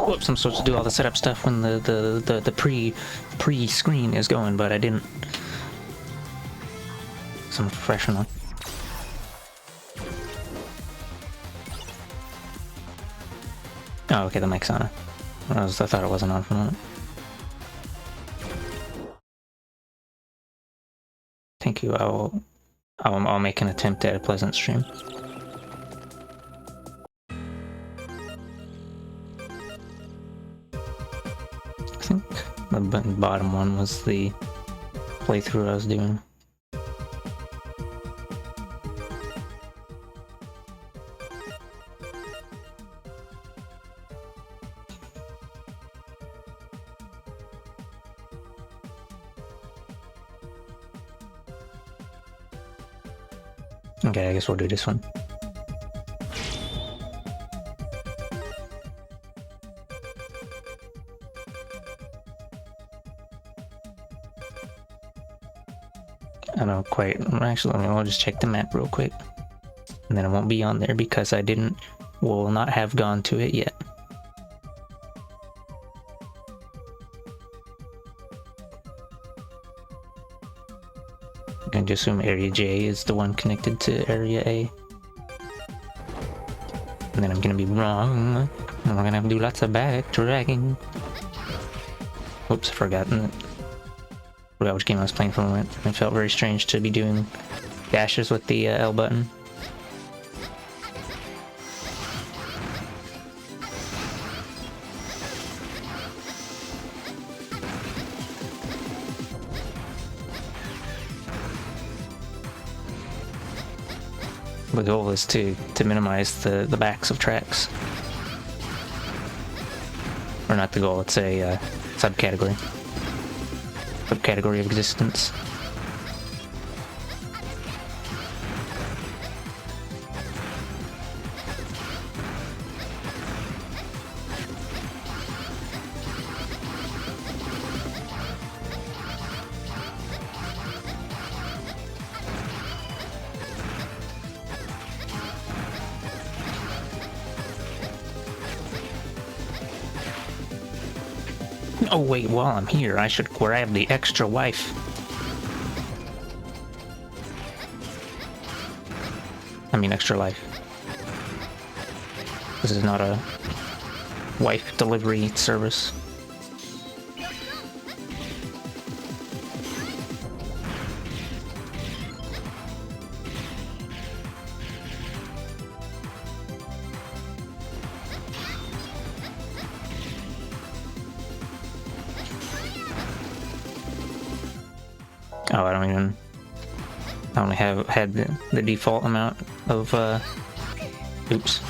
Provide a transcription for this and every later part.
Whoops, I'm supposed to do all the setup stuff when the pre-screen is going, but I didn't. So I'm professional. Oh, okay, the mic's on. I thought it wasn't on for a moment. Thank you. I'll make an attempt at a pleasant stream. I think the bottom one was the playthrough I was doing. Okay, I guess we'll do this one. I don't quite. Actually, I'll just check the map real quick, and then it won't be on there because I will not have gone to it yet. I'm going to assume Area J is the one connected to Area A. And then I'm going to be wrong, and we're going to have to do lots of backtracking. Oops, I forgot which game I was playing for a moment. It felt very strange to be doing dashes with the L button. The goal is to minimize the backs of tracks. Or not the goal, it's a subcategory of existence. Oh wait, while I'm here, I should grab the extra wife. I mean extra life. This is not a wife delivery service. Oh, I only had the default amount of, oops.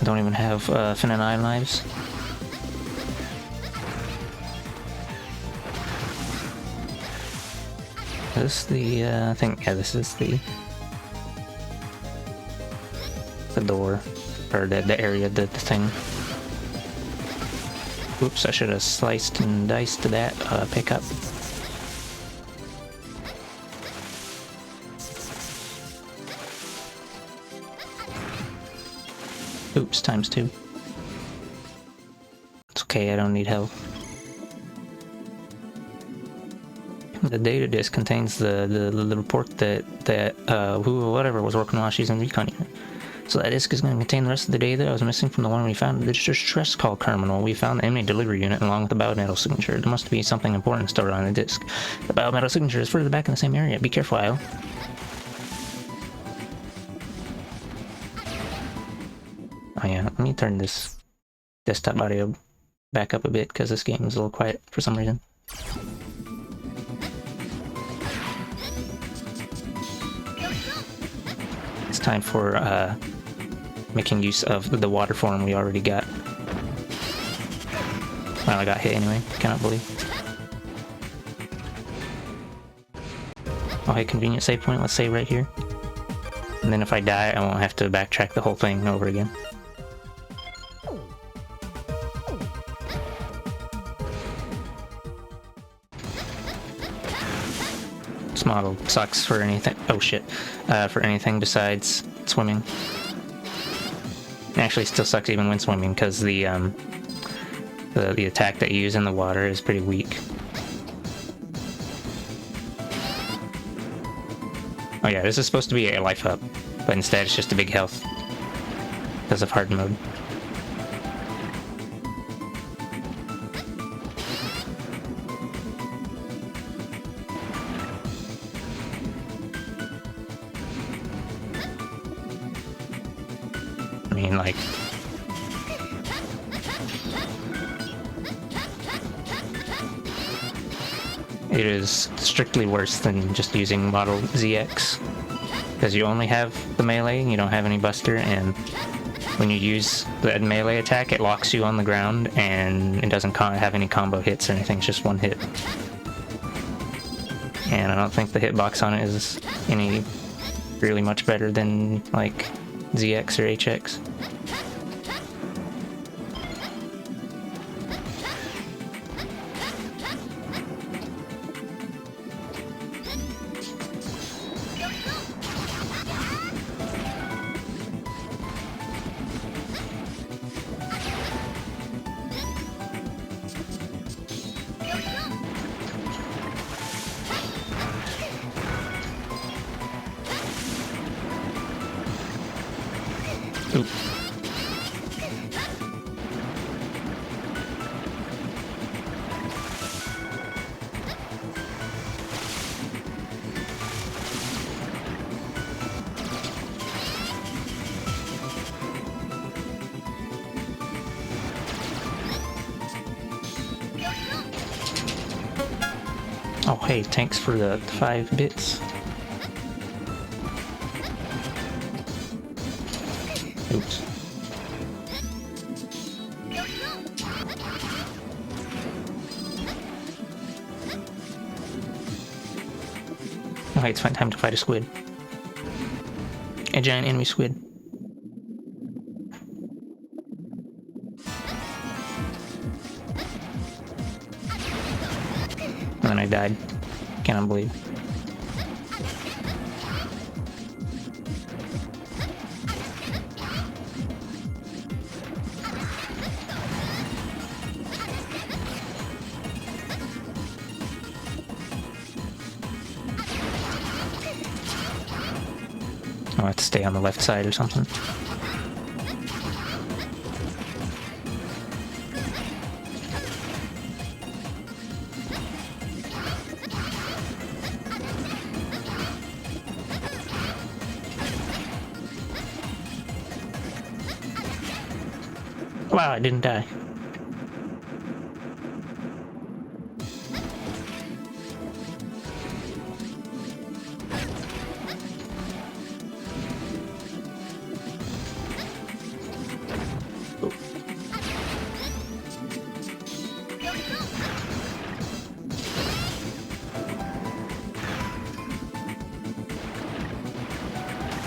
I don't even have, Fin and I lives. Is this the, I think, yeah, this is the door, or the area, the thing. Oops, I should have sliced and diced that pickup. Oops, ×2. It's okay, I don't need help. The data disk contains the report that whoever was working while she's in recon unit. So that disk is going to contain the rest of the data that was missing from the one we found in the distress call terminal. We found the enemy delivery unit along with the biometal signature. There must be something important stored on the disk. The biometal signature is further back in the same area. Be careful, Isle. Oh yeah, let me turn this desktop audio back up a bit because this game is a little quiet for some reason. It's time for making use of the water form we already got. Well, I got hit anyway, cannot believe. Oh hey, convenient save point, let's save right here. And then if I die, I won't have to backtrack the whole thing over again. This model sucks for anything, oh shit, for anything besides swimming. It actually still sucks even when swimming, because the attack that you use in the water is pretty weak. Oh yeah, this is supposed to be a life up, but instead it's just a big health because of hard mode. I mean, like, it is strictly worse than just using Model ZX, because you only have the melee and you don't have any buster, and when you use the melee attack it locks you on the ground and it doesn't have any combo hits or anything, it's just one hit. And I don't think the hitbox on it is any really much better than like ZX or HX. Oop. Oh hey, thanks for the 5 bits. Oops. Okay, it's time to fight a squid. A giant enemy squid. And then I died. Cannot believe. I'll have to stay on the left side or something. Wow, I didn't die.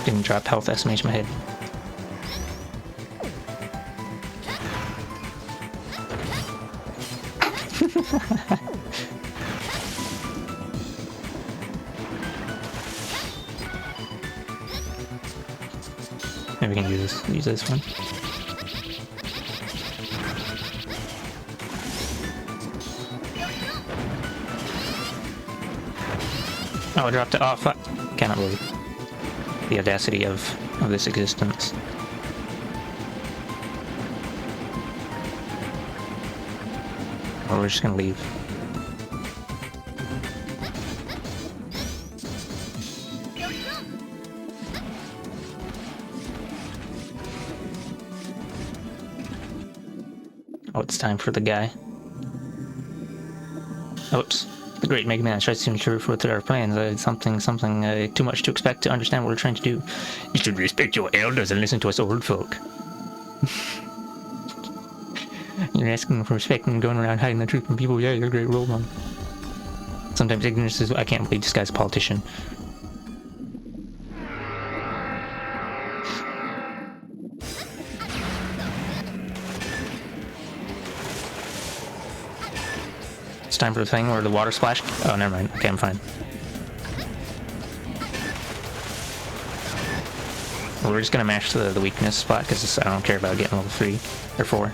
Didn't drop health estimation in my head. Maybe we can use this one. Oh, I dropped it off. Cannot believe the audacity of this existence. Or we're just gonna leave. Oh, it's time for the guy. Oops. The great Mega Man tries to ensure with our plans. Something too much to expect to understand what we're trying to do. You should respect your elders and listen to us old folk. You're asking for respect and going around hiding the truth from people. Yeah, you're a great role model. Sometimes ignorance is... I can't believe this guy's a politician. It's time for the thing where the water splashed. Oh, never mind. Okay, I'm fine. we're just gonna mash the weakness spot because I don't care about getting level 3 or 4.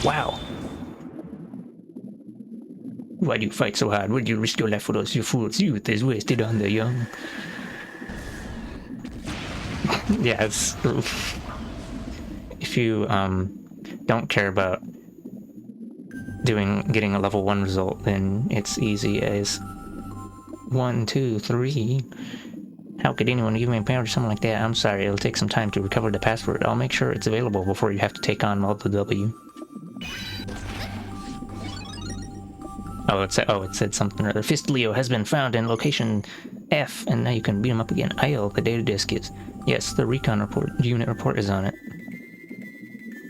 Wow. Why do you fight so hard? Would you risk your life for us? Your fool's youth is wasted on the young. Yeah, it's... If you don't care about getting a level 1 result, then it's easy as 1, 2, 3. How could anyone give me a power or something like that? I'm sorry, it'll take some time to recover the password. I'll make sure it's available before you have to take on Model W. Oh, it said something or other. Fist Leo has been found in location F, and now you can beat him up again. IL, the data disk is. Yes, the recon unit report is on it.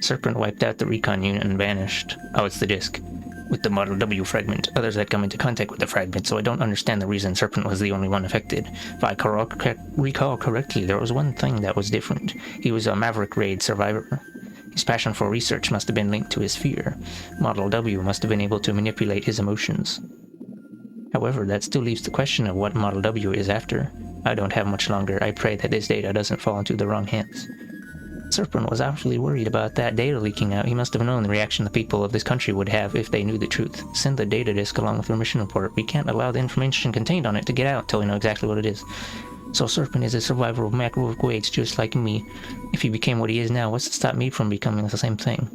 Serpent wiped out the recon unit and vanished. Oh, it's the disk. With the Model W fragment. Others had come into contact with the fragment, so I don't understand the reason Serpent was the only one affected. If I recall correctly, there was one thing that was different. He was a Maverick Raid survivor. His passion for research must have been linked to his fear. Model W must have been able to manipulate his emotions. However, that still leaves the question of what Model W is after. I don't have much longer. I pray that this data doesn't fall into the wrong hands. Serpent was awfully worried about that data leaking out. He must have known the reaction the people of this country would have if they knew the truth. Send the data disk along with the mission report. We can't allow the information contained on it to get out until we know exactly what it is. So Serpent is a survivor of microwave grades just like me. If he became what he is now, what's to stop me from becoming the same thing?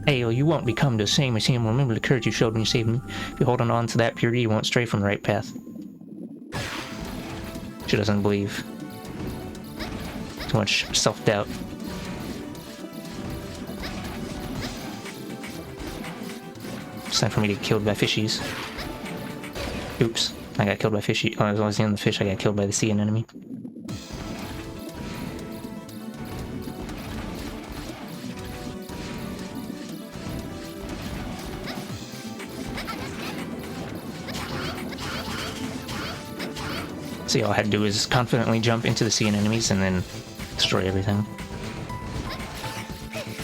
Ayo, you won't become the same as him. Remember the courage you showed when you saved me. If you hold on to that purity, you won't stray from the right path. She doesn't believe. Too much self-doubt. It's time for me to get killed by fishies. Oops. I got killed by fishy. Oh, as long as I was in the fish, I got killed by the sea anemone. See, all I had to do is confidently jump into the sea anemones and then destroy everything.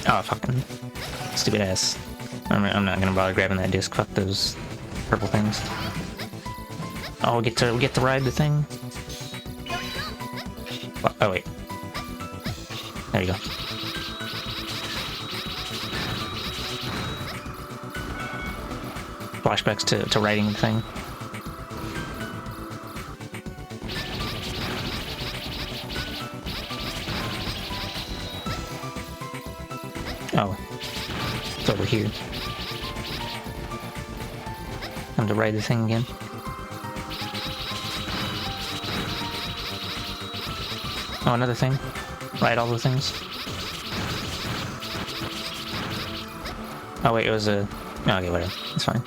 Oh, fucking stupid ass. I'm not gonna bother grabbing that disc. Fuck those purple things. Oh, we get to ride the thing. Oh wait. There you go. Flashbacks to riding the thing. Oh, it's over here. Time to ride the thing again. Oh, another thing. Ride all the things. Oh wait, it was a... Oh, okay, whatever. It's fine.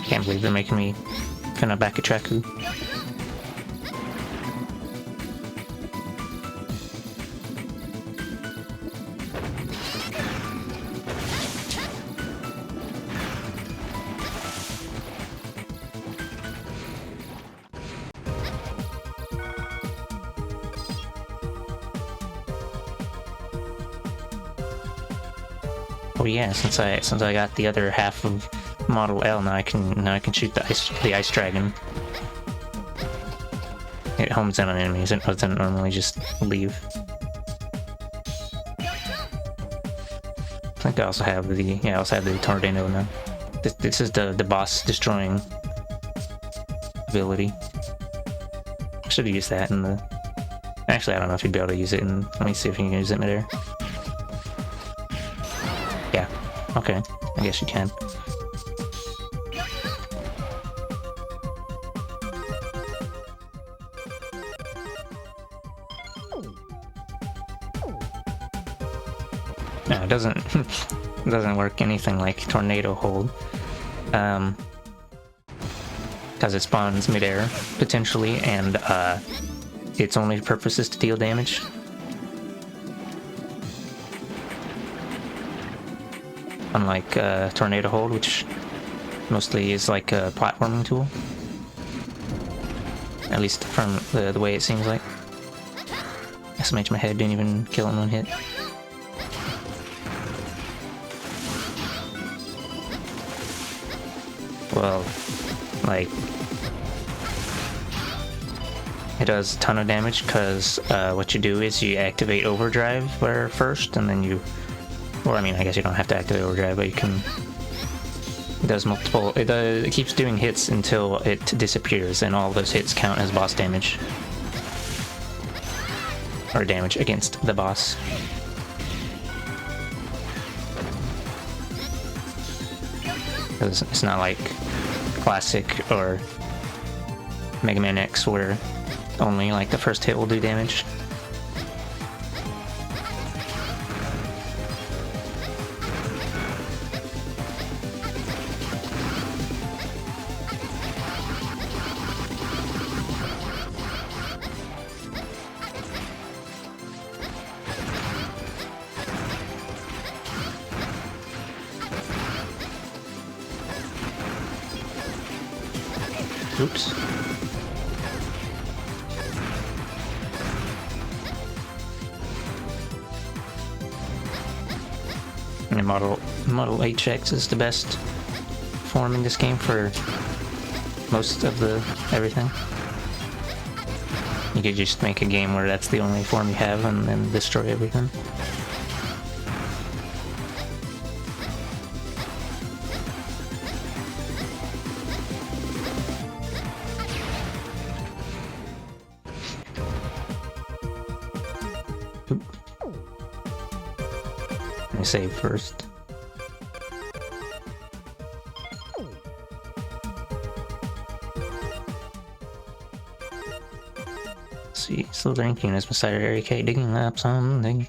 Can't believe they're making me kind of back at Traku. Oh yeah, since I got the other half of Model L, now I can shoot the ice dragon. It homes in on enemies. It doesn't normally just leave. I think I also have the tornado now. This is the boss destroying ability. I should have used that in the... Actually, I don't know if you'd be able to use it in... Let me see if you can use it midair. Yeah. Okay. I guess you can. No, it doesn't work anything like Tornado Hold. Kind because it spawns midair, potentially, and its only purpose is to deal damage. Unlike Tornado Hold, which mostly is like a platforming tool. At least from the way it seems like. SMH my head didn't even kill in one hit. Well, like, it does a ton of damage because what you do is you activate overdrive first, and then you, or I mean, I guess you don't have to activate overdrive, but you can. It does multiple. It keeps doing hits until it disappears, and all those hits count as boss damage, or damage against the boss. It's not like Classic or Mega Man X where only like the first hit will do damage. Oops. And Model HX is the best form in this game for most of the everything. You could just make a game where that's the only form you have and then destroy everything. Let me save first. See, still drinking as beside our area K, digging up something.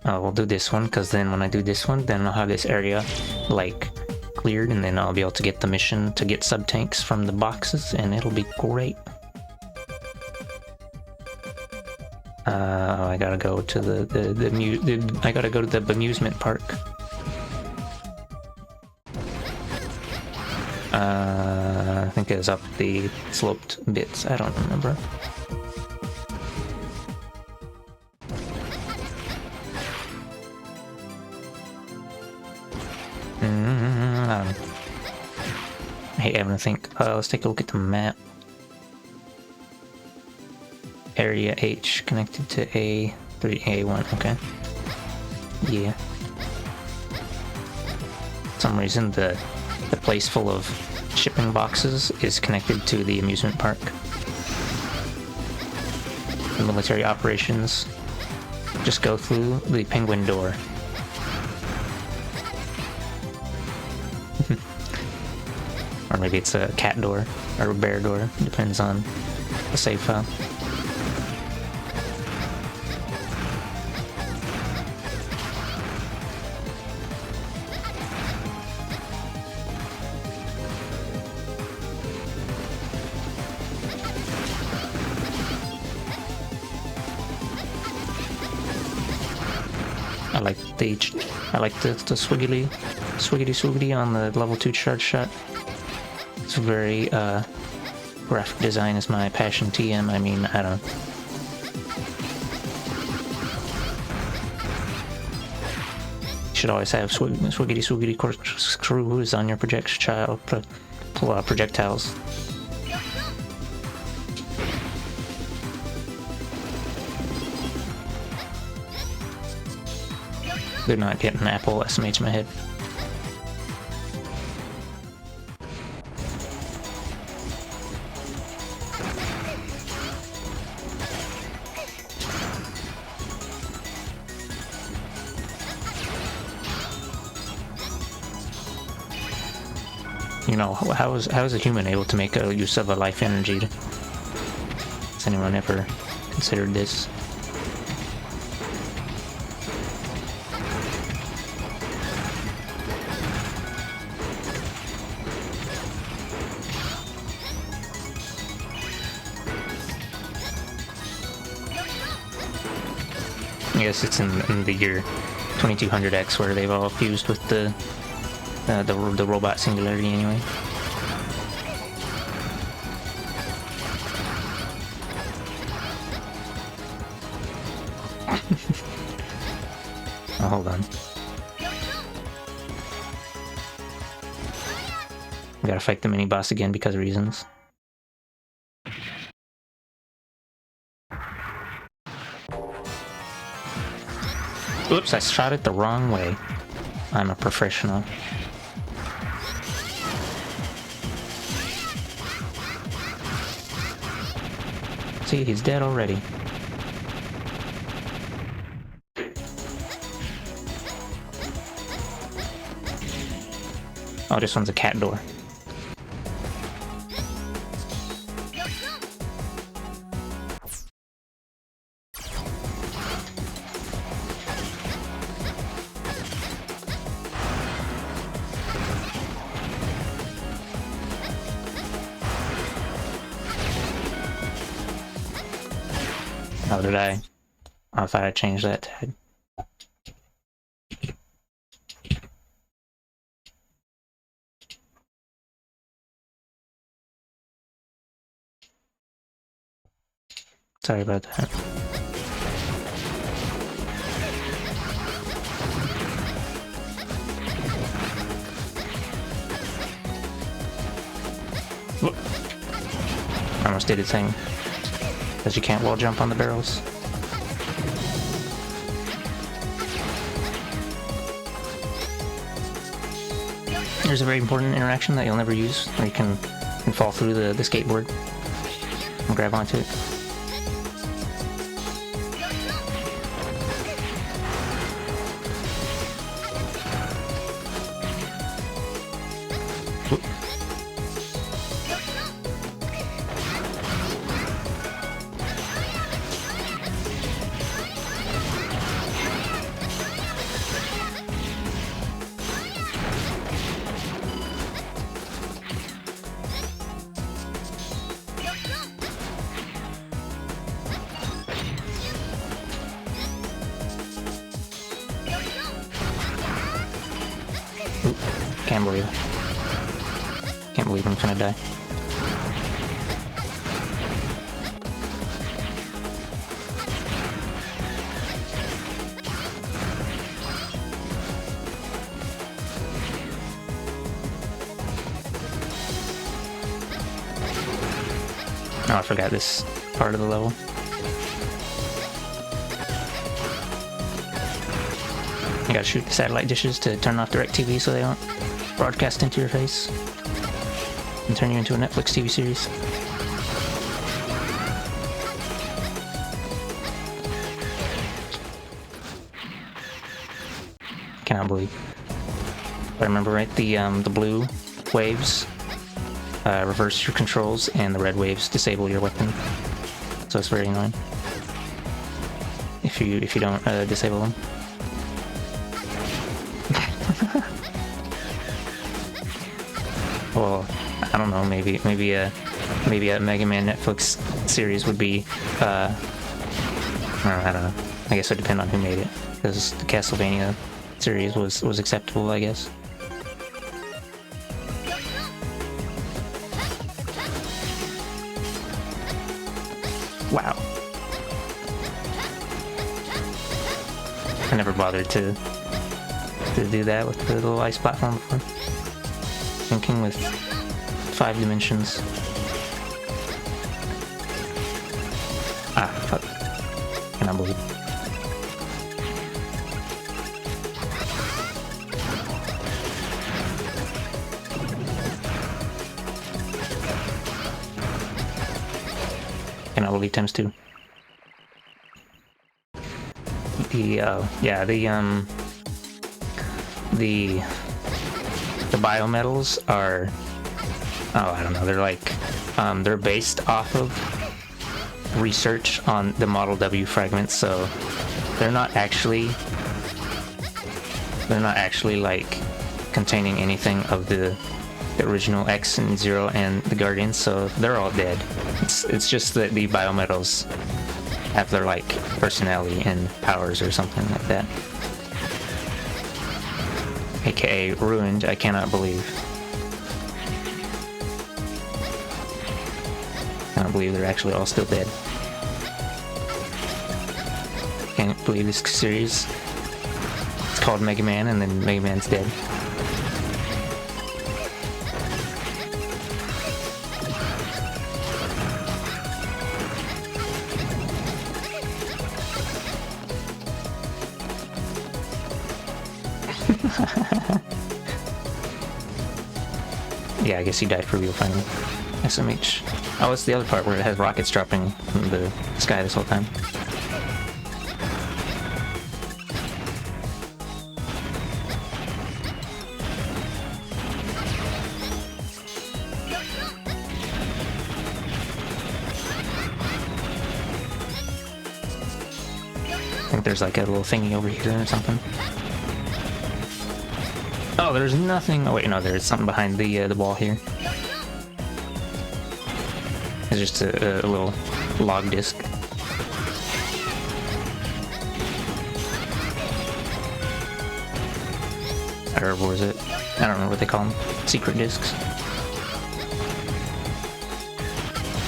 Oh, we'll do this one, because then when I do this one, then I'll have this area, like, cleared, and then I'll be able to get the mission to get sub-tanks from the boxes, and it'll be great. I gotta go to I gotta go to the amusement park. I think it's up the sloped bits, I don't remember. I hate having to think. Let's take a look at the map. Area H connected to A3, A1, okay. Yeah. For some reason the place full of shipping boxes is connected to the amusement park. The military operations just go through the penguin door. Or maybe it's a cat door or a bear door, depends on the save file. I like the swiggity on the level 2 charge shot. It's very graphic design is my passion. TM, I mean, I don't know. You should always have swiggity corkscrews on your projectiles. They're not getting Apple SMH my head. You know, how is a human able to make a use of a life energy? Has anyone ever considered this? I guess it's in the year 2200X where they've all fused with the robot singularity anyway. Oh, hold on. We gotta fight the mini boss again because of reasons. Oops, I shot it the wrong way. I'm a professional. See, he's dead already. Oh, this one's a cat door. How did I? I thought I changed that tag. Sorry about that. Whoop. I almost did a thing. Because you can't wall jump on the barrels. There's a very important interaction that you'll never use, where you can fall through the skateboard and grab onto it. Whoop. Can't believe it. Can't believe I'm gonna die. Oh, I forgot this part of the level. You gotta shoot the satellite dishes to turn off DirecTV so they don't broadcast into your face and turn you into a Netflix TV series. Cannot believe. If I remember right, the blue waves reverse your controls, and the red waves disable your weapon. So it's very annoying if you don't disable them. Well, I don't know. Maybe a Mega Man Netflix series would be. I don't know. I guess it would depend on who made it, because the Castlevania series was acceptable, I guess. Wow. I never bothered to do that with the little ice platform before. Thinking with 5 dimensions. Ah, fuck. Cannot believe. Cannot believe times 2. The biometals are, oh, I don't know, they're like, they're based off of research on the Model W fragments, so they're not actually like containing anything of the original X and Zero and the Guardians, so they're all dead. It's just that the biometals have their like personality and powers or something like that. AKA ruined, I cannot believe. I don't believe they're actually all still dead. Can't believe this series. It's called Mega Man and then Mega Man's dead. Yeah, I guess he died for real finally. SMH. Oh, it's the other part where it has rockets dropping from the sky this whole time. I think there's like a little thingy over here or something. Oh, there's nothing. Oh wait, no, there's something behind the wall here. It's just a little log disc. Or what is it? I don't know what they call them. Secret discs.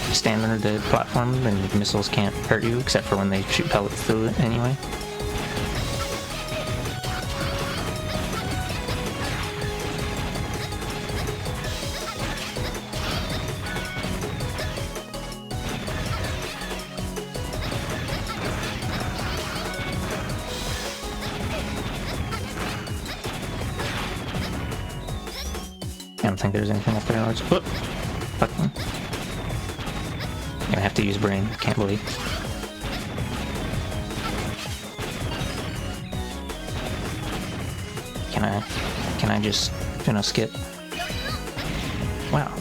You stand under the platform and missiles can't hurt you except for when they shoot pellets through it anyway. I don't think there's anything up there. Let's... Whoop! Fuck me. Gonna have to use brain. Can't believe. Can I just, you know, skip? Wow.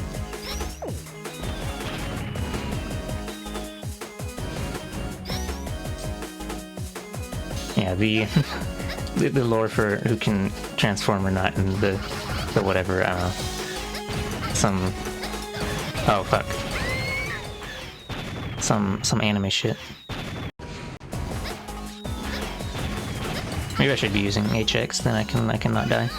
Yeah, the the lore for who can transform or not, and the whatever, some, oh fuck, some anime shit. Maybe I should be using HX, then I can not die.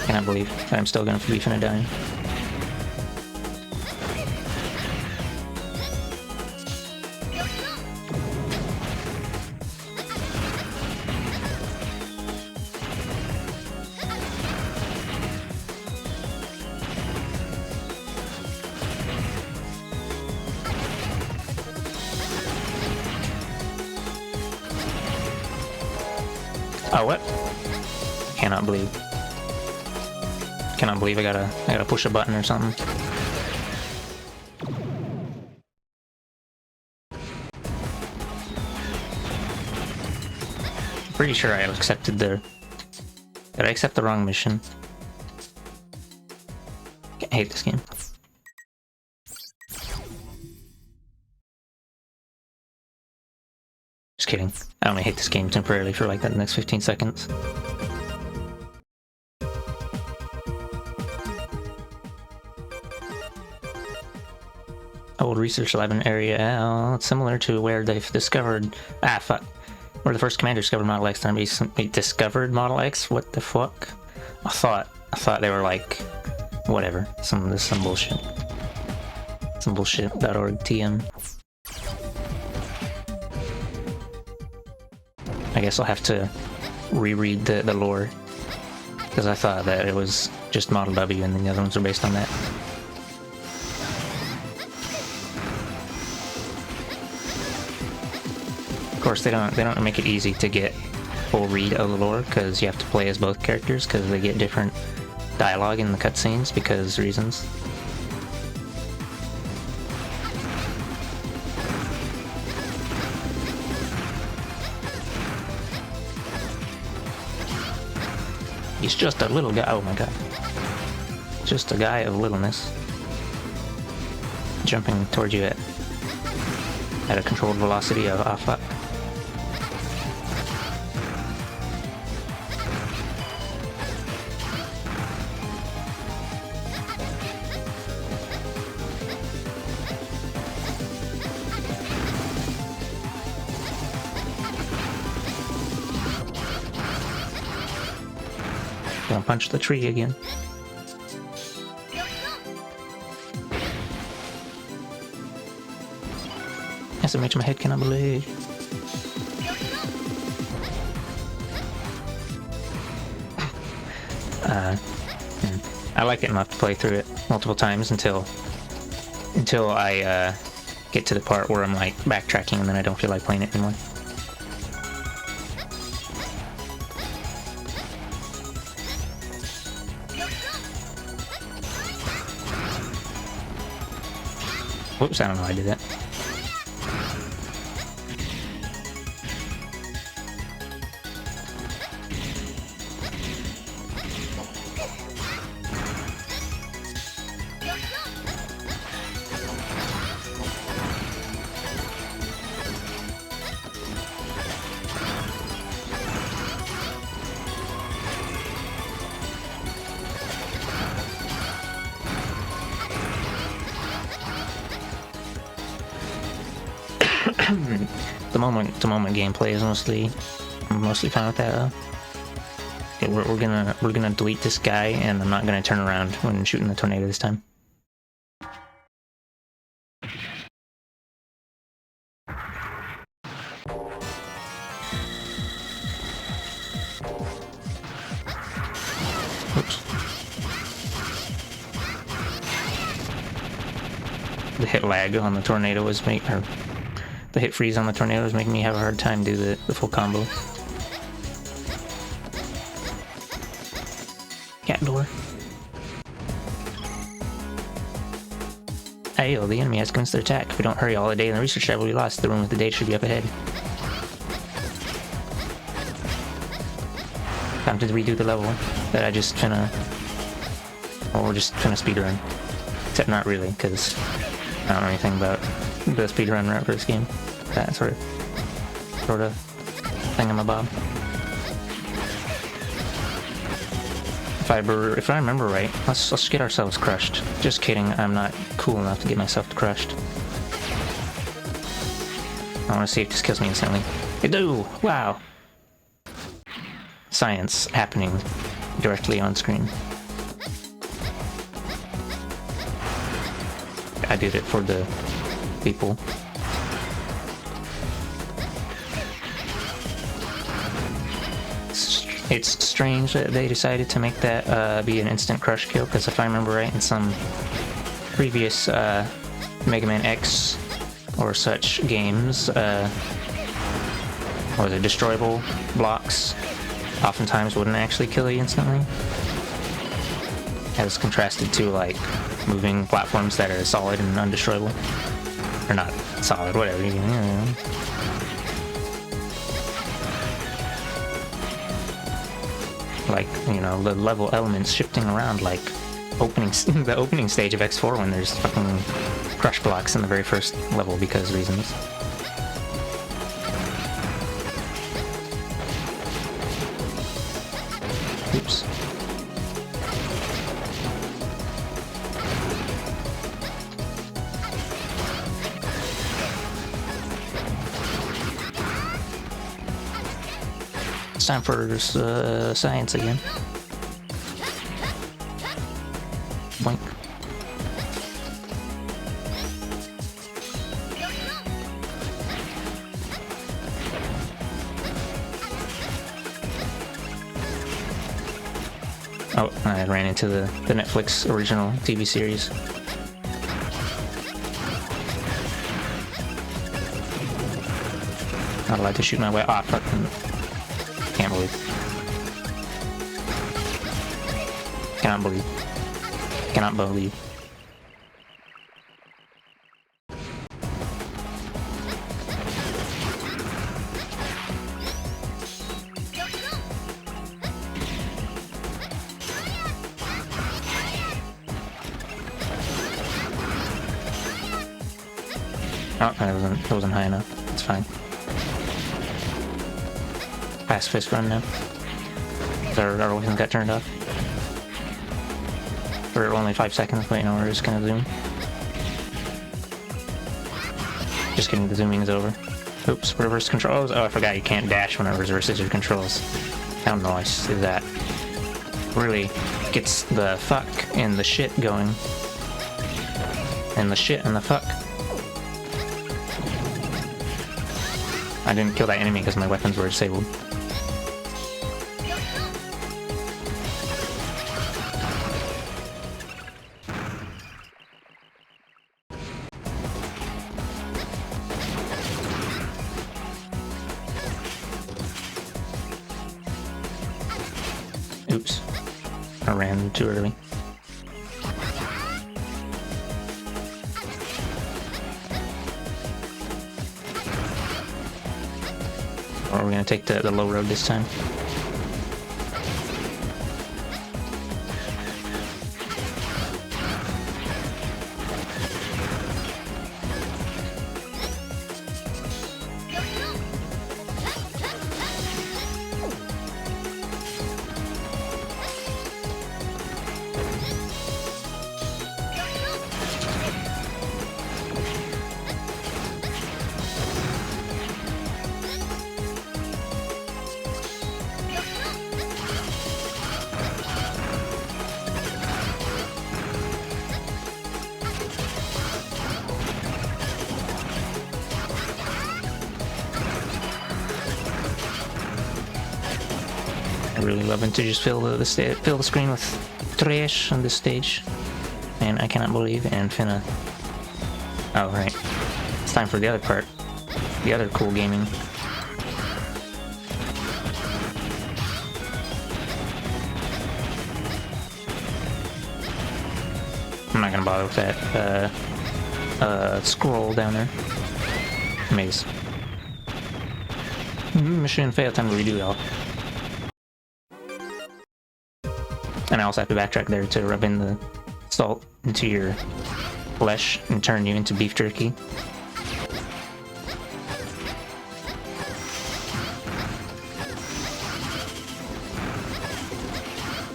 Cannot believe that I'm still gonna be finna die. Oh, what? Cannot believe. Cannot believe I gotta push a button or something. Pretty sure I accepted the... Did I accept the wrong mission? I hate this game. Just kidding. I only hate this game temporarily for like the next 15 seconds. Old research lab in area L. It's similar to where they've discovered... Ah, fuck. Where the first commander discovered Model X. They discovered Model X? What the fuck? I thought they were like... Whatever. Some bullshit. Some bullshit.org TM. I guess I'll have to reread the lore, because I thought that it was just Model W and then the other ones are based on that. Of course, they don't make it easy to get full read of the lore, because you have to play as both characters, because they get different dialogue in the cutscenes because reasons. He's just a little guy. Oh my god. Just a guy of littleness. Jumping towards you at a controlled velocity of fuck. Gonna punch the tree again. SMH, my head cannot believe. I like it enough to play through it multiple times until I get to the part where I'm like backtracking and then I don't feel like playing it anymore. Whoops, I don't know how I did that. The moment gameplay is mostly fine with that. Okay, we're gonna delete this guy, and I'm not gonna turn around when shooting the tornado this time. Oops. The hit lag on the tornado was the hit freeze on the tornado is making me have a hard time do the full combo. Cat door. Ayo, the enemy has commenced their attack. If we don't hurry, all the data in the research lab will be lost. The room with the data should be up ahead. Time to redo the level that I just finna... Well, we're just finna speedrun. Except not really, because I don't know anything about the speedrun route for this game. That sort of thingamabob. If I remember right, let's get ourselves crushed. Just kidding, I'm not cool enough to get myself crushed. I want to see if this kills me instantly. It do! Wow! Science happening directly on screen. I did it for the people. It's strange that they decided to make that be an instant crush kill, because if I remember right, in some previous Mega Man X or such games, or the destroyable blocks oftentimes wouldn't actually kill you instantly, as contrasted to like moving platforms that are solid and undestroyable, or not solid, whatever, you know. Like, you know, the level elements shifting around, like the opening stage of X4 when there's fucking crush blocks in the very first level because reasons. Oops. It's time for science again. Boink. Oh, I ran into the Netflix original TV series. Not allowed to shoot my way off. Can't believe. Cannot believe. Cannot believe. Oh, that wasn't high enough. It's fine. Fast fist run now. Our weapons got turned off. For only 5 seconds, but you know, we're just gonna zoom. Just kidding, the zooming is over. Oops, reverse controls. Oh, I forgot you can't dash when it reverses your controls. How nice is that? really gets the fuck and the shit going. And the shit and the fuck. I didn't kill that enemy because my weapons were disabled. Oops. I ran too early. Or we're gonna take the low road this time. I really love it to just fill the screen with trash on this stage, and I cannot believe Infinna. Oh right, it's time for the other part, the other cool gaming. I'm not gonna bother with that scroll down there. Maze. Mission failed. Time to redo it all. And I also have to backtrack there to rub in the salt into your flesh and turn you into beef jerky.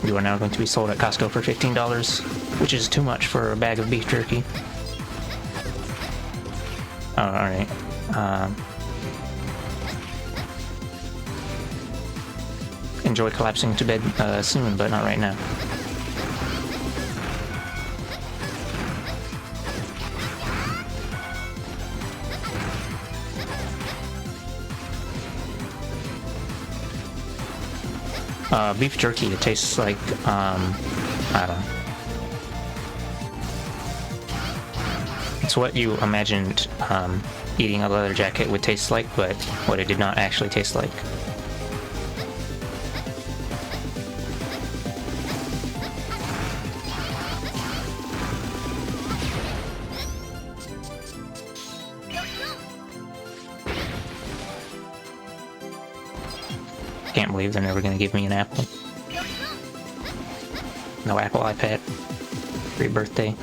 You are now going to be sold at Costco for $15, which is too much for a bag of beef jerky. Oh, alright. Enjoy collapsing to bed soon, but not right now. Beef jerky, it tastes like, I don't know. It's what you imagined eating a leather jacket would taste like, but what it did not actually taste like. Can't believe they're never gonna give me an Apple. No Apple iPad. Free birthday.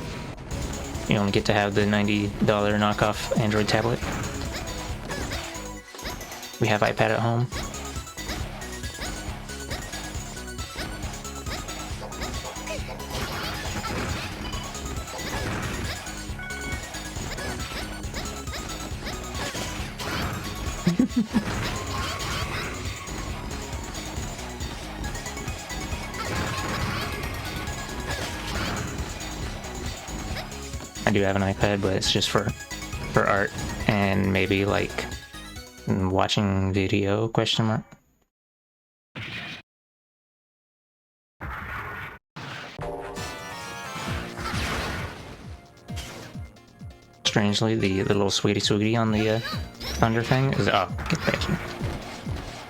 You only get to have the $90 knockoff Android tablet. We have iPad at home. I do have an iPad, but it's just for art and maybe like watching video, question mark. Strangely, the little sweetie sweetie on the thunder thing is, oh, get back here.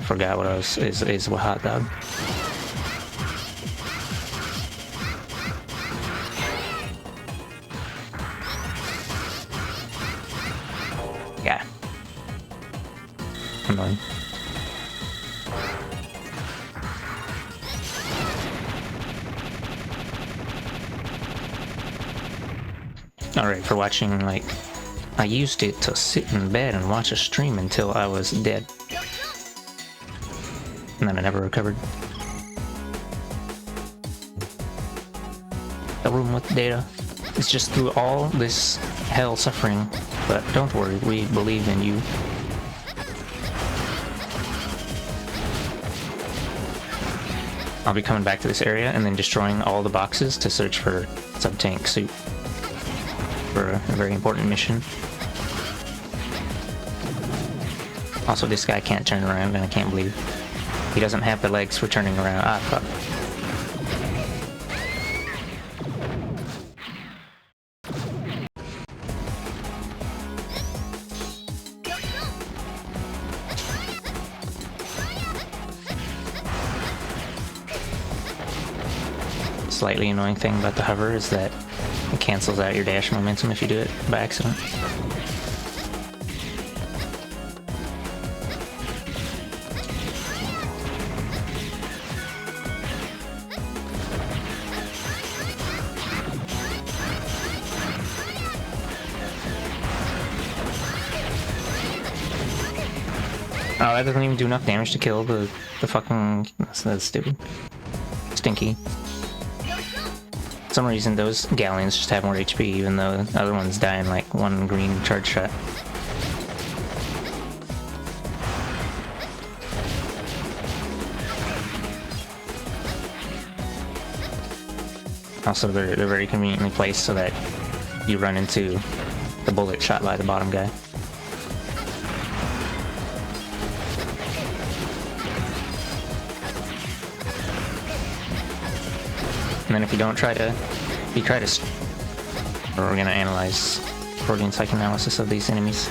Forgot what I was, is a hot dog. Yeah. Annoying. Alright, for watching, like, I used it to sit in bed and watch a stream until I was dead. And then I never recovered. The room with data. It's just through all this hell suffering, but don't worry, we believe in you. I'll be coming back to this area and then destroying all the boxes to search for sub-tank suit for a very important mission. Also, this guy can't turn around, and I can't believe he doesn't have the legs for turning around. Ah, fuck. Slightly annoying thing about the hover is that it cancels out your dash momentum if you do it by accident. Oh, that doesn't even do enough damage to kill the fucking... That's stupid. Stinky. For some reason, those galleons just have more HP, even though the other ones die in like one green charge shot. Also, they're very conveniently placed so that you run into the bullet shot by the bottom guy. And then if you don't try to, we're gonna analyze Freudian psychoanalysis of these enemies.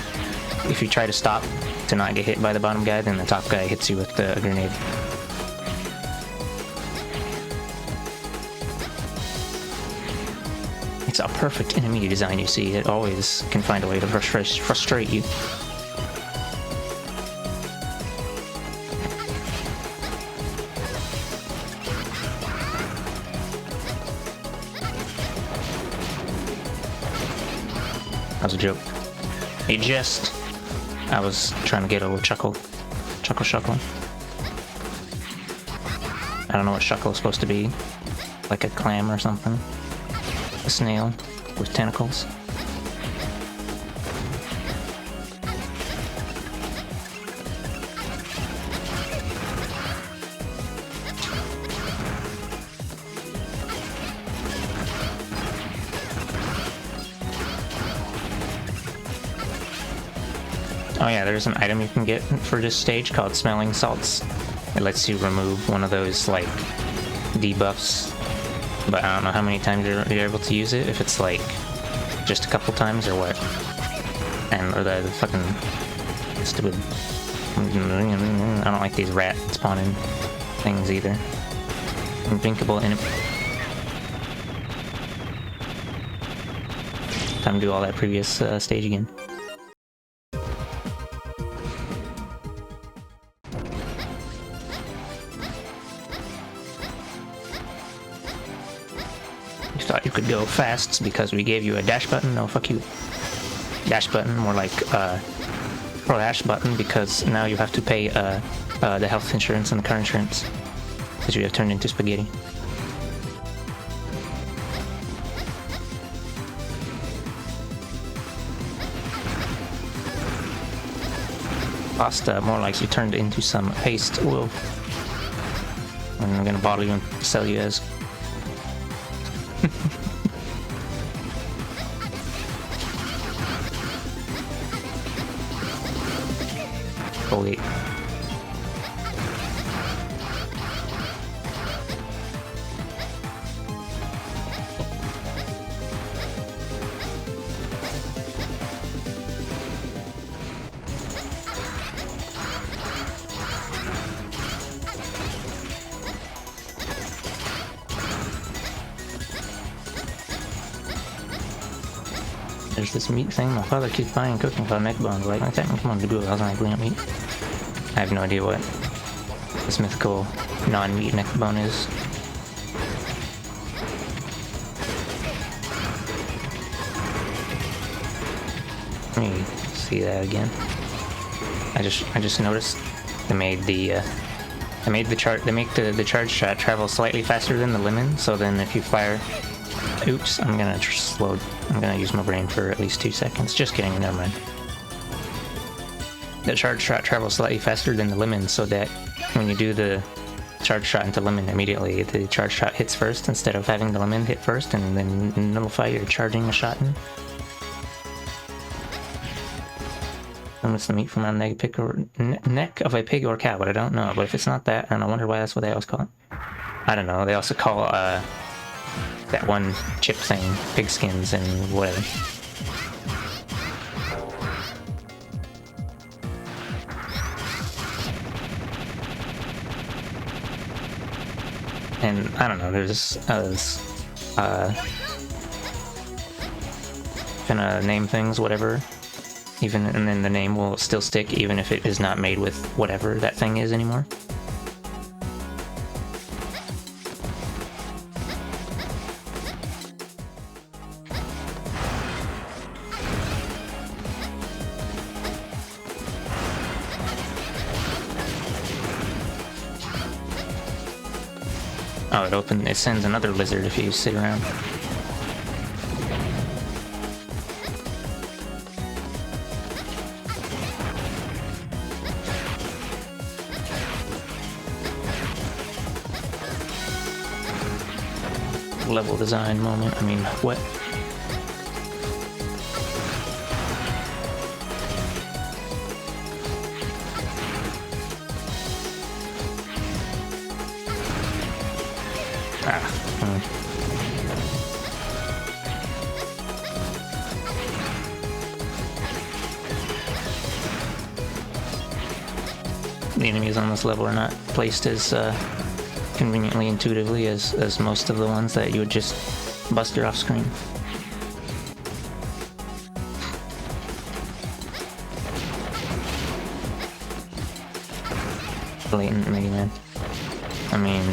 If you try to stop to not get hit by the bottom guy, then the top guy hits you with the grenade. It's a perfect enemy design, you see. It always can find a way to frustrate you. That was a joke. A jest. I was trying to get a little chuckle. Chuckle. I don't know what shuckle is supposed to be. Like a clam or something. A snail with tentacles. Oh yeah, there's an item you can get for this stage called Smelling Salts. It lets you remove one of those, like, debuffs, but I don't know how many times you're able to use it, if it's, like, just a couple times or what. And, or the fucking stupid... I don't like these rat spawning things either. Unthinkable enemy. Time to do all that previous stage again. Thought you could go fast because we gave you a dash button? No, fuck you. Dash button, more like pro dash button, because now you have to pay the health insurance and the car insurance because you have turned into spaghetti. Pasta, more like you turned into some paste wolf. And I'm gonna bottle you and sell you as holy. There's this meat thing my father keeps buying and cooking called neck bones. Like, I can't come on to Google. I was like, we don't meat. I have no idea what this mythical non-meat neck bone is. Let me see that again. I just noticed they made the charge shot travel slightly faster than the lemon. So then if you fire, oops, I'm gonna use my brain for at least 2 seconds. Just kidding, never mind. The charge shot travels slightly faster than the lemon, so that when you do the charge shot into lemon immediately. The charge shot hits first instead of having the lemon hit first and then nullify your charging a shot in. And what's the meat from a neck of a pig or cow? But I don't know. But if it's not that, and I wonder why that's what they always call it. I don't know. They also call that one chip thing pig skins and whatever. And I don't know, there's gonna name things whatever, even, and then the name will still stick even if it is not made with whatever that thing is anymore. Oh, it sends another lizard if you sit around. Level design moment, I mean, what? The enemies on this level are not placed as conveniently intuitively as most of the ones that you would just buster off screen. Blatant Mega Man. I mean,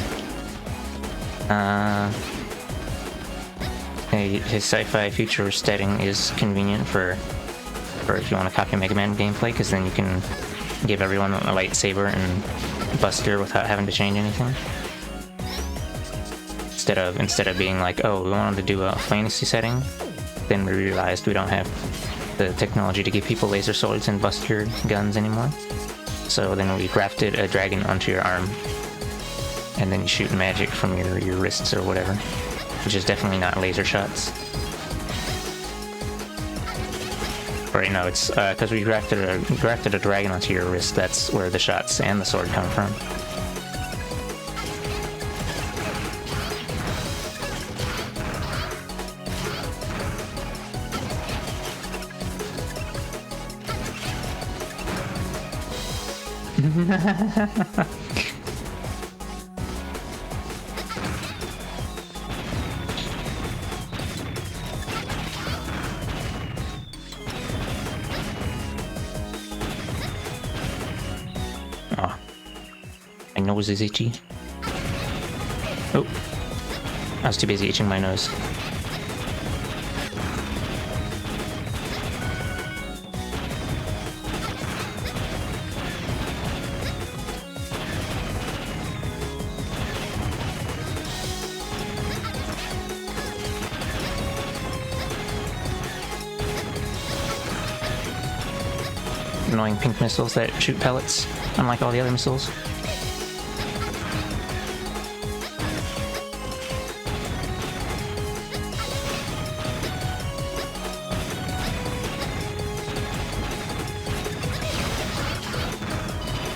his sci-fi future setting is convenient for if you want to copy Mega Man gameplay, because then you can give everyone a lightsaber and buster without having to change anything. Instead of being like, oh, we wanted to do a fantasy setting, then we realized we don't have the technology to give people laser swords and buster guns anymore. So then we grafted a dragon onto your arm, and then you shoot magic from your wrists or whatever, which is definitely not laser shots. Right, no, it's because we grafted a dragon onto your wrist. That's where the shots and the sword come from. Oh, my nose is itchy. Oh, I was too busy itching my nose. Annoying pink missiles that shoot pellets, unlike all the other missiles.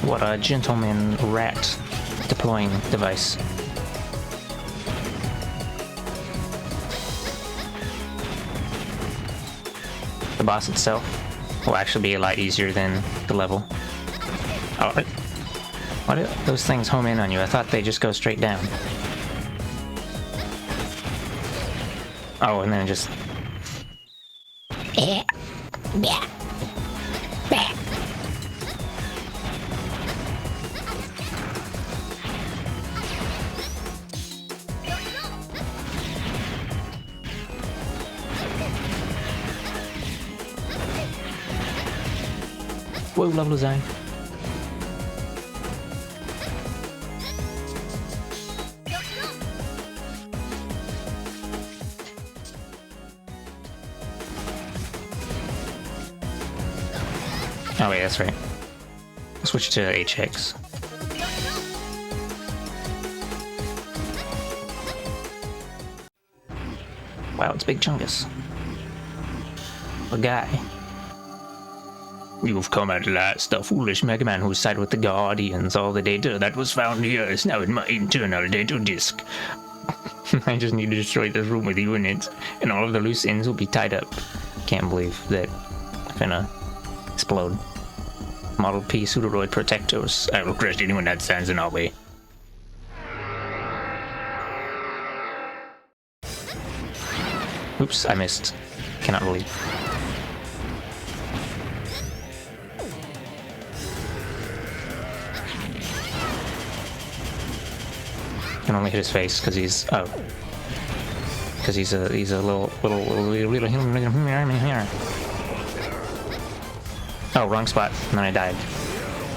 What a gentleman rat deploying device. The boss itself will actually be a lot easier than the level. Oh, why do those things home in on you? I thought they just go straight down. Oh, and then just... Whoa, level design. Oh wait, that's right. Switch to HX. Wow, it's Big Chungus. A guy. You've come at last, the foolish Mega Man who sided with the Guardians. All the data that was found here is now in my internal data disk. I just need to destroy this room with you in it, and all of the loose ends will be tied up. Can't believe that I'm gonna explode. Model P Pseudoroid Protectors. I will crush anyone that stands in our way. Oops, I missed. Cannot believe. Can only hit his face because he's because he's a little human here. Oh, wrong spot. And then I died.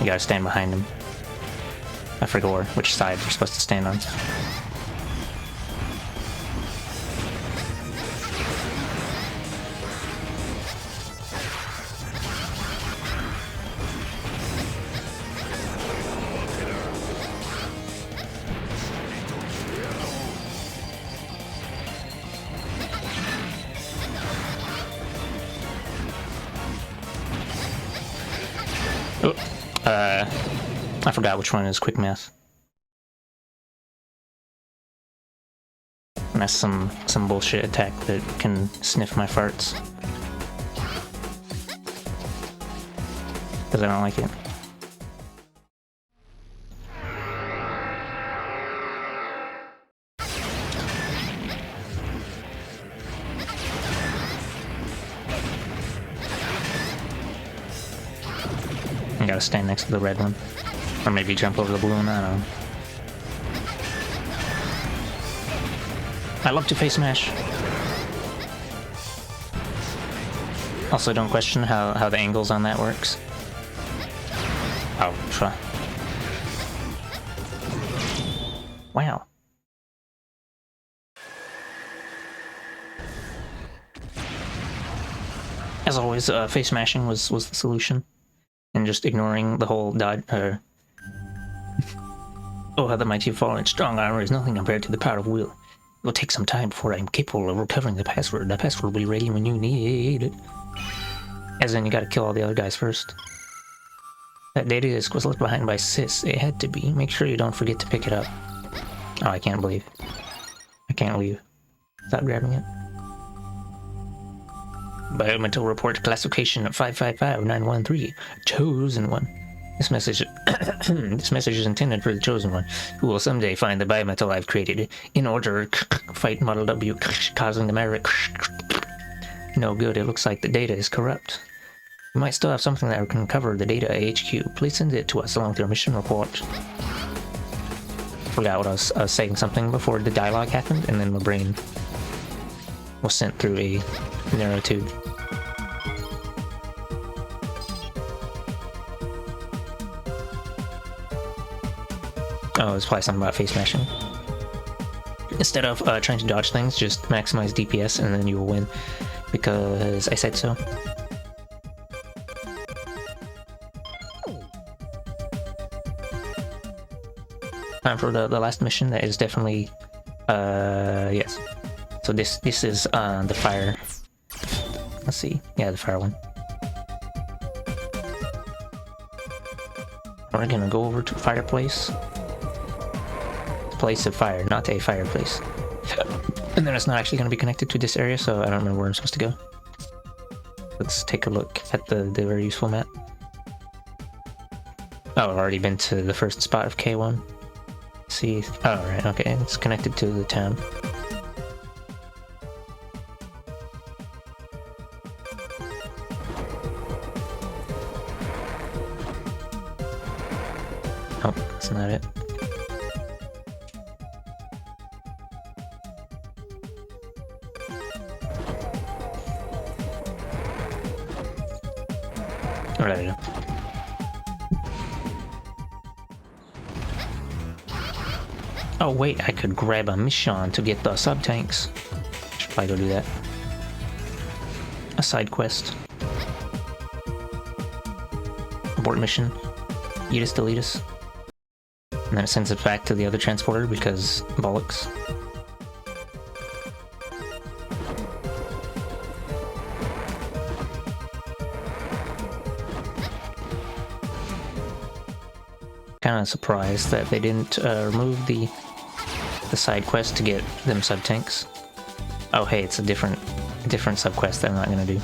You gotta stand behind him. I forgot which side you're supposed to stand on. I forgot which one is quick math. And that's some bullshit attack that can sniff my farts. Because I don't like it. I gotta stand next to the red one. Or maybe jump over the blue one, I don't know. I love to face smash. Also, don't question how the angles on that works. Oh, try. Wow. As always, face smashing was the solution. And just ignoring the whole dodge, Oh, how the mighty have fallen. Strong armor is nothing compared to the power of will. It will take some time before I am capable of recovering the password. The password will be ready when you need it. As in, you gotta kill all the other guys first. That data disk was left behind by Sis. It had to be. Make sure you don't forget to pick it up. Oh, I can't believe. I can't leave without grabbing it. Biometal report classification 555913. Chosen one. This message is intended for the chosen one, who will someday find the biometal I've created in order fight Model W, causing the merit. No good, it looks like the data is corrupt. We might still have something that can cover the data at HQ. Please send it to us along with your mission report. Forgot what I was saying something before the dialogue happened, and then my brain was sent through a narrow tube. Oh, it's probably something about face smashing. Instead of trying to dodge things, just maximize DPS and then you will win. Because I said so. Time for the last mission. That is definitely yes. So this is the fire. Let's see. Yeah, the fire one. We're gonna go over to fireplace. Place of fire, not a fireplace. And then it's not actually going to be connected to this area, so I don't remember where I'm supposed to go. Let's take a look at the very useful map. Oh, I've already been to the first spot of K1. See, oh right, okay, it's connected to the town. Oh, that's not it. Right. Oh wait, I could grab a mission to get the sub-tanks. Should probably go do that. A side quest. Abort mission. Eat us, delete us. And then it sends it back to the other transporter because bollocks. kind of surprised that they didn't remove the side quest to get them sub-tanks. Oh hey, it's a different sub-quest that I'm not gonna do.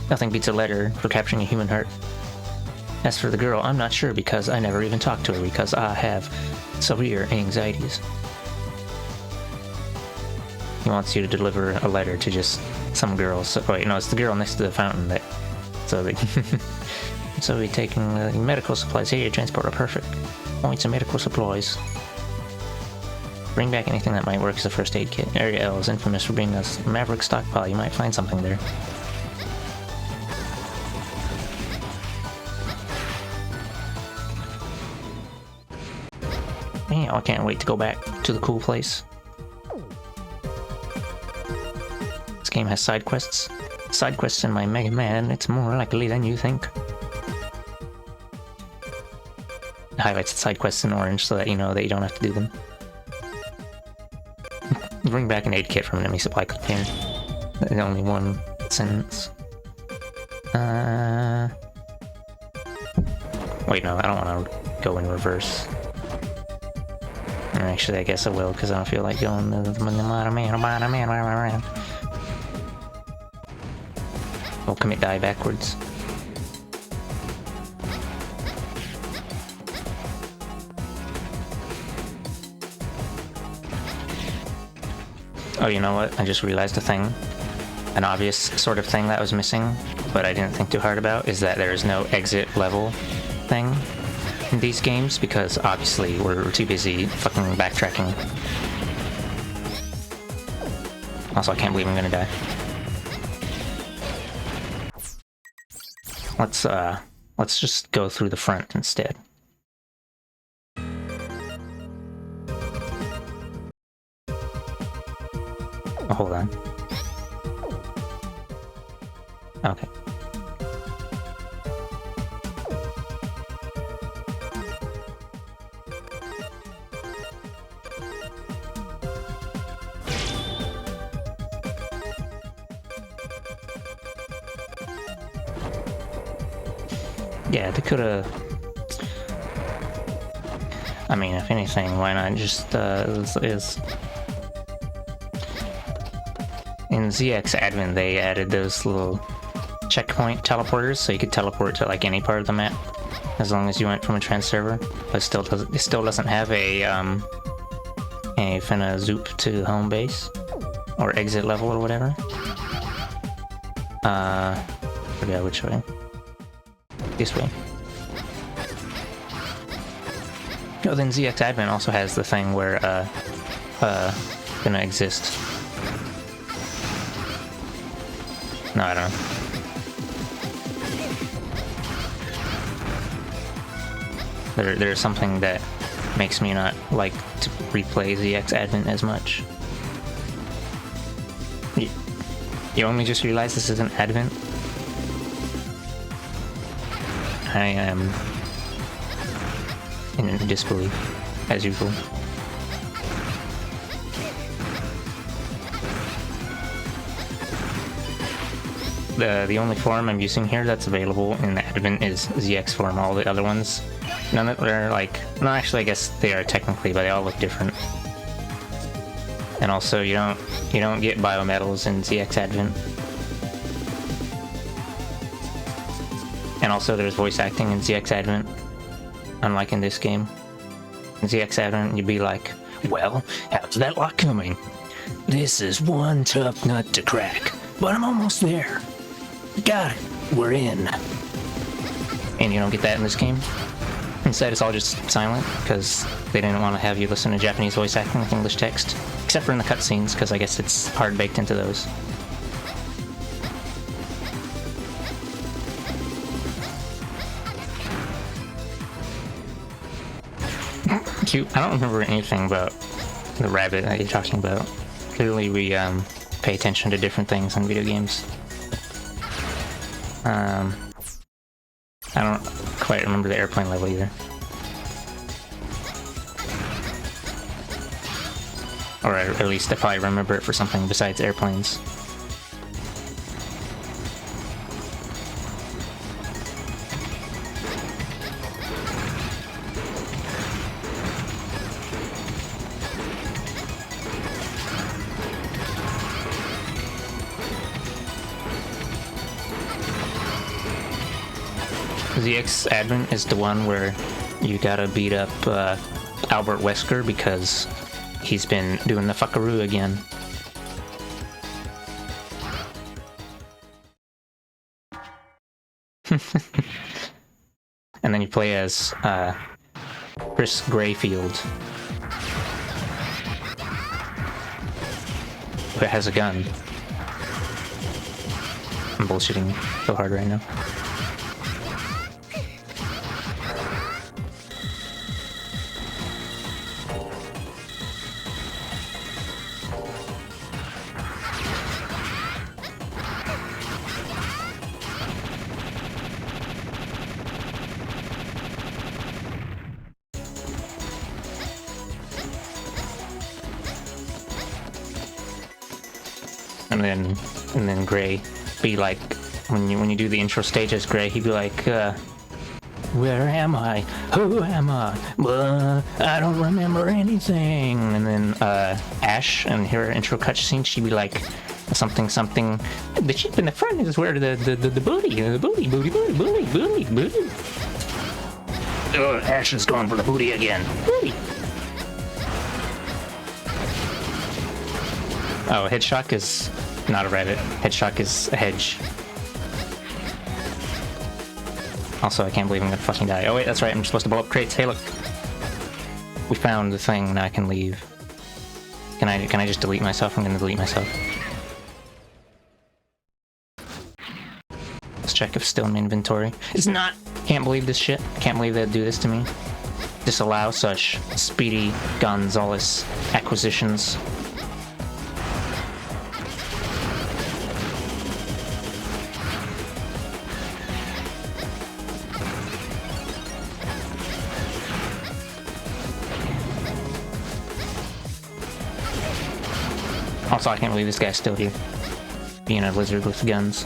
Nothing beats a letter for capturing a human heart. As for the girl, I'm not sure because I never even talked to her because I have severe anxieties. He wants you to deliver a letter to just some girl. So, wait, no, it's the girl next to the fountain that... So they... So we're taking medical supplies here, transport are perfect. Points and medical supplies. Bring back anything that might work as a first aid kit. Area L is infamous for being a maverick stockpile. You might find something there. Man, I can't wait to go back to the cool place. This game has side quests. Side quests in my Mega Man, it's more likely than you think. It highlights the side quests in orange so that you know that you don't have to do them. Bring back an aid kit from an enemy supply container. There's only one sentence. Wait, no, I don't want to go in reverse. Actually, I guess I will, because I don't feel like going to the man. We'll commit die backwards. Oh, you know what? I just realized a thing. An obvious sort of thing that was missing, but I didn't think too hard about, is that there is no exit level thing in these games, because obviously we're too busy fucking backtracking. Also, I can't believe I'm gonna die. Let's just go through the front instead. Oh, hold on. Okay. Yeah, they could've... I mean, if anything, why not just, in ZX Advent, they added those little checkpoint teleporters, so you could teleport to, like, any part of the map, as long as you went from a trans server. But it still doesn't have a finna zoop to home base, or exit level, or whatever. Forget which way. This way. Oh, then ZX Advent also has the thing where, gonna exist. No, I don't know. There's something that makes me not like to replay ZX Advent as much. You only just realized this is an Advent? I am in disbelief, as usual. The only form I'm using here that's available in the Advent is ZX form. All the other ones, none of them are like... No, actually, I guess they are technically, but they all look different. And also, you don't get biometals in ZX Advent. And also, there's voice acting in ZX Advent, unlike in this game. In ZX Advent, you'd be like, "Well, how's that lot coming? This is one tough nut to crack, but I'm almost there. Got it. We're in." And you don't get that in this game. Instead, it's all just silent, because they didn't want to have you listen to Japanese voice acting with English text. Except for in the cutscenes, because I guess it's hard baked into those. Cute. I don't remember anything about the rabbit that you're talking about. Clearly we pay attention to different things in video games. I don't quite remember the airplane level either. Or at least if I remember it for something besides airplanes. ZX Advent is the one where you gotta beat up Albert Wesker because he's been doing the fuckaroo again. And then you play as Chris Grayfield, who has a gun. I'm bullshitting so hard right now. And then Gray be like, when you do the intro stage as Gray, he'd be like, where am I? Who am I? I don't remember anything. And then Ash, and her intro cutscene, she'd be like, something. The chip in the front is where the booty. Oh, Ash is going for the booty again. Booty. Oh, Headshock is not a rabbit. Headshock is a hedge. Also, I can't believe I'm gonna fucking die. Oh wait, that's right, I'm supposed to blow up crates. Hey look! We found the thing, now I can leave. Can I just delete myself? I'm gonna delete myself. Let's check if it's still in my inventory. It's not! Can't believe this shit. Can't believe they'd do this to me. Disallow such Speedy Gonzalez acquisitions. Also, I can't believe this guy's still here. Being a lizard with guns.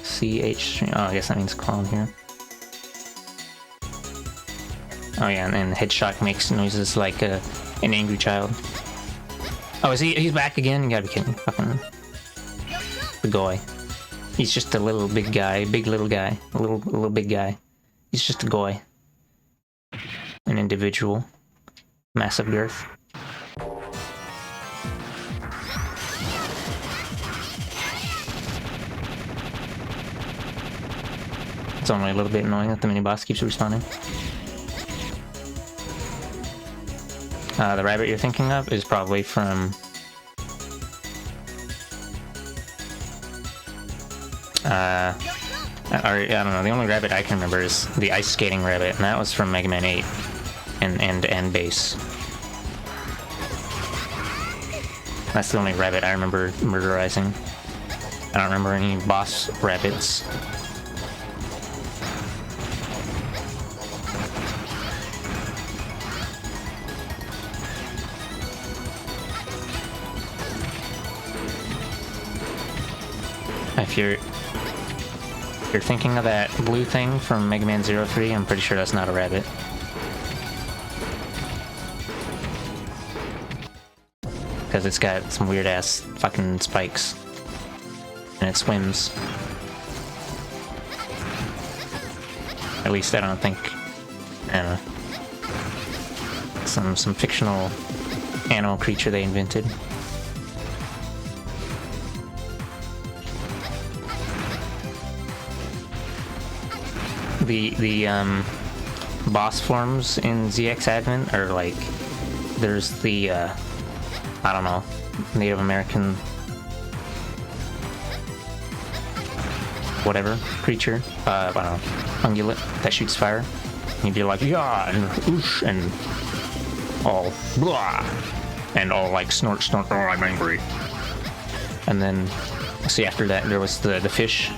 CH. Oh, I guess that means clone here. Oh yeah, and Headshock makes noises like an angry child. Oh, he's back again? You gotta be kidding me. Fucking the guy. He's just a little big guy, big little guy, a little big guy. He's just a guy. An individual. Massive girth. It's only a little bit annoying that the mini-boss keeps respawning. The rabbit you're thinking of is probably from... I don't know, the only rabbit I can remember is the ice skating rabbit, and that was from Mega Man 8 and base. That's the only rabbit I remember murderizing. I don't remember any boss rabbits. If you're thinking of that blue thing from Mega Man 03, I'm pretty sure that's not a rabbit. Because it's got some weird ass fucking spikes. And it swims. At least I don't think... I don't know. Some fictional animal creature they invented. The boss forms in ZX Advent are like, there's the I don't know, Native American whatever creature, I don't know, ungulate that shoots fire. And you'd be like, yeah, and oosh, and all blah, and all like snort, oh, I'm angry. And then, see, after that there was the fish.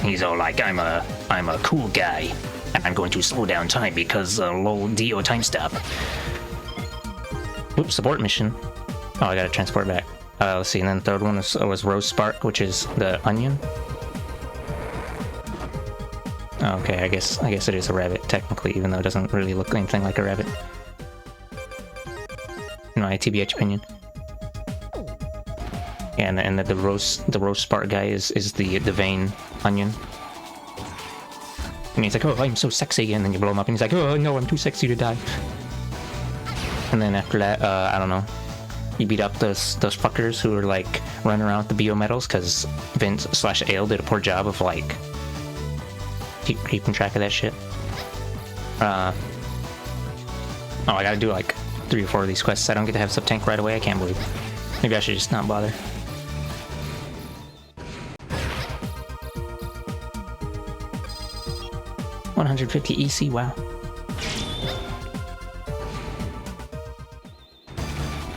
He's all like, I'm a cool guy, and I'm going to slow down time because low DO time stop. Oops, support mission. Oh, I gotta transport back. Let's see, and then the third one was Rose Spark, which is the onion. Okay, I guess it is a rabbit technically, even though it doesn't really look anything like a rabbit. my TBH opinion. Yeah, and the roast spark guy is the vein onion. And he's like, oh, I'm so sexy, and then you blow him up, and he's like, oh no, I'm too sexy to die. And then after that, I don't know, you beat up those fuckers who are like running around with the biometals, because Vince/Ale did a poor job of like keeping track of that shit. Oh, I gotta do like 3 or 4 of these quests. I don't get to have sub-tank right away. I can't believe it. Maybe I should just not bother. $150 EC, wow.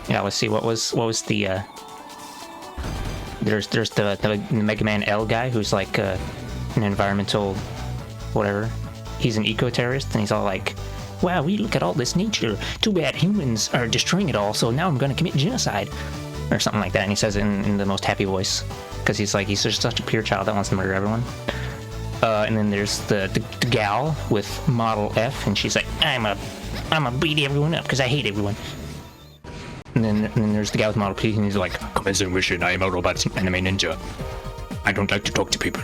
Yeah, let's see, what was the there's the Mega Man L guy who's like an environmental whatever. He's an eco-terrorist, and he's all like, wow, we look at all this nature. Too bad humans are destroying it all, so now I'm gonna commit genocide. Or something like that, and he says it in the most happy voice. Because he's just such a pure child that wants to murder everyone. And then there's the gal with Model F, and she's like, I'm a beat everyone up because I hate everyone. And then there's the guy with Model P, and he's like, commence a mission, I am a robot anime ninja. I don't like to talk to people.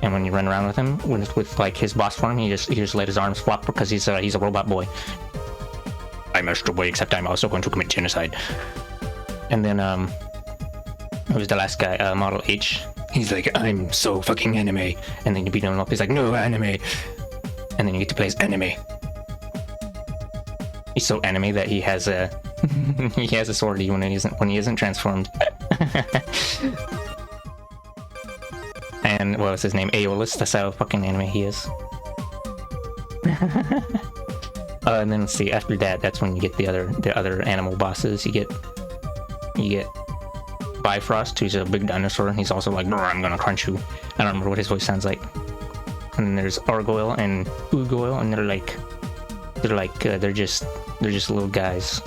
And when you run around with him, with like his boss form, he just let his arms flop because he's a robot boy. I'm Astro Boy, except I'm also going to commit genocide. And then who's the last guy? Model H. He's like, I'm so fucking anime. And then you beat him up. He's like, no anime. And then you get to play as anime. He's so anime that he has a he has a sword when he isn't transformed. And what was his name? Aeolus. That's how fucking anime he is. And then let's see. After that, that's when you get the other animal bosses. You get Bifrost, who's a big dinosaur, and he's also like, I'm gonna crunch you. I don't remember what his voice sounds like. And then there's Argoyle and Ugoyle, and they're just little guys,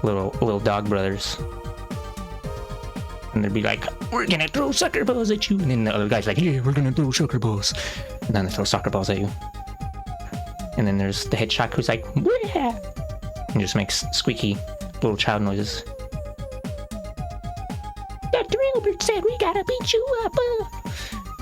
little dog brothers. And they'd be like, we're gonna throw soccer balls at you, and then the other guy's like, yeah, we're gonna throw soccer balls, and then they throw soccer balls at you. And then there's the Hedgehog, who's like, yeah, and just makes squeaky little child noises. Dr. Albert said we gotta beat you up.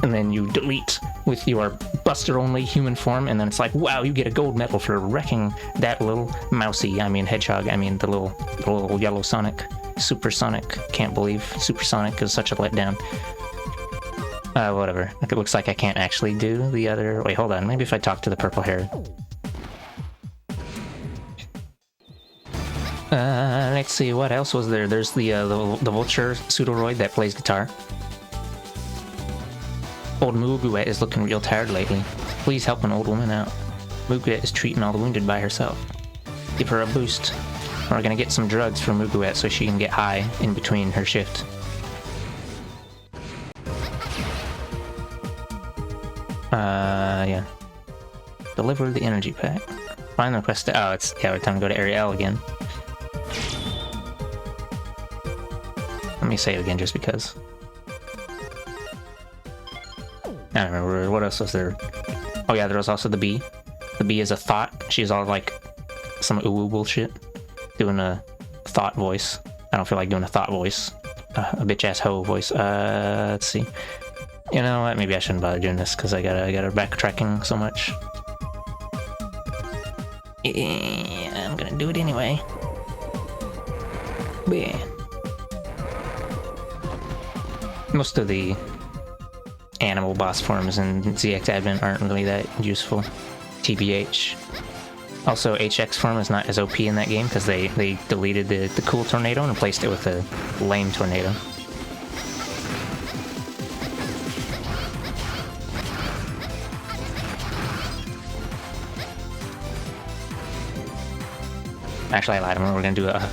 And then you delete with your Buster-only human form, and then it's like, wow, you get a gold medal for wrecking that little hedgehog, the little yellow Sonic. Supersonic, can't believe Supersonic is such a letdown. Whatever. It looks like I can't actually do the other... Wait, hold on. Maybe if I talk to the purple hair. Let's see, what else was there? There's the Vulture Pseudoroid that plays guitar. Old Muguet is looking real tired lately. Please help an old woman out. Muguet is treating all the wounded by herself. Give her a boost. We're gonna get some drugs for Muguet so she can get high in between her shift. Yeah. Deliver the energy pack. Find the request. Oh, it's time to go to Area L again. Let me say it again just because. I don't remember, what else was there? Oh yeah, there was also the bee. The bee is a thought. She's all like some ooh bullshit. Doing a thought voice. I don't feel like doing a thought voice. A bitch ass hoe voice. Let's see. You know what? Maybe I shouldn't bother doing this because I got her backtracking so much. Yeah, I'm gonna do it anyway. But yeah. Most of the animal boss forms in ZX Advent aren't really that useful. TBH. Also, HX form is not as OP in that game because they deleted the cool tornado and replaced it with a lame tornado. Actually, I lied. We're gonna do a...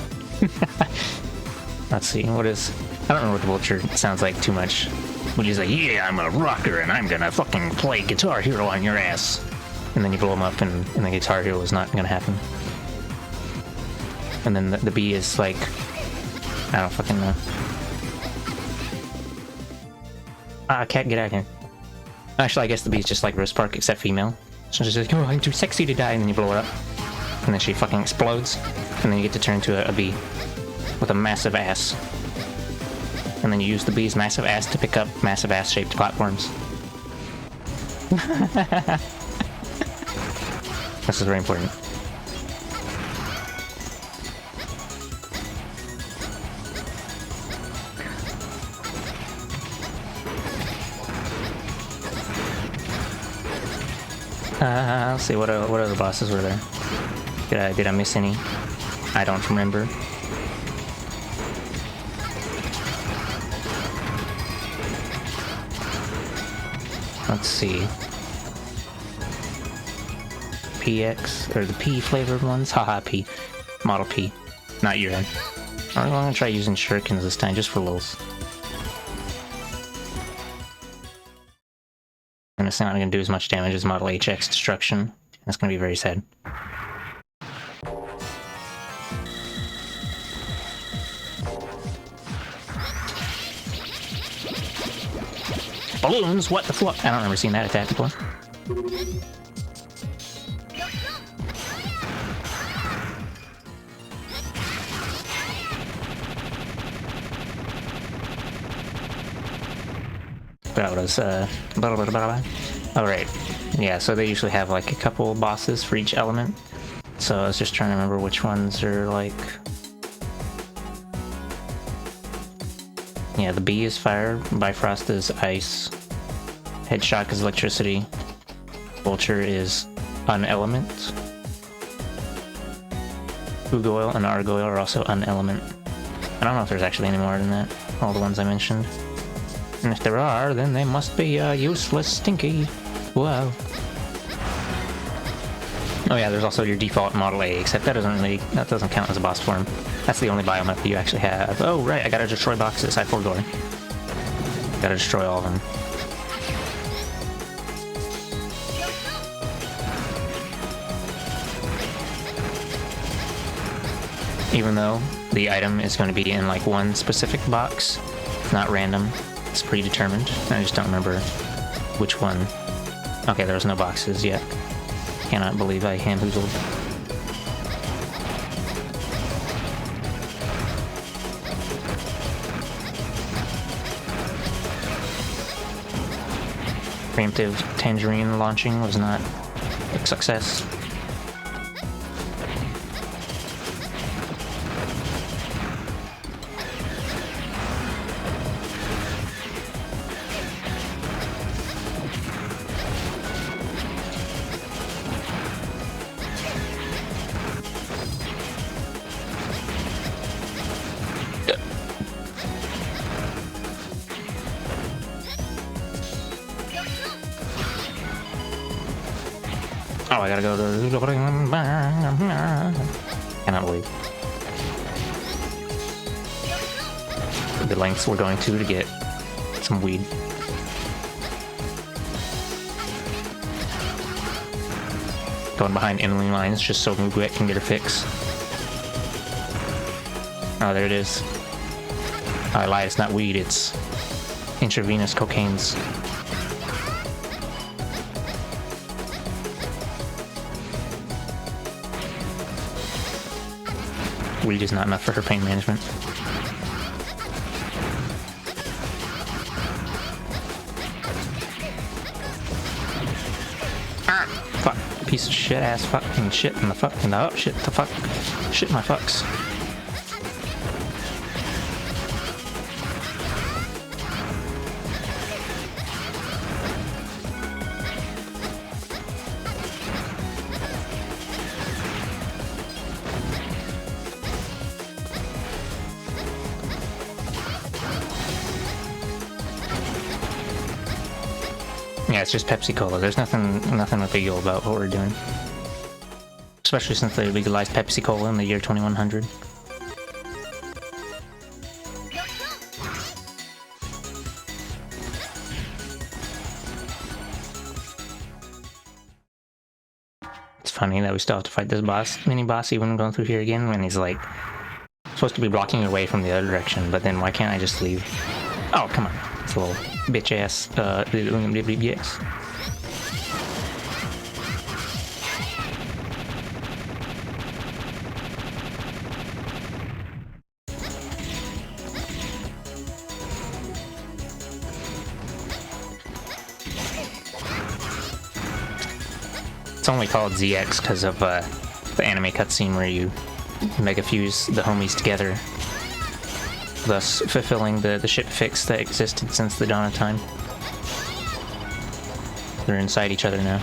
Let's see, what is... I don't remember what the Vulture sounds like too much. But he's like, yeah, I'm a rocker and I'm gonna fucking play Guitar Hero on your ass. And then you blow him up and the Guitar Hero is not gonna happen. And then the bee is like... I don't fucking know. Cat, get out of here. Actually, I guess the bee's just like Rose Park, except female. So she's like, oh, I'm too sexy to die, and then you blow her up. and then she fucking explodes, and then you get to turn into a bee with a massive ass. And then you use the bee's massive ass to pick up massive ass-shaped platforms. This is very important. Let's see, what other bosses were there? Did I miss any? I don't remember. Let's see. PX, or the P flavored ones? Haha, P. Model P. Not urine. I'm gonna try using shurikens this time, just for lulz. And it's not gonna do as much damage as Model HX Destruction. That's gonna be very sad. Balloons? What the fuck? I don't remember seeing that attack before. That was, alright. Yeah, so they usually have like a couple bosses for each element. So I was just trying to remember which ones are like... Yeah, the bee is fire, Bifrost is ice, Headshock is electricity, Vulture is an element, Ugoil and Argoil are also an element. I don't know if there's actually any more than that, all the ones I mentioned. And if there are, then they must be useless stinky. Whoa. Oh yeah, there's also your default Model A, except that doesn't count as a boss form. That's the only biome that you actually have. Oh right, I gotta destroy boxes, I forgot. Gotta destroy all of them. Even though the item is going to be in like one specific box, it's not random, it's predetermined. I just don't remember which one. Okay, there's no boxes yet. Cannot believe I hamboozled. Preemptive tangerine launching was not a success. Oh, I gotta go to... Cannot believe the lengths we're going to get some weed. Going behind enemy lines just so Muguet can get her fix. Oh, there it is. I lied, it's not weed, it's intravenous cocaine's. Weed is not enough for her pain management. Ah, fuck. Piece of shit ass fucking shit in the fucking oh shit the fuck. Shit my fucks. Yeah, it's just Pepsi Cola. There's nothing big deal about what we're doing. Especially since they legalized Pepsi Cola in the year 2100. It's funny that we still have to fight this mini-boss even going through here again when he's like supposed to be blocking away from the other direction, but then why can't I just leave? Oh, come on. It's a little bitch-ass, yes. it's only called ZX because of the anime cutscene where you mega fuse the homies together, thus fulfilling the ship fix that existed since the dawn of time. They're inside each other now.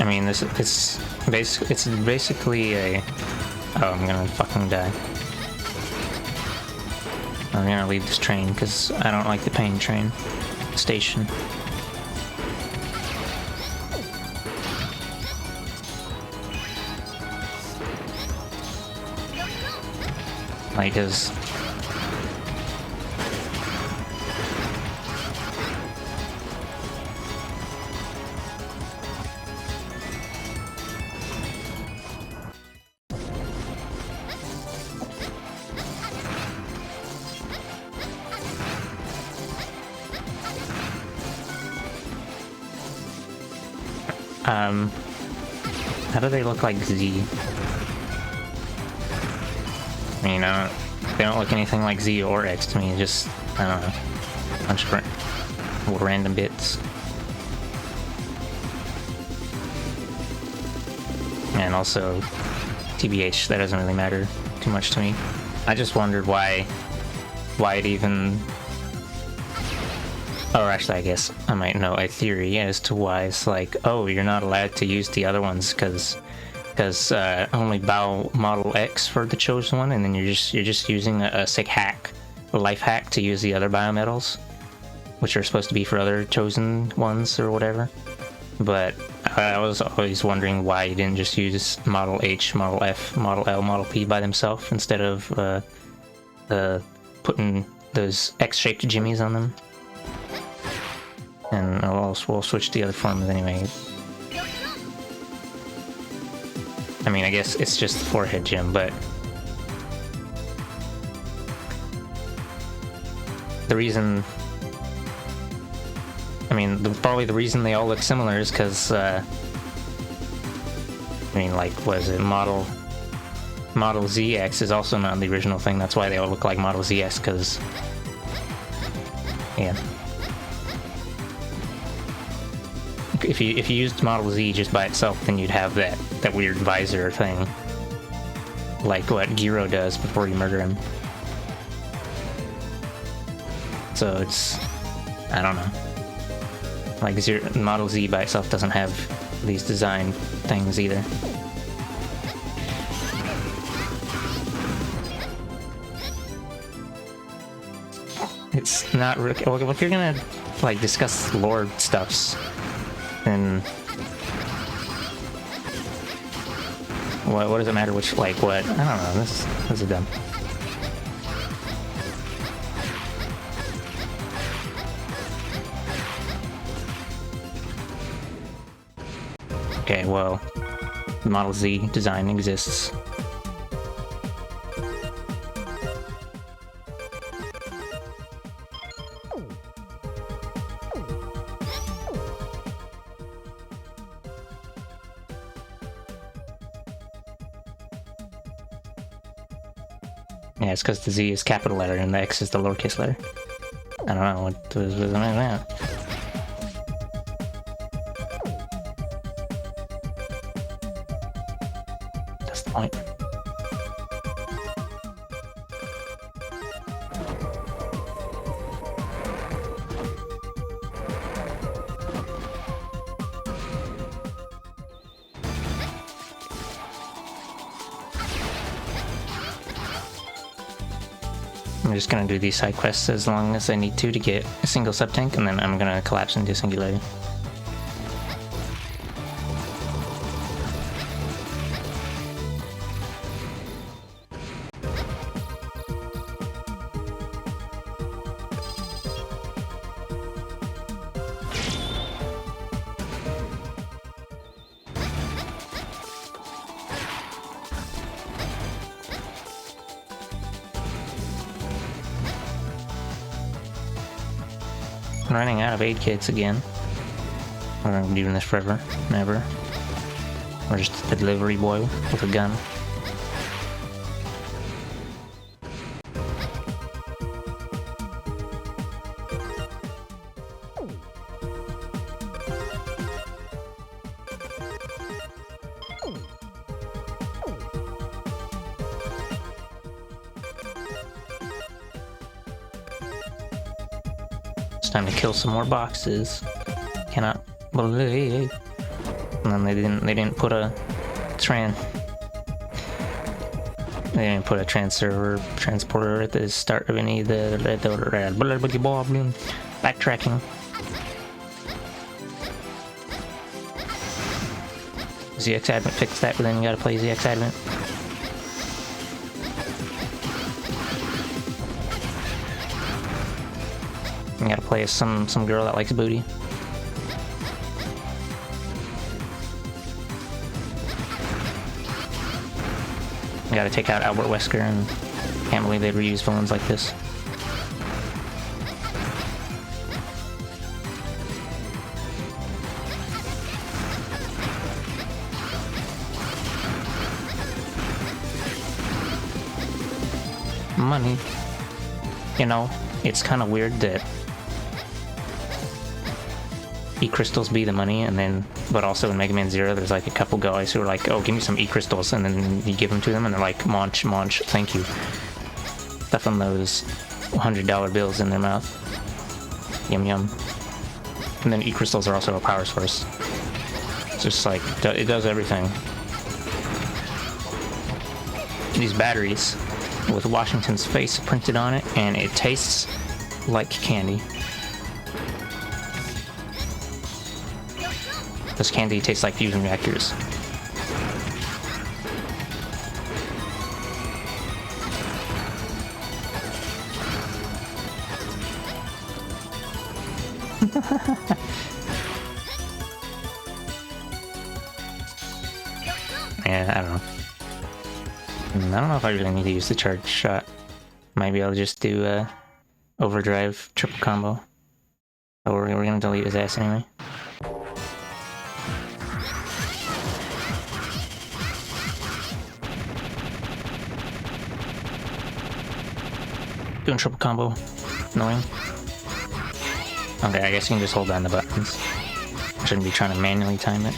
I mean, it's basically a... Oh, I'm gonna fucking die. I'm gonna leave this train because I don't like the pain train station. Like his... How do they look like Z? I mean, they don't look anything like Z or X to me, just, I don't know, a bunch of random bits. And also, TBH, that doesn't really matter too much to me. I just wondered why it even... Or actually, I guess I might know a theory as to why it's like, oh, you're not allowed to use the other ones because only Bao Model X for the chosen one, and then you're just using a sick hack, a life hack to use the other biometals, which are supposed to be for other chosen ones or whatever. But I was always wondering why you didn't just use Model H, Model F, Model L, Model P by themselves instead of putting those X-shaped jimmies on them. And we'll switch the other forms anyway. I mean, I guess it's just the forehead gem, but the reason... I mean, probably the reason they all look similar is because, I mean, like, was it Model ZX is also not the original thing, that's why they all look like Model ZX, because... Yeah. If you used Model Z just by itself, then you'd have that weird visor thing, like what Giro does before you murder him. So it's, I don't know. Like Model Z by itself doesn't have these design things either. It's not really. Well, if you're gonna like discuss lore stuffs, then what does it matter which, like, what? I don't know, this is dumb. Okay, well, the Model Z design exists. Yeah, it's because the Z is capital letter and the X is the lowercase letter. I don't know what was that. That's the point. I'm just gonna do these side quests as long as I need to get a single sub-tank, and then I'm gonna collapse into Singularity. I'm running out of aid kits again. We're gonna be doing this forever, never. We're just a delivery boy with a gun. time to kill some more boxes. Cannot believe. And then they didn't put a transporter at the start of any of the backtracking. ZX Advent fixed that, but then you gotta play ZX Advent. You gotta play as some girl that likes booty. You gotta take out Albert Wesker, and can't believe they reuse villains like this. Money. You know, it's kind of weird that E-crystals be the money, and then, but also in Mega Man Zero, there's like a couple guys who are like, oh, give me some E-crystals, and then you give them to them, and they're like, munch, thank you. Stuffing those $100 bills in their mouth. Yum yum. And then E-crystals are also a power source. It's just like, it does everything. These batteries with Washington's face printed on it, and it tastes like candy. This candy tastes like fusion reactors. Yeah, I don't know. I don't know if I really need to use the charge shot. Maybe I'll just do overdrive triple combo. Oh, we're gonna delete his ass anyway. Doing triple combo. Annoying. Okay, I guess you can just hold down the buttons. I shouldn't be trying to manually time it.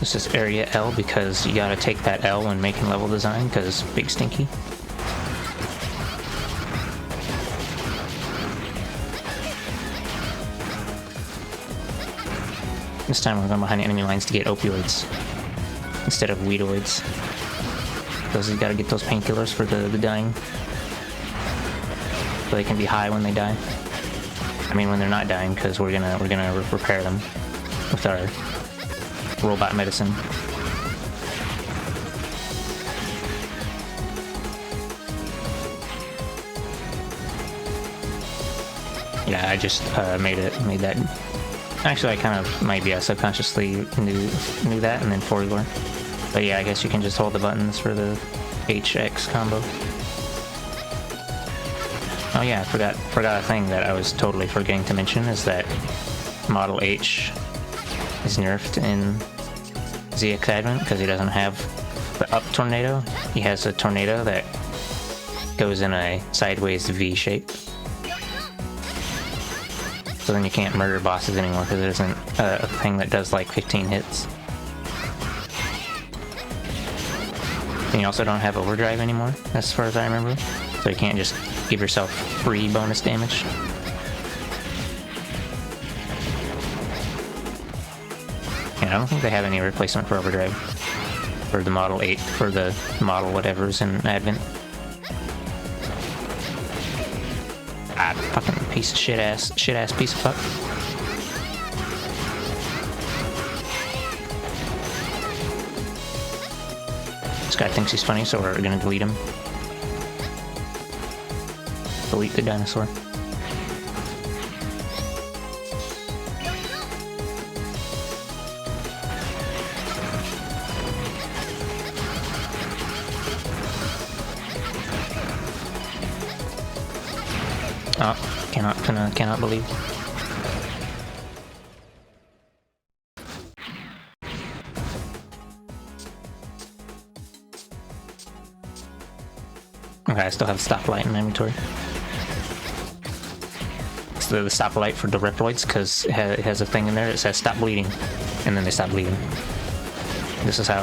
This is area L because you gotta take that L when making level design, because big stinky. This time we're going behind enemy lines to get opioids instead of weedoids. Because you gotta get those painkillers for the dying. So they can be high when they die. I mean when they're not dying, because we're gonna repair them with our robot medicine. Yeah, I just made that. Actually, I kind of maybe I subconsciously knew that, and then forward. But yeah, I guess you can just hold the buttons for the HX combo. Oh yeah, I forgot a thing that I was totally forgetting to mention is that Model H is nerfed in ZX Advent because he doesn't have the up tornado. He has a tornado that goes in a sideways V shape. So then you can't murder bosses anymore because there isn't a thing that does like 15 hits. And you also don't have overdrive anymore, as far as I remember. So you can't just give yourself free bonus damage. I don't think they have any replacement for overdrive for the Model 8, for the Model whatever's in Advent. Ah, fucking piece of shit ass piece of fuck. This guy thinks he's funny, so we're gonna delete him. Delete the dinosaur. Oh, cannot believe. Okay, I still have the stoplight in my inventory. It's the stoplight for the Reploids, because it has a thing in there that says stop bleeding, and then they stop bleeding. This is how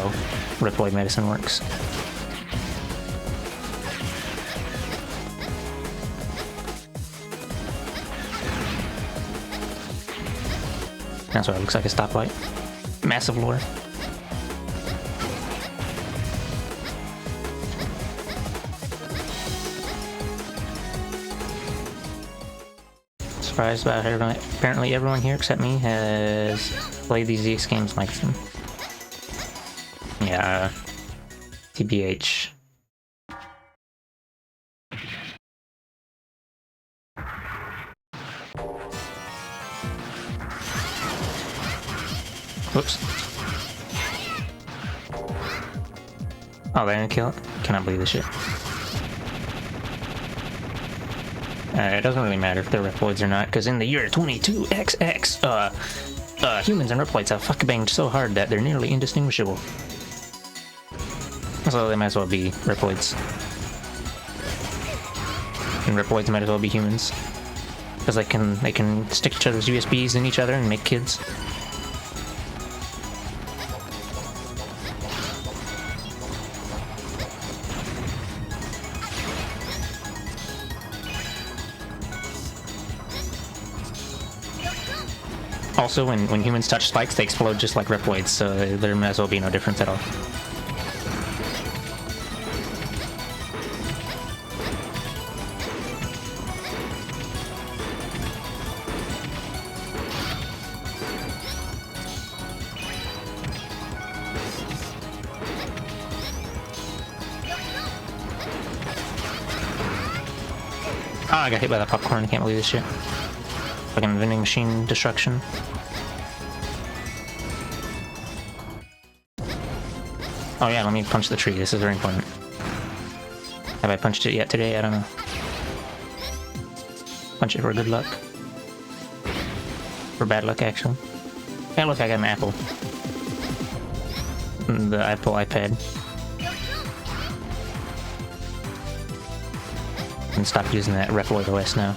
Reploid medicine works. That's what it looks like, a stoplight. Massive lore. Surprised about everyone. Apparently everyone here except me has played these ZX games like them. Yeah, TBH. Whoops. Oh, they didn't kill it? Cannot believe this shit. It doesn't really matter if they're Reploids or not, because in the year 22XX, humans and Reploids have fuck banged so hard that they're nearly indistinguishable. So they might as well be Reploids. And Reploids might as well be humans. Because they can stick each other's USBs in each other and make kids. Also, when humans touch spikes, they explode just like Reploids, so there might as well be no difference at all. Oh, I got hit by that popcorn, I can't believe this shit. Fucking vending machine destruction. Oh yeah, let me punch the tree, this is very important. Have I punched it yet today? I don't know. Punch it for good luck. For bad luck, actually. Hey look, I got an apple. The Apple iPad. And stop using that Reploid OS now.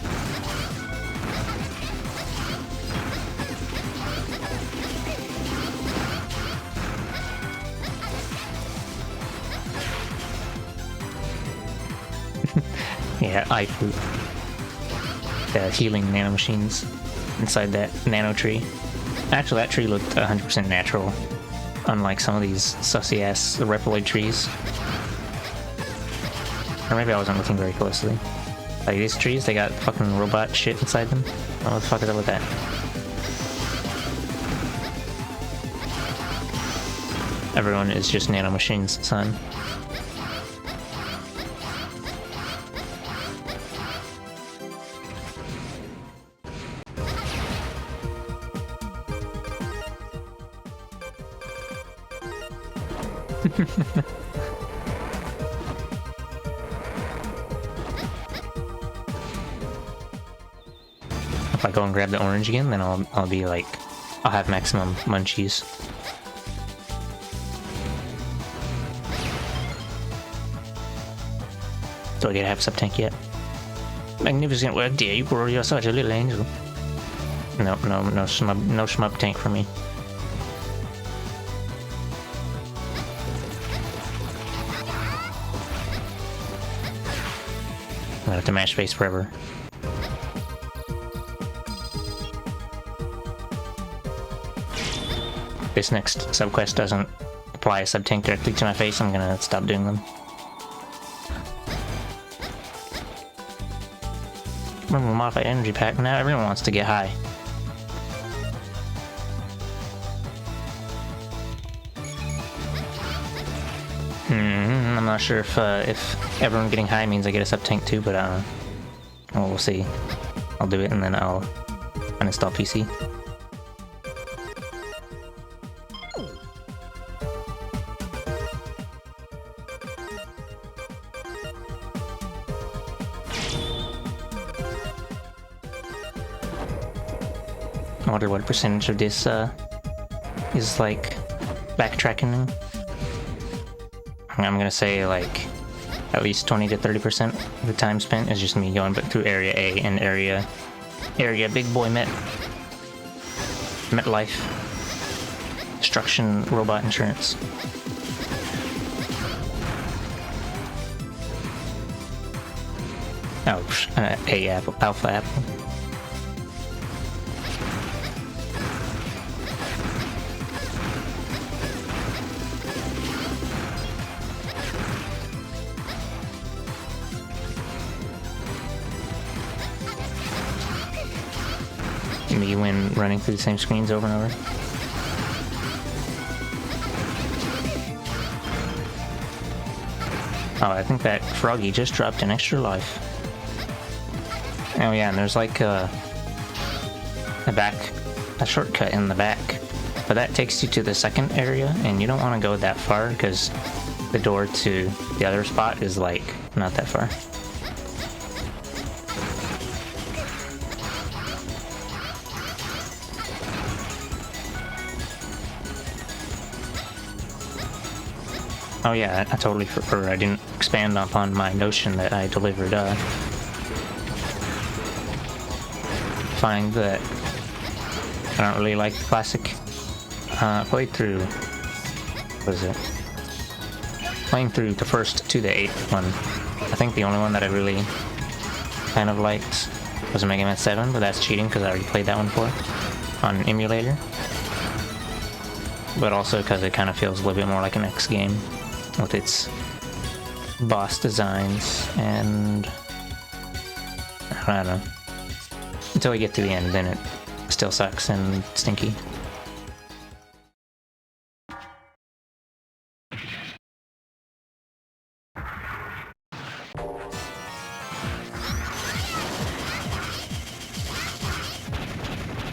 Yeah, iFruit. The healing nanomachines inside that nano tree. Actually, that tree looked 100% natural, unlike some of these sussy-ass Reploid trees. Or maybe I wasn't looking very closely. Like these trees, they got fucking robot shit inside them. What the fuck is up with that? Everyone is just nanomachines, son. If I go and grab the orange again, then I'll be like, I'll have maximum munchies. Do I get a half sub-tank yet? Magnificent work, dear. You're such a little angel. No shmup tank for me. I'm gonna have to mash face forever. This next subquest doesn't apply a sub-tank directly to my face, I'm gonna stop doing them. Remember modified energy pack, now everyone wants to get high. I'm not sure if everyone getting high means I get a sub-tank too, but well, we'll see. I'll do it and then I'll uninstall PC. I wonder what percentage of this is like backtracking. I'm gonna say like at least 20 to 30% of the time spent is just me going but through area A and area big boy MetLife. destruction robot insurance. Oh, A apple, alpha apple. Me when running through the same screens over and over. Oh, I think that Froggy just dropped an extra life. Oh yeah, and there's like a shortcut in the back, but that takes you to the second area, and you don't want to go that far because the door to the other spot is like not that far. Oh yeah, I totally I didn't expand upon my notion that I delivered. Find that I don't really like the classic playthrough. What is it? Playing through the first to the 8th one. I think the only one that I really kind of liked was Mega Man 7, but that's cheating because I already played that one before on an emulator. But also because it kind of feels a little bit more like an X game with its boss designs and I don't know. Until we get to the end, then it still sucks and stinky.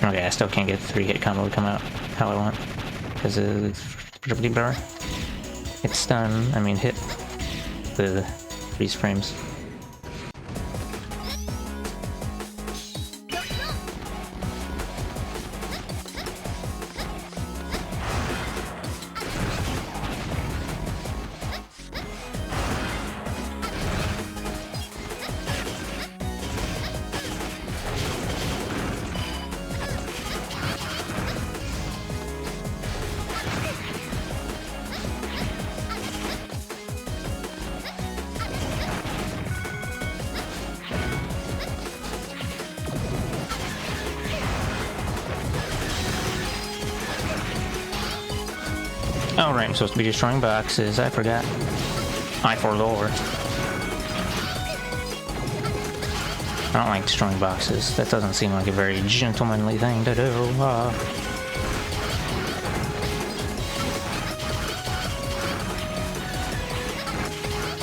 Okay, I still can't get the 3-hit combo to come out how I want because it's pretty blurry. It's stun, I mean hit the freeze frames. Oh right, I'm supposed to be destroying boxes, I forgot. I forlore. I don't like destroying boxes. That doesn't seem like a very gentlemanly thing to do.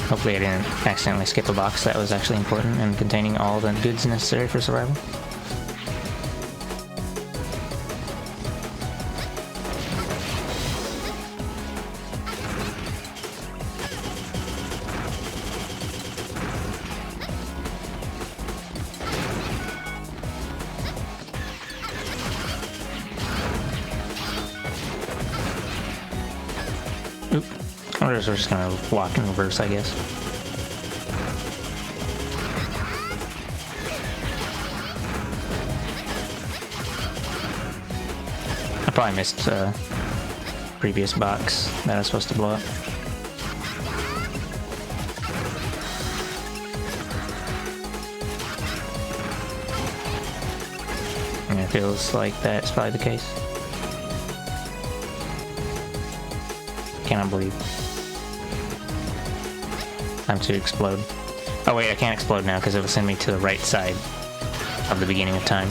Hopefully I didn't accidentally skip a box that was actually important and containing all the goods necessary for survival. Oop. We're just gonna walk in reverse, I guess. I probably missed previous box that I was supposed to blow up. And it feels like that's probably the case. Cannot believe. Time to explode. Oh wait, I can't explode now because it'll send me to the right side of the beginning of time.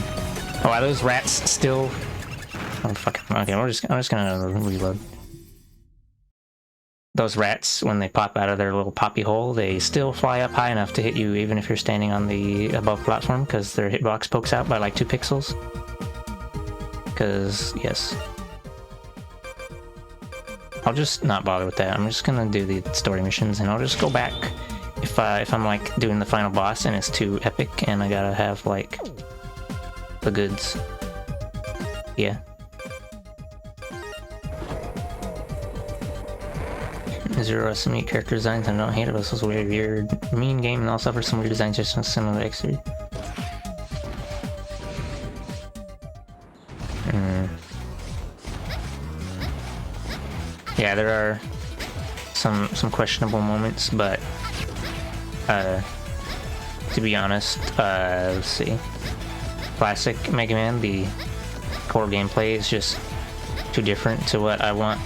Oh, are those rats still? Oh fuck. Okay, I'm just gonna reload. Those rats, when they pop out of their little poppy hole, they still fly up high enough to hit you even if you're standing on the above platform because their hitbox pokes out by like 2 pixels. Because, yes. I'll just not bother with that. I'm just gonna do the story missions and I'll just go back if I'm like doing the final boss and it's too epic and I gotta have like the goods. Yeah. Zero estimate character designs. I don't hate it. This was a weird, mean game and also for some weird designs just similar to X3. Yeah, there are some questionable moments, but to be honest, let's see. Classic Mega Man, the core gameplay is just too different to what I want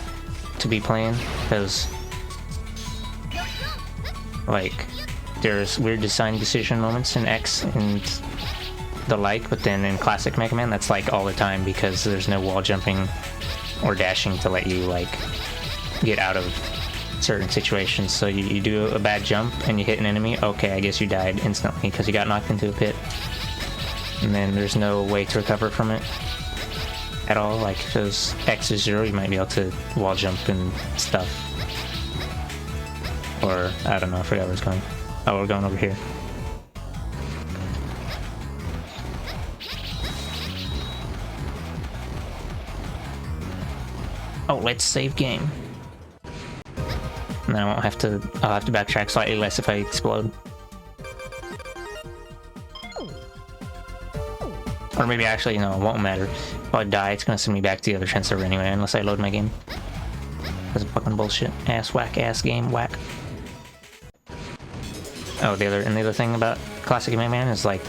to be playing, because like there's weird design decision moments in X and the like, but then in classic Mega Man that's like all the time because there's no wall jumping or dashing to let you like get out of certain situations. So you do a bad jump and you hit an enemy, okay, I guess you died instantly because you got knocked into a pit, and then there's no way to recover from it at all. Like, because X is 0, you might be able to wall jump and stuff. Or, I don't know, I forgot where it's going. Oh, we're going over here. Oh, let's save game. And then I'll have to backtrack slightly less if I explode. Or maybe actually, no, it won't matter. If I die, it's gonna send me back to the other trend server anyway, unless I load my game. That's fucking bullshit. Ass whack, ass game, whack. Oh, the other thing about classic Mega Man is like,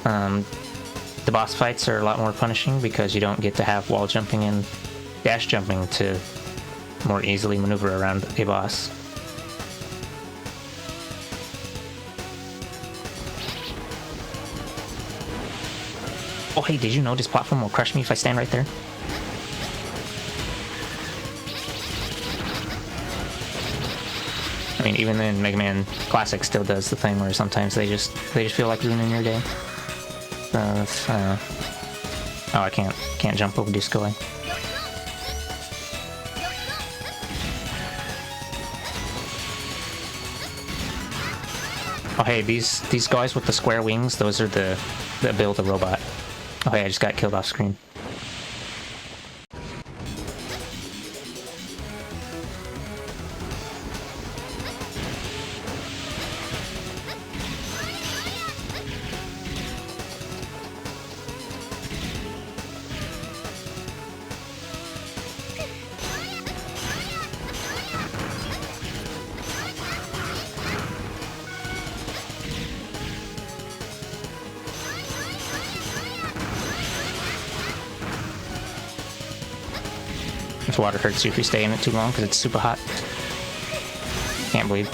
the boss fights are a lot more punishing because you don't get to have wall jumping and dash jumping to more easily maneuver around a boss. Oh hey, did you know this platform will crush me if I stand right there? I mean, even then, Mega Man Classic still does the thing where sometimes they just feel like ruining your day. Oh, I can't jump over this guy. Oh hey, these guys with the square wings, those are that build a robot. Oh hey, I just got killed off screen. This water hurts you if you stay in it too long because it's super hot. Can't bleed.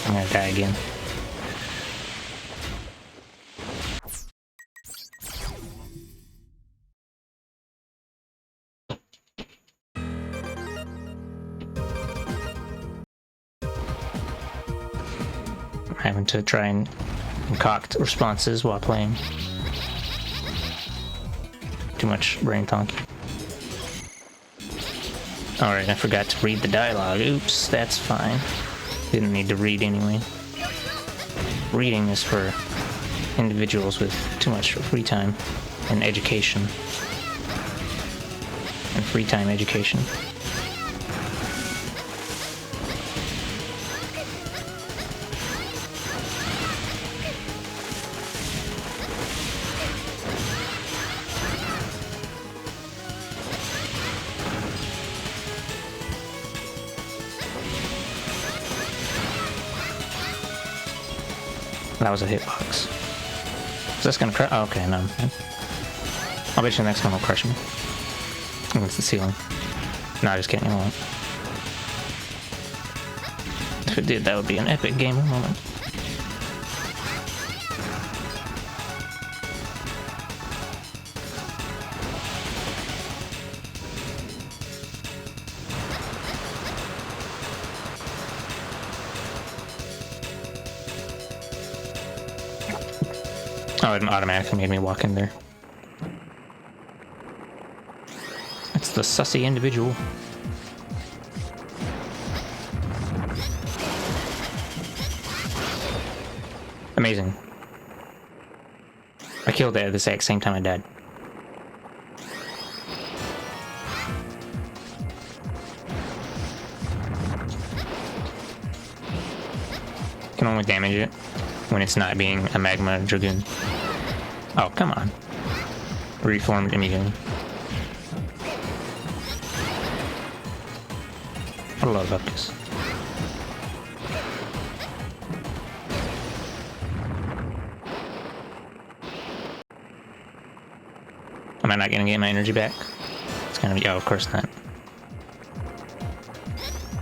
I'm gonna die again. I'm having to try and concoct responses while playing. Too much brain talking. Alright, I forgot to read the dialogue. Oops, that's fine. Didn't need to read anyway. Reading is for individuals with too much free time and education. And free time education. That was a hitbox. Is this gonna crush? Oh, okay, no. I'll bet you the next one will crush me. Against the ceiling. No, just kidding, it won't. If it did, that would be an epic gamer moment. Oh, it automatically made me walk in there. It's the sussy individual. Amazing. I killed it at the exact same time I died. Can only damage it when it's not being a magma dragoon. Oh, come on. Reformed immediately. What a lot about this. Am I not gonna get my energy back? It's gonna be, oh, of course not.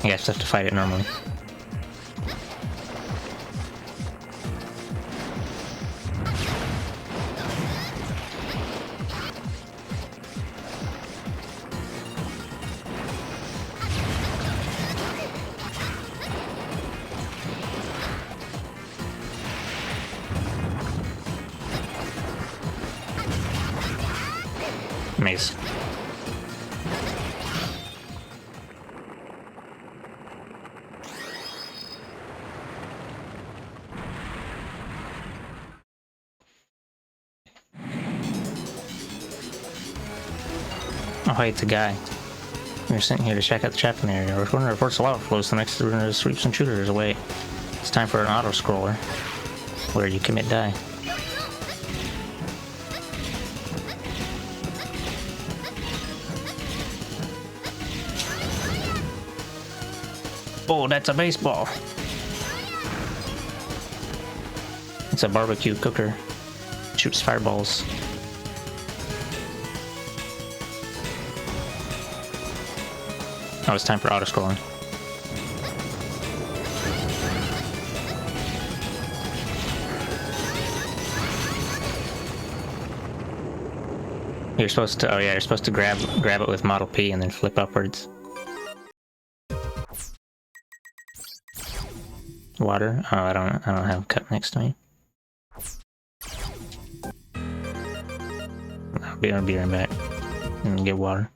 I guess I have to fight it normally. Maze. Oh, hey, it's a guy. We're sitting here to check out the chaplain area. Recording reports lava flows the next to sweeps and shooters away. It's time for an auto-scroller, where you commit die. Oh, that's a baseball. It's a barbecue cooker. Shoots fireballs. Oh, it's time for auto-scrolling. You're supposed to, oh yeah, you're supposed to grab it with Model P and then flip upwards. Water? Oh, I don't have a cup next to me. I'll be right back and get water.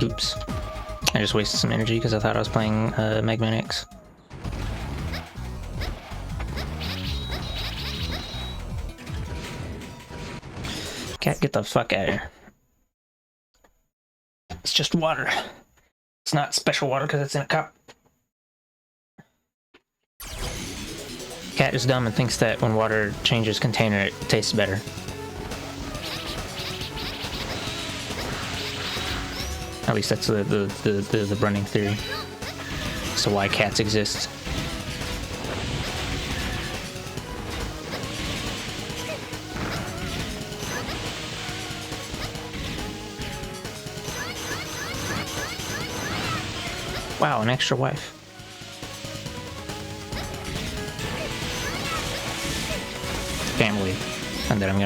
Oops. I just wasted some energy because I thought I was playing Mega Man X. Cat, get the fuck out of here. It's just water. It's not special water because it's in a cup. Cat is dumb and thinks that when water changes container, it tastes better. At least that's the running theory. So why cats exist. Wow, an extra wife. Can't believe. And then I'm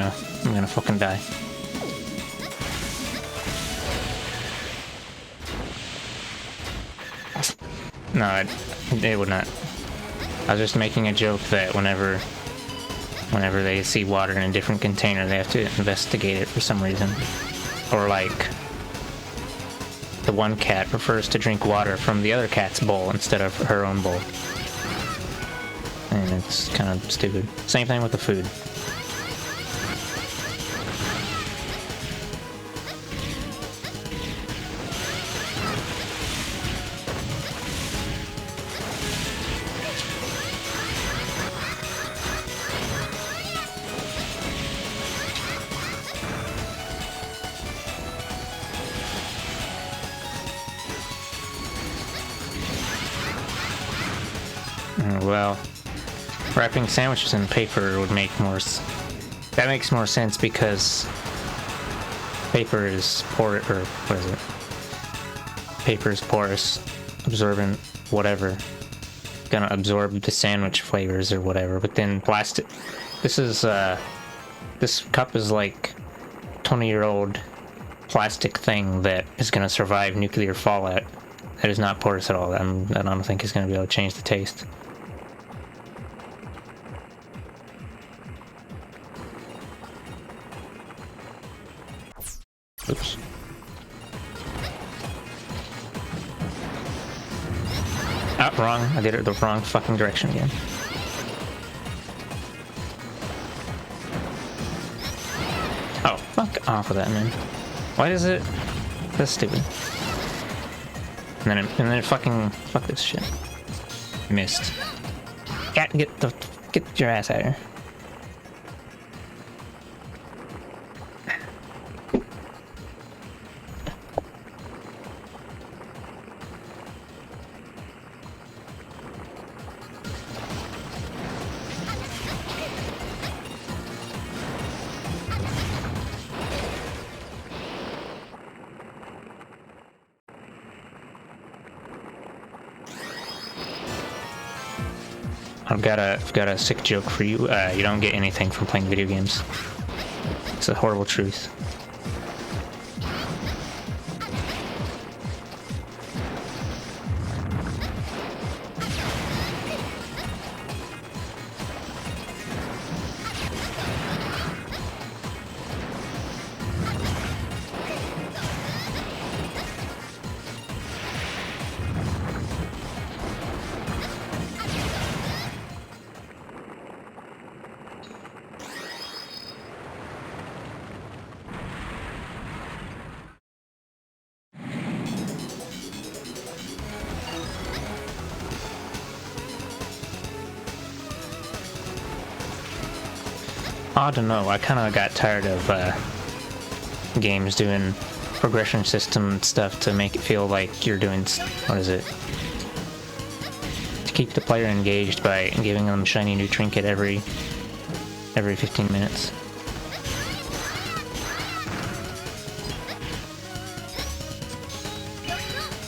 gonna fucking die. No, it would not. I was just making a joke that whenever they see water in a different container, they have to investigate it for some reason. Or like, the one cat prefers to drink water from the other cat's bowl instead of her own bowl. And it's kind of stupid. Same thing with the food. Well, Wrapping sandwiches in paper would make more... That makes more sense because paper is porous, or what is it? Paper is porous, absorbent, whatever. Gonna absorb the sandwich flavors or whatever, but then plastic... This cup is like 20-year-old plastic thing that is gonna survive nuclear fallout. That is not porous at all. I don't think it's gonna be able to change the taste. Oops. Oh, wrong. I did it the wrong fucking direction again. Oh, fuck off with that, man. Why does it... That's stupid. And then it fucking... Fuck this shit. Missed. Get your ass out of here. I've got a sick joke for you. You don't get anything from playing video games. It's a horrible truth. I don't know, I kind of got tired of games doing progression system stuff to make it feel like you're doing, what is it? To keep the player engaged by giving them a shiny new trinket every 15 minutes.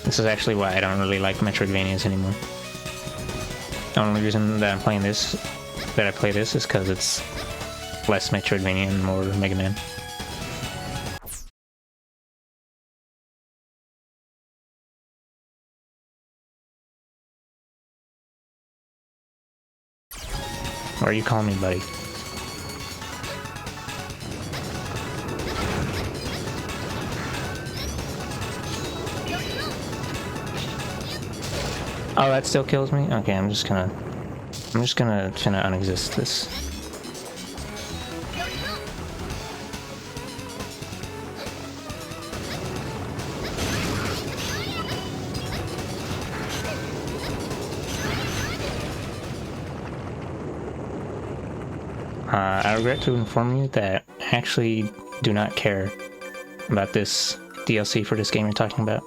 This is actually why I don't really like Metroidvanias anymore. The only reason that I'm playing this, that I play this, is because it's less Metroidvania and more Mega Man. Why are you calling me, buddy? Oh, that still kills me? Okay, I'm just gonna finna unexist this. I regret to inform you that I actually do not care about this DLC for this game you're talking about.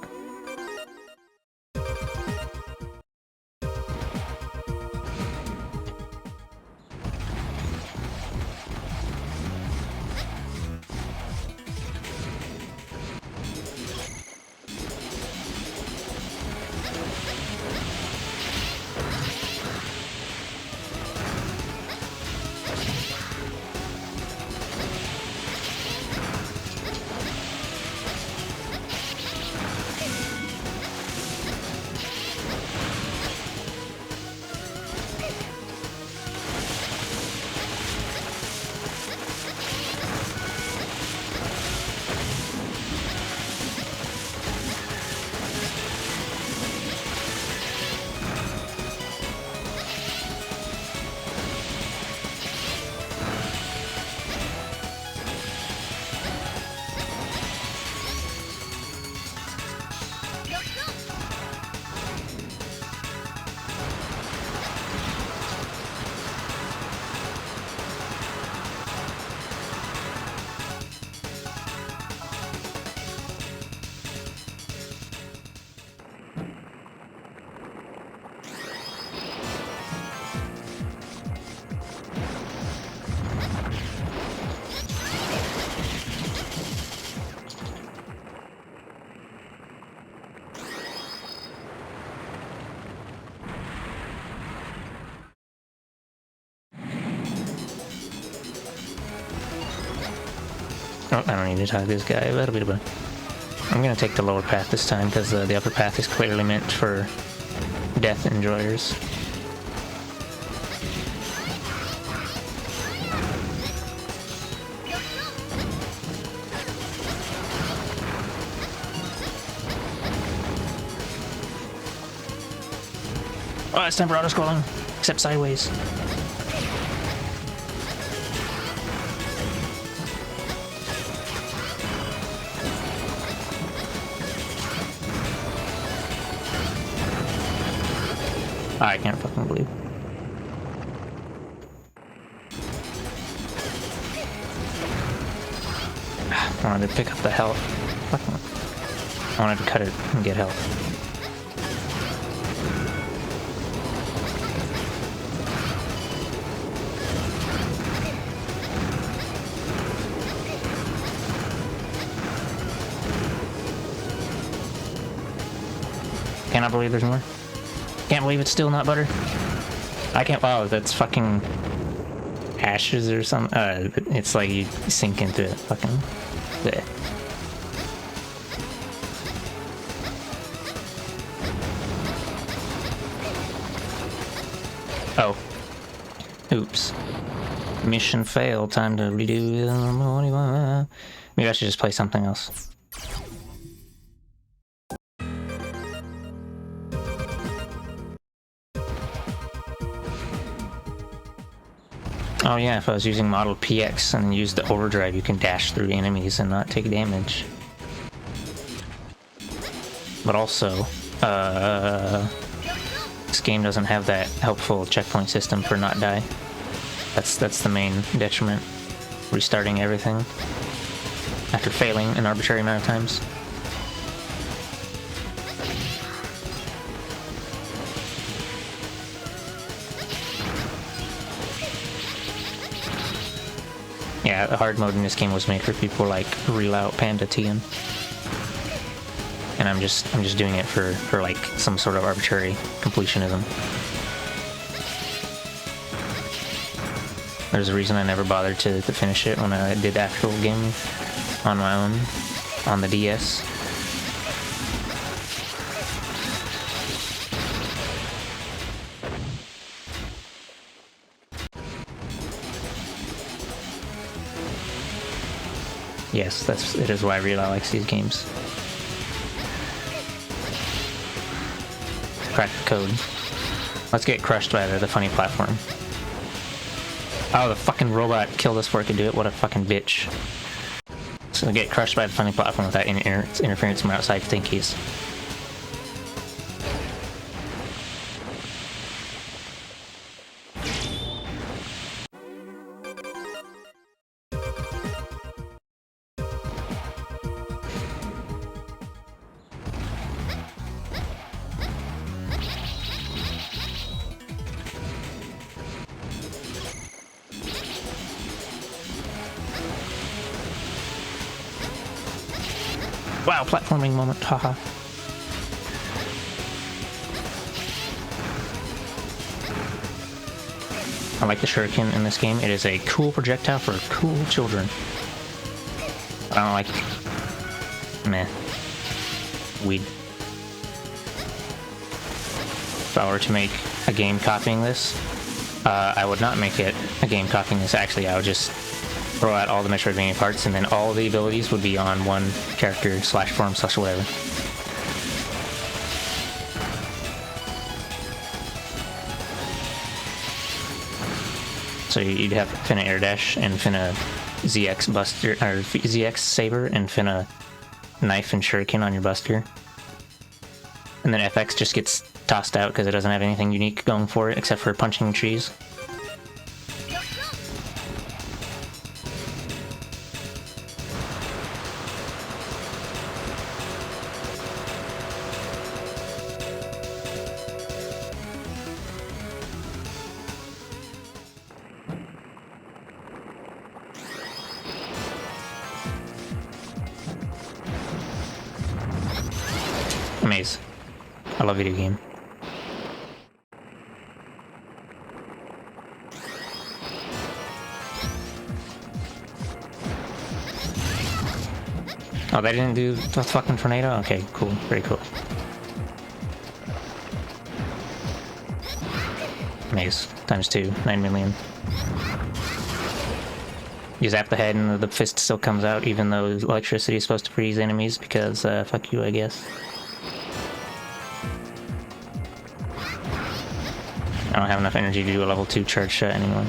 Oh, I don't need to talk to this guy. I'm gonna take the lower path this time because the upper path is clearly meant for death enjoyers. Oh, it's time for auto-scrolling, except sideways. I can't fucking believe. I wanted to pick up the health. Fucking. I wanted to cut it and get health. Cannot believe there's more. Can't believe it's still not butter. I can't. Wow, that's fucking ashes or something. It's like you sink into it. Fucking. Bleh. Oh. Oops. Mission failed. Time to redo. Maybe I should just play something else. Oh yeah, if I was using Model PX and used the overdrive, you can dash through enemies and not take damage. But also, this game doesn't have that helpful checkpoint system for not die. That's the main detriment. Restarting everything after failing an arbitrary amount of times. Yeah, the hard mode in this game was made for people like Relout Panda TM. And I'm just doing it for like some sort of arbitrary completionism. There's a reason I never bothered to finish it when I did actual game on my own on the DS. Yes, it is why Relout likes these games. Crack the code. Let's get crushed by the funny platform. Oh, the fucking robot killed us before it could do it. What a fucking bitch. So get crushed by the funny platform without interference from outside thinkies. Wow, platforming moment, haha. I like the shuriken in this game. It is a cool projectile for cool children. I don't like... meh. Weed. If I were to make a game copying this, I would not make it a game copying this. Actually, I would just throw out all the Metroidvania parts, and then all the abilities would be on one character slash form slash whatever. So you'd have Finna Air Dash and Finna ZX Buster, or ZX Saber, and Finna Knife and Shuriken on your Buster. And then FX just gets tossed out because it doesn't have anything unique going for it except for punching trees. Maze. I love video game. Oh, they didn't do the fucking tornado? Okay, cool. Very cool. Maze. Times 2. 9 million. You zap the head and the fist still comes out, even though electricity is supposed to freeze enemies, because, fuck you, I guess. I don't have enough energy to do a level 2 charge shot anymore.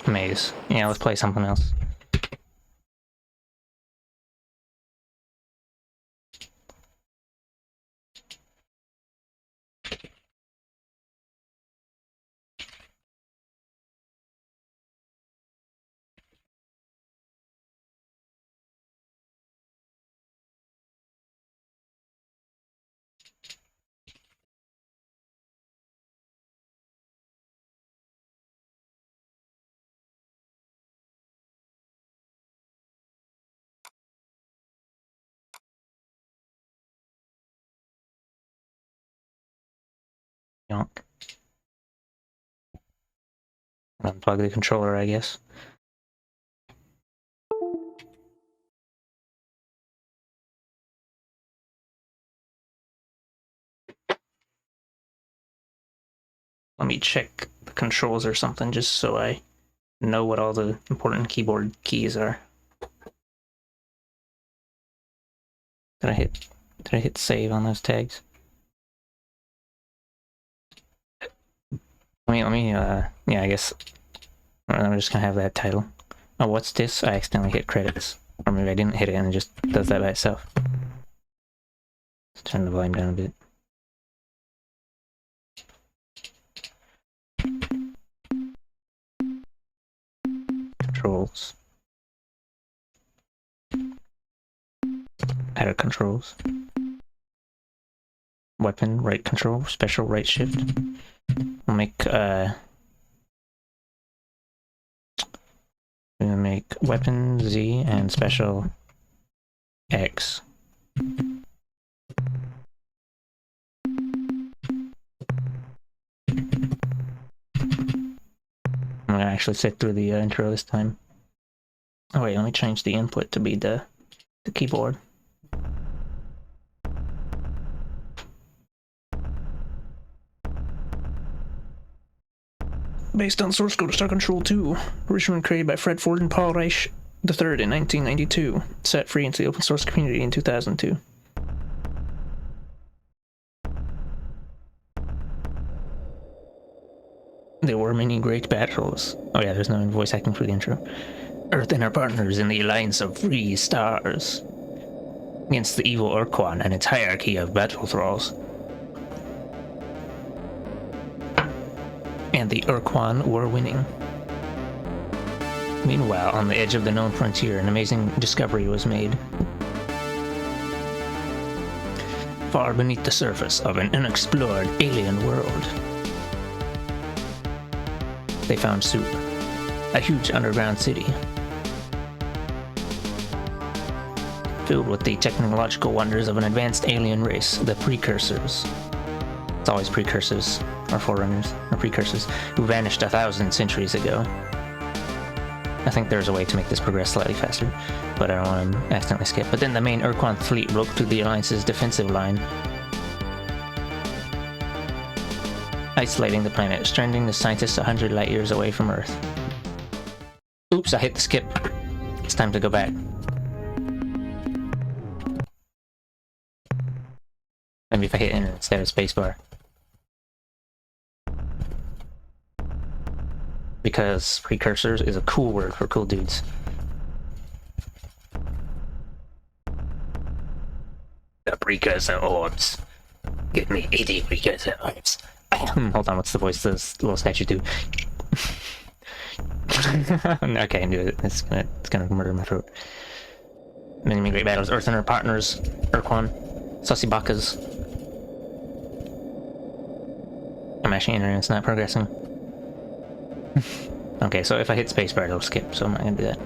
Maze. Yeah, let's play something else. Yonk. Unplug the controller, I guess. Let me check the controls or something just so I know what all the important keyboard keys are. Did I hit save on those tags? Yeah, I guess I'm just gonna have that title. Oh, what's this? I accidentally hit credits. Or maybe I didn't hit it and it just does that by itself. Let's turn the volume down a bit. Controls. Edit controls. Weapon, right control, special right shift. We'll make, we're gonna make weapon Z and special X. I'm gonna actually sit through the intro this time. Oh wait, let me change the input to be the keyboard. Based on source code of Star Control 2, originally created by Fred Ford and Paul Reich III in 1992, set free into the open source community in 2002. There were many great battles. Oh yeah, there's no voice acting for the intro. Earth and her partners in the Alliance of Free Stars against the evil Urquan and its hierarchy of battle thralls. And the Urquan were winning. Meanwhile, on the edge of the known frontier, an amazing discovery was made. Far beneath the surface of an unexplored alien world, they found Soup, a huge underground city filled with the technological wonders of an advanced alien race, the Precursors. It's always precursors, or forerunners, or precursors, who vanished 1,000 centuries ago. I think there's a way to make this progress slightly faster, but I don't want to accidentally skip. But then the main Urquan fleet broke through the Alliance's defensive line, isolating the planet, stranding the scientists 100 light years away from Earth. Oops, I hit the skip. It's time to go back. Maybe if I hit enter instead of spacebar. Because precursors is a cool word for cool dudes. The precursor orbs. Give me 80 precursor orbs. Hold on, what's the voice this little statue do? Okay, I knew it. It's gonna murder my throat. Many great battles. Earth and her partners. Urquan. Sussibakas. I'm actually entering, it's not progressing. Okay, so if I hit spacebar, it'll skip, so I'm not gonna do that.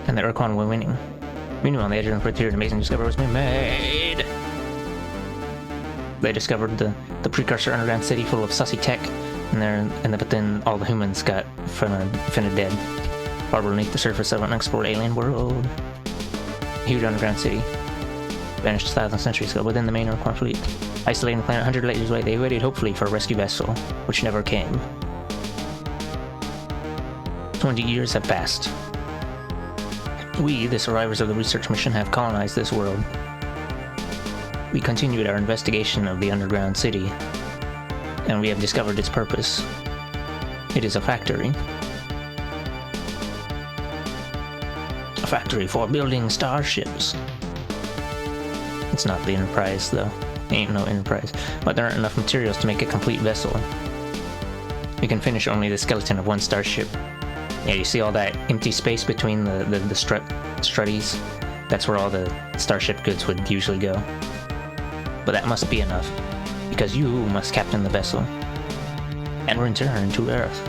And the Urquan were winning. Meanwhile, on the edge of the frontier, an amazing discovery was being made. They discovered the precursor underground city full of sussy tech, but then all the humans got finna dead. Harbored beneath the surface of an unexplored alien world. Huge underground city. Vanished 1,000 centuries ago within the main Urquan fleet. Isolating the planet 100 light years away, they waited hopefully for a rescue vessel, which never came. 20 years have passed. We, the survivors of the research mission, have colonized this world. We continued our investigation of the underground city, and we have discovered its purpose. It is a factory. A factory for building starships. It's not the Enterprise, though. Ain't no Enterprise. But there aren't enough materials to make a complete vessel. We can finish only the skeleton of one starship. Yeah, you see all that empty space between the strutties? That's where all the starship goods would usually go. But that must be enough, because you must captain the vessel, and return to Earth.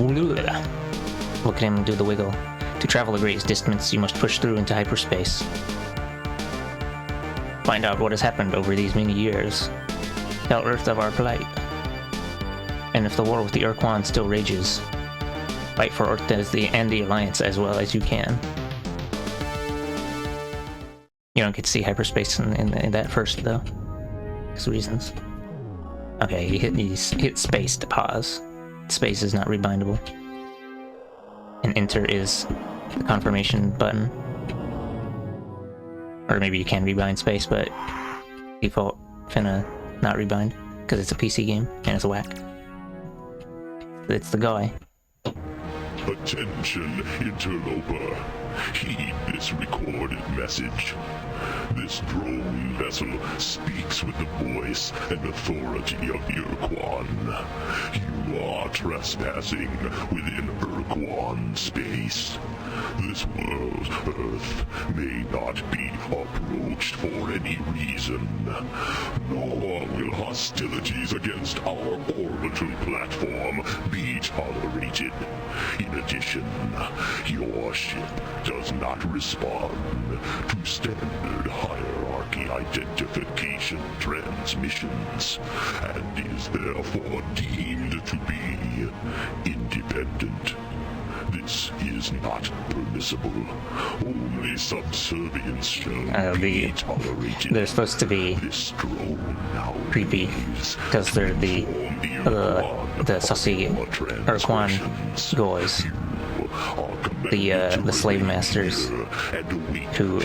Look at him do the wiggle. To travel the greatest distance, you must push through into hyperspace. Find out what has happened over these many years. Tell Earth of our plight. And if the war with the Urquan still rages, fight for Earth and the Alliance as well as you can. You don't get to see hyperspace in that first, though. Because reasons. Okay, you hit space to pause. Space is not rebindable. And enter is the confirmation button. Or maybe you can rebind space, but default finna not rebind, because it's a PC game, and it's a whack. It's the guy. Attention, interloper. Heed this recorded message. This drone vessel speaks with the voice and authority of Urquan. You are trespassing within Urquan space. This world, Earth, may not be approached for any reason, nor will hostilities against our orbital platform be tolerated. In addition, your ship does not respond to standard hierarchy identification transmissions, and is therefore deemed to be independent. This is not permissible. Only subservience shall be tolerated. They're supposed to be creepy because they're the sussy Urquan goys, the slave masters who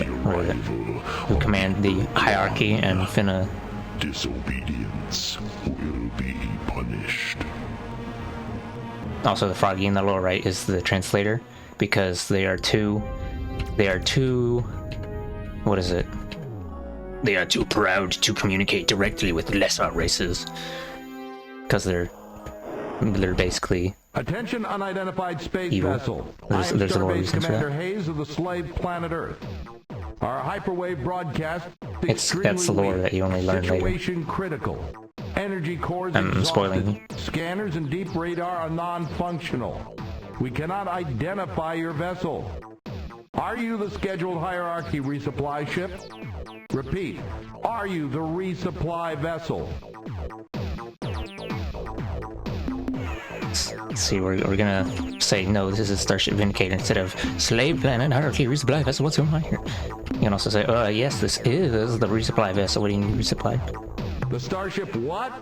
command the hierarchy and finna. Disobedience will be punished. Also, the froggy in the lower right is the translator, because they are too, what is it? They are too proud to communicate directly with lesser races, because they're basically attention, unidentified space evil. vessel. There's a lot of reasons for Commander that. Hayes of the slave planet Earth. Our hyperwave broadcast That's the lore that you only learn later. Situation critical. Energy cores I'm exhausted. spoiling. Scanners and deep radar are non-functional. We cannot identify your vessel. Are you the scheduled hierarchy resupply ship? Repeat. Are you the resupply vessel? Let's see, we're gonna say no, this is Starship Vindicator instead of Slave Planet Hierarchy Resupply Vessel. What's going on here? You can also say, yes, this is the resupply vessel. What do you mean resupply? The Starship what?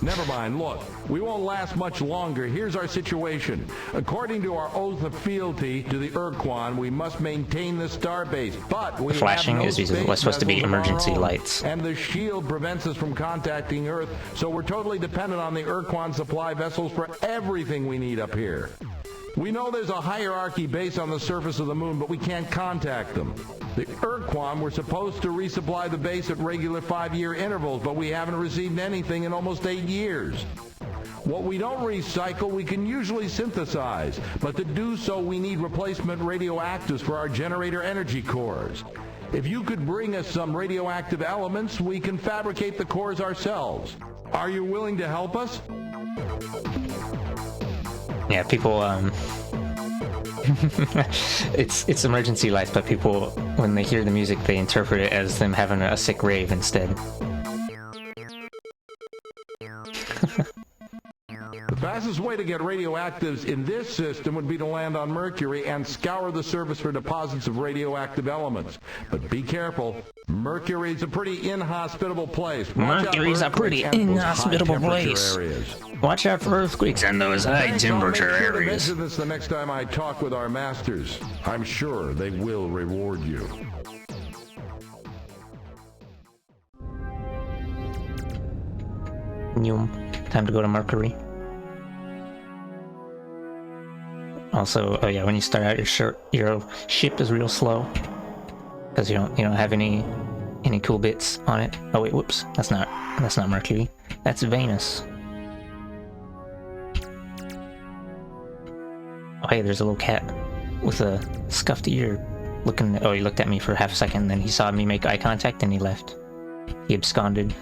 Never mind, look, we won't last much longer. Here's our situation. According to our oath of fealty to the Urquan, we must maintain the starbase, but we Flashing have no is space supposed to be vessels of our emergency own, lights. and the shield prevents us from contacting Earth, so we're totally dependent on the Urquan supply vessels for everything we need up here. We know there's a hierarchy base on the surface of the moon, but we can't contact them. The Urquan were supposed to resupply the base at regular 5-year intervals, but we haven't received anything in almost 8 years. What we don't recycle, we can usually synthesize. But to do so, we need replacement radioactives for our generator energy cores. If you could bring us some radioactive elements, we can fabricate the cores ourselves. Are you willing to help us? Yeah, people, it's emergency lights, but people, when they hear the music, they interpret it as them having a sick rave instead. The fastest way to get radioactives in this system would be to land on Mercury and scour the surface for deposits of radioactive elements. But be careful. Mercury's a pretty inhospitable place. Mercury's a pretty inhospitable place. Watch out for earthquakes and those high temperature areas. I'll make sure to mention this the next time I talk with our masters. I'm sure they will reward you. Time to go to Mercury. Also, oh yeah, when you start out, your ship is real slow because you don't have any cool bits on it. Oh wait, whoops, that's not Mercury. That's Venus. Oh hey, there's a little cat with a scuffed ear looking. Oh, he looked at me for half a second, then he saw me make eye contact and he left. He absconded.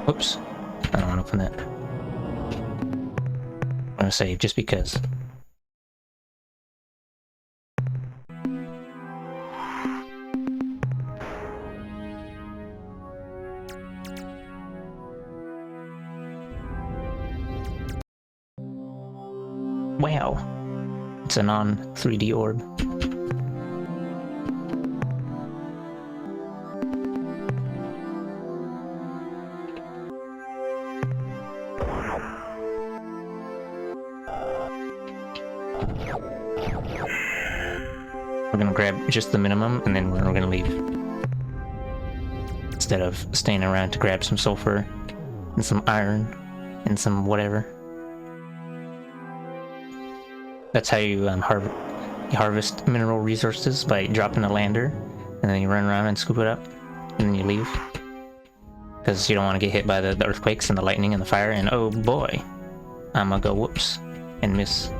Whoops, I don't want to open that. I'm gonna save just because. Wow, it's a non-3D orb. We're gonna grab just the minimum and then we're gonna leave. Instead of staying around to grab some sulfur and some iron and some whatever. That's how you harvest mineral resources, by dropping a lander and then you run around and scoop it up and then you leave. Because you don't want to get hit by the earthquakes and the lightning and the fire, and oh boy, I'm gonna go whoops and miss.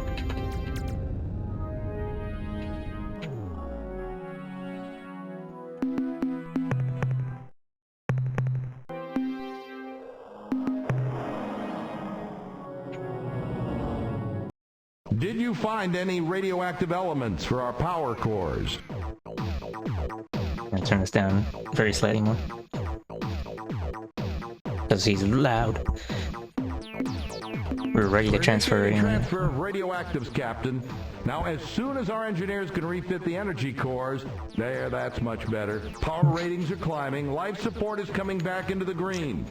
Did you find any radioactive elements for our power cores? I'm gonna turn this down very slightly more. Because he's loud. We're ready to transfer. Transfer of radioactives, Captain. Now, as soon as our engineers can refit the energy cores, that's much better. Power ratings are climbing. Life support is coming back into the green.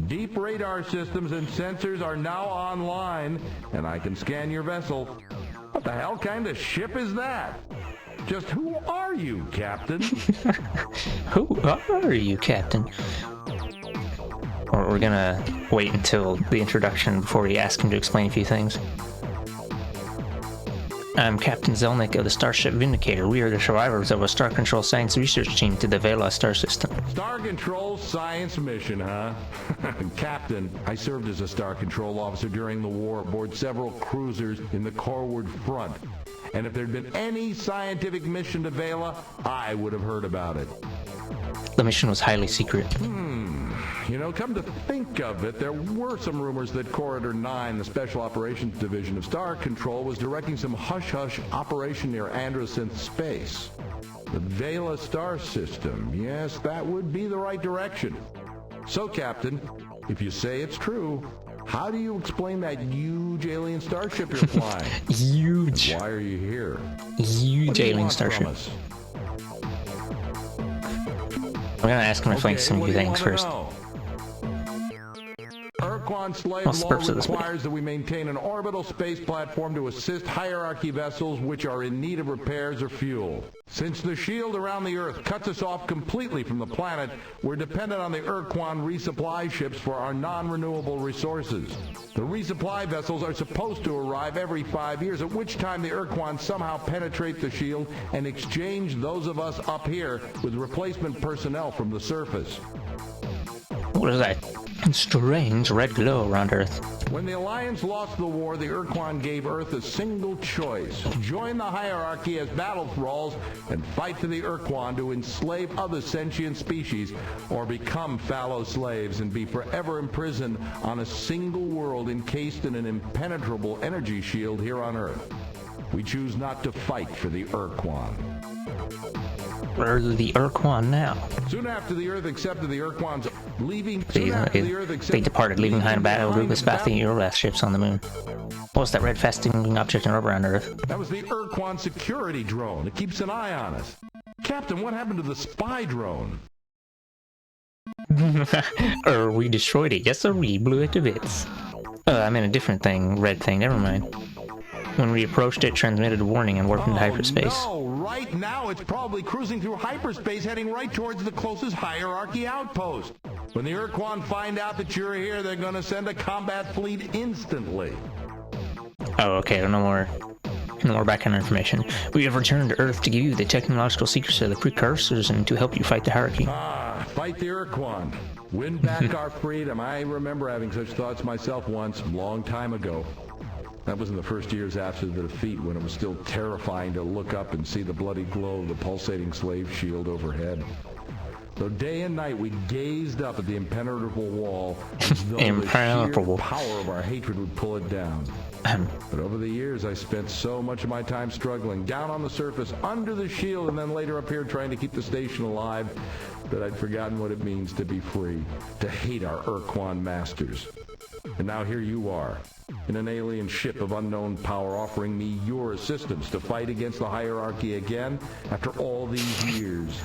Deep radar systems and sensors are now online, and I can scan your vessel. What the hell kind of ship is that? Just who are you, Captain? Who are you, Captain? Or we're gonna wait until the introduction before we ask him to explain a few things. I'm Captain Zelnick of the Starship Vindicator. We are the survivors of a Star Control science research team to the Vela star system. Star Control science mission, huh? Captain, I served as a Star Control officer during the war aboard several cruisers in the Corward Front. And if there'd been any scientific mission to Vela, I would have heard about it. The mission was highly secret. You know, come to think of it, there were some rumors that Corridor 9, the Special Operations Division of Star Control, was directing some hush-hush operation near Androsynth Space. The Vela star system, yes, that would be the right direction. So, Captain, if you say it's true, how do you explain that huge alien starship you're flying? Huge. Why are you here? Huge alien starship. We're gonna ask him to explain some new things first. Urquan slave law requires that we maintain an orbital space platform to assist hierarchy vessels which are in need of repairs or fuel. Since the shield around the Earth cuts us off completely from the planet, we're dependent on the Urquan resupply ships for our non-renewable resources. The resupply vessels are supposed to arrive every 5 years, at which time the Urquan somehow penetrate the shield and exchange those of us up here with replacement personnel from the surface. What is that? Strange red glow around Earth. When the Alliance lost the war, the Urquan gave Earth a single choice. Join the hierarchy as battle thralls and fight for the Urquan to enslave other sentient species, or become fallow slaves and be forever imprisoned on a single world encased in an impenetrable energy shield here on Earth. We choose not to fight for the Urquan. Or the Urquan now. Soon after the Earth accepted the Urquan's leaving, They departed, leaving behind a battle group of Spathi Eurorath ships on the moon. What was that red fasting object in orbit around Earth? That was the Urquan security drone. It keeps an eye on us. Captain, what happened to the spy drone? We destroyed it. Yes, sir, we blew it to bits. I meant a different thing, red thing, never mind. When we approached it, transmitted a warning and warped into hyperspace. No, right now it's probably cruising through hyperspace heading right towards the closest hierarchy outpost. When the Urquan find out that you're here, they're gonna send a combat fleet instantly. Oh, okay, no more background information. We have returned to Earth to give you the technological secrets of the precursors and to help you fight the hierarchy. Fight the Urquan. Win back our freedom. I remember having such thoughts myself once, a long time ago. That was in the first years after the defeat, when it was still terrifying to look up and see the bloody glow of the pulsating slave shield overhead. So day and night we gazed up at the impenetrable wall as though the sheer power of our hatred would pull it down. But over the years I spent so much of my time struggling, down on the surface, under the shield, and then later up here trying to keep the station alive, that I'd forgotten what it means to be free, to hate our Urquan masters. And now here you are, in an alien ship of unknown power, offering me your assistance to fight against the hierarchy again after all these years.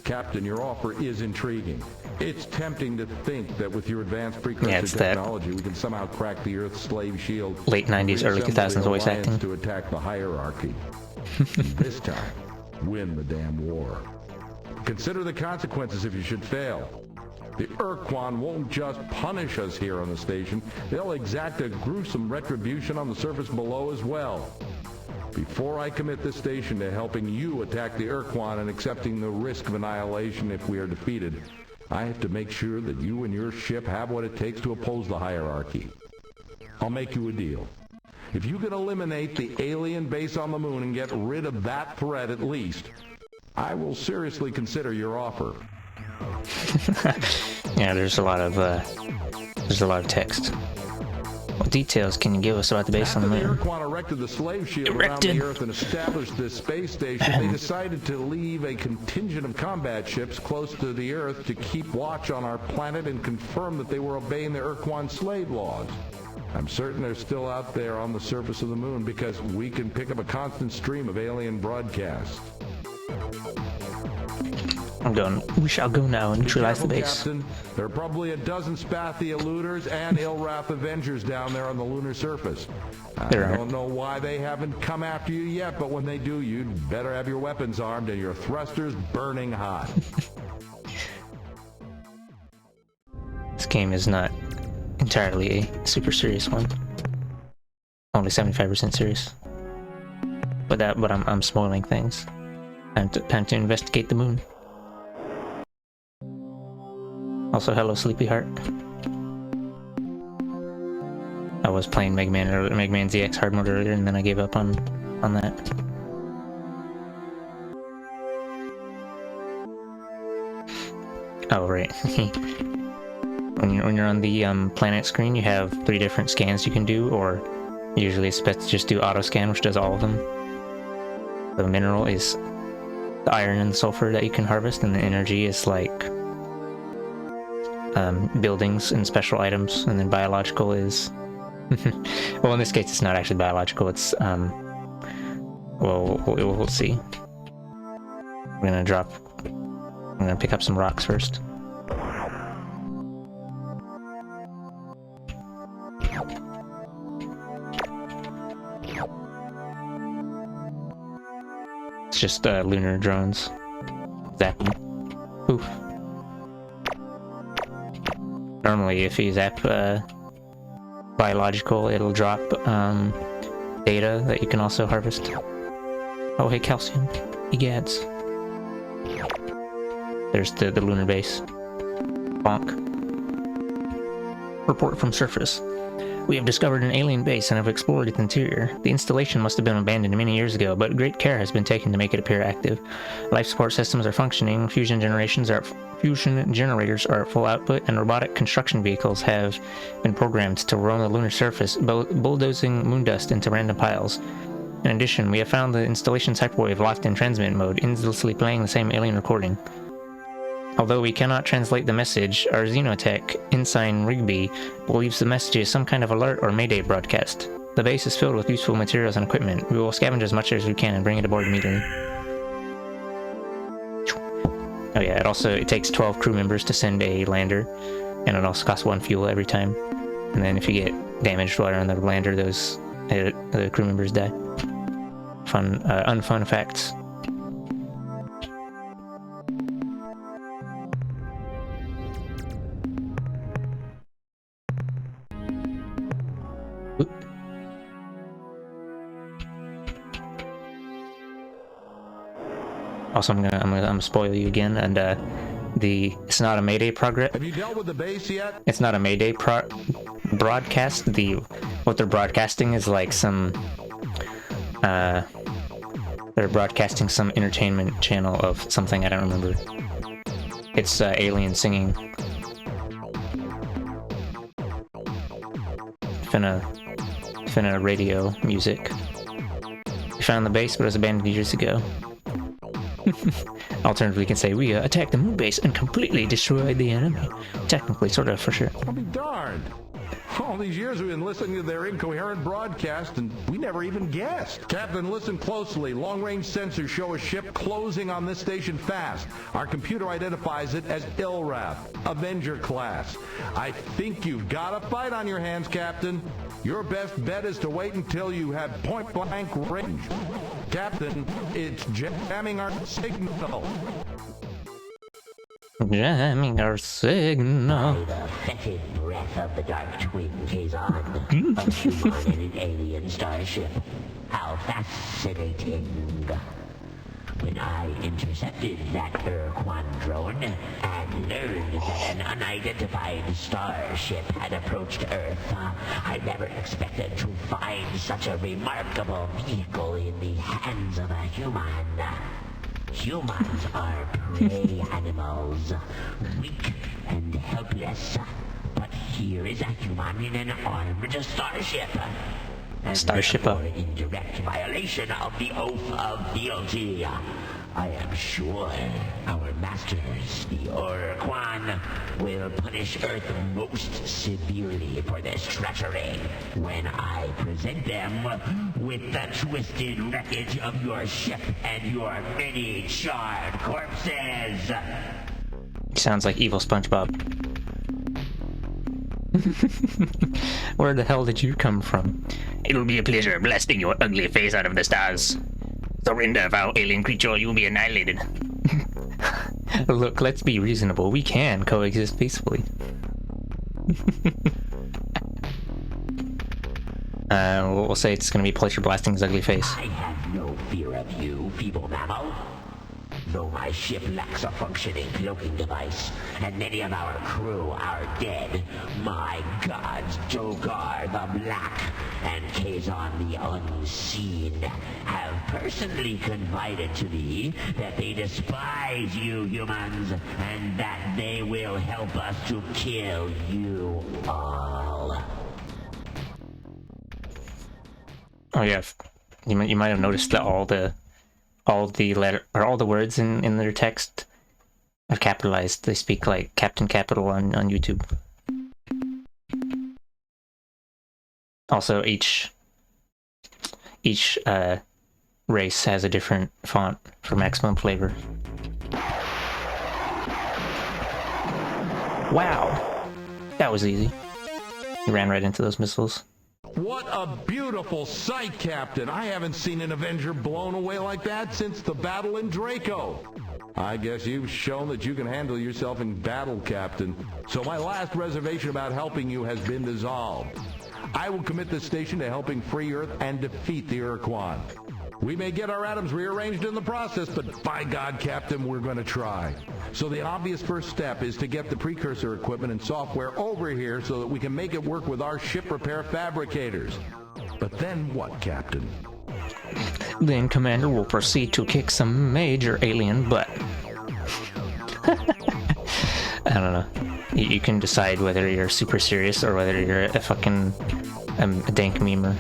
Captain, your offer is intriguing. It's tempting to think that with your advanced precursor technology, we can somehow crack the Earth's slave shield. Late 90s, early 2000s voice acting. To attack the hierarchy. This time, win the damn war. Consider the consequences if you should fail. The Urquan won't just punish us here on the station. They'll exact a gruesome retribution on the surface below as well. Before I commit this station to helping you attack the Urquan and accepting the risk of annihilation if we are defeated, I have to make sure that you and your ship have what it takes to oppose the hierarchy. I'll make you a deal. If you can eliminate the alien base on the moon and get rid of that threat at least, I will seriously consider your offer. Yeah, there's a lot of text. What details can you give us about the base on the moon? After the Urquan erected the slave shield around the Earth and established this space station, they decided to leave a contingent of combat ships close to the Earth to keep watch on our planet and confirm that they were obeying the Urquan slave laws. I'm certain they're still out there on the surface of the moon because we can pick up a constant stream of alien broadcasts. I'm going. We shall go now and neutralize the base. Captain. There are probably a dozen Spathi eluders and Ilrath Avengers down there on the lunar surface. I don't know why they haven't come after you yet, but when they do, you'd better have your weapons armed and your thrusters burning hot. This game is not entirely a super serious one. Only 75% serious. But I'm spoiling things. Time to investigate the moon. Also, hello, Sleepy Heart. I was playing Mega Man ZX hard mode earlier, and then I gave up on that. Oh, right. When you're on the planet screen, you have 3 different scans you can do, or usually it's best to just do auto scan, which does all of them. The mineral is the iron and the sulfur that you can harvest, and the energy is like buildings and special items, and then biological is well, in this case it's not actually biological, it's well, we'll see. I'm gonna pick up some rocks first. It's just lunar drones. Zapping. Oof. Normally, if you zap biological, it'll drop data that you can also harvest. Oh, hey, calcium. Egads. There's the lunar base. Bonk. Report from surface. We have discovered an alien base and have explored its interior. The installation must have been abandoned many years ago, but great care has been taken to make it appear active. Life support systems are functioning, fusion generators are at full output, and robotic construction vehicles have been programmed to roam the lunar surface, bulldozing moon dust into random piles. In addition, we have found the installation's hyperwave locked in transmit mode, endlessly playing the same alien recording. Although we cannot translate the message, our Xenotech, Ensign Rigby, believes the message is some kind of alert or mayday broadcast. The base is filled with useful materials and equipment. We will scavenge as much as we can and bring it aboard immediately. Oh yeah, it takes 12 crew members to send a lander, and it also costs 1 fuel every time. And then if you get damaged while on the lander, the crew members die. Unfun facts. Also, I'm gonna spoil you again, and it's not a Mayday progress. Have you dealt with the base yet? It's not a Mayday broadcast. What they're broadcasting is like some they're broadcasting some entertainment channel of something I don't remember. It's alien singing. Finna radio music. We found the base, but it was abandoned years ago. Alternatively, we can say we attacked the moon base and completely destroyed the enemy. Technically, sort of, for sure. I'll be darned. All these years we've been listening to their incoherent broadcast, and we never even guessed. Captain, listen closely. Long-range sensors show a ship closing on this station fast. Our computer identifies it as Ilrath, Avenger class. I think you've got a fight on your hands, Captain. Your best bet is to wait until you have point-blank range. Captain, it's jamming our signal. Jamming our signal. By the fetid breath of the Dark Twin Kazon, a human in an alien starship. How fascinating. When I intercepted that Urquan drone and learned that an unidentified starship had approached Earth, I never expected to find such a remarkable vehicle in the hands of a human. Humans are prey animals, weak and helpless. But here is a human in an armored starship. And therefore in direct violation of the oath of fealty. I am sure our masters, the Urquan, will punish Earth most severely for this treachery when I present them with the twisted wreckage of your ship and your many charred corpses. Sounds like evil SpongeBob. Where the hell did you come from? It'll be a pleasure blasting your ugly face out of the stars. Surrender, foul alien creature, you'll be annihilated. Look, let's be reasonable. We can coexist peacefully. We'll say it's gonna be pleasure blasting his ugly face. I have no fear of you, feeble mammal. Though my ship lacks a functioning cloaking device, and many of our crew are dead, my gods Dogar the Black and Kazon the Unseen have personally confided to me that they despise you humans, and that they will help us to kill you all. Oh yeah, you might have noticed that all the words in their text are capitalized. They speak like Captain Capital on YouTube. Also, each race has a different font for maximum flavor. Wow, that was easy. He ran right into those missiles. What a beautiful sight, Captain. I haven't seen an Avenger blown away like that since the battle in Draco. I guess you've shown that you can handle yourself in battle, Captain. So my last reservation about helping you has been dissolved. I will commit this station to helping free Earth and defeat the Urquan. We may get our atoms rearranged in the process, but by God, Captain, we're going to try. So the obvious first step is to get the precursor equipment and software over here so that we can make it work with our ship repair fabricators. But then what, Captain? Then Commander will proceed to kick some major alien butt. I don't know. You can decide whether you're super serious or whether you're a fucking a dank memer.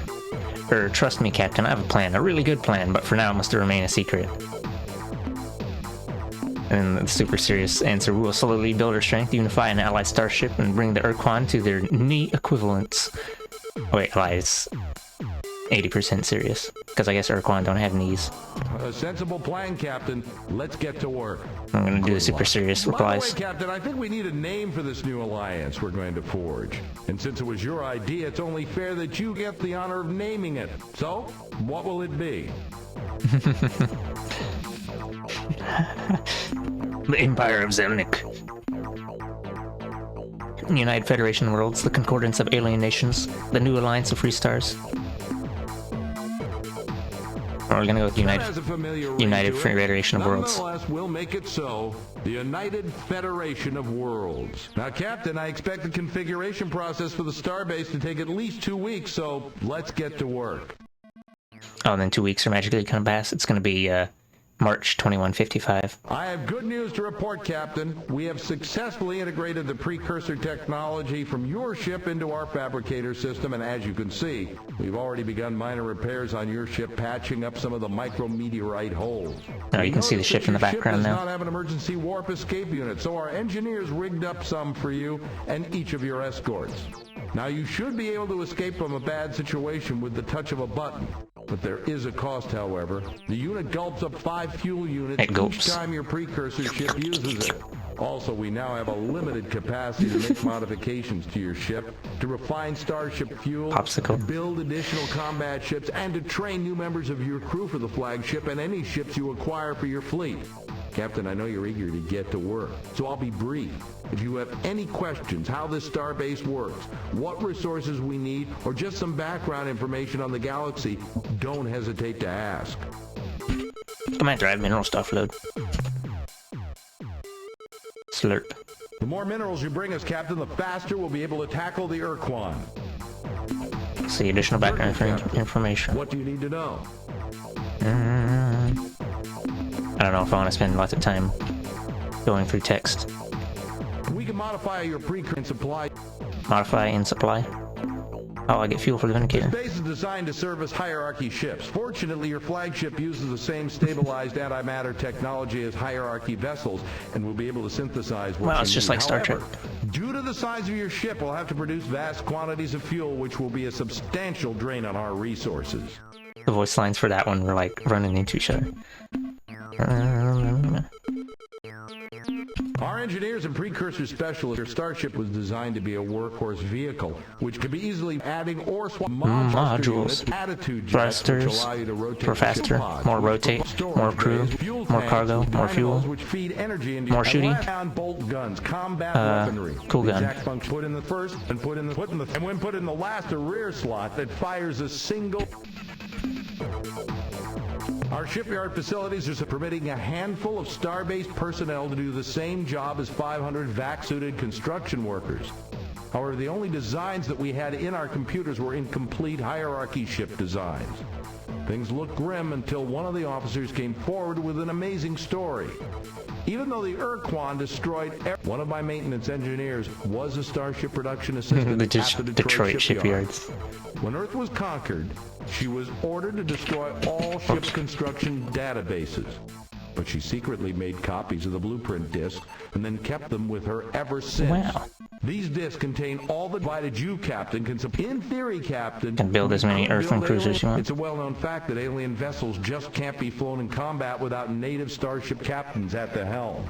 Or, trust me, Captain, I have a plan. A really good plan, but for now it must remain a secret. And the super serious answer: we will slowly build our strength, unify an allied starship, and bring the Urquan to their knee equivalents. Oh, wait, lies. 80% serious. Because I guess Urquan don't have knees. A sensible plan, Captain. Let's get to work. I'm gonna do the super serious replies. By the way, Captain, I think we need a name for this new alliance we're going to forge. And since it was your idea, it's only fair that you get the honor of naming it. So, what will it be? The Empire of Zelnik. United Federation of Worlds, the concordance of alien nations, the new alliance of free stars. We're gonna go with United Federation of Worlds. Nonetheless, we'll make it so. The United Federation of Worlds. Now, Captain, I expect the configuration process for the starbase to take at least 2 weeks, so let's get to work. Oh, and then 2 weeks are magically gonna pass. It's gonna be March 2155. I have good news to report, Captain. We have successfully integrated the precursor technology from your ship into our fabricator system, and as you can see, we've already begun minor repairs on your ship, patching up some of the micrometeorite holes. Oh, you can see the ship in the background now. now. Does not have an emergency warp escape unit, so our engineers rigged up some for you and each of your escorts. Now, you should be able to escape from a bad situation with the touch of a button. But there is a cost, however. The unit gulps up 5 fuel units each time your precursor ship uses it. Also, we now have a limited capacity to make modifications to your ship, to refine starship fuel, to build additional combat ships, and to train new members of your crew for the flagship and any ships you acquire for your fleet. Captain, I know you're eager to get to work, so I'll be brief. If you have any questions how this starbase works, what resources we need, or just some background information on the galaxy, don't hesitate to ask. Commander, I have mineral stuff load. Slurp. The more minerals you bring us, Captain, the faster we'll be able to tackle the Urquan. See additional background information. What do you need to know? I don't know if I want to spend lots of time going through text. We can modify your precursor supply. Modify and supply. Oh, I get fuel for the Vindicator. This base is designed to service hierarchy ships. Fortunately, your flagship uses the same stabilized antimatter technology as hierarchy vessels, and will be able to synthesize what well, it's just like Star Trek. Due to the size of your ship, we'll have to produce vast quantities of fuel, which will be a substantial drain on our resources. The voice lines for that one were like running into each other. Our engineers and precursor specialists, your starship was designed to be a workhorse vehicle, which could be easily adding or swap modules, attitude thrusters, for faster, more rotate, more crew, more cargo, more fuel, which feed energy into more shooting, bolt guns, combat weaponry. cool gun. Exact function put in the first and and when put in the last, a rear slot that fires a single. Our shipyard facilities are permitting a handful of Starbase personnel to do the same job as 500 vac-suited construction workers. However, the only designs that we had in our computers were incomplete hierarchy ship designs. Things looked grim until one of the officers came forward with an amazing story. Even though the Urquan destroyed one of my maintenance engineers was a Starship production assistant at the Detroit shipyards. When Earth was conquered, she was ordered to destroy all ship construction databases. But she secretly made copies of the blueprint discs and then kept them with her ever since. Wow. These discs contain all the provided you, Captain, in theory, Captain, can build as many Earthling cruisers you want. It's a well-known fact that alien vessels just can't be flown in combat without native starship captains at the helm.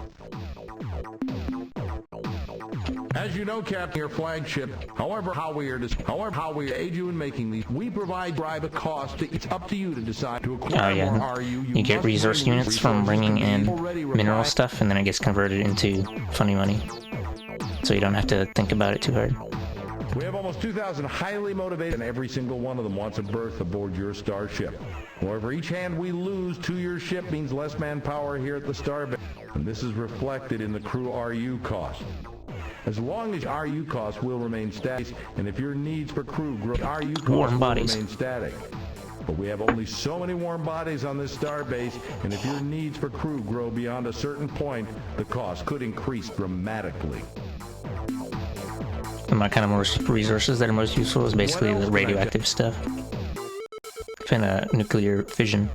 As you know, Captain, your flagship, however how we aid you in making these, we provide a cost. It's up to you to decide to acquire more RU. You get resource units from bringing in mineral stuff, and then it gets converted into funny money. So you don't have to think about it too hard. We have almost 2,000 highly motivated, and every single one of them wants a berth aboard your starship. However, each hand we lose to your ship means less manpower here at the starbase, and this is reflected in the crew RU cost. As long as RU costs will remain static, and if your needs for crew grow, RU costs Warm will bodies. remain static. But we have only so many warm bodies on this starbase, and if your needs for crew grow beyond a certain point, the cost could increase dramatically. And my kind of most resources that are most useful is basically What else the can I radioactive stuff. And nuclear fission.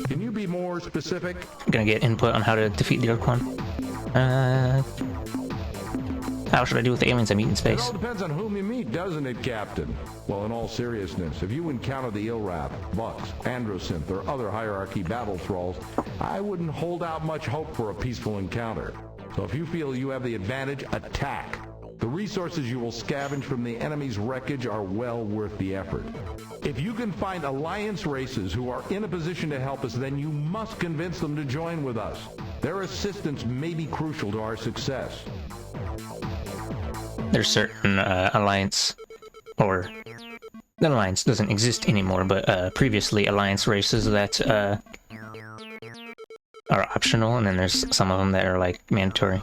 Can you be more specific? I'm gonna get input on how to defeat the Urquan. How should I deal with the aliens I meet in It space? all depends on whom you meet, doesn't it, Captain? Well, in all seriousness, if you encounter the Ilrath, Vux, Androsynth, or other hierarchy battle thralls, I wouldn't hold out much hope for a peaceful encounter. So if you feel you have the advantage, attack. The resources you will scavenge from the enemy's wreckage are well worth the effort. If you can find Alliance races who are in a position to help us, then you must convince them to join with us. Their assistance may be crucial to our success. There's certain Alliance, or the Alliance doesn't exist anymore, but previously Alliance races that are optional, and then there's some of them that are like mandatory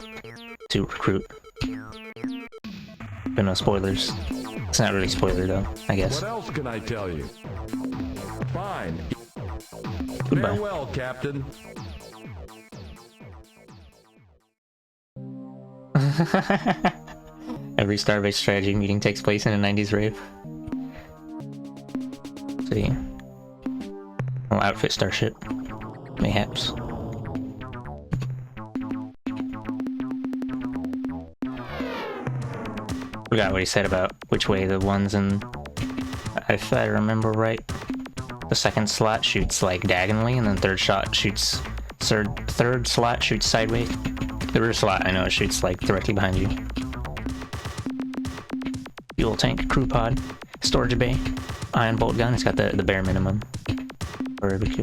to recruit. But no spoilers. It's not really spoiler though, I guess. What else can I tell you? Fine. Goodbye. Farewell, Captain. Every Starbase strategy meeting takes place in a 90s rave. See. We'll outfit Starship. Mayhaps. Forgot what he said about which way the ones in... If I remember right, the second slot shoots like diagonally, and then third slot shoots sideways. The rear slot, I know, it shoots like directly behind you. Fuel tank, crew pod, storage bay, ion bolt gun. It's got the bare minimum for every.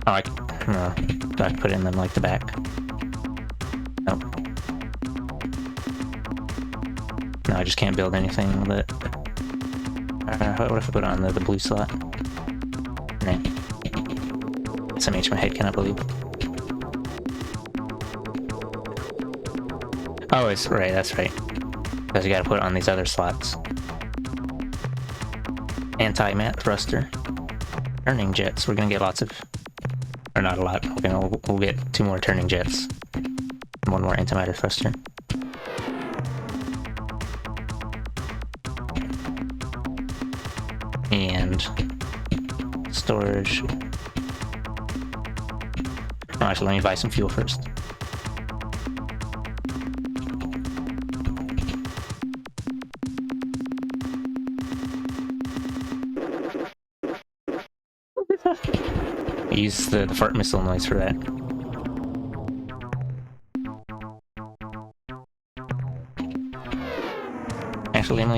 Oh, I can put it in them like the back. Nope. No, I just can't build anything with it. What if I put it on the blue slot? Nah. SMH my head, cannot believe. Oh, it's right, that's right. Because you gotta put it on these other slots. Anti-mat thruster. Turning jets. We're gonna get lots of... Or not a lot. We'll get 2 more turning jets. And 1 more antimatter thruster. And... storage. Oh, actually, let me buy some fuel first. Use the fart missile noise for that. Actually, let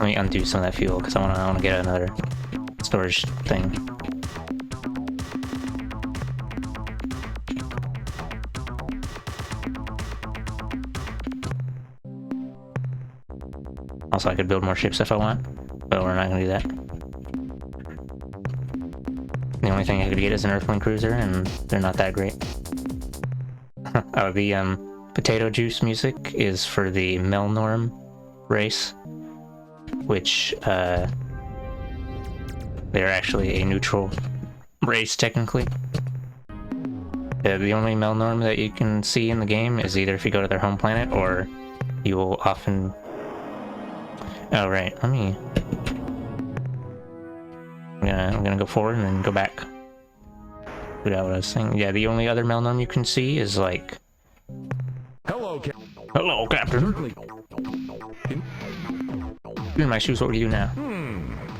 me undo some of that fuel because I wanna get another storage thing. Also, I could build more ships if I want, but we're not gonna do that. The only thing I could get is an Earthling cruiser, and they're not that great. Oh, the potato juice music is for the Melnorm race, which they're actually a neutral race technically. The only Melnorm that you can see in the game is either if you go to their home planet, or you will often... Oh right, let me... I'm gonna go forward and then go back. Forgot what I was saying. Yeah, the only other Melnorm you can see is like... Hello, Hello, Captain! Certainly. You're in my shoes, what would you do now?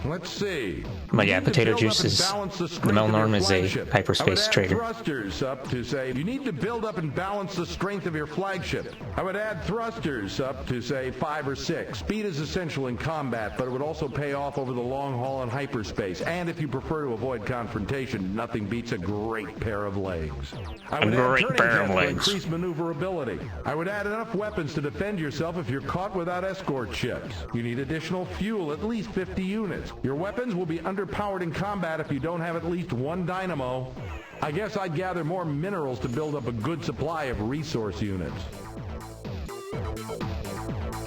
let's see. But yeah, You need to potato build juice up and is... balance The strength of your Melnorm is a flagship. hyperspace I would add trader. thrusters up to say, you need to build up and balance the strength of your flagship. I would add thrusters up to say 5 or 6. Speed is essential in combat, but it would also pay off over the long haul in hyperspace. And if you prefer to avoid confrontation, nothing beats a great pair of legs. I would add turning jets to increase maneuverability. I would add enough weapons to defend yourself if you're caught without escort ships. You need additional fuel, at least 50 units. Your weapons will be underpowered in combat if you don't have at least one dynamo. I guess I'd gather more minerals to build up a good supply of resource units.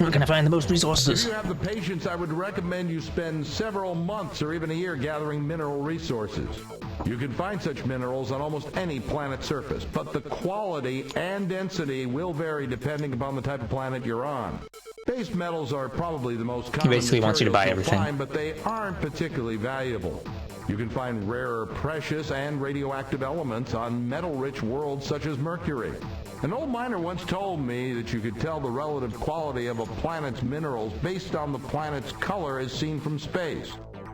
We're gonna find the most If resources. you have the patience, I would recommend you spend several months or even a year gathering mineral resources. You can find such minerals on almost any planet surface, but the quality and density will vary depending upon the type of planet you're on. Base metals are probably the most common basically wants you to buy materials everything. find, but they aren't particularly valuable. You can find rarer precious and radioactive elements on metal-rich worlds such as Mercury. An old miner once told me that you could tell the relative quality of a planet's minerals based on the planet's color as seen from space.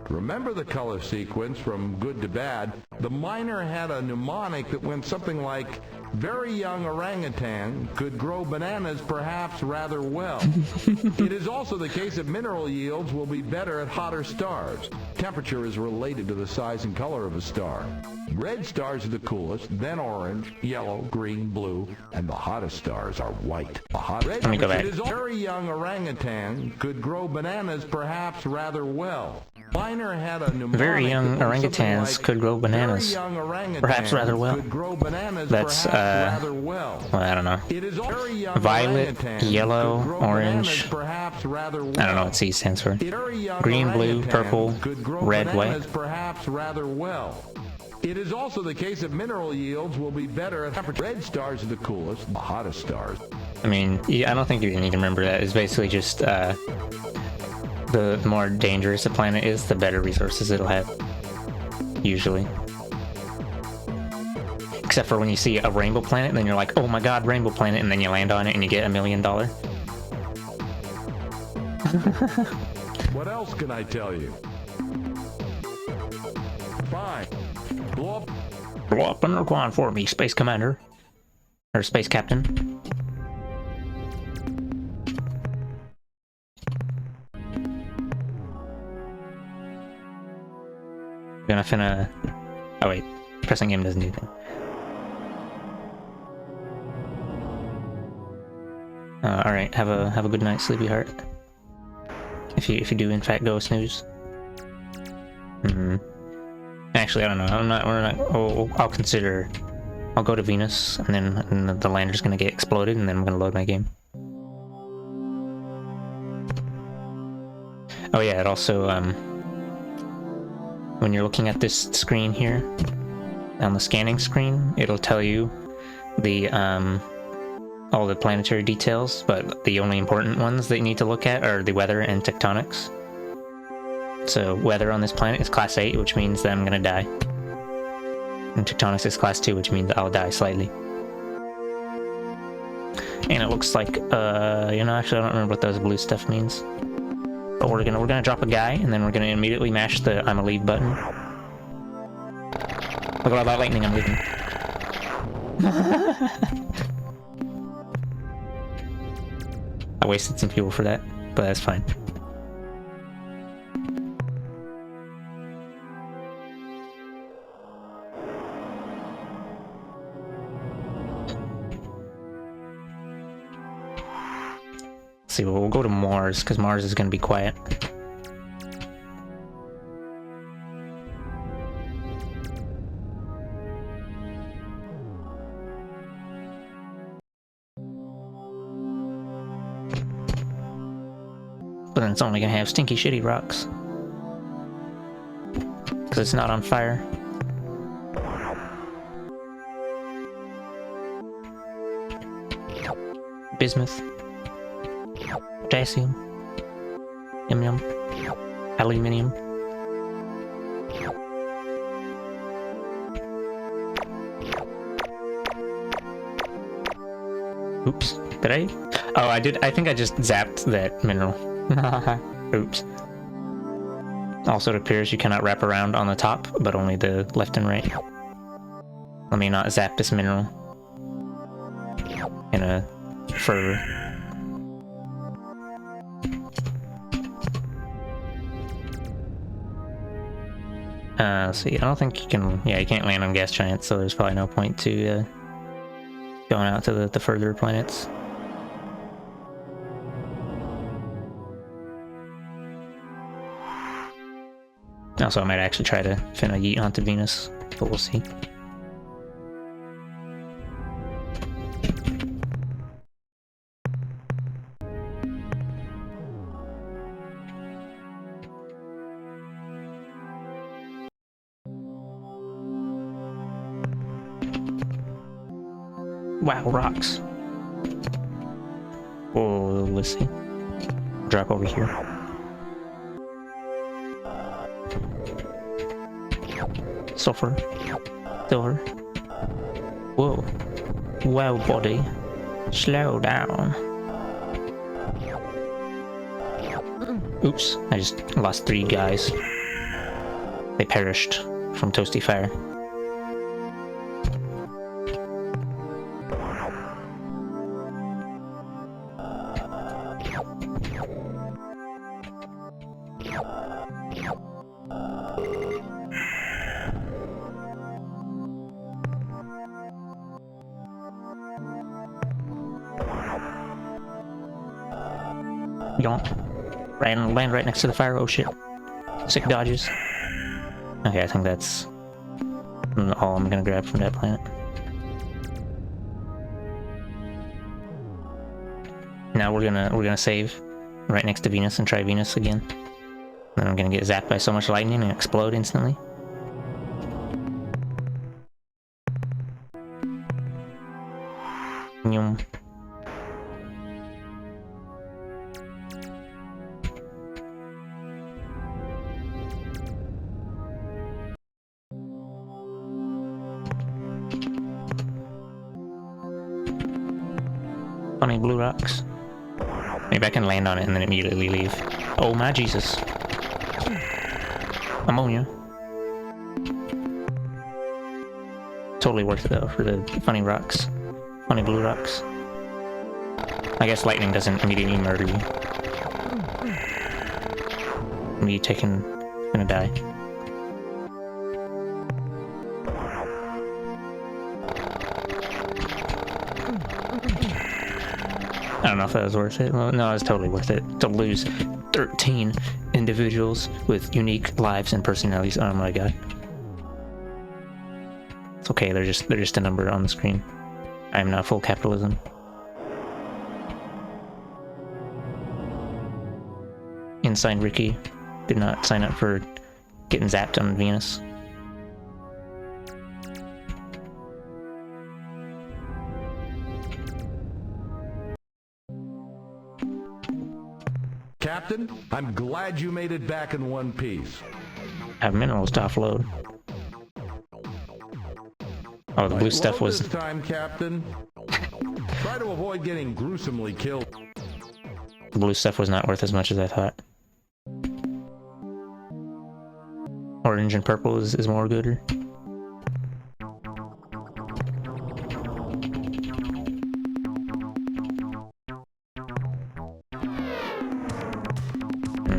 Remember the color sequence from good to bad? The miner had a mnemonic that went something like, very young orangutan could grow bananas perhaps rather well. It is also the case that mineral yields will be better at hotter stars. Temperature is related to the size and color of a star. Red stars are the coolest, then orange, yellow, green, blue, and the hottest stars are white. Let me go back. It is very young orangutan could grow bananas perhaps rather well. Miner had a mnemonic Very young that went something orangutans like, could grow bananas. very young orangutans Perhaps rather well. Could grow bananas That's, perhaps rather well. Well, I don't know. It is very young Violet, orangutans yellow, could grow orange. bananas perhaps rather well. I don't know what C stands for. Very young Green, blue, orangutan purple, could grow red, bananas white. perhaps rather well. It is also the case that mineral yields will be better at temperature. Red stars are the coolest, the hottest stars. I mean, yeah, I don't think you need to remember that. It's basically just, the more dangerous a planet is, the better resources it'll have. Usually. Except for when you see a rainbow planet, then you're like, oh my god, rainbow planet, and then you land on it and you get $1 million. What else can I tell you? Fine. Blow up. Blow up an Urquan for me, Space Commander. Or Space Captain. Gonna finna... Oh wait, pressing M doesn't do anything. Alright, have a good night, sleepy heart. If you do in fact go snooze. Actually, I don't know. I'll consider. I'll go to Venus, and then the lander's gonna get exploded, and then I'm gonna load my game. Oh yeah, it also when you're looking at this screen here, on the scanning screen, it'll tell you the all the planetary details, but the only important ones that you need to look at are the weather and tectonics. So weather on this planet is class 8, which means that I'm gonna die. And tectonics is class 2, which means I'll die slightly. And it looks like, you know, actually I don't remember what those blue stuff means. But we're gonna drop a guy, and then we're gonna immediately mash the I'm a leave button. Look at all that lightning I'm leaving. I wasted some fuel for that, but that's fine. See, we'll go to Mars, because Mars is going to be quiet. But then it's only going to have stinky shitty rocks. Because it's not on fire. Bismuth. Potassium. Yum yum. Aluminium. Oops. Did I? Oh, I did. I think I just zapped that mineral. Oops. Also, it appears you cannot wrap around on the top, but only the left and right. Let me not zap this mineral in a fervor. Let's see, I don't think you can, yeah, you can't land on gas giants, so there's probably no point to going out to the further planets. Also, I might actually try to finna yeet onto Venus, but we'll see. Wow, rocks. Whoa, let's see. Drop over here. Sulfur. Silver. Whoa. Wow, body. Slow down. Oops, I just lost 3 guys. They perished from toasty fire. Yonk. Land right next to the fire. Oh shit. Sick dodges. Okay, I think that's all I'm gonna grab from that planet. Now we're gonna save right next to Venus and try Venus again. Then I'm gonna get zapped by so much lightning and explode instantly. Yum. Funny blue rocks. Maybe I can land on it and then immediately leave. Oh my Jesus. Ammonia. Totally worth it though for the funny rocks. Funny blue rocks. I guess lightning doesn't immediately murder you. Me taking... gonna die. I don't know if that was worth it. Well, no, it was totally worth it to lose 13 individuals with unique lives and personalities. Oh my god. It's okay, they're just a number on the screen. I am not full capitalism. Inside Ricky did not sign up for getting zapped on Venus. Captain, I'm glad you made it back in one piece. I have minerals to offload. Oh, the blue stuff was... this time, Captain. Try to avoid getting gruesomely killed. The blue stuff was not worth as much as I thought. Orange and purple is more gooder.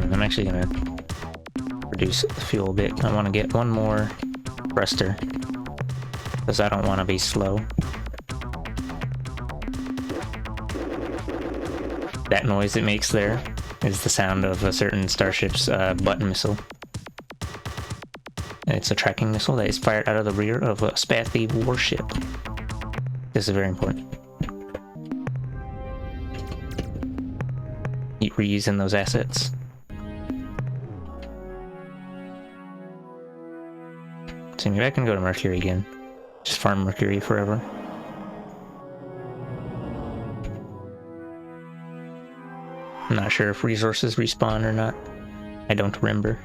I'm actually gonna reduce the fuel a bit. I want to get one more thruster because I don't want to be slow. That noise it makes there is the sound of a certain starship's button missile. It's a tracking missile that is fired out of the rear of a Spaathy warship. This is very important. Reusing those assets. So maybe I can go to Mercury again. Just farm Mercury forever. I'm not sure if resources respawn or not. I don't remember.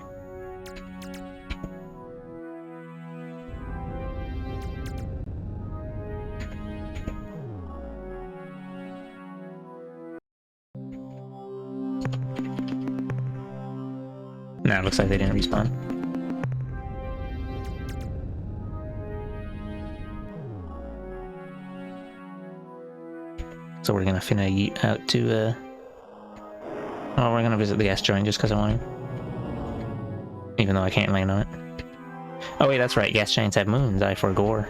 Nah, it looks like they didn't respawn. So we're gonna finna yeet out to, oh, we're gonna visit the gas giant just because I want to. Even though I can't land on it. Oh wait, that's right, gas giants have moons, I forgore.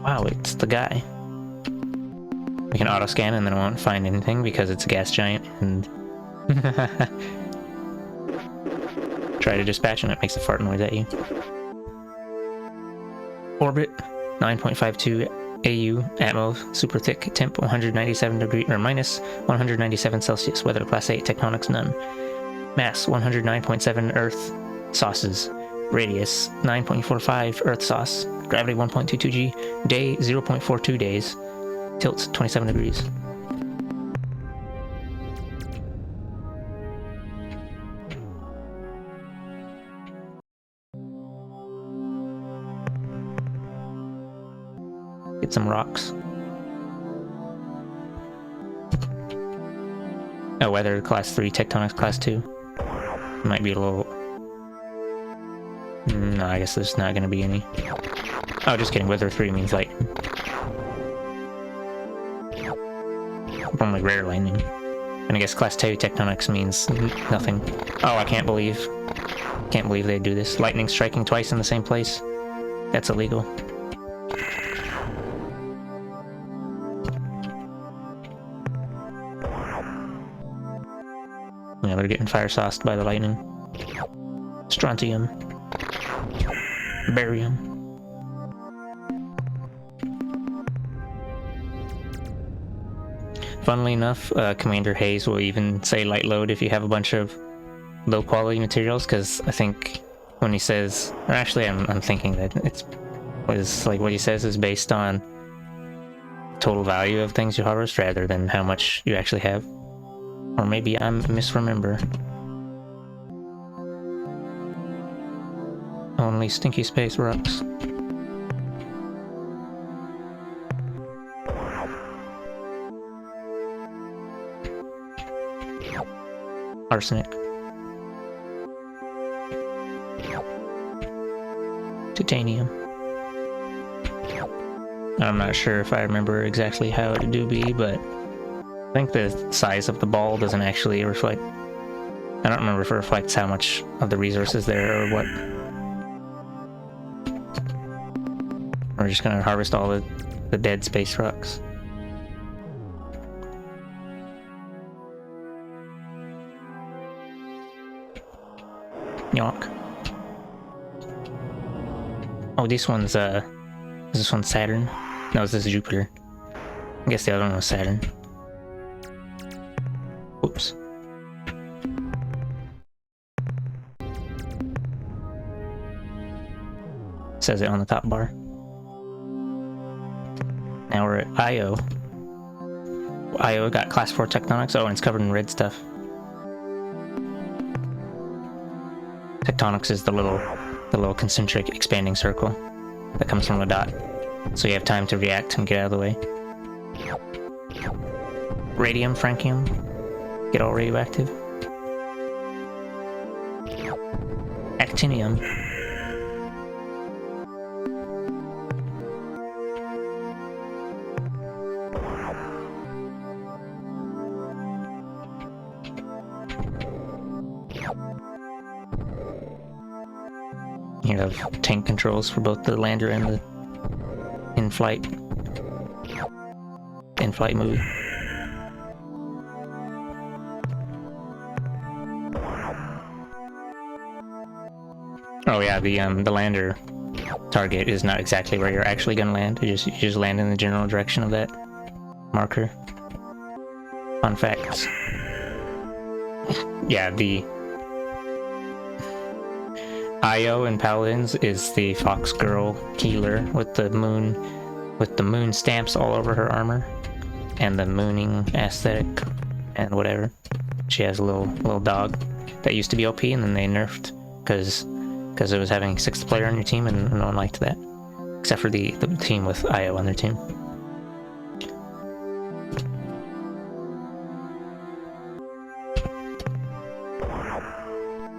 Wow, it's the guy. We can auto-scan and then it won't find anything because it's a gas giant and... Try to dispatch and it makes a fart noise at you. Orbit, 9.52 AU, Atmo, super thick, temp 197 degree, or minus 197 Celsius, weather class 8, tectonics none. Mass, 109.7 Earth sauces. Radius, 9.45 Earth sauce. Gravity, 1.22 G. Day, 0.42 days. Tilt, 27 degrees. Get some rocks. Oh, weather class 3, tectonics class 2. Might be a little... No, I guess there's not gonna be any. Oh, just kidding, weather 3 means light. Only rare lightning. And I guess class 2 tectonics means nothing. Oh, I can't believe they do this. Lightning striking twice in the same place. That's illegal. Yeah, they're getting fire sauced by the lightning. Strontium. Barium. Funnily enough, Commander Hayes will even say light load if you have a bunch of low quality materials, because I think when he says, or actually I'm thinking that what he says is based on total value of things you harvest rather than how much you actually have. Or maybe I misremember. Only stinky space rocks. Arsenic. Titanium. I'm not sure if I remember exactly how it do be, but I think the size of the ball doesn't actually reflect... I don't remember if it reflects how much of the resources there or what. We're just gonna harvest all the dead space rocks. Yonk. Oh, this one's Saturn? No, this is Jupiter. I guess the other one was Saturn. Oops. Says it on the top bar. Now we're at Io. Io got class 4 tectonics. Oh, and it's covered in red stuff. Tectonics is the little concentric expanding circle that comes from the dot. So you have time to react and get out of the way. Radium, francium, get all radioactive. Actinium. You have tank controls for both the lander and the in-flight movie. Oh yeah, the lander target is not exactly where you're actually gonna land. You just land in the general direction of that marker. Fun facts. Yeah, the Io in Paladins is the fox girl healer with the moon stamps all over her armor and the mooning aesthetic and whatever. She has a little dog that used to be OP and then they nerfed because it was having 6th player on your team and no one liked that, except for the team with Io on their team.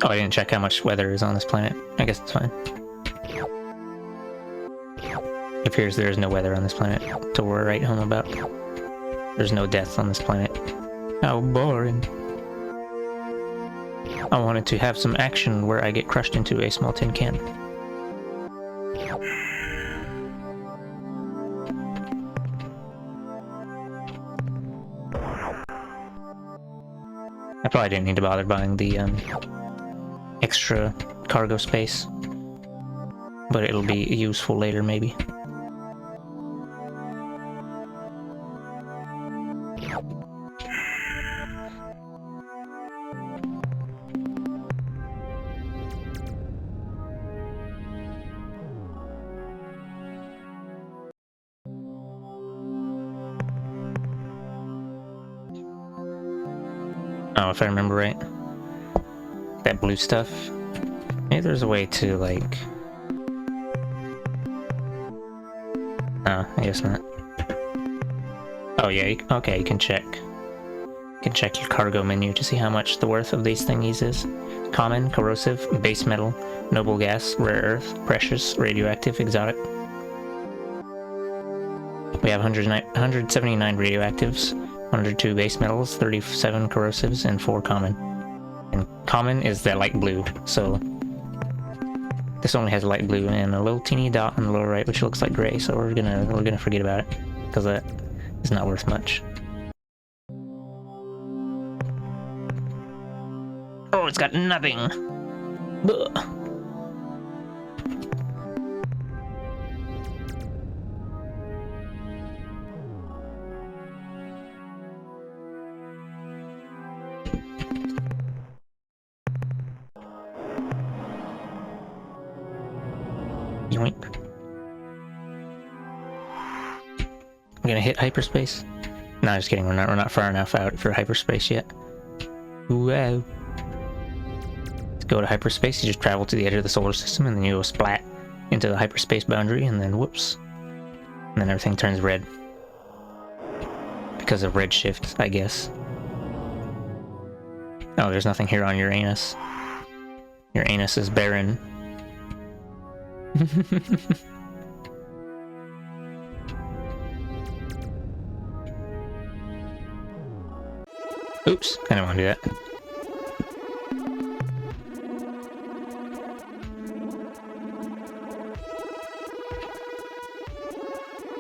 Oh, I didn't check how much weather is on this planet. I guess it's fine. It appears there is no weather on this planet to write home about. There's no deaths on this planet. How boring. I wanted to have some action where I get crushed into a small tin can. I probably didn't need to bother buying the extra cargo space, but it'll be useful later maybe. Oh, if I remember right, that blue stuff, maybe there's a way to, like... Oh, I guess not. Oh yeah, okay, you can check. You can check your cargo menu to see how much the worth of these thingies is. Common, corrosive, base metal, noble gas, rare earth, precious, radioactive, exotic. We have 179 radioactives, 102 base metals, 37 corrosives, and 4 common. And common is that light blue, so this only has light blue and a little teeny dot on the lower right, which looks like gray. So we're gonna forget about it because that is not worth much. Oh, it's got nothing. Ugh. Yoink. I'm gonna hit hyperspace. No, just kidding. We're not far enough out for hyperspace yet. Wow. To go to hyperspace, you just travel to the edge of the solar system, and then you go splat into the hyperspace boundary, and then whoops, and then everything turns red because of redshift, I guess. Oh, there's nothing here on Uranus. Uranus is barren. Oops, I didn't want to do that.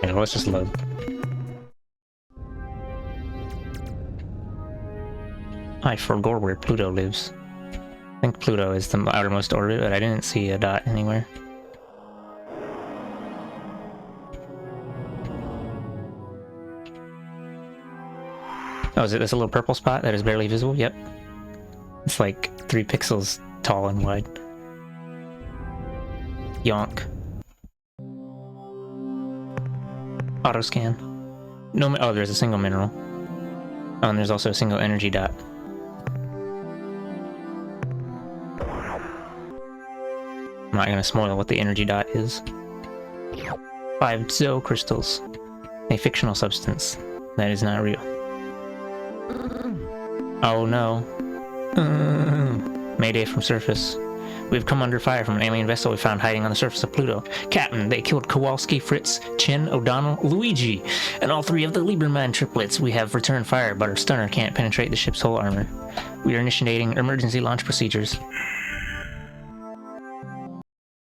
Yeah, let's just load. I forgot where Pluto lives. I think Pluto is the outermost orbit, but I didn't see a dot anywhere. Oh, is it this little purple spot that is barely visible? Yep. It's like 3 pixels tall and wide. Yonk. Auto scan. No, oh, there's a single mineral. Oh, and there's also a single energy dot. I'm not gonna spoil what the energy dot is. 5 Zo crystals. A fictional substance that is not real. Oh no. Mayday from surface. We've come under fire from an alien vessel we found hiding on the surface of Pluto. Captain, they killed Kowalski, Fritz, Chen, O'Donnell, Luigi, and all 3 of the Lieberman triplets. We have returned fire, but our stunner can't penetrate the ship's hull armor. We are initiating emergency launch procedures.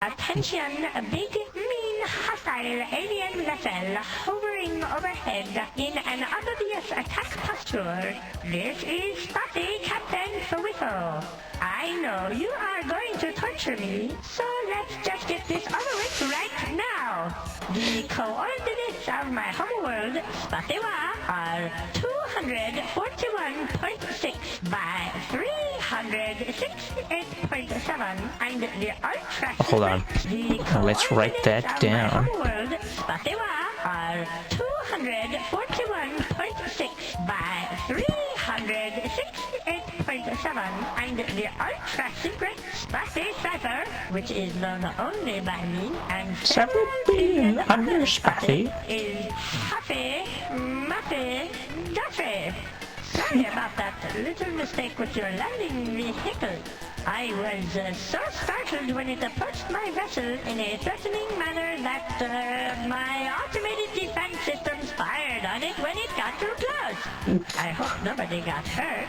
Attention, a big, mean, hostile alien vessel hovering overhead in an obvious attack posture. This is Spotty, Captain Whistle. I know you are going to torture me, so let's just get this over with right now. The coordinates of my homeworld, Spottywa, are 241.6 by 368.7, and the ultra. Hold on. Let's write that down. Homeworld, Spottywa, are 241.6 by 368.7, and the ultra secret Spotty Cipher, which is known only by me and several billion other Spotty, is Huffy Muffy Duffy. Sorry about that little mistake with your landing vehicle. I was so startled when it approached my vessel in a threatening manner that my automated defense systems fired on it when it got too close. I hope nobody got hurt.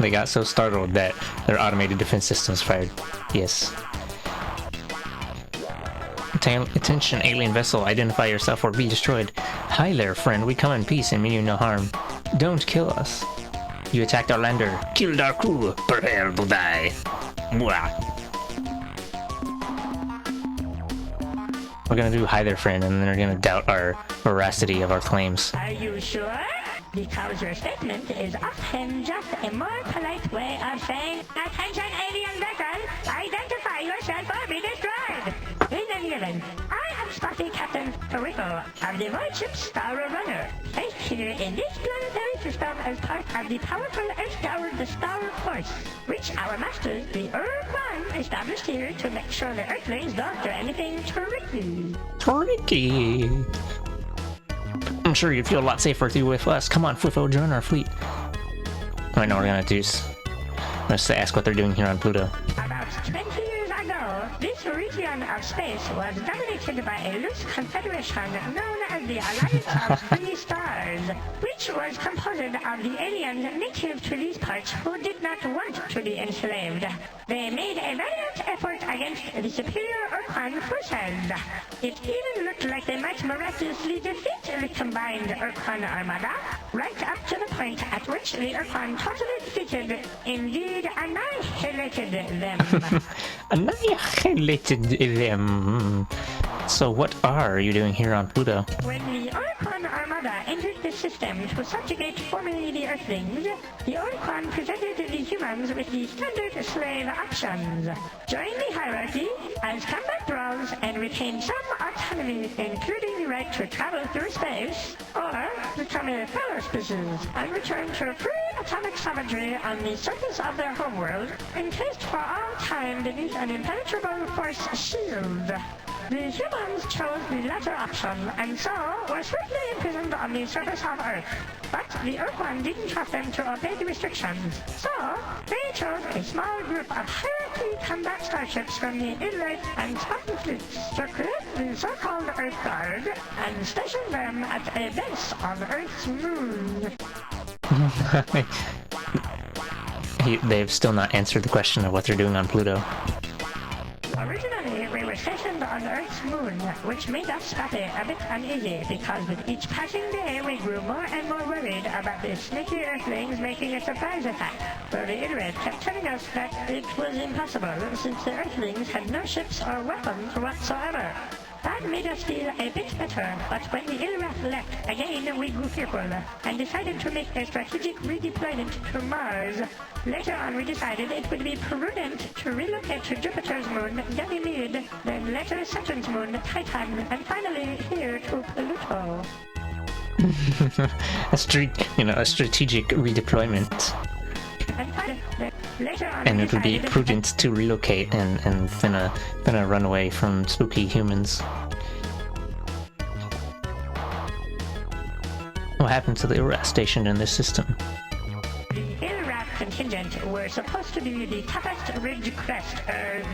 They got so startled that their automated defense systems fired. Yes. Attention, alien vessel, identify yourself or be destroyed. Hi there, friend, we come in peace and mean you no harm. Don't kill us. You attacked our lander, killed our crew, prepare to die. Mwah. We're gonna do hi there, friend, and then they're gonna doubt our veracity of our claims. Are you sure? Because your statement is often just a more polite way of saying, attention alien vessel, identify yourself or be destroyed. In any event, I am Spotty Captain Toriko of the void ship Star Runner, placed here in this planetary system as part of the powerful Earth-powered Star Force, which our masters, the Ur-Quan, established here to make sure the Earthlings don't do anything tricky. Tricky. I'm sure you'd feel a lot safer with us. Come on, Fufo, join our fleet. I know what we're gonna do. Let's ask what they're doing here on Pluto. About 20 years ago, this region of space was dominated by a loose confederation known as the Alliance of Three Stars, which was composed of the aliens native to these parts who did not want to be enslaved. They made a valiant effort against the superior Ur-Quan forces. It even looked like they might miraculously defeat the combined Ur-Quan armada, right up to the point at which the Ur-Quan totally defeated, indeed annihilated them. Annihilated them. So what are you doing here on Pluto? When the Ur-Quan armada entered the system to subjugate formerly the Earthlings, the Ur-Quan presented the humans with the standard slave options. Join the hierarchy as combat roles and retain some autonomy, including the right to travel through space, or become a fellow species and return to free atomic savagery on the surface of their homeworld, encased for all time beneath an impenetrable force shield. The humans chose the latter option, and so were swiftly imprisoned on the surface of Earth. But the Ur-Quan didn't trust them to obey the restrictions, so they chose a small group of hierarchy combat starships from the Illite and Spartan fleets to create the so-called Earth Guard and station them at a base on Earth's moon. They've still not answered the question of what they're doing on Pluto. Originally, we were stationed on Earth's moon, which made us Spotty a bit uneasy because with each passing day we grew more and more worried about the sneaky Earthlings making a surprise attack. Though the Illyrad kept telling us that it was impossible since the Earthlings had no ships or weapons whatsoever. That made us feel a bit better, but when the Illyrad left, again we grew fearful and decided to make a strategic redeployment to Mars. Later on we decided it would be prudent to relocate to Jupiter's moon, Ganymede, then later Saturn's moon, Titan, and finally here to Pluto. a strategic redeployment. And it would be prudent to relocate and finna run away from spooky humans. What happened to the Iraq station in this system? The Iraq contingent were supposed to be the toughest ridge crest,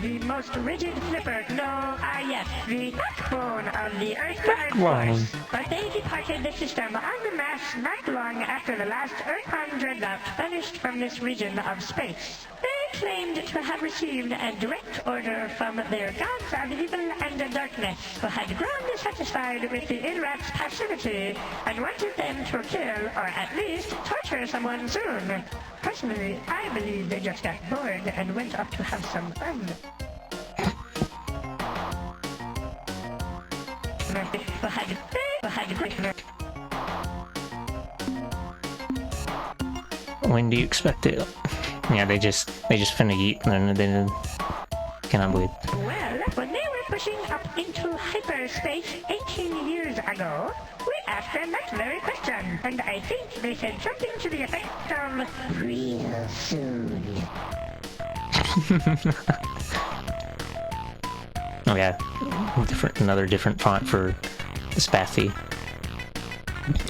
the most rigid flipper, yes, the backbone of the Earth Guard Force. But they departed the system en masse not long after the last Ur-Quan dreadnought vanished from this region of space. They claimed to have received a direct order from their gods of evil and darkness, who had grown dissatisfied with the Illyrats' passivity and wanted them to kill, or at least torture someone soon. Personally, I believe they just got bored and went off to have some fun. When do you expect it? Yeah, they just finna eat and they cannot believe. Well, when they were pushing up into hyperspace 18 years ago, we asked them that very question, and I think they said something to the effect of real soon. Oh yeah, another different font for Spathy.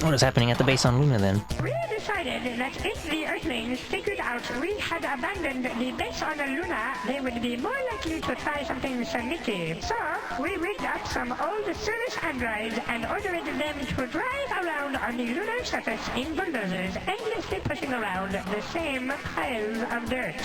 What is happening at the base on Luna then? We decided that if the Earthlings figured out we had abandoned the base on Luna, they would be more likely to try something sneaky. So, we rigged up some old service androids and ordered them to drive around on the lunar surface in bulldozers, endlessly pushing around the same piles of dirt.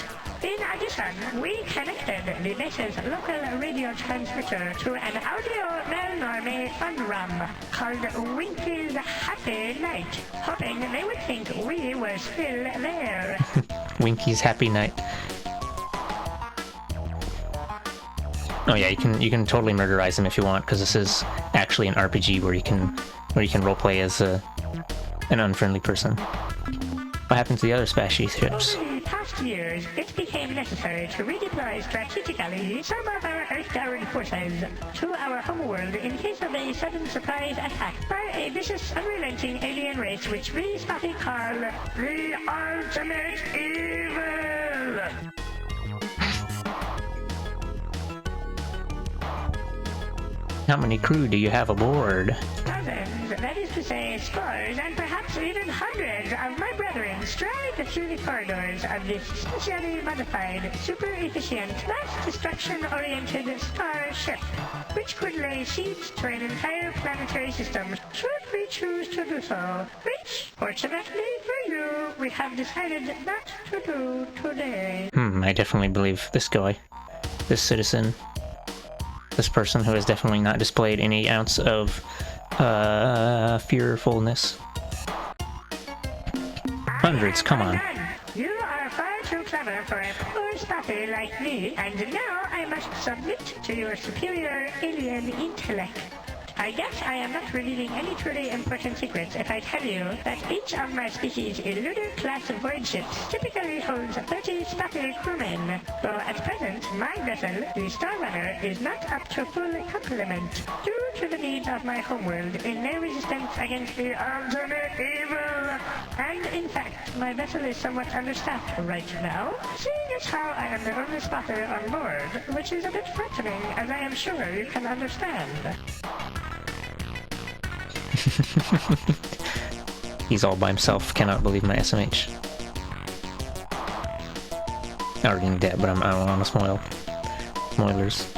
In addition, we connected the base's local radio transmitter to an audio Melnorme fun rum called Winky's Happy Night, hoping they would think we were still there. Winky's Happy Night. Oh yeah, you can totally murderize them if you want, because this is actually an RPG where you can roleplay as an unfriendly person. What happened to the other spaceships? Over the past years, it became necessary to redeploy strategically some of our Earth-bound forces to our homeworld in case of a sudden surprise attack by a vicious, unrelenting alien race which we Spotty call the Ultimate Evil. How many crew do you have aboard? Dozens, that is to say scores and perhaps even hundreds of my brethren stride through the corridors of this specially modified, super-efficient, mass destruction-oriented starship, which could lay siege to an entire planetary system should we choose to do so, which, fortunately for you, we have decided not to do today. I definitely believe this guy. This citizen. This person who has definitely not displayed any ounce of fearfulness. Hundreds, come on. You are far too clever for a poor Spotty like me, and now I must submit to your superior alien intellect. I guess I am not revealing any truly important secrets if I tell you that each of my species' Lunar-class void ships typically holds 30 Spotty crewmen, though at present my vessel, the Star Runner, is not up to full complement due to the needs of my homeworld in their resistance against the Ultimate Evil. And in fact, my vessel is somewhat understaffed right now, seeing as how I am the only spotter on board, which is a bit frightening, as I am sure you can understand. He's all by himself, cannot believe my SMH. I already knew that, but I don't want to spoil. Spoilers.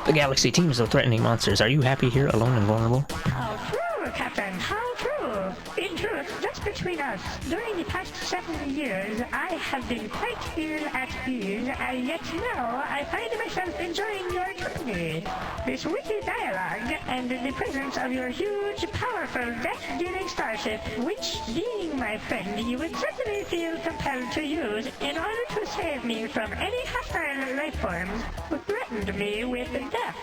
The galaxy teems of threatening monsters. Are you happy here, alone and vulnerable? How true, Captain, how true! In truth, just between us, during the past 7 years, I have been quite ill at ease, and yet now I find myself enjoying your company. This witty dialogue, and the presence of your huge, powerful, death-dealing starship, which, being my friend, you would certainly feel compelled to use in order to save me from any hostile life forms who threatened me with death.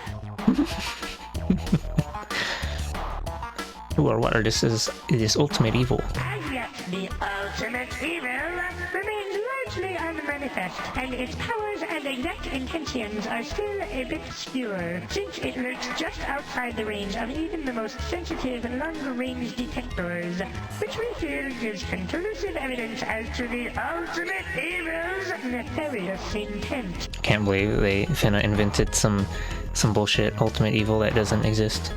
Who or what are this ultimate evil? As yet, the ultimate evil remains largely unmanifest, and its powers and exact intentions are still a bit obscure, since it lurks just outside the range of even the most sensitive long-range detectors, which we feel gives conclusive evidence as to the ultimate evil's nefarious intent. Can't believe they finna invented some bullshit ultimate evil that doesn't exist.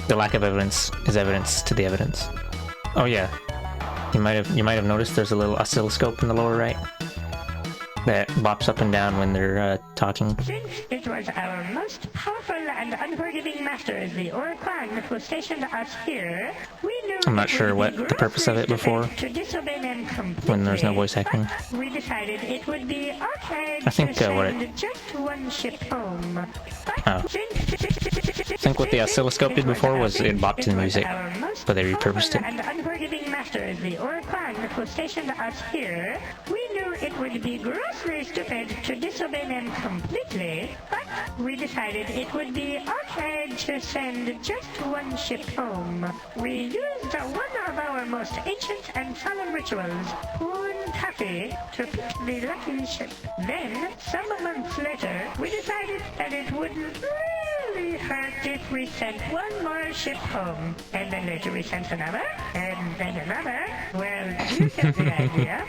The lack of evidence is evidence to the evidence. Oh yeah, you might have noticed there's a little oscilloscope in the lower right that bops up and down when they're talking. Since it was our most powerful and unforgiving masters, the Orquan, who stationed us here, we knew I'm not sure what the purpose of it before, to disobey them completely. when there's no voice acting. But we decided it would be okay I think, to what send just one ship home. But Oh. I think what the oscilloscope did before was it bopped to the music, but they repurposed it. And unforgiving masters, the Orquan, who stationed us here, we knew it would be grossly stupid to disobey them completely, but we decided it would be okay to send just one ship home. We used one of our most ancient and solemn rituals, Poon Taffy, to pick the lucky ship. Then, some months later, we decided that it wouldn't really hurt if we sent one more ship home. And then later we sent another, and then another. Well, you get the idea.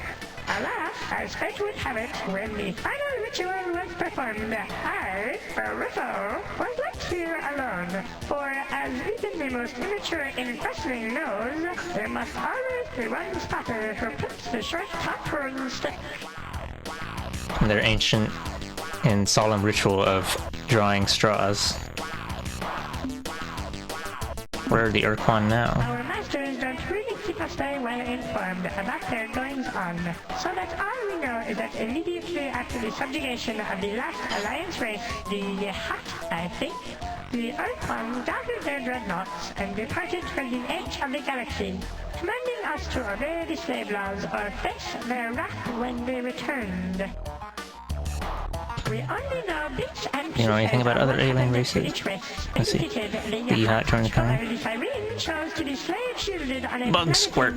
Alas, as fate would have it, when the final ritual was performed, I, Barroso, was left here alone. For as even the most immature in wrestling knows, there must always be one spotter who puts the short top first. Their ancient and solemn ritual of drawing straws. Where are the Urquan now? Our masters don't really keep us very well informed about their goings-on, so that all we know is that immediately after the subjugation of the last Alliance race, the Hutt, I think, the Urquan gathered their dreadnoughts and departed for the edge of the galaxy, commanding us to obey the slave laws or face their wrath when they returned. We only know bits and pieces. You know anything about other alien races? Let's see. The Hutt joined the Covenant. Bug squirt.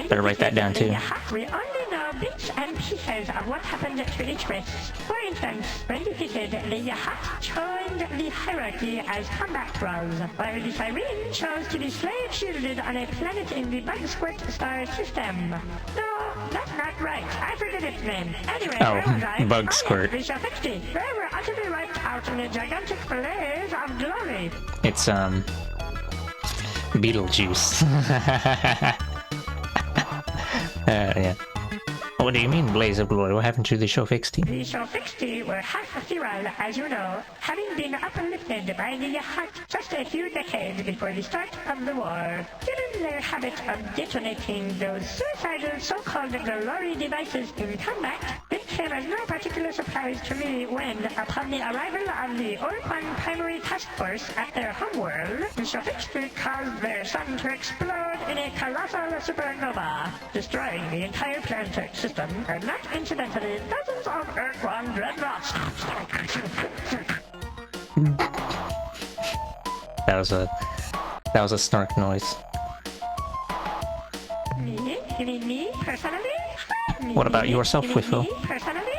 Better write that down too. We only know bits and pieces of what happened to each race. For instance, when defeated, the Hutt joined the hierarchy as combat trolls, while the Cyrene chose to be slave shielded on a planet in the Bug Squirt star system. No, that's not right. I forget its name. Anyway, where was I? Bug Squirt. The Shafixti. They were utterly wiped out in a gigantic blaze of glory. It's Beetlejuice. Yeah. What do you mean, Blaze of Glory? What happened to the Shofixti? The Shofixti were half feral, as you know, having been uplifted by the Hutt just a few decades before the start of the war. Given their habit of detonating those suicidal so-called glory devices in combat, it came as no particular surprise to me when, upon the arrival of the Urquan Primary Task Force at their homeworld, the Shofixti caused their sun to explode in a colossal supernova, destroying the entire planetary system, and not incidentally dozens of Urquan dreadnoughts. That was a snark noise. Me? You mean me, personally? Me, What about yourself, you mean Whiffle? me, personally?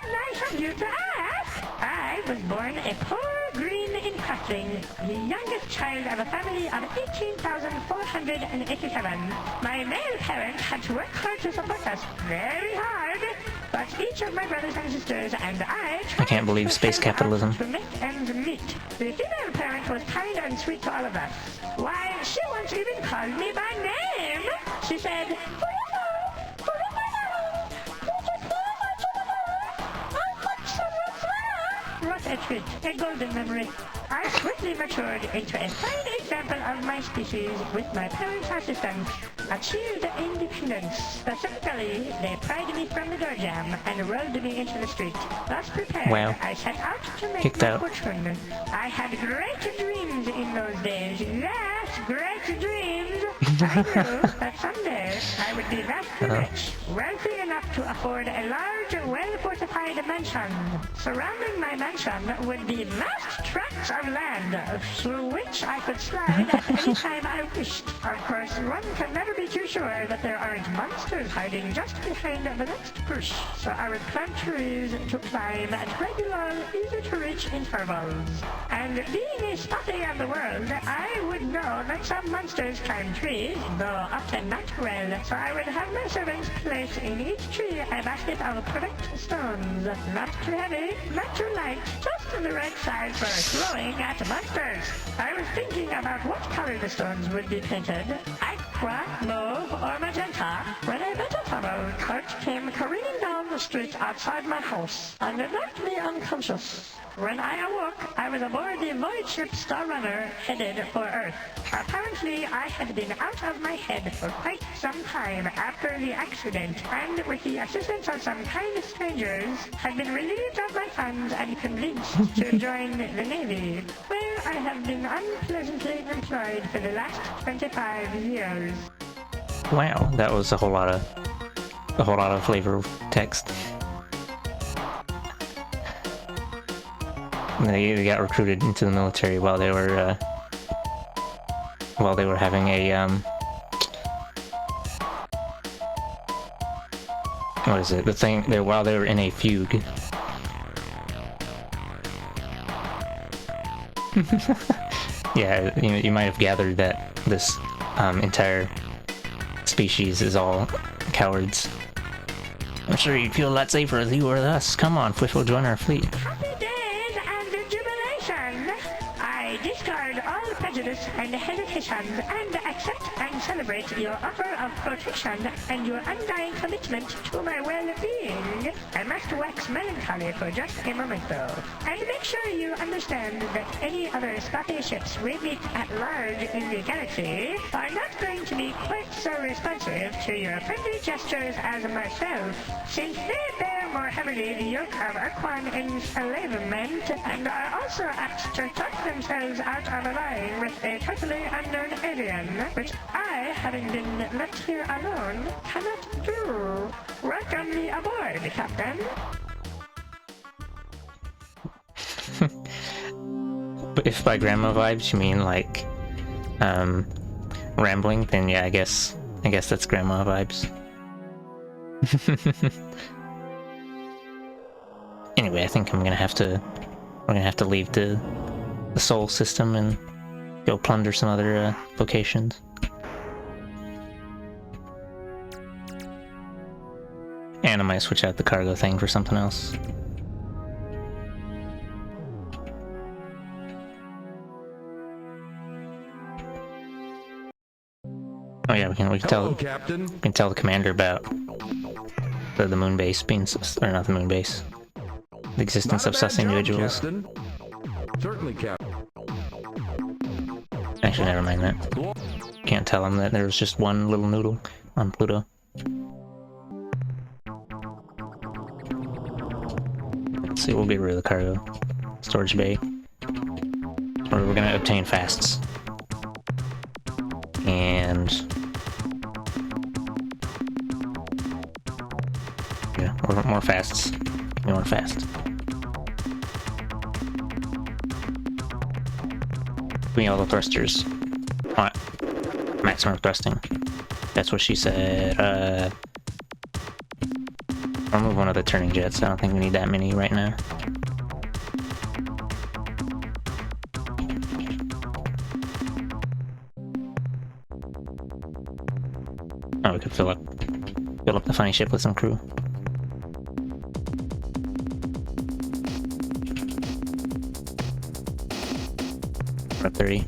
Nice of you to ask. I was born a poor green incrusting, the youngest child of a family of 18,487. My male parent had to work hard to support us, very hard. But each of my brothers and sisters and I can't believe space capitalism. to make ends meet. The female parent was kind and sweet to all of us. Why, she once even called me by name. She said, what a treat, a golden memory. I swiftly matured into a fine example of my species with my parents' assistance. Achieved independence. Specifically, they pried me from the door jam and rolled me into the street. Thus prepared, Wow. I set out to make Kicked my out. fortune. I had great dreams in those days. Yes, great dreams. I knew that someday I would be vastly rich, wealthy enough to afford a large, well-fortified mansion. Surrounding my mansion would be vast tracts of land through which I could slide at any time I wished. Of course, one can never be too sure that there aren't monsters hiding just behind the next bush. So I would plant trees to climb at regular, easy-to-reach intervals. And being a study of the world, I would know that some monsters climb trees, though often not well. So I would have my servants place in each tree a basket of perfect stones. Not too heavy, not too light, just the right size for throwing at monsters. I was thinking about what color the stones would be painted. Aqua, mauve, or magenta, when a vegetable cart came careening down the street outside my house and knocked me unconscious. When I awoke, I was aboard the void ship Star Runner headed for Earth. Apparently, I had been out of my head for quite some time after the accident, and with the assistance of some kind strangers, had been relieved of my funds and convinced to join the Navy, where I have been unpleasantly employed for the last 25 years. Wow, that was a whole lot of flavor text. They got recruited into the military while they were having a what is it? The thing there while they were in a fugue. Yeah, you might have gathered that this entire species is all cowards. I'm sure you'd feel a lot safer if you were with us. Come on, Fwiffle, join our fleet. Happy days and jubilation! I discard all prejudice and hesitation and accept and celebrate your offer of protection and your undying commitment to my well-being. I must wax melancholy for just a moment though, and make sure you understand that any other spotty ships we meet at large in the galaxy are not going to be quite so responsive to your friendly gestures as myself, since they bear more heavily the yoke of Urquan enslavement and are also apt to talk themselves out of line with a totally unknown alien, which I, having been left here alone, cannot do. Welcome me aboard, Captain. But if by grandma vibes you mean like, rambling, then yeah, I guess that's grandma vibes. Anyway, I think we're gonna have to leave the Sol system and go plunder some other locations. And I might switch out the cargo thing for something else. Oh yeah, we can Hello, tell Captain. we can tell the commander about the moon base being, or not the moon base, the existence Not a of bad sus job, individuals. Captain. Certainly, Captain. Actually, never mind that. Can't tell him that there was just one little noodle on Pluto. Let's see, we'll get rid of the cargo storage bay, or we're gonna obtain fasts and yeah, more fasts. More fast. We all the thrusters. What? Maximum thrusting. That's what she said. I'll move one of the turning jets. I don't think we need that many right now. Oh, we could fill up the funny ship with some crew. For 30.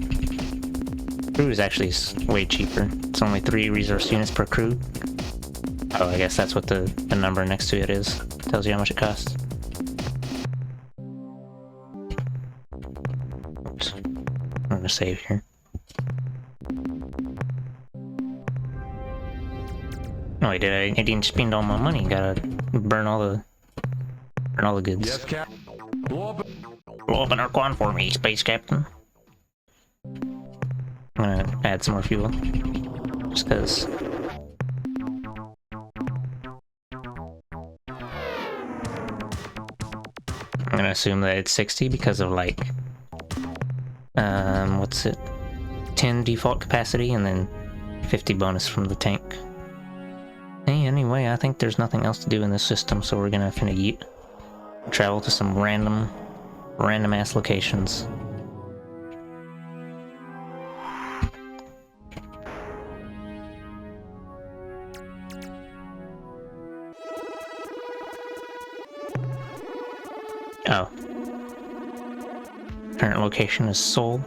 Crew is actually way cheaper. It's only 3 resource units per crew. Oh, I guess that's what the number next to it is. Tells you how much it costs. Oops. I'm gonna save here. No, I didn't spend all my money. Gotta burn all the goods. Yes, Captain. Blow up. Blow up an Urquan for me, Space Captain. I'm gonna add some more fuel. Just cause. I'm gonna assume that it's 60 because of like, what's it? 10 default capacity and then 50 bonus from the tank. Hey, anyway, I think there's nothing else to do in this system, so we're gonna finna yeet. Travel to some random ass locations. Oh. Current location is Sol,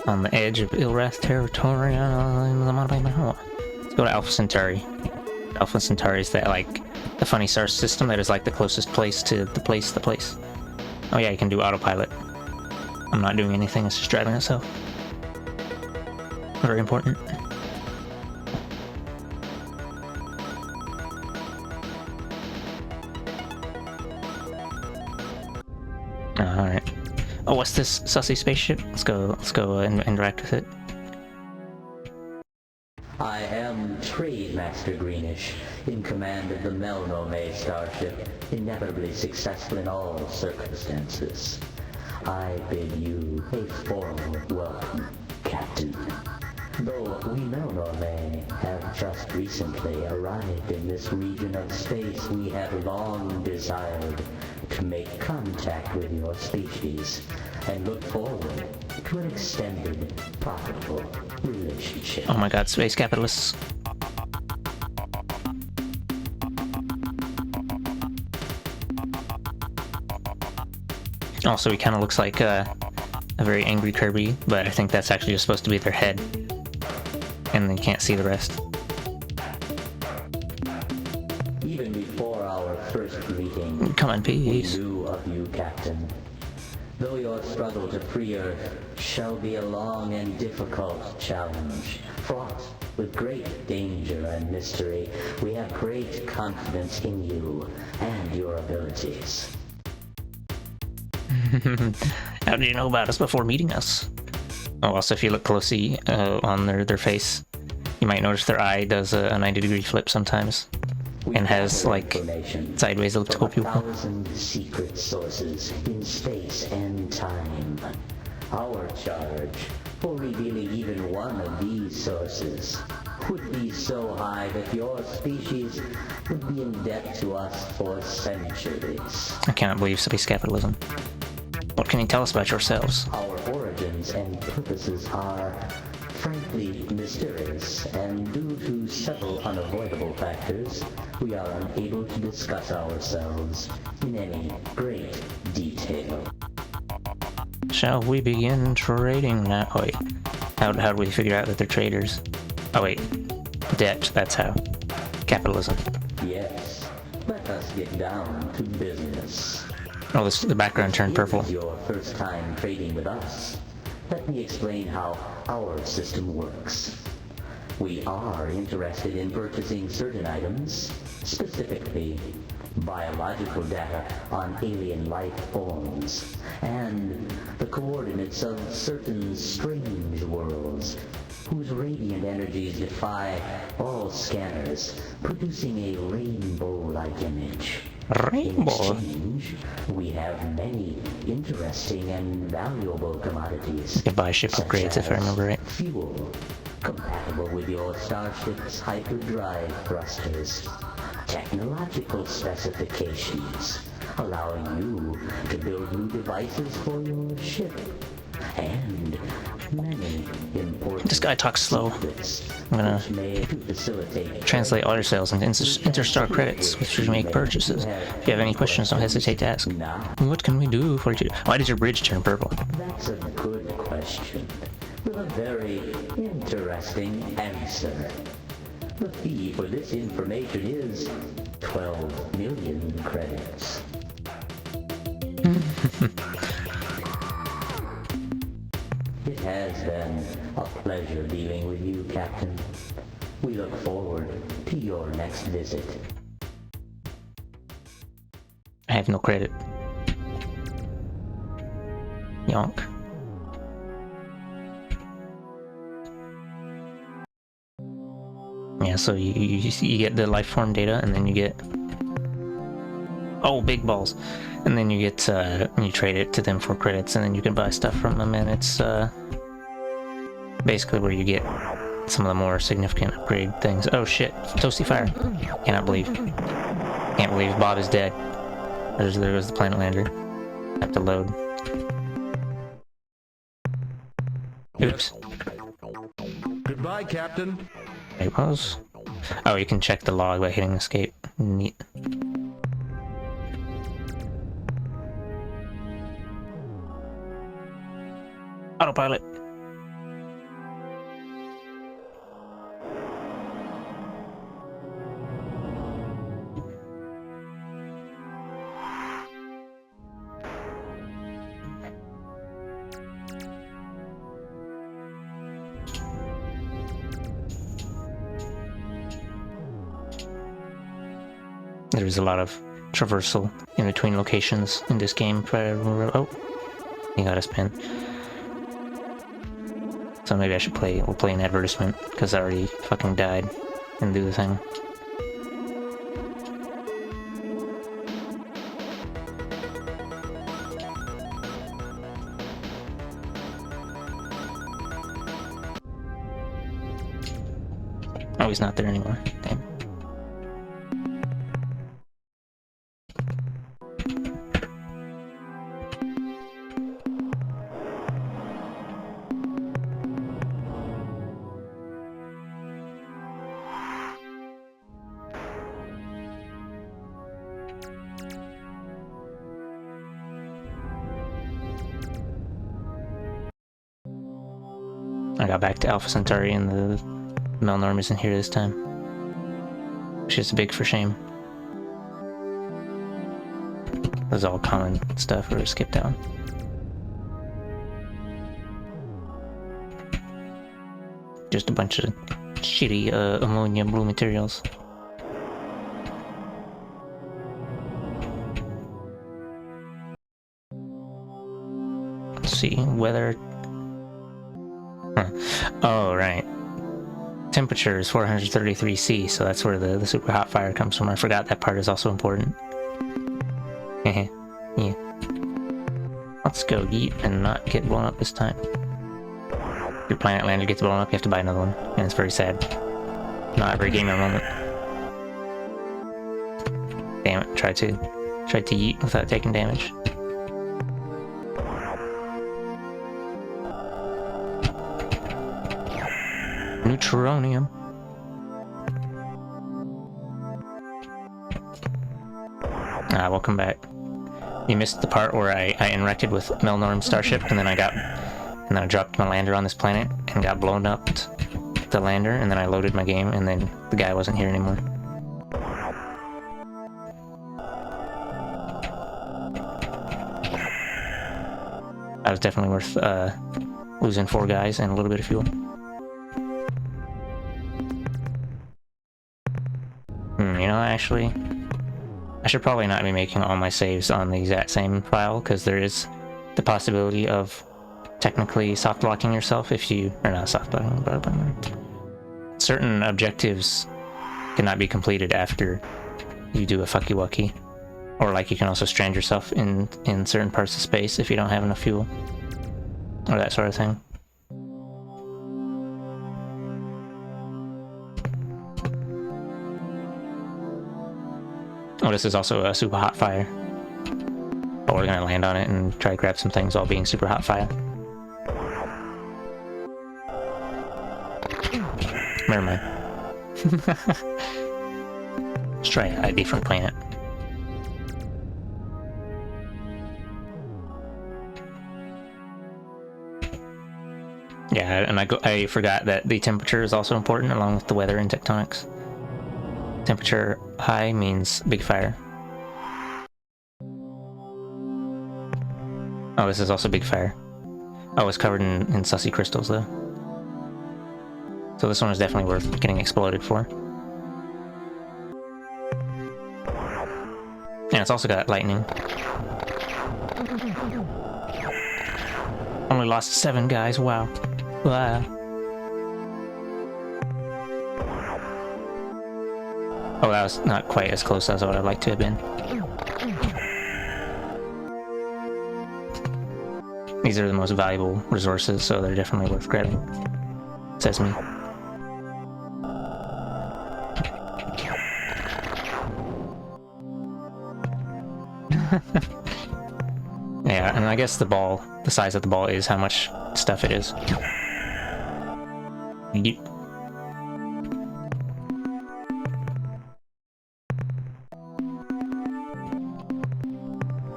on the edge of Ilrath territory. Let's go to Alpha Centauri. Alpha Centauri is that, like, the funny star system that is, like, the closest place to the place. Oh yeah, you can do autopilot. I'm not doing anything, it's just driving itself. Very important. Alright. Oh, what's this sussy spaceship? Let's go and interact with it. I am Trade Master Greenish, in command of the Melnome starship, inevitably successful in all circumstances. I bid you a formal welcome, Captain. Though we Melnome have just recently arrived in this region of space, we have long desired to make contact with your species and look forward to an extended, profitable relationship. Oh my god, space capitalists. Also, he kind of looks like a very angry Kirby, but I think that's actually just supposed to be their head. And then you can't see the rest. Even before our first greeting, Come on, we peace. knew of you, Captain. Though your struggle to free Earth shall be a long and difficult challenge, fraught with great danger and mystery, we have great confidence in you and your abilities. How did you know about us before meeting us? Oh, also, if you look closely on their face, you might notice their eye does a 90-degree flip sometimes. We And has, gather like, information sideways elliptical from pupil. 1,000 secret sources in space and time. Our charge for revealing even one of these sources would be so high that your species would be in debt to us for centuries. I cannot believe space capitalism. What can you tell us about yourselves? Our origins and purposes are, frankly, mysterious, and due to several unavoidable factors, we are unable to discuss ourselves in any great detail. Shall we begin trading now? Oh, wait. How do we figure out that they're traders? Oh, wait. Debt, that's how. Capitalism. Yes, let us get down to business. Oh, the background turned purple. If it is your first time trading with us, let me explain how our system works. We are interested in purchasing certain items, specifically biological data on alien life forms, and the coordinates of certain strange worlds whose radiant energies defy all scanners, producing a rainbow-like image. In Rainbow. exchange, we have many interesting and valuable commodities. You can buy ship such upgrades if I as remember right. Fuel, compatible with your starship's hyperdrive thrusters. Technological specifications, allowing you to build new devices for your ship. And many important This guy talks slow. secrets I'm gonna which may facilitate translate all your sales into Interstar credits, which you make purchases. If you have any questions, don't hesitate to ask. Now, What can we do for you? Why did your bridge turn purple? that's a good question, with a very interesting answer. The fee for this information is 12 million credits. It has been a pleasure dealing with you, Captain. We look forward to your next visit. I have no credit. Yonk. Yeah, so you get the life form data, and then you get... Oh, big balls. And then you get, you trade it to them for credits, and then you can buy stuff from them, and it's, basically where you get some of the more significant upgrade things. Oh shit, Toasty Fire. Can't believe Bob is dead. There goes the planet lander. Have to load. Oops. Goodbye, Captain. It was. Oh, you can check the log by hitting escape. Neat. Autopilot. There's a lot of traversal in between locations in this game. Oh, he got a spin. So maybe I should we'll play an advertisement, because I already fucking died, and do the thing. Oh, he's not there anymore. Damn. I got back to Alpha Centauri and the Melnorm isn't here this time. Which is big for shame. This is all common stuff we're skipped down. Just a bunch of shitty ammonia blue materials. Let's see, weather. Huh. Oh, right. Temperature is 433 C, so that's where the super hot fire comes from. I forgot that part is also important. Yeah. Let's go eat and not get blown up this time. If your planet lander gets blown up, you have to buy another one, and it's very sad. Not every gamer moment. Damn it! Tried to yeet without taking damage. Neutronium. Ah, welcome back. You missed the part where I interacted with Melnorm Starship, and then I dropped my lander on this planet and got blown up the lander, and then I loaded my game, and then the guy wasn't here anymore. That was definitely worth losing 4 guys and a little bit of fuel. You know, actually, I should probably not be making all my saves on the exact same file, because there is the possibility of technically soft locking yourself if you, or not soft locking, but certain objectives cannot be completed after you do a fucky wucky. Or like you can also strand yourself in certain parts of space if you don't have enough fuel. Or that sort of thing. Oh, this is also a super hot fire. But we're gonna land on it and try to grab some things while being super hot fire. Never mind. Let's try a different planet. Yeah, and I forgot that the temperature is also important along with the weather and tectonics. Temperature high means big fire. Oh, this is also big fire. Oh, it's covered in sussy crystals though. So this one is definitely worth getting exploded for. And it's also got lightning. Only lost 7 guys, wow. Wow. Oh, that was not quite as close as what I'd like to have been. These are the most valuable resources, so they're definitely worth grabbing. Says me. Yeah, and I guess the size of the ball is how much stuff it is.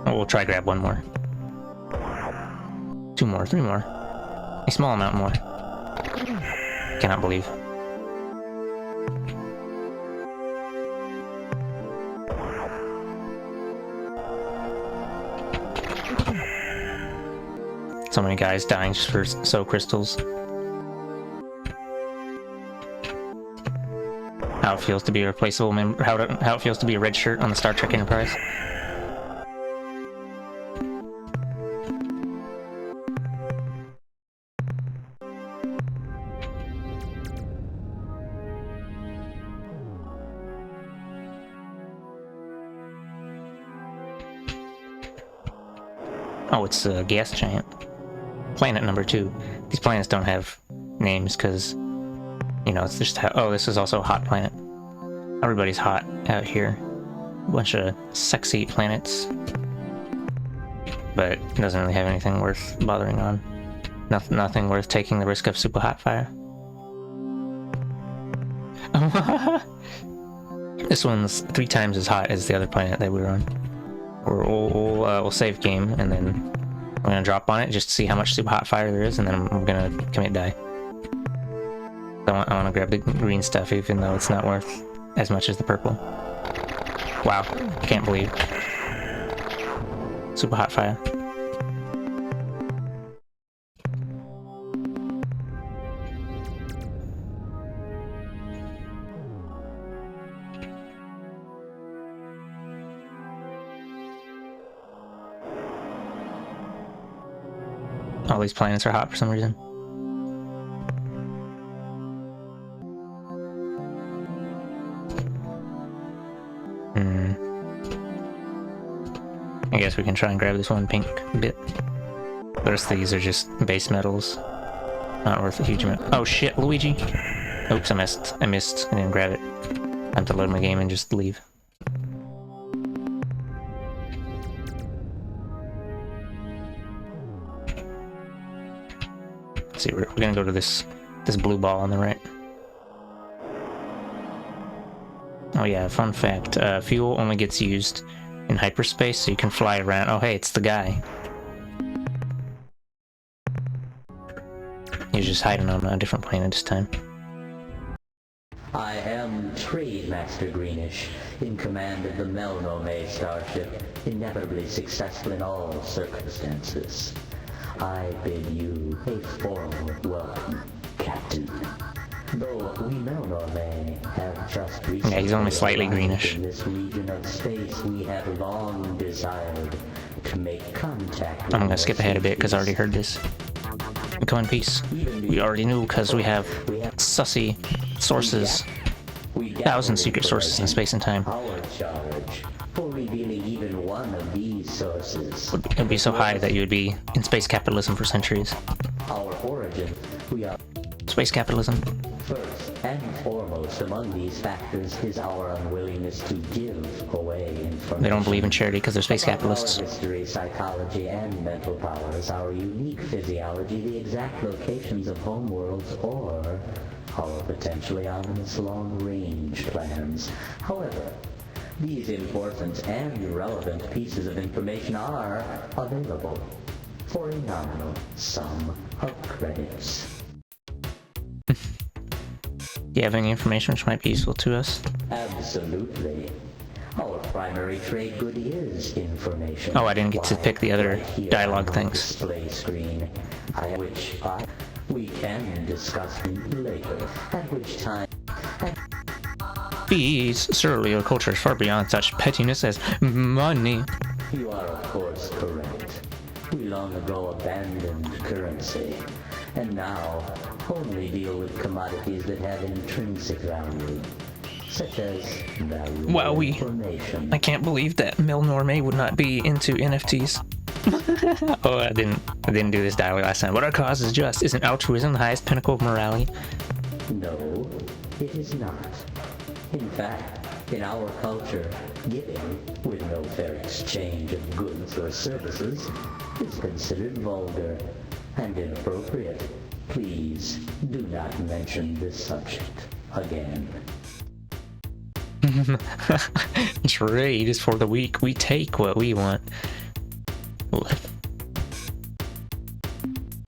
We'll try to grab 1 more. 2 more, 3 more. A small amount more. Cannot believe. So many guys dying just for so crystals. How it feels to be a replaceable member. How it feels to be a red shirt on the Star Trek Enterprise. Oh, it's a gas giant. Planet number 2. These planets don't have names because, you know, it's just how... Oh, this is also a hot planet. Everybody's hot out here. A bunch of sexy planets. But it doesn't really have anything worth bothering on. Nothing worth taking the risk of super hot fire. This one's 3 times as hot as the other planet that we were on. We'll save game, and then we're gonna drop on it just to see how much super hot fire there is, and then we're gonna commit die. I want to grab the green stuff, even though it's not worth as much as the purple. Wow, I can't believe. Super hot fire. All these planets are hot for some reason. I guess we can try and grab this one pink bit. The rest of these are just base metals. Not worth a huge amount. Oh shit, Luigi! Oops, I missed. I didn't grab it. I have to load my game and just leave. Let's see, we're gonna go to this blue ball on the right. Oh yeah, fun fact. Fuel only gets used in hyperspace, so you can fly around. Oh hey, it's the guy. He's just hiding on a different planet this time. I am Trade Master Greenish, in command of the Melnome starship, inevitably successful in all circumstances. I bid you a formal welcome, Captain. Though we Melnome have just recently Yeah, he's only slightly greenish. in this region of space, we have long desired to make contact. I'm gonna skip ahead a bit because I already heard this. We come in peace. We already knew because we have sussy sources. 1,000 secret sources in space and time. Our charge for revealing even one of these sources. It would be so high that you would be in space capitalism for centuries. Our origin, we are Space capitalism. first and foremost among these factors is our unwillingness to give away information. They don't believe in charity because they're space About capitalists. Our history, psychology, and mental powers, our unique physiology, the exact locations of homeworlds, or our potentially ominous long-range plans. However, these important and relevant pieces of information are available for a nominal sum of credits. Do you have any information which might be useful to us? Absolutely. Our primary trade good is information. Oh, I didn't get to pick the other Right here dialogue on things. Display screen, we can discuss later. At which time, These surreal culture is far beyond such pettiness as money. you are of course correct. We long ago abandoned currency, and now only deal with commodities that have intrinsic value, such as valuable Wowee. information. I can't believe that Mel Normay would not be into NFTs. Oh, I didn't do this dialogue last time. What our cause is just. Isn't altruism the highest pinnacle of morality? No, it is not. In fact, in our culture, giving, with no fair exchange of goods or services, is considered vulgar and inappropriate. Please do not mention this subject again. Trade is for the weak. We take what we want.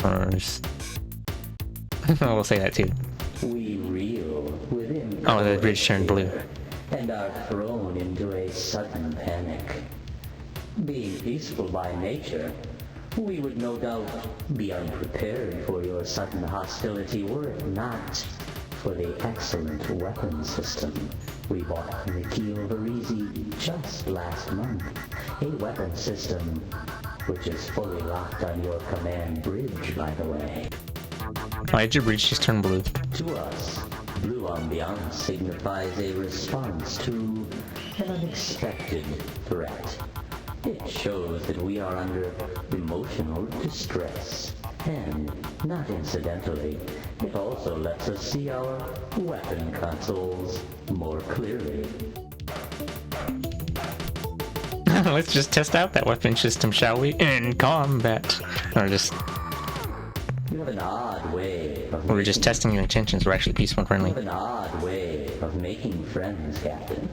Or just... we'll say that too. We reel within. Oh, the bridge turned blue. And are thrown into a sudden panic. Being peaceful by nature, we would no doubt be unprepared for your sudden hostility were it not for the excellent weapon system we bought from Nikhil Varizi just last month. A weapon system which is fully locked on your command bridge, by the way. Why did your bridge just turn blue? To us, blue ambiance signifies a response to an unexpected threat. It shows that we are under emotional distress. And, not incidentally, it also lets us see our weapon consoles more clearly. Let's just test out that weapon system, shall we? In combat. Or just... You have an odd way of we're just testing your intentions. We're actually peaceful and friendly. You have an odd way of making friends, Captain.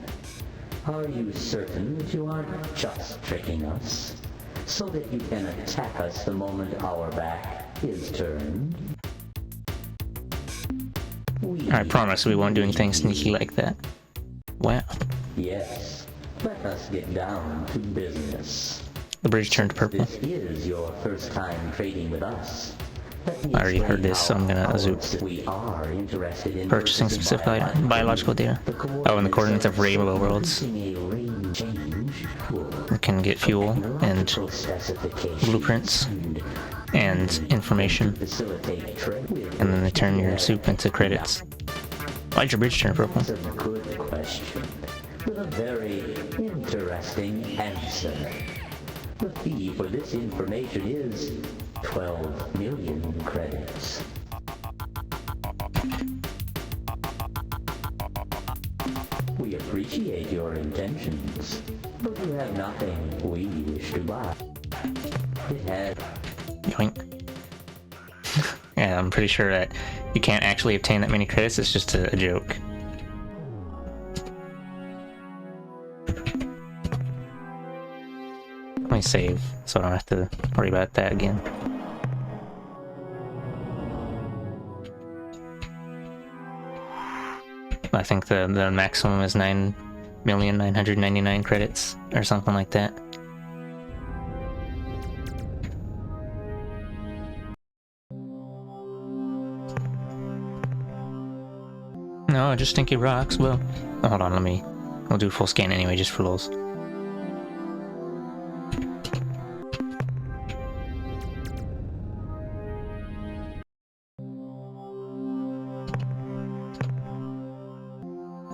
Are you certain that you aren't just tricking us? So that you can attack us the moment our back is turned? I promise we won't do anything sneaky like that. Wow. Yes, let us get down to business. The bridge turned purple. This is your first time trading with us. I already heard this, so I'm gonna zoom. We are interested in Purchasing specific biological data. Oh, and the coordinates of Rainbow Worlds. We can get fuel and blueprints and information. And then they turn your soup into credits. Why'd your bridge turn purple? That's a good question, with a very interesting answer. The fee for this information is 12 million credits. We appreciate your intentions, but you have nothing we wish to buy. It has... Yoink. Yeah, I'm pretty sure that you can't actually obtain that many credits, it's just a joke. Let me save, so I don't have to worry about that again. I think the maximum is 9,999,000 credits, or something like that. No, just stinky rocks. Well, hold on, we'll do full scan anyway, just for lulz.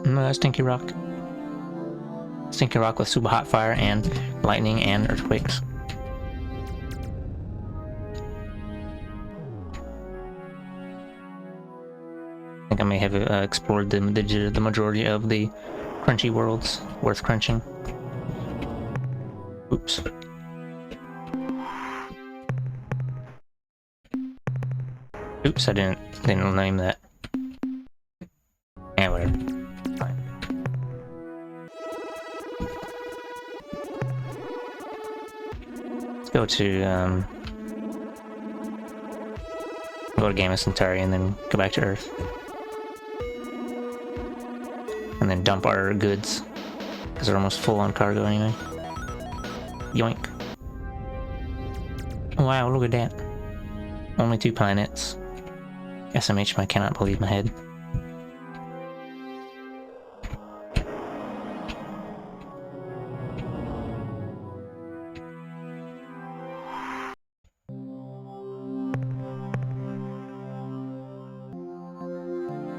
No, stinky rock. Stinky rock with super hot fire and lightning and earthquakes. I think I may have explored the majority of the crunchy worlds worth crunching. Oops. Oops, I didn't name that. Yeah, whatever. Fine. Let's go to Gamma Centauri and then go back to Earth. And then dump our goods, because they're almost full on cargo anyway. Yoink. Wow, look at that. Only 2 planets. SMH, I cannot believe my head.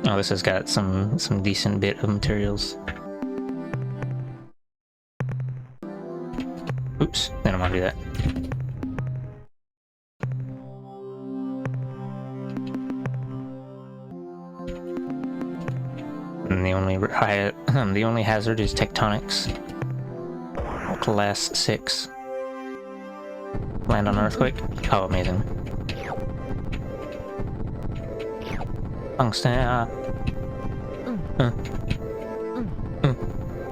Oh, this has got some decent bit of materials. Oops, I don't want to do that. And the only hazard is tectonics. Class 6. Land on earthquake. Oh, amazing. Tungsten.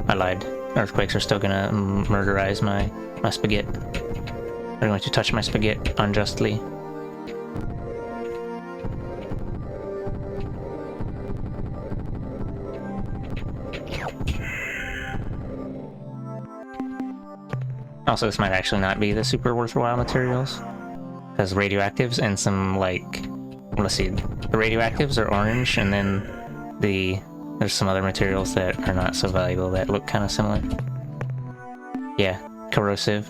I lied. Earthquakes are still gonna murderize my spaghetti. They're going to touch my spaghetti unjustly. Also, this might actually not be the super worthwhile materials, because radioactives and some, like, let's see, the radioactives are orange, and then there's some other materials that are not so valuable that look kind of similar. Yeah, corrosive,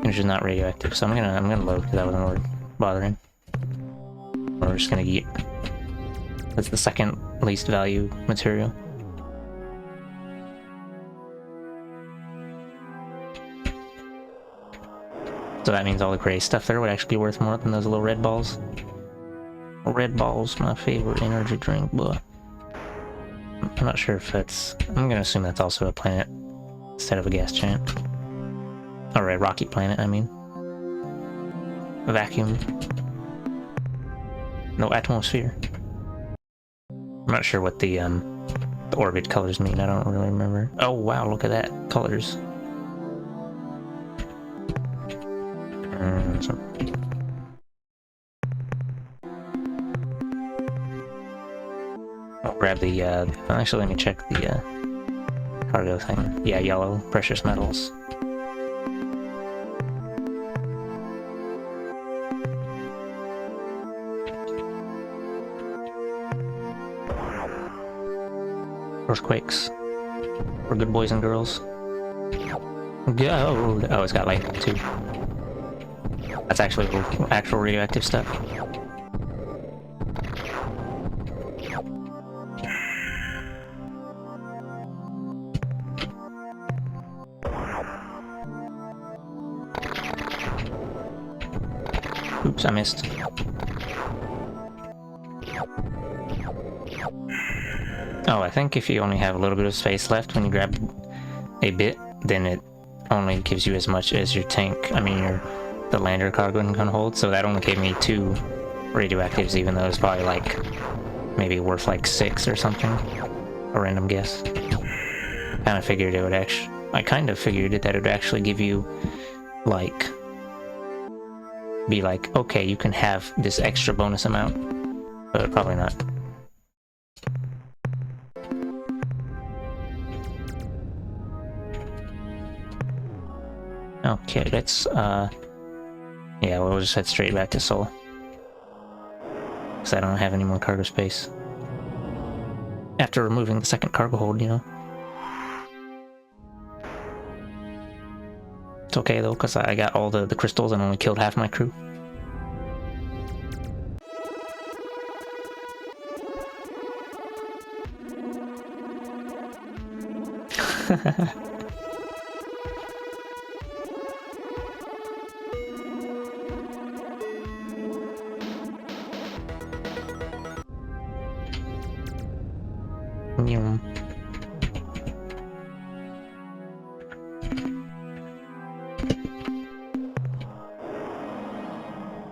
which is not radioactive. So I'm gonna load because that wasn't worth bothering. We're just gonna eat. That's the second least value material. So that means all the gray stuff there would actually be worth more than those little red balls. Red Ball's my favorite energy drink, but I'm not sure if that's... I'm gonna assume that's also a planet instead of a gas giant. Or a rocky planet, I mean. A vacuum. No atmosphere. I'm not sure what the orbit colors mean, I don't really remember. Oh wow, look at that. Colors. grab the, actually let me check the, cargo thing. Yeah, yellow, precious metals. Earthquakes. We're good boys and girls. Go! Oh, it's got lightning too. That's actually actual radioactive stuff. Oops, I missed. Oh, I think if you only have a little bit of space left when you grab a bit, then it only gives you as much as your tank, the lander cargo can hold, so that only gave me 2 radioactives, even though it's probably like, maybe worth like 6 or something. A random guess. I kind of figured it would actually give you, like, be like, okay, you can have this extra bonus amount, but probably not. Okay, let's, yeah, we'll just head straight back to Seoul. Because I don't have any more cargo space. After removing the second cargo hold, you know. It's okay though, because I got all the crystals and only killed half my crew.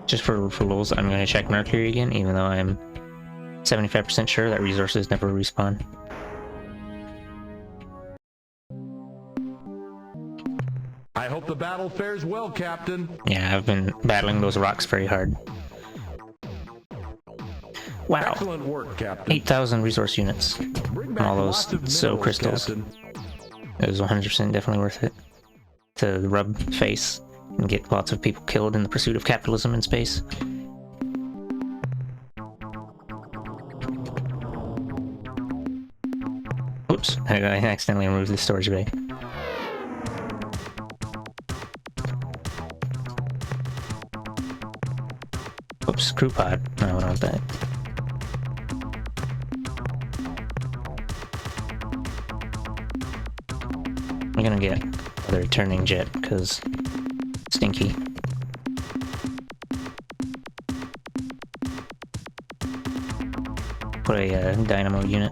Just for lulz, I'm going to check Mercury again, even though I'm 75% sure that resources never respawn. I hope the battle fares well, Captain. Yeah, I've been battling those rocks very hard. Wow. Excellent work, Captain. 8,000 resource units. Bring And back all lots those of so minerals, crystals. Captain. It was 100% definitely worth it. To rub face and get lots of people killed in the pursuit of capitalism in space. Oops, I accidentally removed the storage bay. Oops, crew pod. No, I don't want that. I'm gonna get another returning jet, because stinky. Put a dynamo unit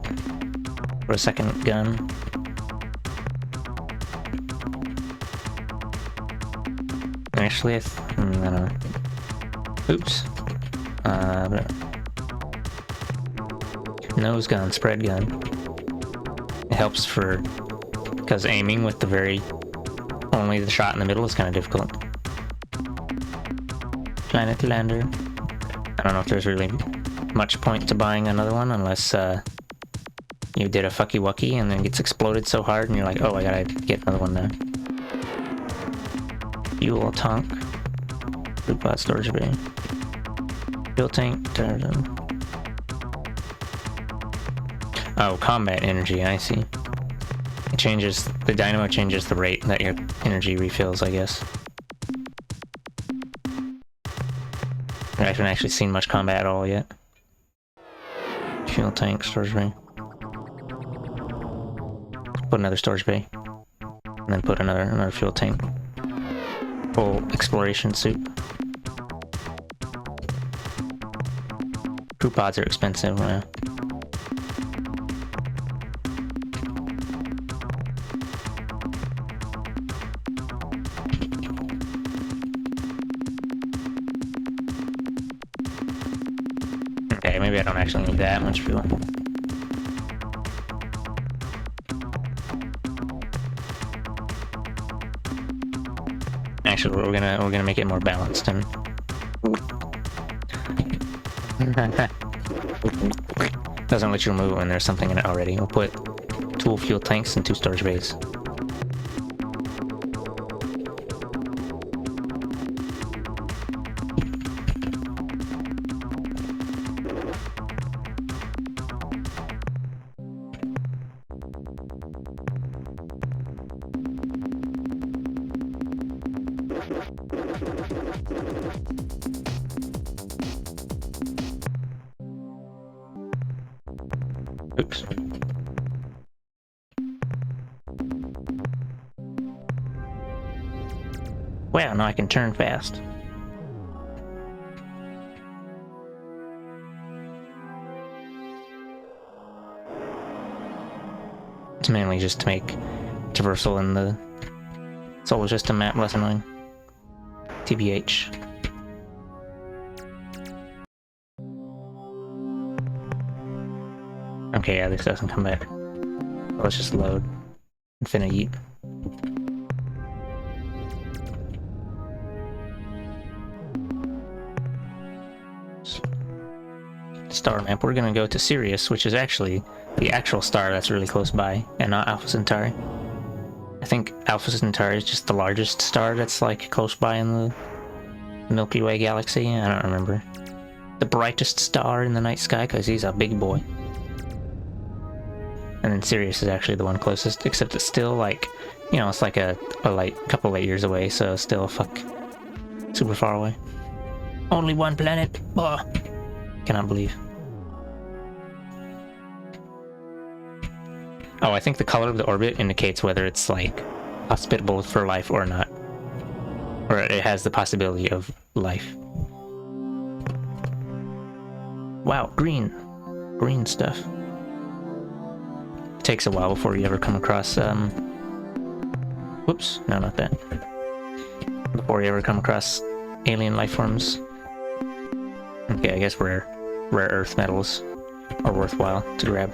for a second gun. Actually, I don't know. Oops. Nose gun, spread gun. It helps because aiming with only the shot in the middle is kind of difficult. Planet lander. I don't know if there's really much point to buying another one unless you did a fucky wucky and then it gets exploded so hard and you're like, oh, I gotta get another one now. Fuel tank. Loot pod storage bay. Fuel tank. Oh, combat energy, I see. The dynamo changes the rate that your energy refills, I guess. I haven't actually seen much combat at all yet. Fuel tank, storage bay. Put another storage bay. And then put another fuel tank. Full exploration suit. Crew pods are expensive now. Okay, maybe I don't actually need that much fuel. Actually, we're gonna make it more balanced and Doesn't let you remove it when there's something in it already. We'll put 2 fuel tanks and 2 storage bays. Oops. Wow, now I can turn fast. It's mainly just to make traversal in the solar system map less annoying. TBH. Okay, yeah, this doesn't come back. Let's just load. Infinite. Star map. We're gonna go to Sirius, which is actually the actual star that's really close by, and not Alpha Centauri. I think Alpha Centauri is just the largest star that's like close by in the Milky Way galaxy. I don't remember. The brightest star in the night sky, because he's a big boy. And then Sirius is actually the one closest, except it's still like, you know, it's like a light, couple light years away, so still super far away. Only one planet. Oh, cannot believe. Oh, I think the color of the orbit indicates whether it's like hospitable for life or not, or it has the possibility of life. Wow, green stuff. Takes a while before you ever come across whoops, no, not that. Before you ever come across alien life forms. Okay, I guess rare earth metals are worthwhile to grab.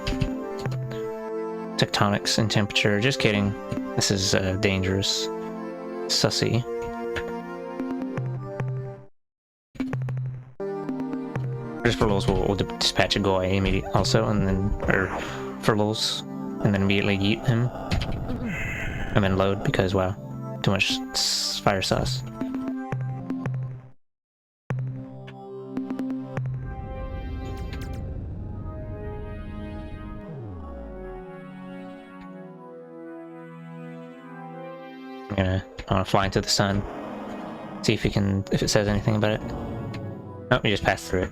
Tectonics and temperature, just kidding. This is dangerous. Sussy. Just for lulz, we'll dispatch a Goy immediately also, and then, or for lulz, and then immediately yeet him. And then load, because wow, too much fire sauce. I want to fly into the sun, see if it says anything about it. Oh, we just passed through it.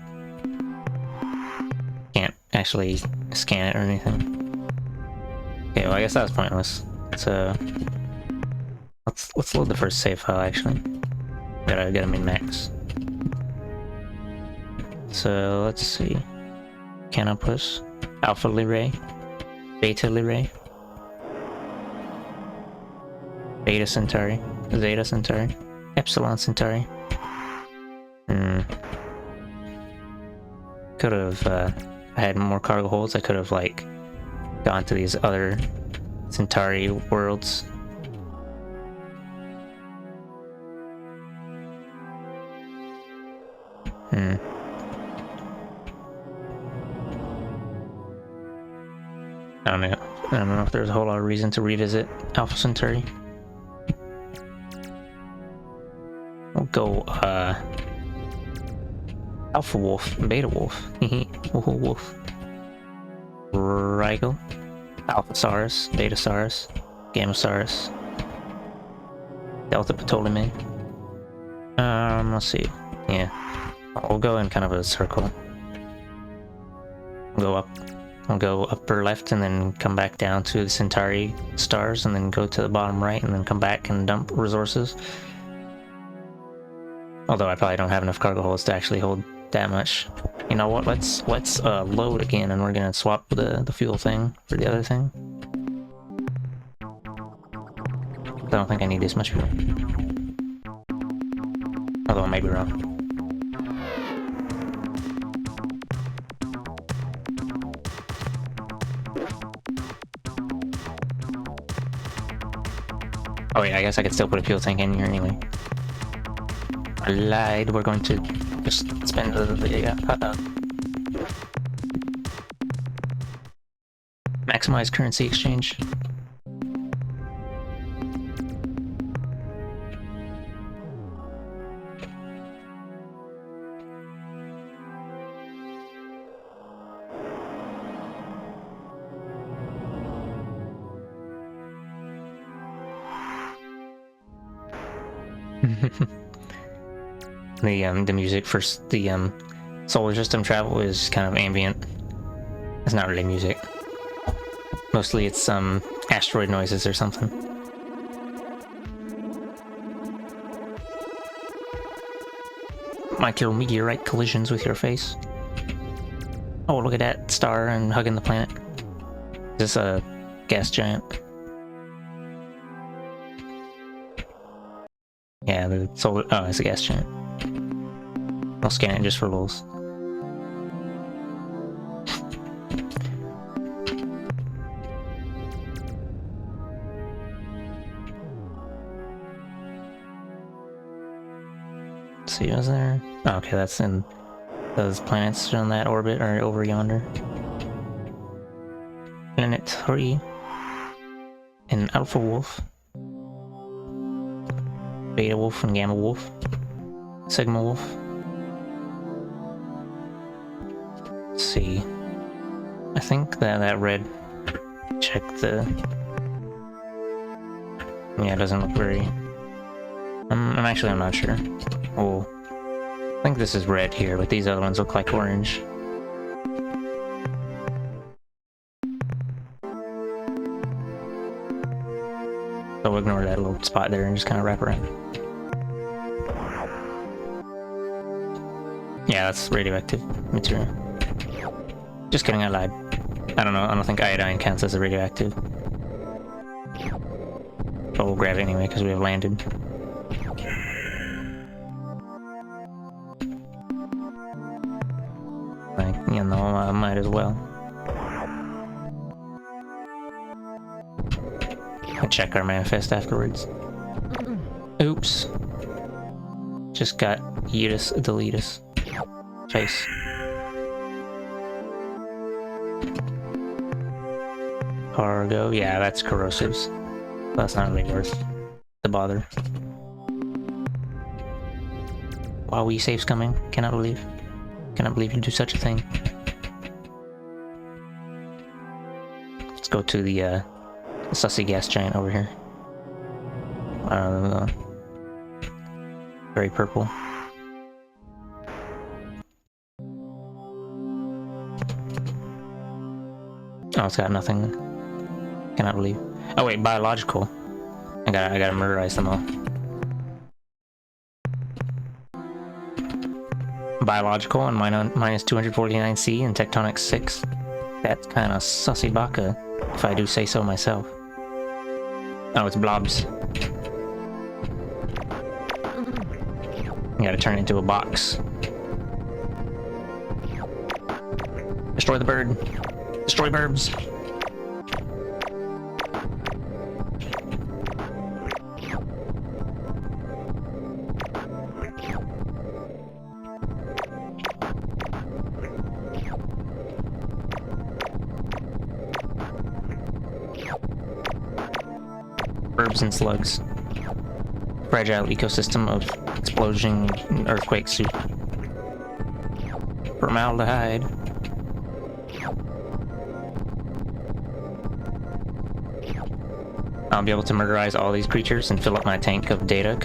Can't actually scan it or anything. Okay, well I guess that was pointless. So let's load the first save file actually. Gotta get them in max. So let's see. Canopus, Alpha Lyrae, Beta Lyrae, Beta Centauri, Zeta Centauri, Epsilon Centauri. Could have, I had more cargo holds, I could have, like, gone to these other Centauri worlds. I don't know if there's a whole lot of reason to revisit Alpha Centauri. We'll go, Alpha Wolf, Beta Wolf, Wolf, Rigel, Alpha Saurus, Beta Saurus, Gamma Saurus, Delta Ptolemy. Let's see, yeah, we'll go in kind of a circle. We'll go upper left and then come back down to the Centauri stars and then go to the bottom right and then come back and dump resources. Although I probably don't have enough cargo holds to actually hold that much. You know what, let's load again and we're gonna swap the fuel thing for the other thing. I don't think I need this much fuel. Although I may be wrong. Oh yeah, I guess I could still put a fuel tank in here anyway. I lied, we're going to just spend the maximize currency exchange. The music for the solar system travel is kind of ambient. It's not really music. Mostly it's asteroid noises or something. Micrometeorite collisions with your face. Oh, look at that star and hugging the planet. Is this a gas giant? Yeah, the solar. Oh, it's a gas giant. I'll scan it just for lulz. Let's see, was there? Oh, okay, that's in those planets on that orbit or over yonder. Planet 3 and Alpha Wolf, Beta Wolf and Gamma Wolf, Sigma Wolf. Let's see. I think that red. Check the. Yeah, it doesn't look very. I'm not sure. Oh, I think this is red here, but these other ones look like orange. So we'll ignore that little spot there and just kind of wrap around. Yeah, that's radioactive material. Just kidding, I lied. I don't think iodine counts as a radioactive. But we'll grab it anyway because we have landed. Like, you know, I might as well. I'll check our manifest afterwards. Oops. Just got Yeetus Deletus. Face. Cargo, yeah, that's corrosives. That's not really worth the bother. Wow, we safe's coming. Cannot believe you do such a thing. Let's go to the sussy gas giant over here. Very purple. Oh, it's got nothing. Cannot believe. Oh wait, biological. I gotta murderize them all. Biological and minus 249C and tectonic 6. That's kind of sussy baka, if I do say so myself. Oh, it's blobs. You gotta turn it into a box. Destroy the bird. Destroy burbs. Burbs and slugs. Fragile ecosystem of explosion earthquake soup. Formaldehyde. I'll be able to murderize all these creatures and fill up my tank of data,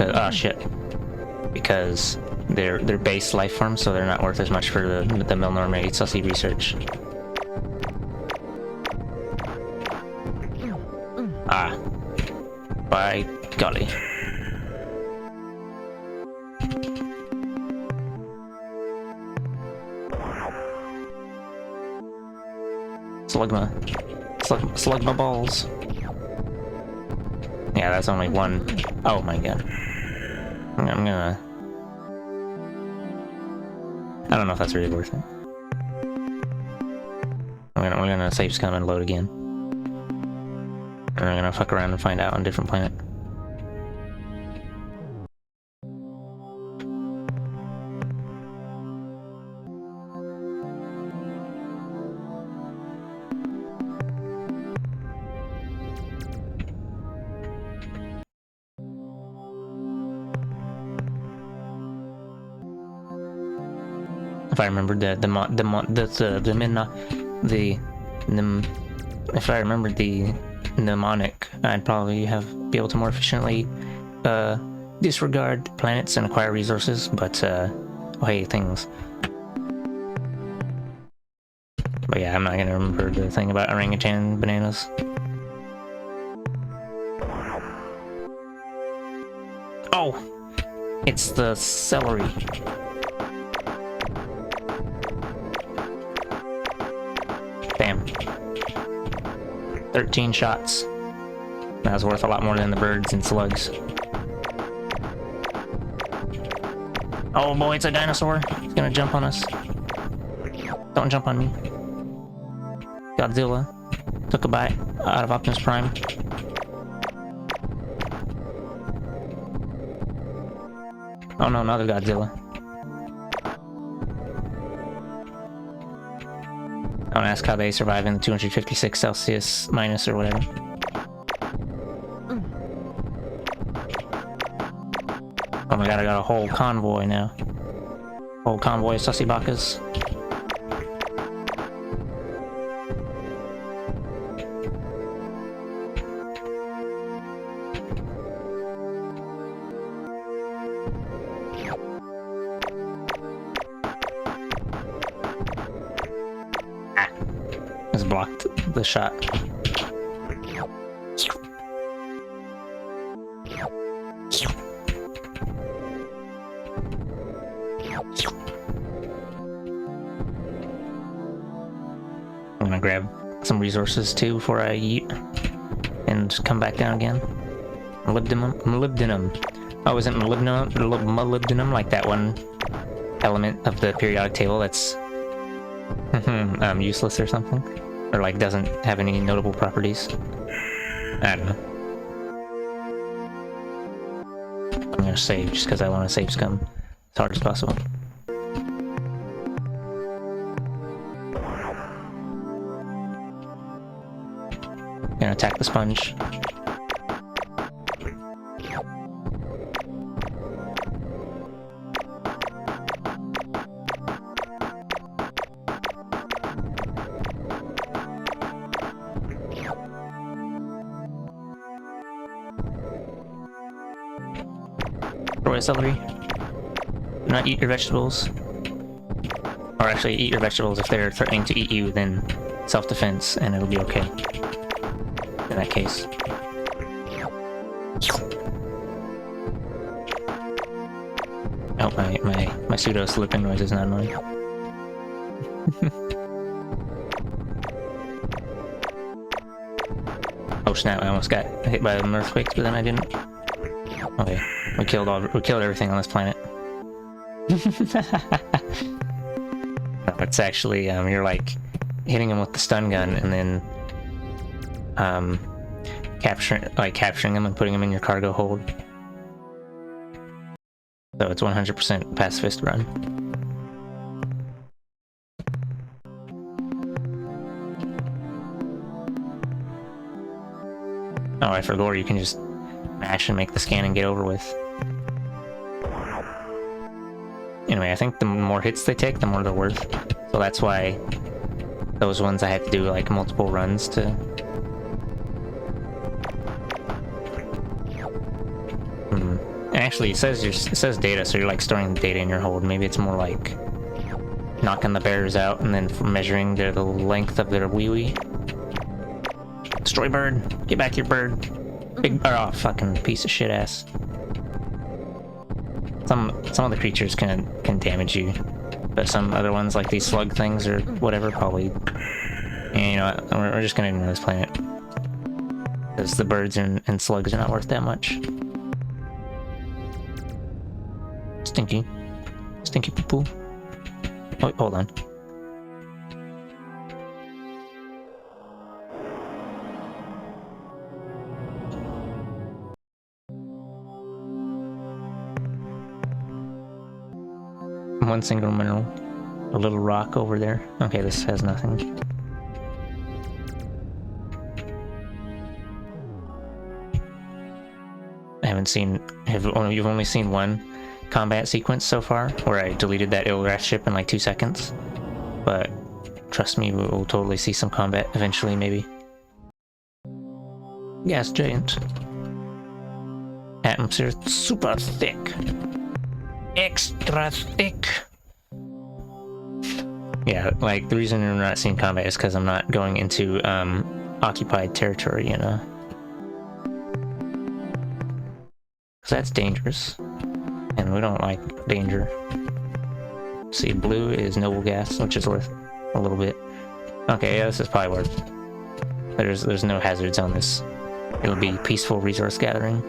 because they're base life forms, so they're not worth as much for the Milnorm sussy research. Ah. By golly. Slug my balls. Yeah, that's only one. Oh my god. I'm gonna. I don't know if that's really worth it. We're gonna save scum and load again. And we're gonna fuck around and find out on a different planet. If I remembered if I remembered the mnemonic, I'd probably be able to more efficiently disregard planets and acquire resources, but things. But yeah, I'm not gonna remember the thing about orangutan bananas. Oh! It's the celery. Damn. 13 shots. That was worth a lot more than the birds and slugs. Oh boy, it's a dinosaur. It's gonna jump on us. Don't jump on me. Godzilla took a bite out of Optimus Prime. Oh no, another Godzilla. Don't ask how they survive in the 256 Celsius minus or whatever. Oh my god, I got a whole convoy now. Whole convoy of sussy bakas. Just blocked the shot. I'm gonna grab some resources too before I eat and come back down again. Molybdenum. Oh, isn't molybdenum like that one element of the periodic table that's useless or something? Or like doesn't have any notable properties? I don't know. I'm gonna save just because I want to save scum as hard as possible. Gonna attack the sponge. Destroy celery. Do not eat your vegetables. Or actually, eat your vegetables if they're threatening to eat you, then self-defense, and it'll be okay. In that case. Oh, my pseudo slipping noise is not annoying. Oh snap, I almost got hit by the earthquakes, but then I didn't. Okay, we killed everything on this planet. No, it's actually, you're like hitting them with the stun gun and then capturing them and putting them in your cargo hold. So it's 100% pacifist run. Oh, for gore, you can just mash and make the scan and get over with. Anyway, I think the more hits they take, the more they're worth. So that's why those ones I had to do like multiple runs to. Actually, it says data, so you're like storing the data in your hold. Maybe it's more like knocking the bears out and then measuring the length of their wee-wee. Destroy bird! Get back your bird! Big oh, fucking piece of shit ass. Some of the creatures can damage you, but some other ones like these slug things or whatever probably. And you know what? We're just gonna ignore this planet because the birds and slugs are not worth that much. Stinky poo poo. Oh, hold on. One single mineral. A little rock over there. Okay, this has nothing. I haven't seen... You've only seen one? combat sequence so far, where I deleted that Ilrath ship in like 2 seconds. But trust me, we'll totally see some combat eventually, maybe. Gas giant. Atmosphere super thick. Extra thick. Yeah, like the reason we're not seeing combat is because I'm not going into occupied territory, you know? Because that's dangerous. And we don't like danger. See, blue is noble gas, which is worth a little bit. Okay, yeah, this is probably worth. There's no hazards on this. It'll be peaceful resource gathering.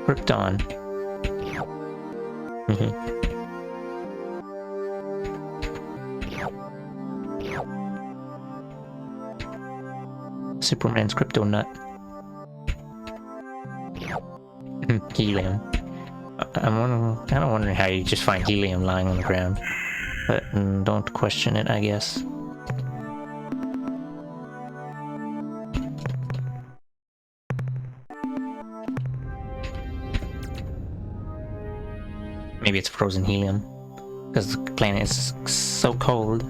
Krypton. Superman's crypto nut. Helium. I'm kind of wondering how you just find helium lying on the ground, but don't question it, I guess. Maybe it's frozen helium, because the planet is so cold.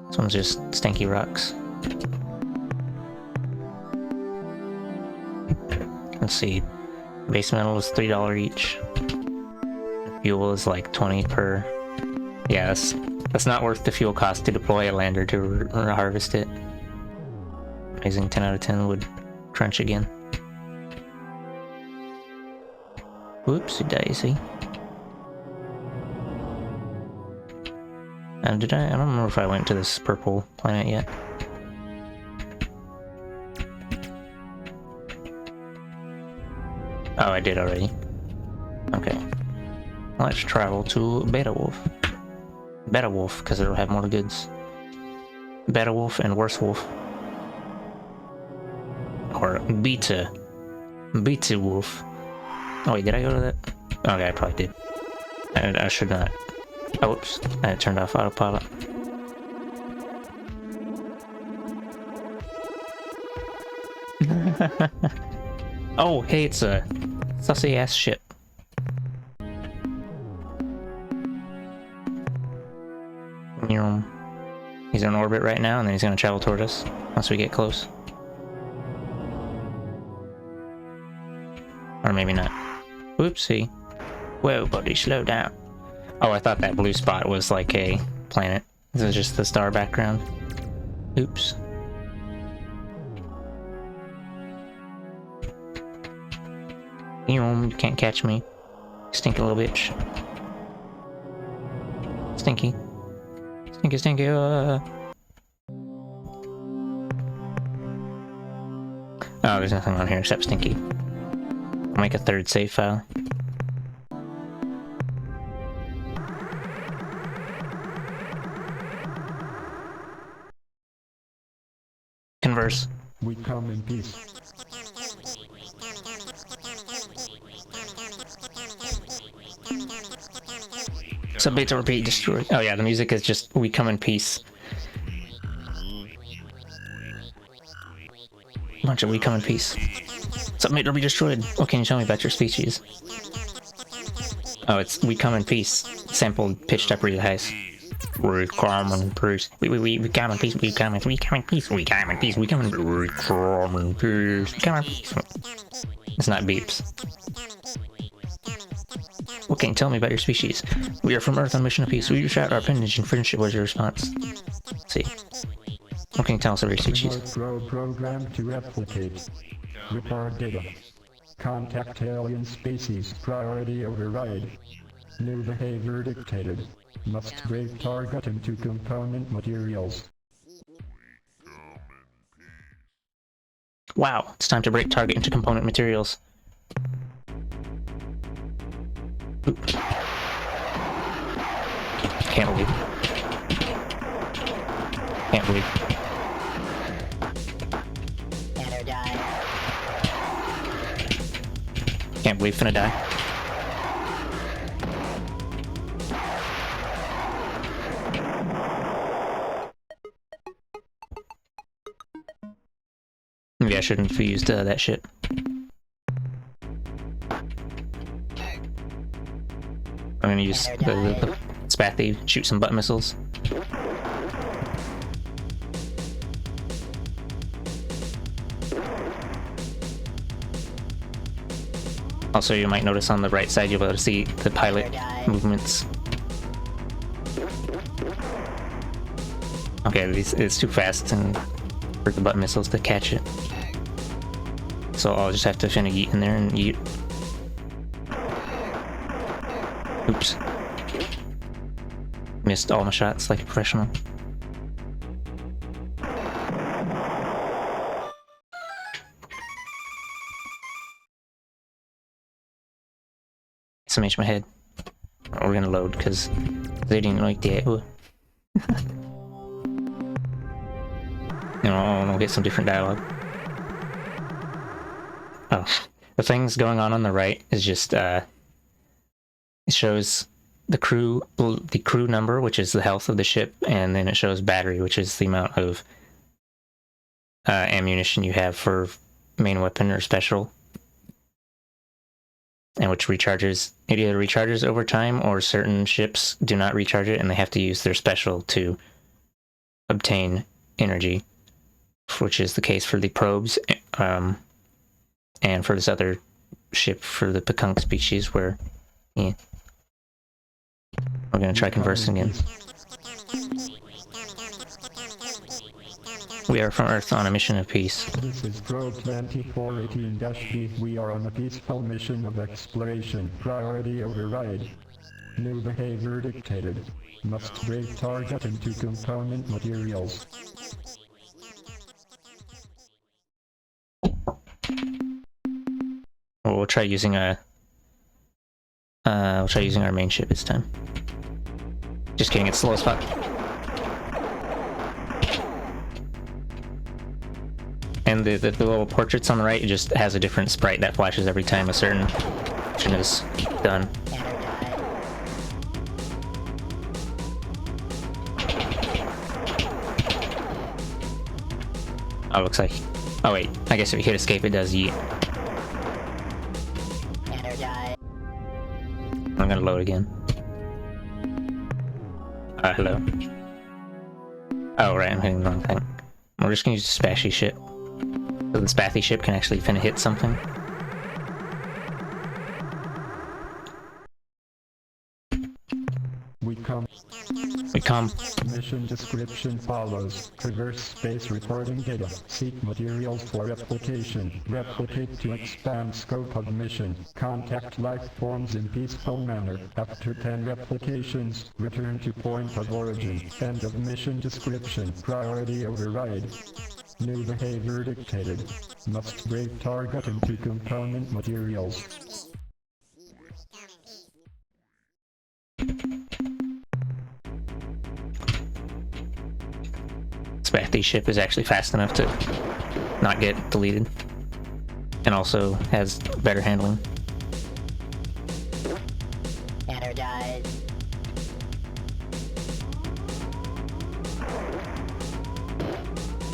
This one's just stinky rocks. Let's see. Base metal is $3 each. Fuel is like 20 per. Yeah, that's not worth the fuel cost to deploy a lander to harvest it. Amazing 10 out of 10 would crunch again. Whoopsie daisy. Did I? I don't remember if I went to this purple planet yet. Oh, I did already. Okay. Let's travel to Beta Wolf. Beta Wolf, because it'll have more goods. Beta Wolf and Worse Wolf. Or Beta. Beta Wolf. Oh wait, did I go to that? Okay, I probably did. I should not. Oh, oops. I turned off autopilot. Oh, hey, it's a sussy ass ship. He's in orbit right now, and then he's gonna travel toward us once we get close. Or maybe not. Whoopsie. Whoa, buddy, slow down. Oh, I thought that blue spot was like a planet. This is just the star background. Oops. You can't catch me. Stinky little bitch. Stinky. Stinky, stinky, Oh, there's nothing on here except Stinky. I'll make a third save file. Converse. We come in peace. Submit to repeat, destroy. Oh yeah, the music is just "We come in peace." Bunch of "We come in peace." Submit or be destroyed. What can you tell me about your species? Oh, it's "We come in peace." Sampled, pitched up really high. We come in peace. We come in peace. We come in peace. We come in peace. We come in peace. We come in peace. We come in peace. We come in peace. It's not beeps. What can you tell me about your species? We are from Earth on mission of peace. We reach out our appendage and friendship was your response. Let's see. What can you tell us about your species? Programmed to replicate. Rip our data. Contact alien species. Priority override. New behavior dictated. Must break target into component materials. Wow, it's time to break target into component materials. Oops. Can't believe. Can't believe. Better die. Can't believe finna die. Yeah, I shouldn't have used that shit. I'm gonna use the Spathy, shoot some butt missiles. Also, you might notice on the right side, you'll be able to see the pilot movements. Okay, it's too fast and for the butt missiles to catch it. So I'll just have to kind of yeet in there and yeet. Oops. Missed all my shots like a professional. Smash my head. We're gonna load because they didn't like that. I'll get some different dialogue. Oh, the things going on the right is just it shows the crew number, which is the health of the ship, and then it shows battery, which is the amount of ammunition you have for main weapon or special, and which recharges. It either recharges over time, or certain ships do not recharge it, and they have to use their special to obtain energy, which is the case for the probes, and for this other ship for the Pekunk species, where we're gonna try conversing again. We are from Earth on a mission of peace. This is Probe 2418-B. We are on a peaceful mission of exploration. Priority override. New behavior dictated. Must break target into component materials. We'll try using our main ship this time. Just kidding, it's slow as fuck. And the little portraits on the right, it just has a different sprite that flashes every time a certain action is done. Oh, looks like... Oh wait, I guess if you hit escape it does yeet. I'm gonna load again. Hello. Oh right, I'm hitting the wrong thing. We're just gonna use the Spathy ship. So the Spathy ship can actually finna hit something. We come. Mission description follows. Traverse space reporting data. Seek materials for replication. Replicate to expand scope of mission. Contact life forms in peaceful manner. After 10 replications, return to point of origin. End of mission description. Priority override. New behavior dictated. Must break target into component materials. Spathy ship is actually fast enough to not get deleted, and also has better handling. Energize.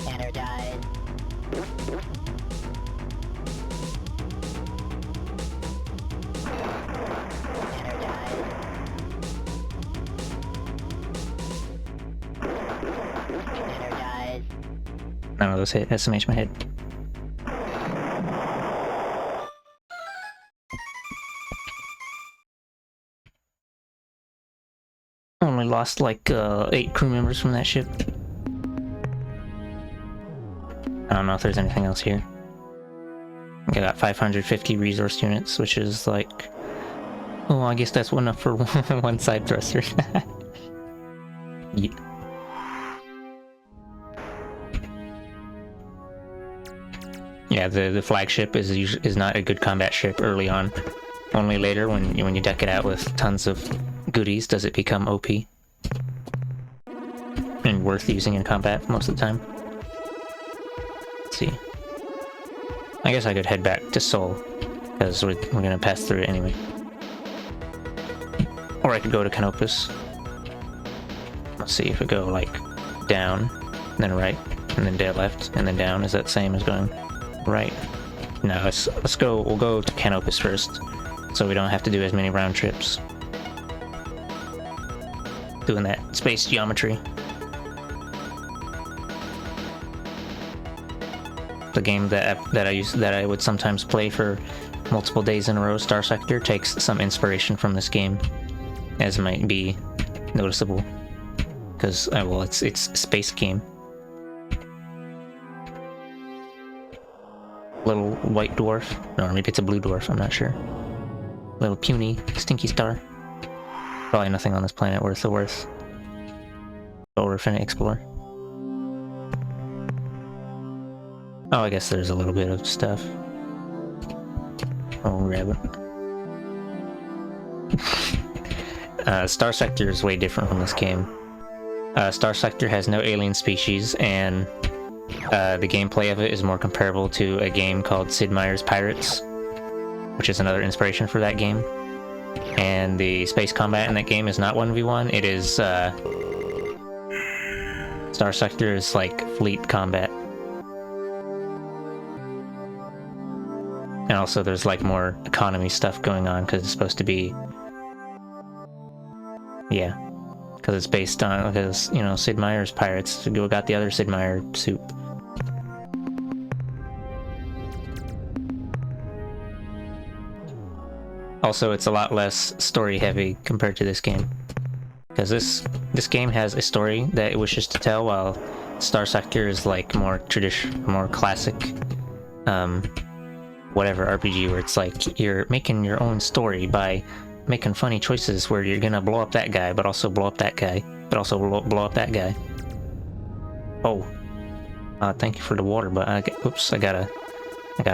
Energize. None of those hit. SMH my head. Only lost like 8 crew members from that ship. I don't know if there's anything else here. I got 550 resource units, which is like... Oh, I guess that's enough for one side thruster. Yeah. Yeah, the flagship is not a good combat ship early on. Only later, when you deck it out with tons of goodies, does it become OP and worth using in combat most of the time. Let's see. I guess I could head back to Seoul, because we're gonna pass through it anyway. Or I could go to Canopus. Let's see if we go like down, then right, and then dead left, and then down. Is that the same as going Right. No, let's go. We'll go to Canopus first, so we don't have to do as many round trips. Doing that space geometry. The game that I would sometimes play for multiple days in a row, Star Sector, takes some inspiration from this game, as might be noticeable, because well, it's a space game. Little white dwarf, no, maybe it's a blue dwarf. I'm not sure. Little puny, stinky star. Probably nothing on this planet worth the worth. But we're finna explore. Oh, I guess there's a little bit of stuff. Oh, rabbit. Star Sector is way different from this game. Star Sector has no alien species, and the gameplay of it is more comparable to a game called Sid Meier's Pirates, which is another inspiration for that game. And the space combat in that game is not 1v1, it is, Star Sector is like fleet combat. And also there's like more economy stuff going on, because it's supposed to be... Yeah. Because it's based on, because, you know, Sid Meier's Pirates, we got the other Sid Meier soup. Also, it's a lot less story heavy compared to this game. Because this game has a story that it wishes to tell, while Star Sector is like more more classic, whatever RPG, where it's like you're making your own story by making funny choices where you're gonna blow up that guy, but also blow up that guy, but also blow up that guy. Oh, thank you for the water, but oops, I gotta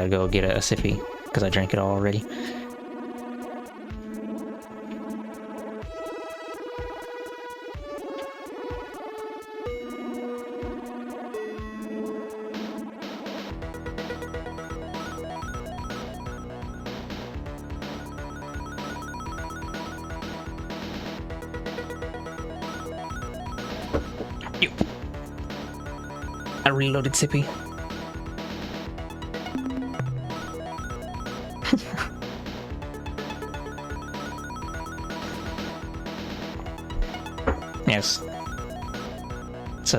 go get a sippy because I drank it all already. I reloaded Sippy. Yes. It's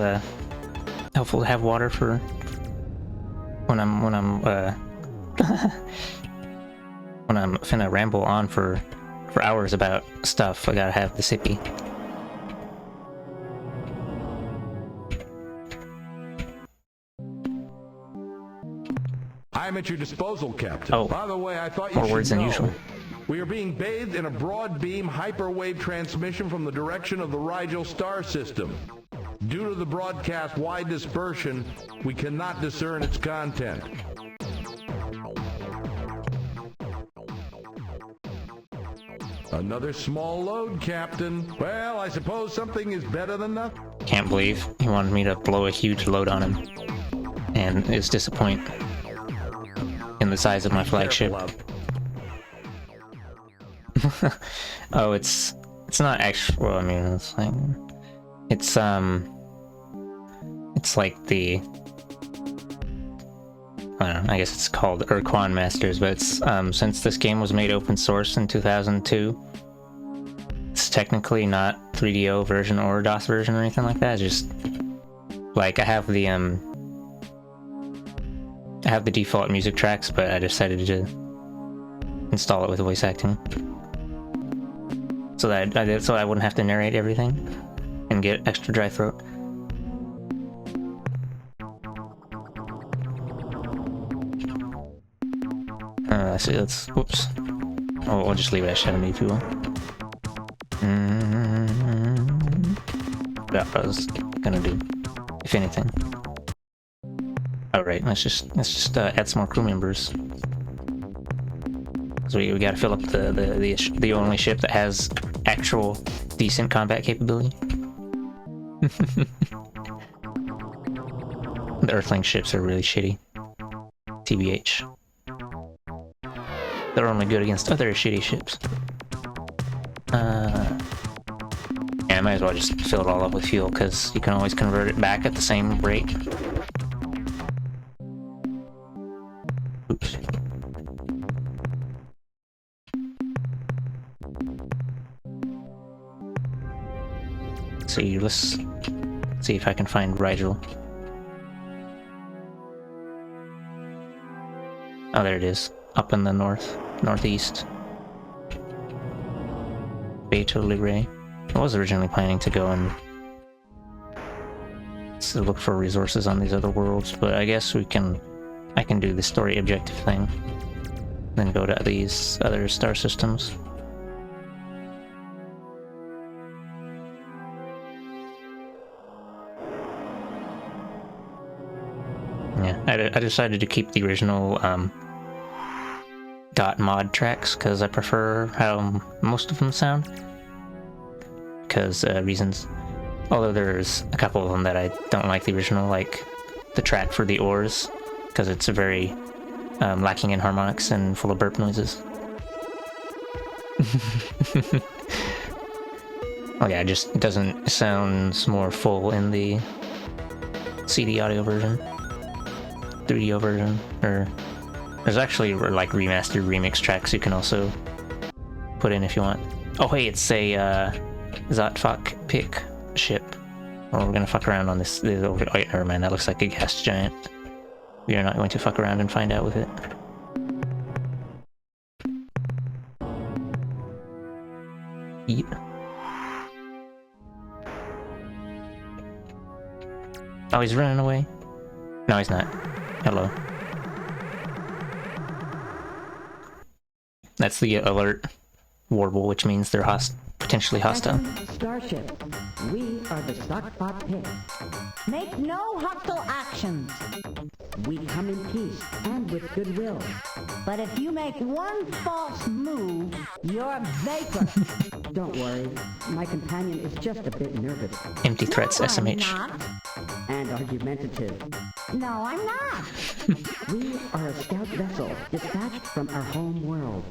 helpful to have water for when I'm when I'm finna ramble on for hours about stuff. I gotta have the Sippy. I'm at your disposal, Captain. Oh, by the way, I thought you more should words than know. usual. We are being bathed in a broad beam hyperwave transmission from the direction of the Rigel star system. Due to the broadcast wide dispersion, we cannot discern its content. Another small load, Captain. Well, I suppose something is better than nothing. Can't believe he wanted me to blow a huge load on him, and is disappointed in the size of my flagship. Oh, it's not actually. Well, I mean, it's like it's like the. I don't know, I guess it's called Urquan Masters, but it's since this game was made open source in 2002, it's technically not 3DO version or DOS version or anything like that. It's just like I have the default music tracks, but I decided to install it with voice acting, so that I wouldn't have to narrate everything and get extra dry throat. Let's see, whoops. Oh, we'll just leave it at 70 if you will. That's what I was gonna do, if anything. Alright, let's just add some more crew members. So we gotta fill up the only ship that has actual decent combat capability. The Earthling ships are really shitty. TBH. They're only good against other shitty ships. Yeah, I might as well just fill it all up with fuel, because you can always convert it back at the same rate. See, let's see if I can find Rigel. Oh, there it is. Up in the northeast. Beto Libre. I was originally planning to go and look for resources on these other worlds, but I guess I can do the story objective thing. Then go to these other star systems. Yeah, I decided to keep the original .mod tracks because I prefer how most of them sound. Because reasons, although there's a couple of them that I don't like the original, like the track for the ores, because it's very lacking in harmonics and full of burp noises. Oh yeah, it doesn't sound more full in the CD audio version, 3DO version, or there's actually like remastered remix tracks you can also put in if you want. Oh hey, it's a Zotfok pick ship. Well, we're gonna fuck around on this. Oh, never mind, that looks like a gas giant. We are not going to fuck around and find out with it. Yep. Oh, he's running away? No, he's not. Hello. That's the alert warble, which means they're potentially hostile. Starship, we are the Stockbot Pit. Make no hostile actions. We come in peace and with goodwill. But if you make one false move, you're vapor. Don't worry, my companion is just a bit nervous. Empty threats, No, SMH. I'm not. And argumentative. No, I'm not. We are a scout vessel dispatched from our home world.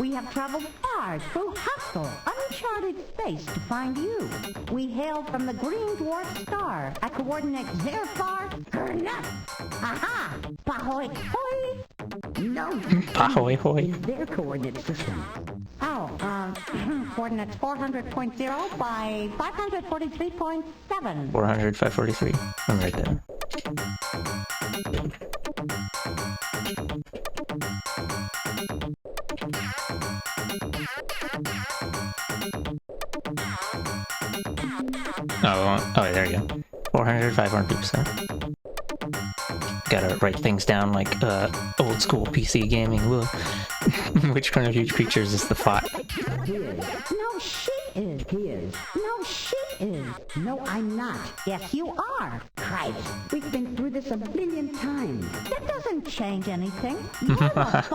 We have traveled far through hostile, uncharted space to find you. We hail from the green dwarf star at coordinates Zerfar Gurnut. Aha! Pahoy hoi! No. Pahoy hoi. Is their coordinate system. Oh, coordinates 400.0 by 543.7. 400, 543. I'm right there. Oh, there you go. 400, 500%. Gotta write things down like old school PC gaming. Whoa. Which one of you creatures is the fought? He is. No, she is. He is. No, she is. No, I'm not. Yes, you are. Christ, we've been through this a million times. That doesn't change anything. You're the bot.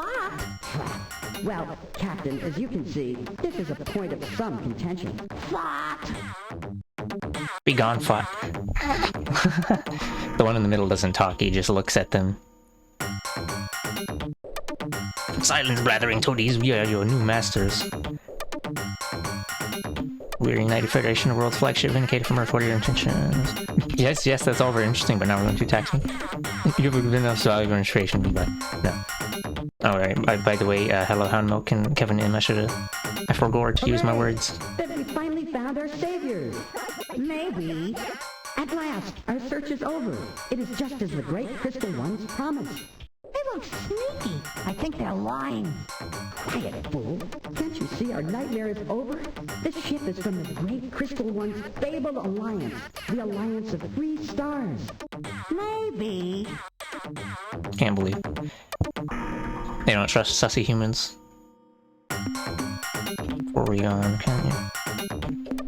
Well, Captain, as you can see, this is a point of some contention. Bot. Be gone, fought. The one in the middle doesn't talk, he just looks at them. Silence, blathering toadies, we are your new masters. We're United Federation of World's flagship, vindicated from Earth. What are your intentions? Yes, that's all very interesting, but now we're going to tax me. You have been enough value administration, but no. Alright, by the way, hello Hound Milk and Kevin M. I forgot to use my words. Then we finally found our saviors. Maybe. At last, our search is over. It is just as the great crystal ones promised. They look sneaky. I think they're lying. Quiet, fool. Can't you see our nightmare is over? This ship is from the great crystal one's fabled alliance. The alliance of 3 stars. Maybe. Can't believe they don't trust sussy humans. Orion, can you?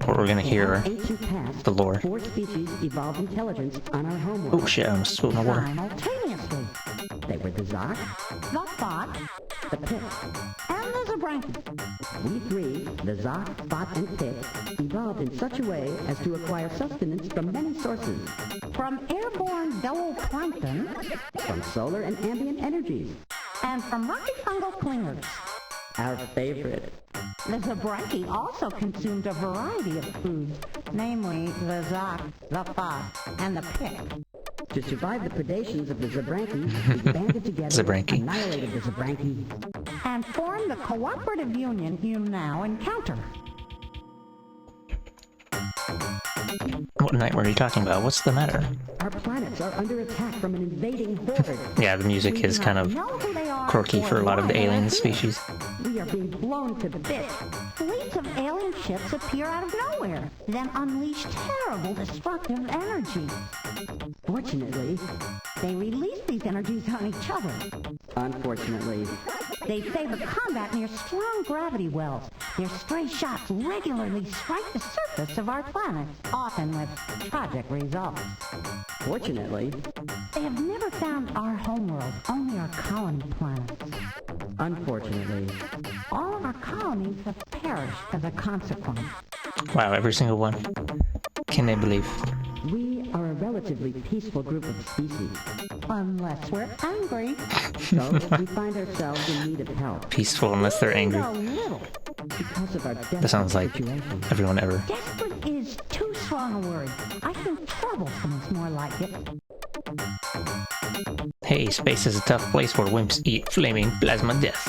What we're gonna hear Ancient past, the lore. 4 species evolved intelligence on our homeworld. Oh shit, I almost spilled my water. Simultaneously. They were the Zot, The Bot the Pit. and the Zabranki. We 3, the Zot, Bot, and Pit, evolved in such a way as to acquire sustenance from many sources. From airborne zooplankton From solar and ambient energies. and from rocky fungal clingers. Our favorite. The Zabranki also consumed a variety of foods, namely the Zot, the Bot, and the Pit. To survive the predations of the Zabranki, we banded together, Zabranki. annihilated the Zabranki. And formed the cooperative union you now encounter. What nightmare are you talking about? What's the matter? Our planets are under attack from an invading horde. Yeah, the music is kind of quirky for a lot of the alien species. We are being blown to bits. Fleets of alien ships appear out of nowhere, then unleash terrible destructive energy. Fortunately, they release these energies on each other. Unfortunately, they favor combat near strong gravity wells. Their stray shots regularly strike the surface of our planet, often with tragic results. Fortunately, they have never found our homeworld, only our colony planets. Unfortunately, all of our colonies have perished as a consequence. Wow, every single one. Can they believe? We are a relatively peaceful group of species. Unless we're angry. So we find ourselves in need of help. Peaceful unless they're angry. Because of our That sounds like situation. everyone ever. Desperate is too strong a word. I think troublesome is more like it. Hey, space is a tough place where wimps eat flaming plasma death.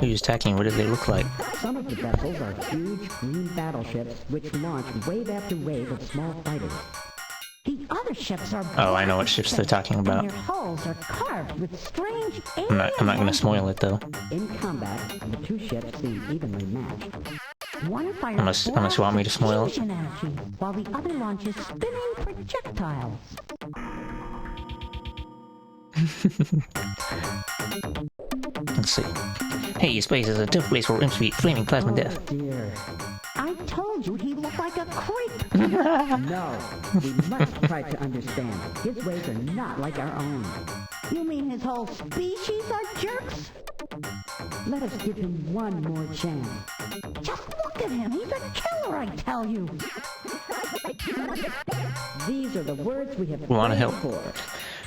Who's attacking? What do they look like? Some of the vessels are huge green battleships which launch wave after wave of small fighters. The other ships are Oh, I know what ships they're talking about. and their hulls are carved with strange I'm not gonna spoil it though. In combat, the two ships seem evenly matched. One fires Unless you want me to spoil it. fusion energy, while the other launches spinning projectiles. Let's see. Hey, space is a tough place where wimps eat flaming plasma death. Dear. I told you he looked like a creep. No, we must try to understand. His ways are not like our own. You mean his whole species are jerks? Let us give him one more chance. Just look at him. He's a killer, I tell you. These are the words we have Wanna prayed help? for.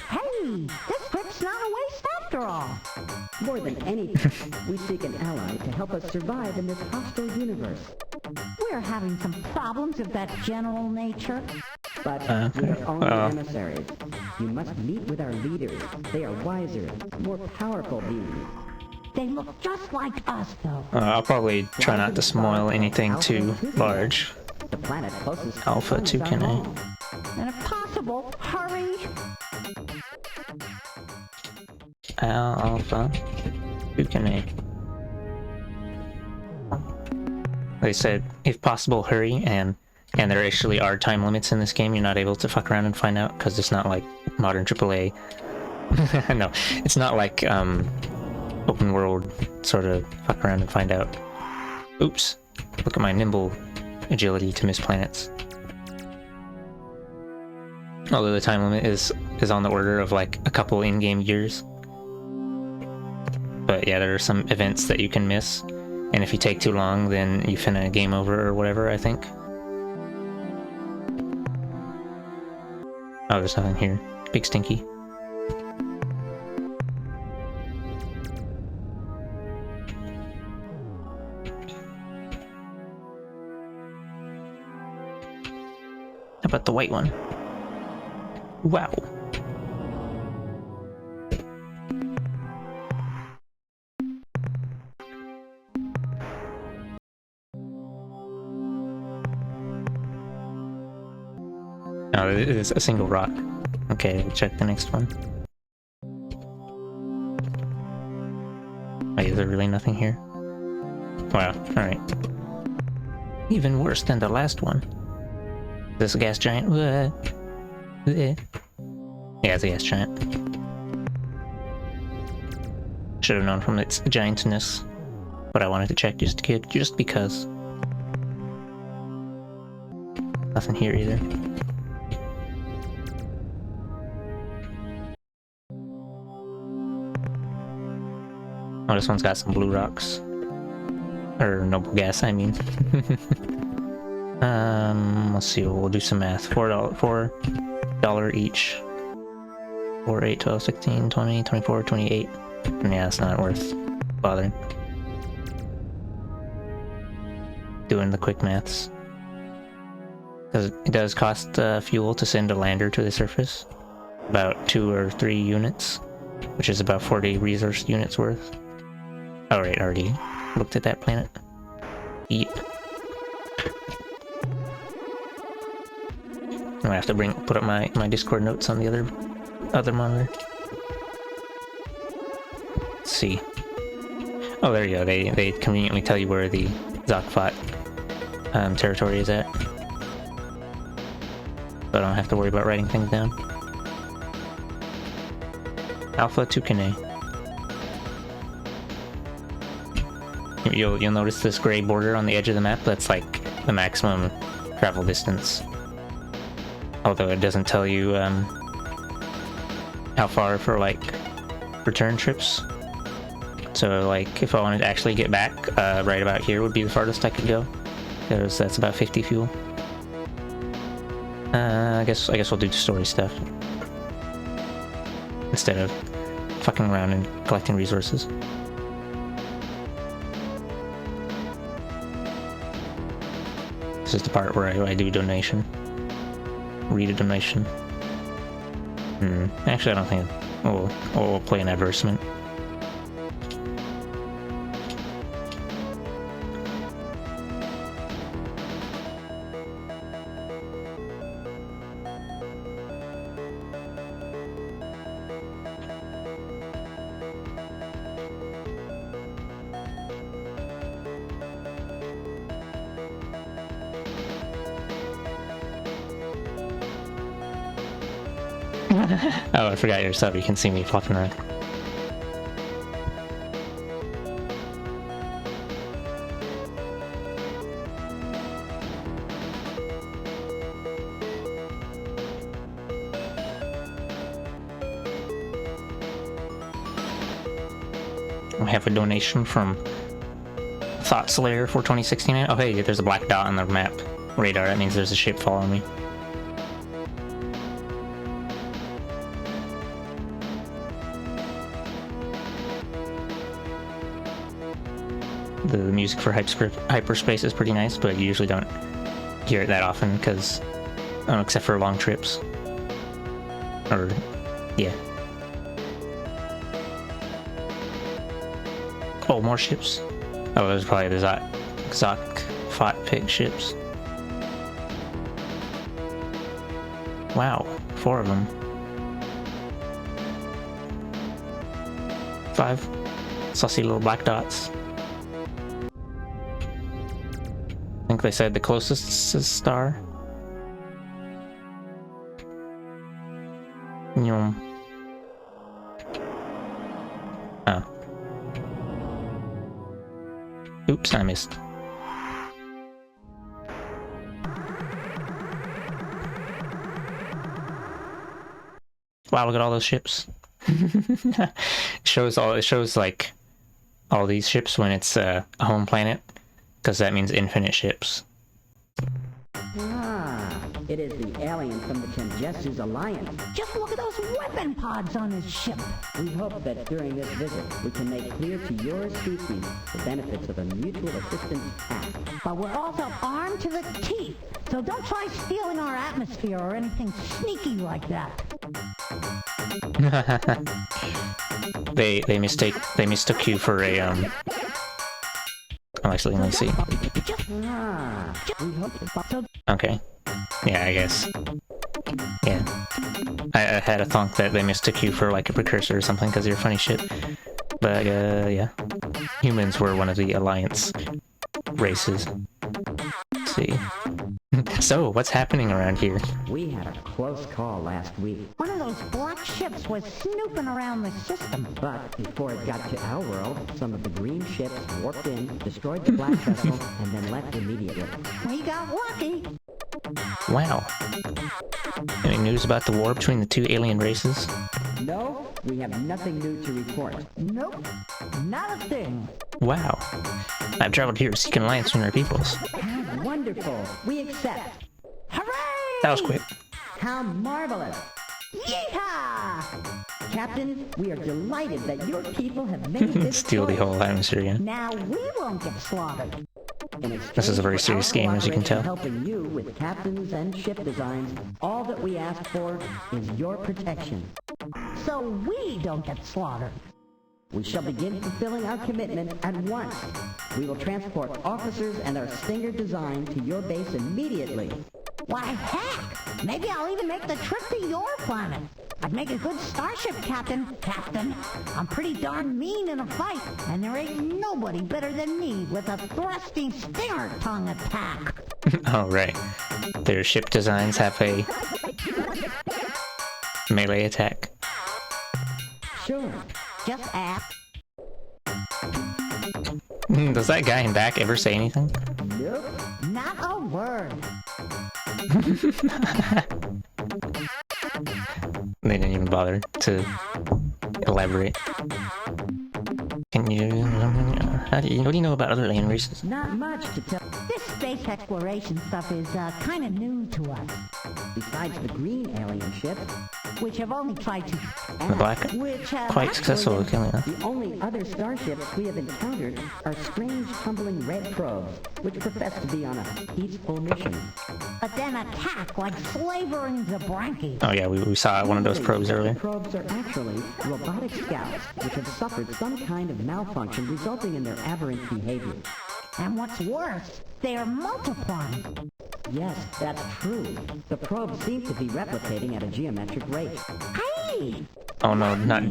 Hey, this trip's not a waste after all. More than anything, we seek an ally to help us survive in this hostile universe. We're having some problems of that general nature. But we are only emissaries. You must meet with our leaders. They are wiser, more powerful beings. They look just like us, though. I'll probably try not to spoil anything too large. The planet closest to Alpha the sun is our Toucan. home. And if possible, hurry. Alpha Toucan. They said, if possible, hurry, and there actually are time limits in this game. You're not able to fuck around and find out, because it's not like modern AAA. No, it's not like open world sort of fuck around and find out. Oops, look at my nimble agility to miss planets. Although the time limit is on the order of like a couple in-game years. But yeah, there are some events that you can miss, and if you take too long, then you finna game over or whatever, I think. Oh, there's nothing here. Big Stinky. How about the white one? Wow. No, it is a single rock. Okay, check the next one. Wait, is there really nothing here? Wow, alright. Even worse than the last one. This gas giant? What? Yeah, it's a gas giant. Should have known from its giantness, but I wanted to check just because. Nothing here either. Oh, this one's got some blue rocks. Or noble gas, I mean. Let's see, we'll do some math. $4 each. 4, 8, 12, 16, 20, 24, 28. Yeah, it's not worth bothering. Doing the quick maths. Because it does cost fuel to send a lander to the surface. About 2 or 3 units. Which is about 40 resource units worth. Alright, already looked at that planet. Eat. I'm gonna have to put up my Discord notes on the other monitor. Let's see. Oh, there you go. They conveniently tell you where the Zokfot territory is at. So I don't have to worry about writing things down. Alpha Tukane. You'll notice this gray border on the edge of the map. That's like the maximum travel distance. Although it doesn't tell you how far for like return trips. So like if I wanted to actually get back, right about here would be the farthest I could go, because that's about 50 fuel. I guess we'll do story stuff instead of fucking around and collecting resources. This is the part where I do donation. Read a donation. Actually, I don't think we'll play an advertisement. Oh, I forgot your sub. You can see me flopping around. We have a donation from Thought Slayer for 2016. Oh, hey, there's a black dot on the map radar. That means there's a ship following me. The music for hyperspace is pretty nice, but you usually don't hear it that often because, except for long trips. Or, yeah. Oh, more ships. Oh, there's probably the Zokfot pig ships. Wow, 4 of them. 5 saucy little black dots. I think they said the closest is star. Yum. Oh. Oops, I missed. Wow, look at all those ships. It shows like all these ships when it's a home planet, because that means infinite ships. Ah, it is the alien from the Kenjessu's Alliance. Just look at those weapon pods on his ship. We hope that during this visit, we can make clear to your species the benefits of a mutual assistance pact. But we're also armed to the teeth, so don't try stealing our atmosphere or anything sneaky like that. They mistook you for a Oh, actually, let me see. Okay. Yeah, I guess. Yeah. I had a thunk that they mistook you for like a precursor or something because you're funny shit. But, yeah. Humans were one of the Alliance races. Let's see. So, what's happening around here? We had a close call last week. One of those black ships was snooping around the system. But before it got to our world, some of the green ships warped in, destroyed the black vessel, and then left immediately. We got lucky. Wow. Any news about the war between the two alien races? No, we have nothing new to report. Nope, not a thing. Wow. I've traveled here to seek an alliance between our peoples. Wonderful. We accept. Hooray! That was quick. How marvelous. Yeehaw! Captain, we are delighted that your people have made this Steal the choice. whole atmosphere again. Now we won't get slaughtered. This is a very serious game, as you can tell. Helping you with captains and ship designs, all that we ask for is your protection. So we don't get slaughtered. We shall begin fulfilling our commitment at once. We will transport officers and our Stinger design to your base immediately. Why, heck, maybe I'll even make the trip to your planet. I'd make a good starship captain. Captain, I'm pretty darn mean in a fight, and there ain't nobody better than me with a thrusting stinger tongue attack. Oh, right. Their ship designs have a melee attack. Sure, just ask. Does that guy in back ever say anything? Nope, not a word. They didn't even bother to elaborate. Can you... what do you know about other alien races? Not much to tell. This space exploration stuff is kind of new to us. Besides the green alien ships, which have only tried to... The black? Quite successful with killing them. The only other starships we have encountered are strange tumbling red probes, which profess to be on a peaceful mission. But then attack like flavoring Zabranki. Oh yeah, we saw one of those probes earlier. The probes are actually robotic scouts, which have suffered some kind of malfunction resulting in their aberrant behavior. And what's worse, they are multiplying. Yes, that's true. The probes seem to be replicating at a geometric rate. Hey! Oh no, not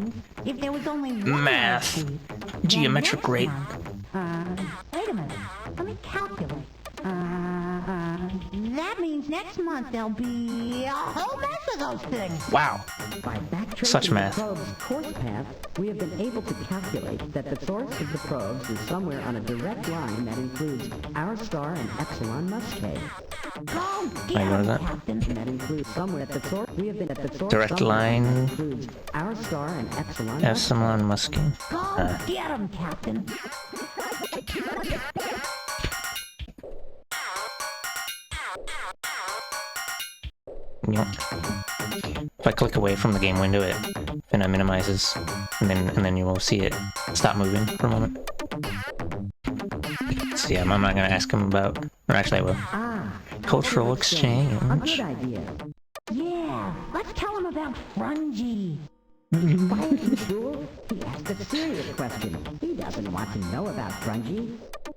If there was only one math. RC, Geometric then rate. next month, wait a minute. Let me calculate. That means next month there'll be a whole mess of those things. Wow. By backtracing Such math. the probe's course path, we have been able to calculate that the source of the probes is somewhere on a direct line that includes our star and Epsilon Muscae. Go Wait, get what is 'em, that? Captain. And that includes somewhere at the source. We have been at the source. Direct somewhere line. That includes our star and Epsilon. Epsilon Muskin. Go get 'em, Captain. If I click away from the game window, it minimizes, and then you will see it stop moving for a moment. So yeah, I'm not gonna ask him about, or actually I will. Cultural A exchange. good idea. Yeah, let's tell him about Frungy. Why is he fool? He asked a serious question. He doesn't want to know about Grungy.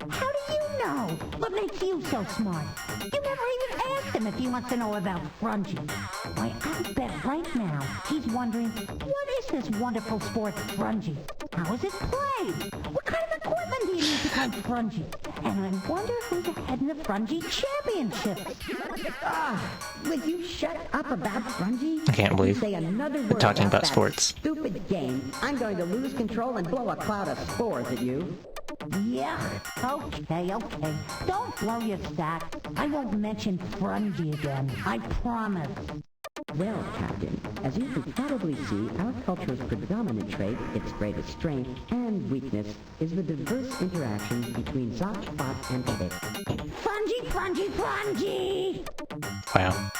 How do you know? What makes you so smart? You never even asked him if he wants to know about Frungy. Why, I'll bet right now he's wondering, what is this wonderful sport Frungy? How is it played? What kind of equipment do you need to play Frungy? And I wonder who's ahead in the Frungy Championships. Would you shut up about Grungy? I can't believe Say another we're word talking about that sports. Stupid game. I'm going to lose control and blow a cloud of spores at you. Yeah, okay. Don't blow your stack. I won't mention Frungy again. I promise. Well, Captain, as you can probably see, our culture's predominant trait, its greatest strength and weakness, is the diverse interaction between Zot, Bot, and Chick. Frungy! Wow.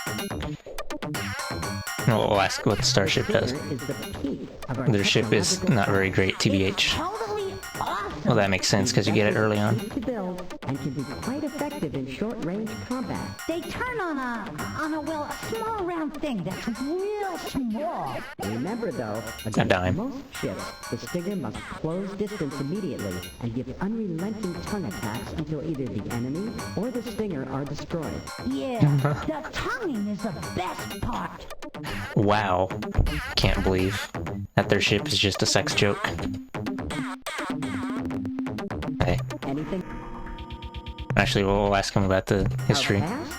We'll ask what the starship does. Is the peak of our Their ship is technological not very great, TBH. Totally awesome. Well, that makes sense because you get it early on. to build and can be quite effective in short-range combat. They turn on a small round thing that's real small. Remember, though, A against dime. most ships, the Stinger must close distance immediately and give unrelenting tongue attacks until either the enemy or the Stinger are destroyed. Yeah, the tonguing is the best part. Wow. Can't believe that their ship is just a sex joke. Hey. Anything Actually, we'll ask him about the history. past?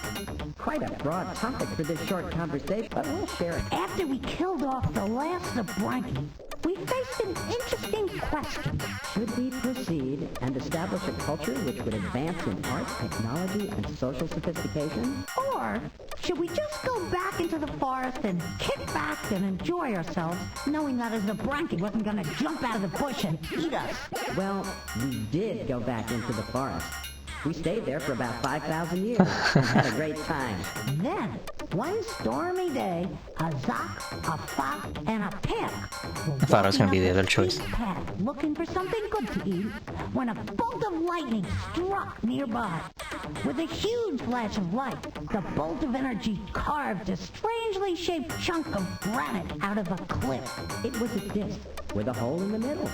Quite a broad topic for this short conversation, but we'll share it. After we killed off the last Zabranki, we faced an interesting question. Should we proceed and establish a culture which would advance in art, technology, and social sophistication? Or should we just go back into the forest and kick back and enjoy ourselves, knowing that a Zabranki wasn't going to jump out of the bush and eat us? Well, we did go back into the forest. We stayed there for about 5,000 years and had a great time. Then, one stormy day, a Zoc, a Fox, and a Pig were I thought it was gonna be the walking other up choice. steep path looking for something good to eat when a bolt of lightning struck nearby. With a huge flash of light, the bolt of energy carved a strangely shaped chunk of granite out of a cliff. It was a disc, with a hole in the middle.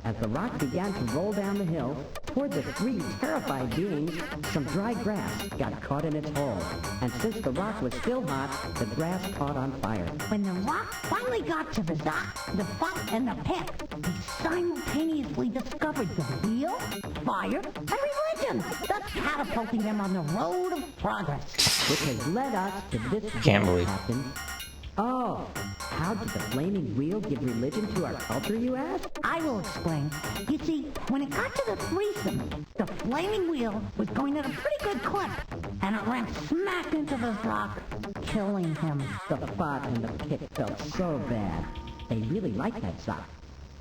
As the rock began to roll down the hill toward the three terrified beings, some dry grass got caught in its hole. And since the rock was still hot, the grass caught on fire. When the rock finally got to the dock, the butt, and the pick, he simultaneously discovered the wheel, fire, and religion, thus catapulting them on the road of progress. Which has led us to this Can't day, believe. Captain. Oh, how did the flaming wheel give religion to our culture, you ask? I will explain. You see, when it got to the threesome, the flaming wheel was going at a pretty good clip, and it ran smack into the rock, killing him. The butt and the pick felt so bad. They really liked that sock.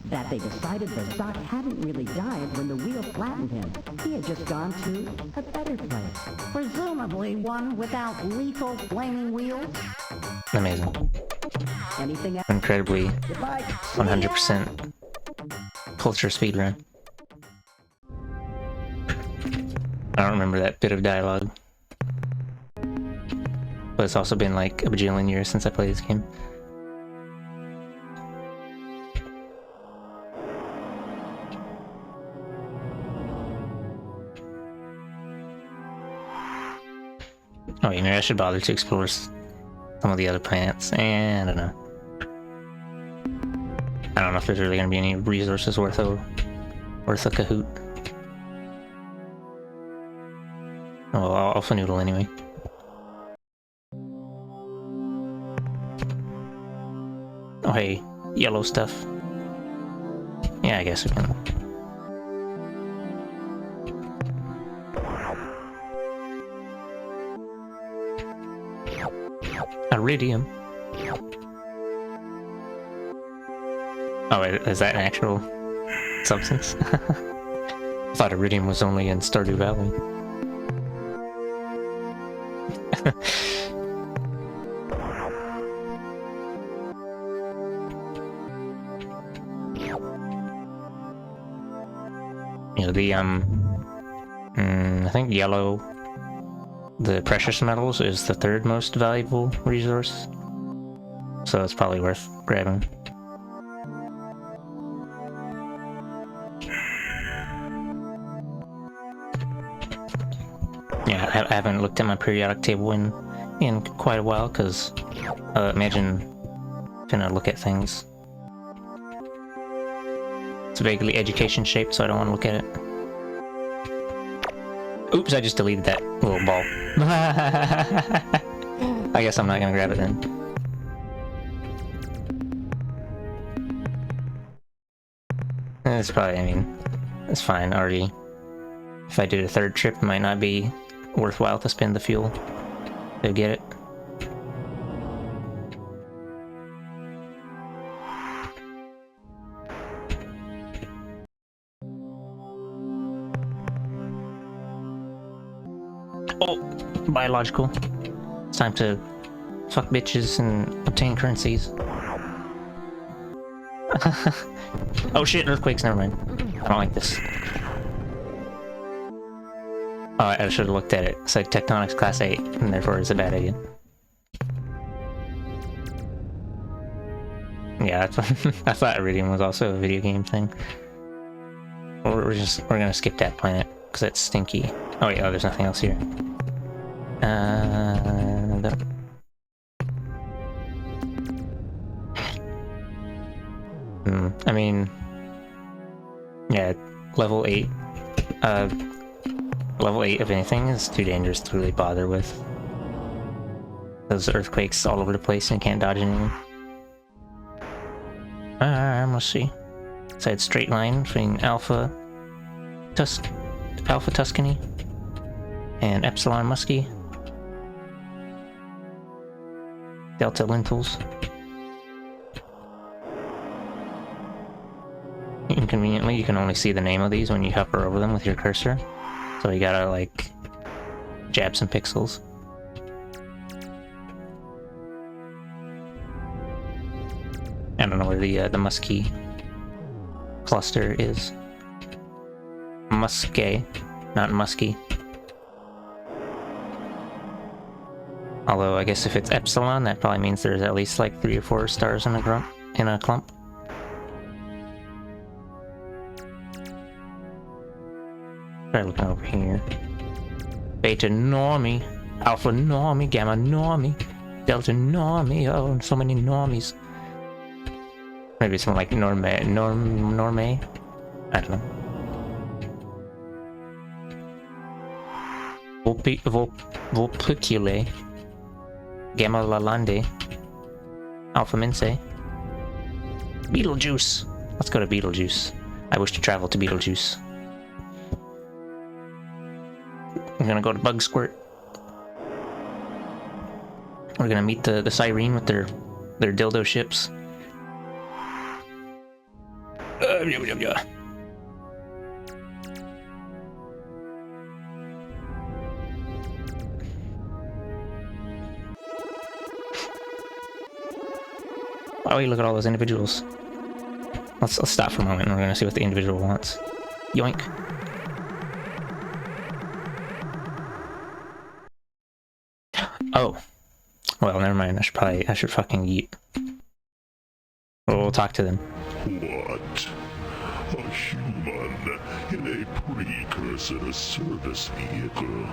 That they decided the sock hadn't really died when the wheel flattened him. He had just gone to a better place. Presumably one without lethal flaming wheels. Amazing. Anything else? Incredibly Goodbye. 100% culture speedrun. I don't remember that bit of dialogue. But it's also been like a bajillion years since I played this game. Oh, maybe I should bother to explore some of the other planets. I don't know. I don't know if there's really gonna be any resources worth a cahoot. Oh, well, I'll fanoodle anyway. Oh, hey, yellow stuff. Yeah, I guess we can. Iridium. Oh, wait, is that an actual substance? I thought iridium was only in Stardew Valley. You know, the, I think yellow, the precious metals, is the third most valuable resource. So it's probably worth grabbing. Yeah, I haven't looked at my periodic table in quite a while, because imagine trying to look at things. It's vaguely education shaped, so I don't want to look at it. Oops, I just deleted that little ball. I guess I'm not gonna grab it then. It's probably, I mean, it's fine already. If I did a third trip, it might not be worthwhile to spend the fuel to get it. Oh, biological. It's time to fuck bitches and obtain currencies. Oh shit, earthquakes, never mind. I don't like this. Oh, I should have looked at it. It said Tectonics Class 8, and therefore it's a bad idea. Yeah, that's what I thought Iridium was also a video game thing. We're gonna skip that planet, because it's stinky. Oh yeah, there's nothing else here. I mean, yeah, level 8. Level 8 of anything is too dangerous to really bother with. Those earthquakes all over the place and you can't dodge anything. Let's see. Side straight line between Alpha Tuscany and Epsilon Muskie. Delta Lentils. Inconveniently, you can only see the name of these when you hover over them with your cursor. So you gotta, like, jab some pixels. I don't know where the Muskie cluster is. Muskie, not Muskie. Although, I guess if it's Epsilon, that probably means there's at least like 3 or 4 stars in a clump. Try looking over here. Beta normie, alpha normie, gamma normie, delta normie. Oh, so many normies. Maybe something like norme. I don't know. Volpicule, gamma lalande, alpha mense, Beetlejuice. Let's go to Beetlejuice. I wish to travel to Beetlejuice. I'm gonna go to Bug Squirt. We're gonna meet the Cyrene with their dildo ships. Yeah. Oh, you look at all those individuals. Let's stop for a moment and we're gonna see what the individual wants. Yoink. Oh. Well, never mind. I should fucking yeet. We'll talk to them. What? A human in a precursor service vehicle?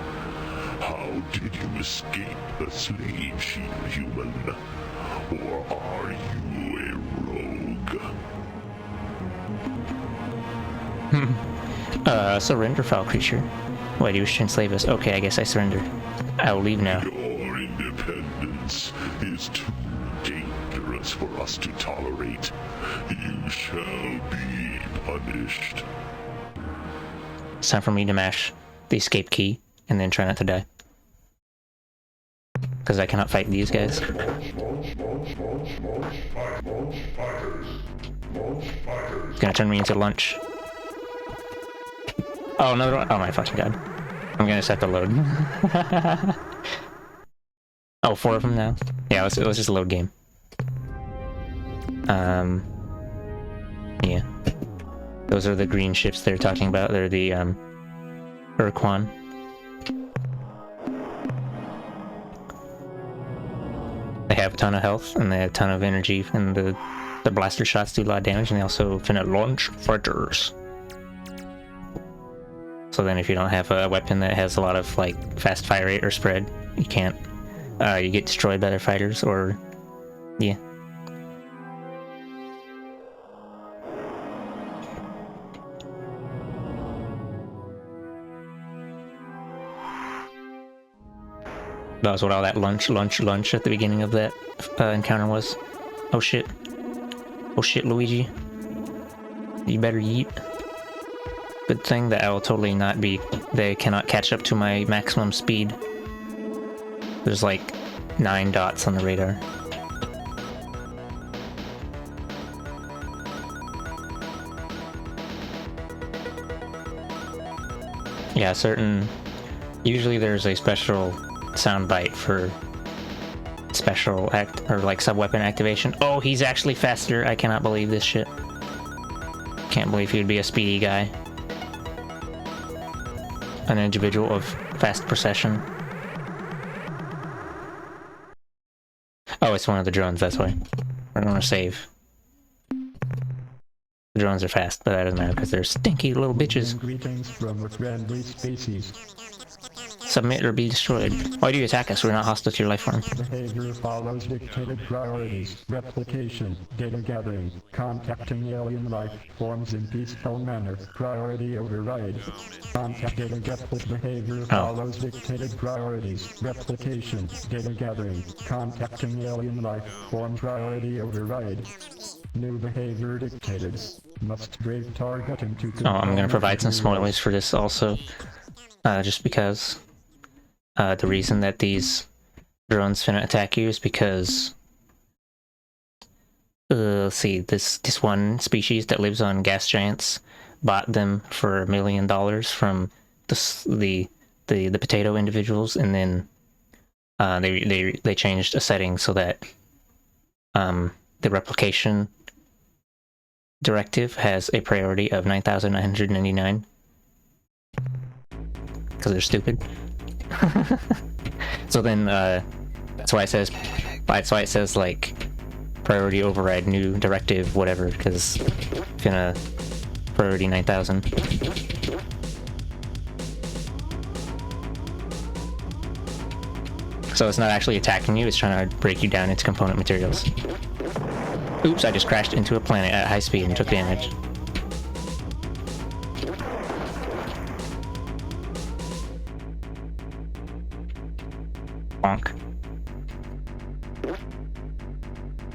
How did you escape the slave ship, human? Or are you a rogue? Surrender, foul creature. Why do you wish to enslave us? Okay, I guess I surrender. I will leave now. Your independence is too dangerous for us to tolerate. You shall be punished. It's time for me to mash the escape key and then try not to die. Because I cannot fight these guys. It's gonna turn me into lunch. Oh, another one. Oh my fucking god. I'm gonna set the load. Oh, 4 of them now? Yeah, let's just load game. Yeah. Those are the green ships they're talking about. They're the, Urquan. They have a ton of health, and they have a ton of energy, and the blaster shots do a lot of damage, and they also finna launch fighters. So then if you don't have a weapon that has a lot of, like, fast fire rate or spread, you can't, you get destroyed by their fighters, or, yeah. That was what all that lunch at the beginning of that encounter was. Oh shit. Oh shit, Luigi. You better yeet. Good thing that I will totally not be... They cannot catch up to my maximum speed. There's like 9 dots on the radar. Yeah, usually there's a special soundbite for special sub-weapon activation. Oh, he's actually faster. I cannot believe this shit. Can't believe he would be a speedy guy. An individual of fast procession. Oh, it's one of the drones, that's why. We're gonna save. The drones are fast, but that doesn't matter because they're stinky little bitches. Greetings from a friendly species. Submit or be destroyed. Why do you attack us? We're not hostile to your life form. Behavior follows dictated priorities. Replication, data gathering, contacting alien life forms in peaceful manner. Priority override. Contact data get behavior follows dictated priorities. Replication, data gathering, contacting alien life form. Priority override. New behavior dictated. Must break target into... Oh, I'm gonna provide some spoilers for this also. Just because... the reason that these drones finna attack you is because... let's see, this one species that lives on gas giants bought them for $1 million from the potato individuals, and then they changed a setting so that the replication directive has a priority of 9,999 because they're stupid. So then that's why it says like priority override new directive whatever, because finna priority 9,000. So it's not actually attacking you, it's trying to break you down into component materials. Oops, I just crashed into a planet at high speed and took damage. Bonk.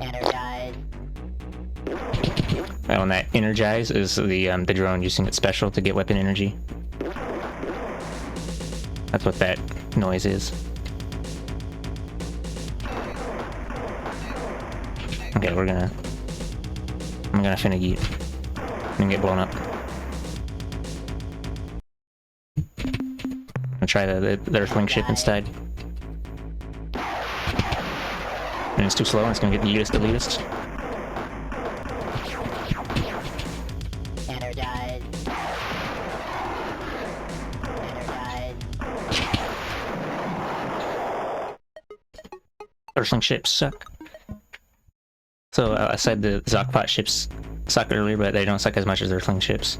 Energize. Oh, and that energize is the drone using its special to get weapon energy. That's what that noise is. Okay, I'm gonna finna yeet and get blown up. I'm gonna try the Earthling ship instead. And it's too slow and it's gonna get the elitist. Energize. Energize. Earthling ships suck. So I said the Zokpot ships suck earlier, but they don't suck as much as Earthling ships.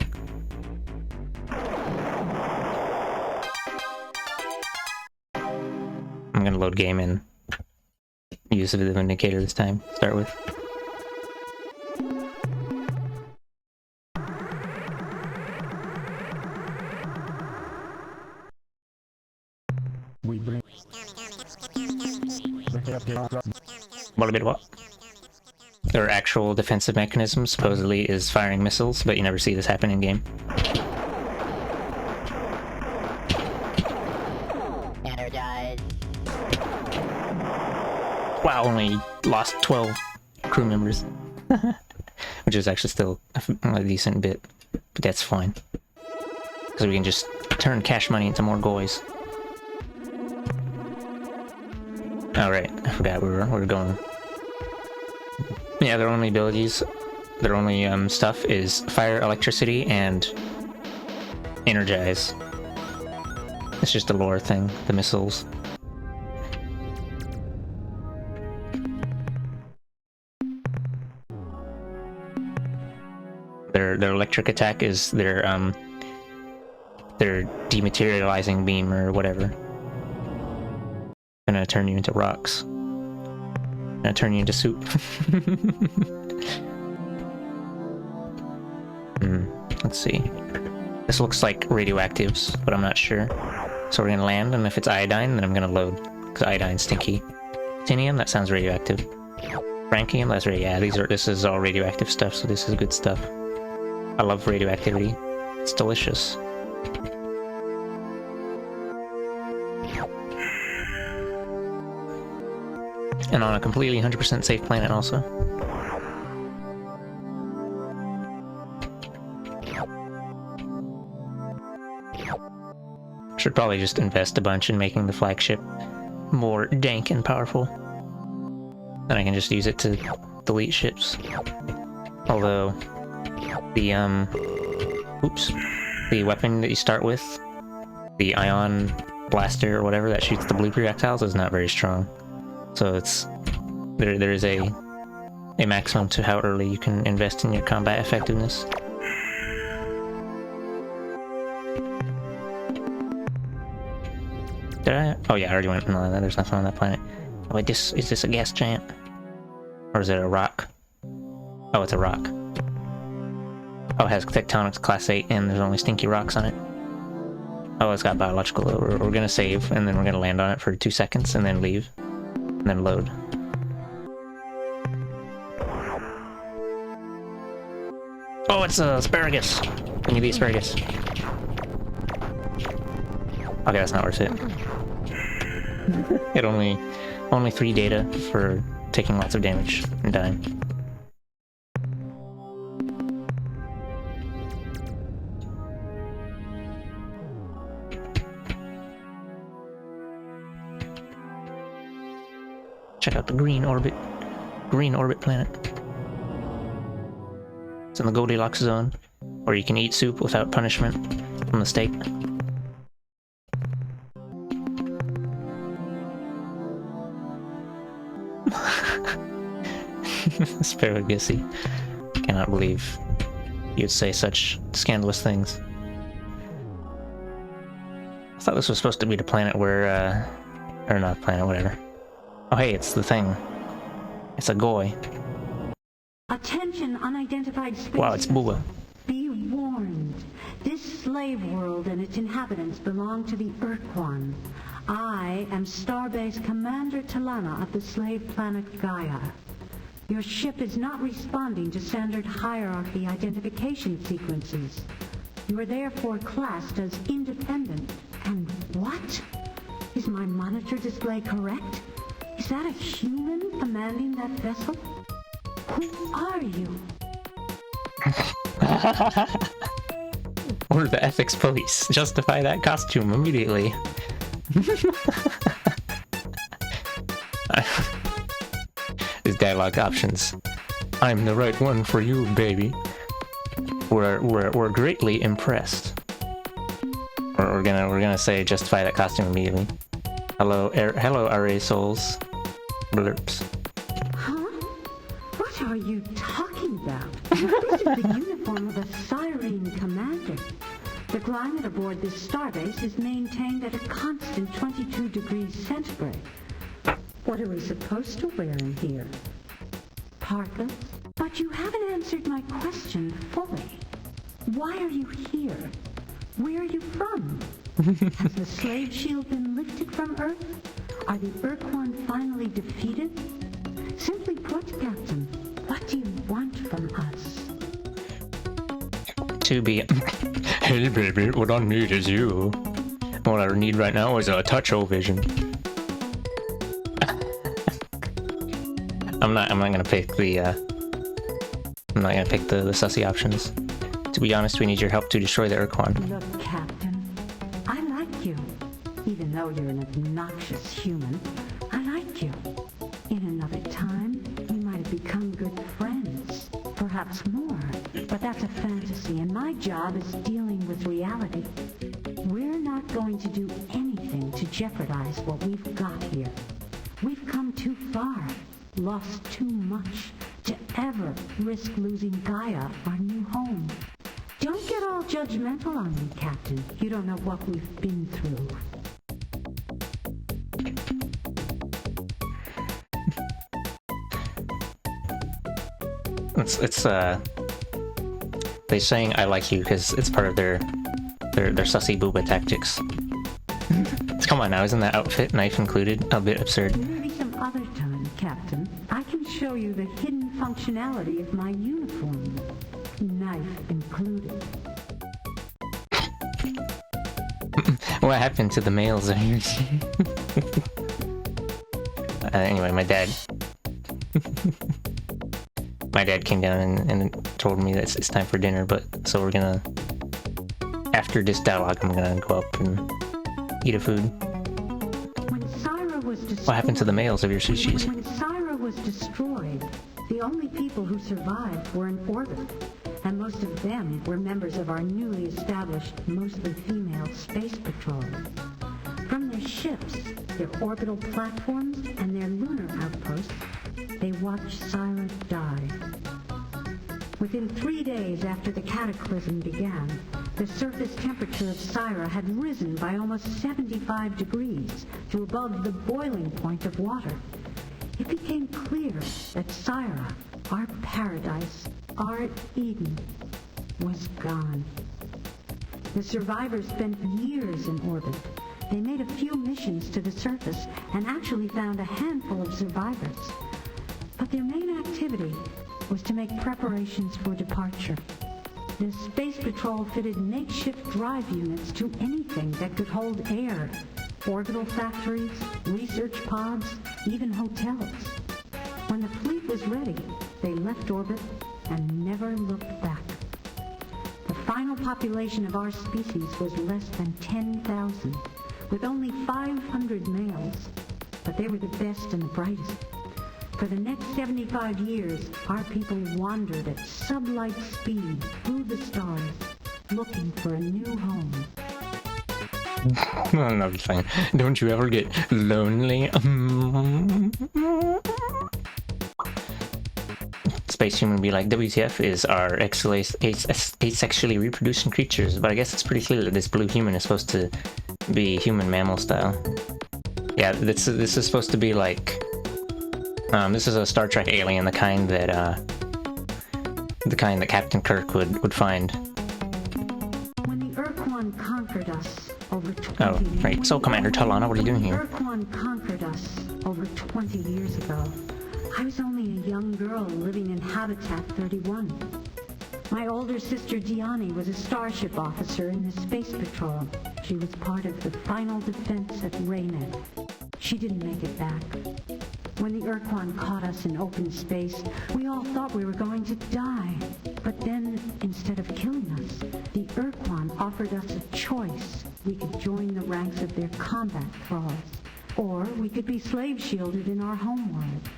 I'm gonna load game and use the Vindicator this time to start with. We bring What a bit of what? Their actual defensive mechanism supposedly is firing missiles, but you never see this happen in game. Energize. Wow, only lost 12 crew members. Which is actually still a decent bit, but that's fine. Because we can just turn cash money into more goys. Alright, I forgot we were going. Yeah, their only abilities, their only stuff is fire, electricity, and energize. It's just a lore thing, the missiles. Their electric attack is their dematerializing beam or whatever. Gonna turn you into rocks. Gonna turn you into soup. Let's see. This looks like radioactives, but I'm not sure. So we're gonna land, and if it's iodine, then I'm gonna load, because iodine's stinky. Titanium, that sounds radioactive. Francium, that's yeah, this is all radioactive stuff, so this is good stuff. I love radioactivity. It's delicious. And on a completely 100% safe planet also. Should probably just invest a bunch in making the flagship more dank and powerful. Then I can just use it to delete ships. Although, the weapon that you start with, the ion blaster or whatever that shoots the blue projectiles, is not very strong. So it's there is a maximum to how early you can invest in your combat effectiveness. Did I? Oh yeah, I already went. No, there's nothing on that planet. Oh wait, is this a gas giant? Or is it a rock? Oh, it's a rock. Oh, it has tectonics class 8 and there's only stinky rocks on it. Oh, it's got biological. We're gonna save and then we're gonna land on it for 2 seconds and then leave. And then load. Oh, it's asparagus! Give me the asparagus. Okay, that's not worth it. It only 3 data for taking lots of damage and dying. Check out the green orbit planet. It's in the Goldilocks zone, where you can eat soup without punishment from the state. Asparagusy. Cannot believe you'd say such scandalous things. I thought this was supposed to be the planet where Or not planet, whatever. Oh hey, it's the thing. It's a goy. Attention, unidentified space. Wow, it's Booba. Be warned. This slave world and its inhabitants belong to the Urquan. I am Starbase Commander Talana of the slave planet Gaia. Your ship is not responding to standard hierarchy identification sequences. You are therefore classed as independent. And what? Is my monitor display correct? Is that a human commanding that vessel? Who are you? Or the ethics police. Justify that costume immediately. These dialogue options. I'm the right one for you, baby. We're greatly impressed. We're gonna say justify that costume immediately. Hello, hello, RA souls. Blurps. Huh? What are you talking about? This is the uniform of a Cyrene commander. The climate aboard this starbase is maintained at a constant 22 degrees centigrade. What are we supposed to wear in here? Parkas? But you haven't answered my question fully. Why are you here? Where are you from? Has the slave shield been lifted from Earth? Are the Urquan finally defeated? Simply put, Captain, what do you want from us? To be... Hey baby, what I need is you. What I need right now is a touch-o-vision. I'm not gonna pick the I'm not gonna pick the sussy options. To be honest, we need your help to destroy the Urquan. Look, Captain, I like you. Even though you're an obnoxious human, I like you. In another time, we might have become good friends. Perhaps more. But that's a fantasy, and my job is dealing with reality. We're not going to do anything to jeopardize what we've got here. We've come too far, lost too much, to ever risk losing Gaia, our new home. Don't get all judgmental on me, Captain. You don't know what we've been through. It's they're saying I like you because it's part of their sussy booba tactics. Come on now, isn't that outfit, knife included, a bit absurd? Maybe some other time, Captain. I can show you the hidden functionality of my uniform. Knife included. What happened to the males? Anyway, my dad came down and told me that it's time for dinner, but so we're gonna, after this dialogue, I'm gonna go up and eat a food. When Syra was destroyed, what happened to the males of your sushis? When Syra was destroyed, the only people who survived were in orbit, and most of them were members of our newly established, mostly female space patrol. From their ships, their orbital platforms, and their lunar outposts, they watched Syra die. Within 3 days after the cataclysm began, the surface temperature of Syra had risen by almost 75 degrees to above the boiling point of water. It became clear that Syra, our paradise, our Eden, was gone. The survivors spent years in orbit. They made a few missions to the surface and actually found a handful of survivors. But their main activity was to make preparations for departure. The Space Patrol fitted makeshift drive units to anything that could hold air. Orbital factories, research pods, even hotels. When the fleet was ready, they left orbit and never looked back. The final population of our species was less than 10,000, with only 500 males. But they were the best and the brightest. For the next 75 years, our people wandered at sublight speed through the stars, looking for a new home. I'm not fine. Don't you ever get lonely? Space human would be like, WTF is our asexually reproducing creatures, but I guess it's pretty clear that this blue human is supposed to be human mammal style. Yeah, this is supposed to be like, this is a Star Trek alien, the kind that Captain Kirk would find. When the Urquan conquered us over 20 Oh, right. So, Commander Talana, what are you doing here? Urquan conquered us over 20 years ago. I was only a young girl living in Habitat 31. My older sister Diani was a starship officer in the Space Patrol. She was part of the final defense at Raynet. She didn't make it back. When the Urquan caught us in open space, we all thought we were going to die. But then, instead of killing us, the Urquan offered us a choice. We could join the ranks of their combat thralls, or we could be slave-shielded in our homeworld.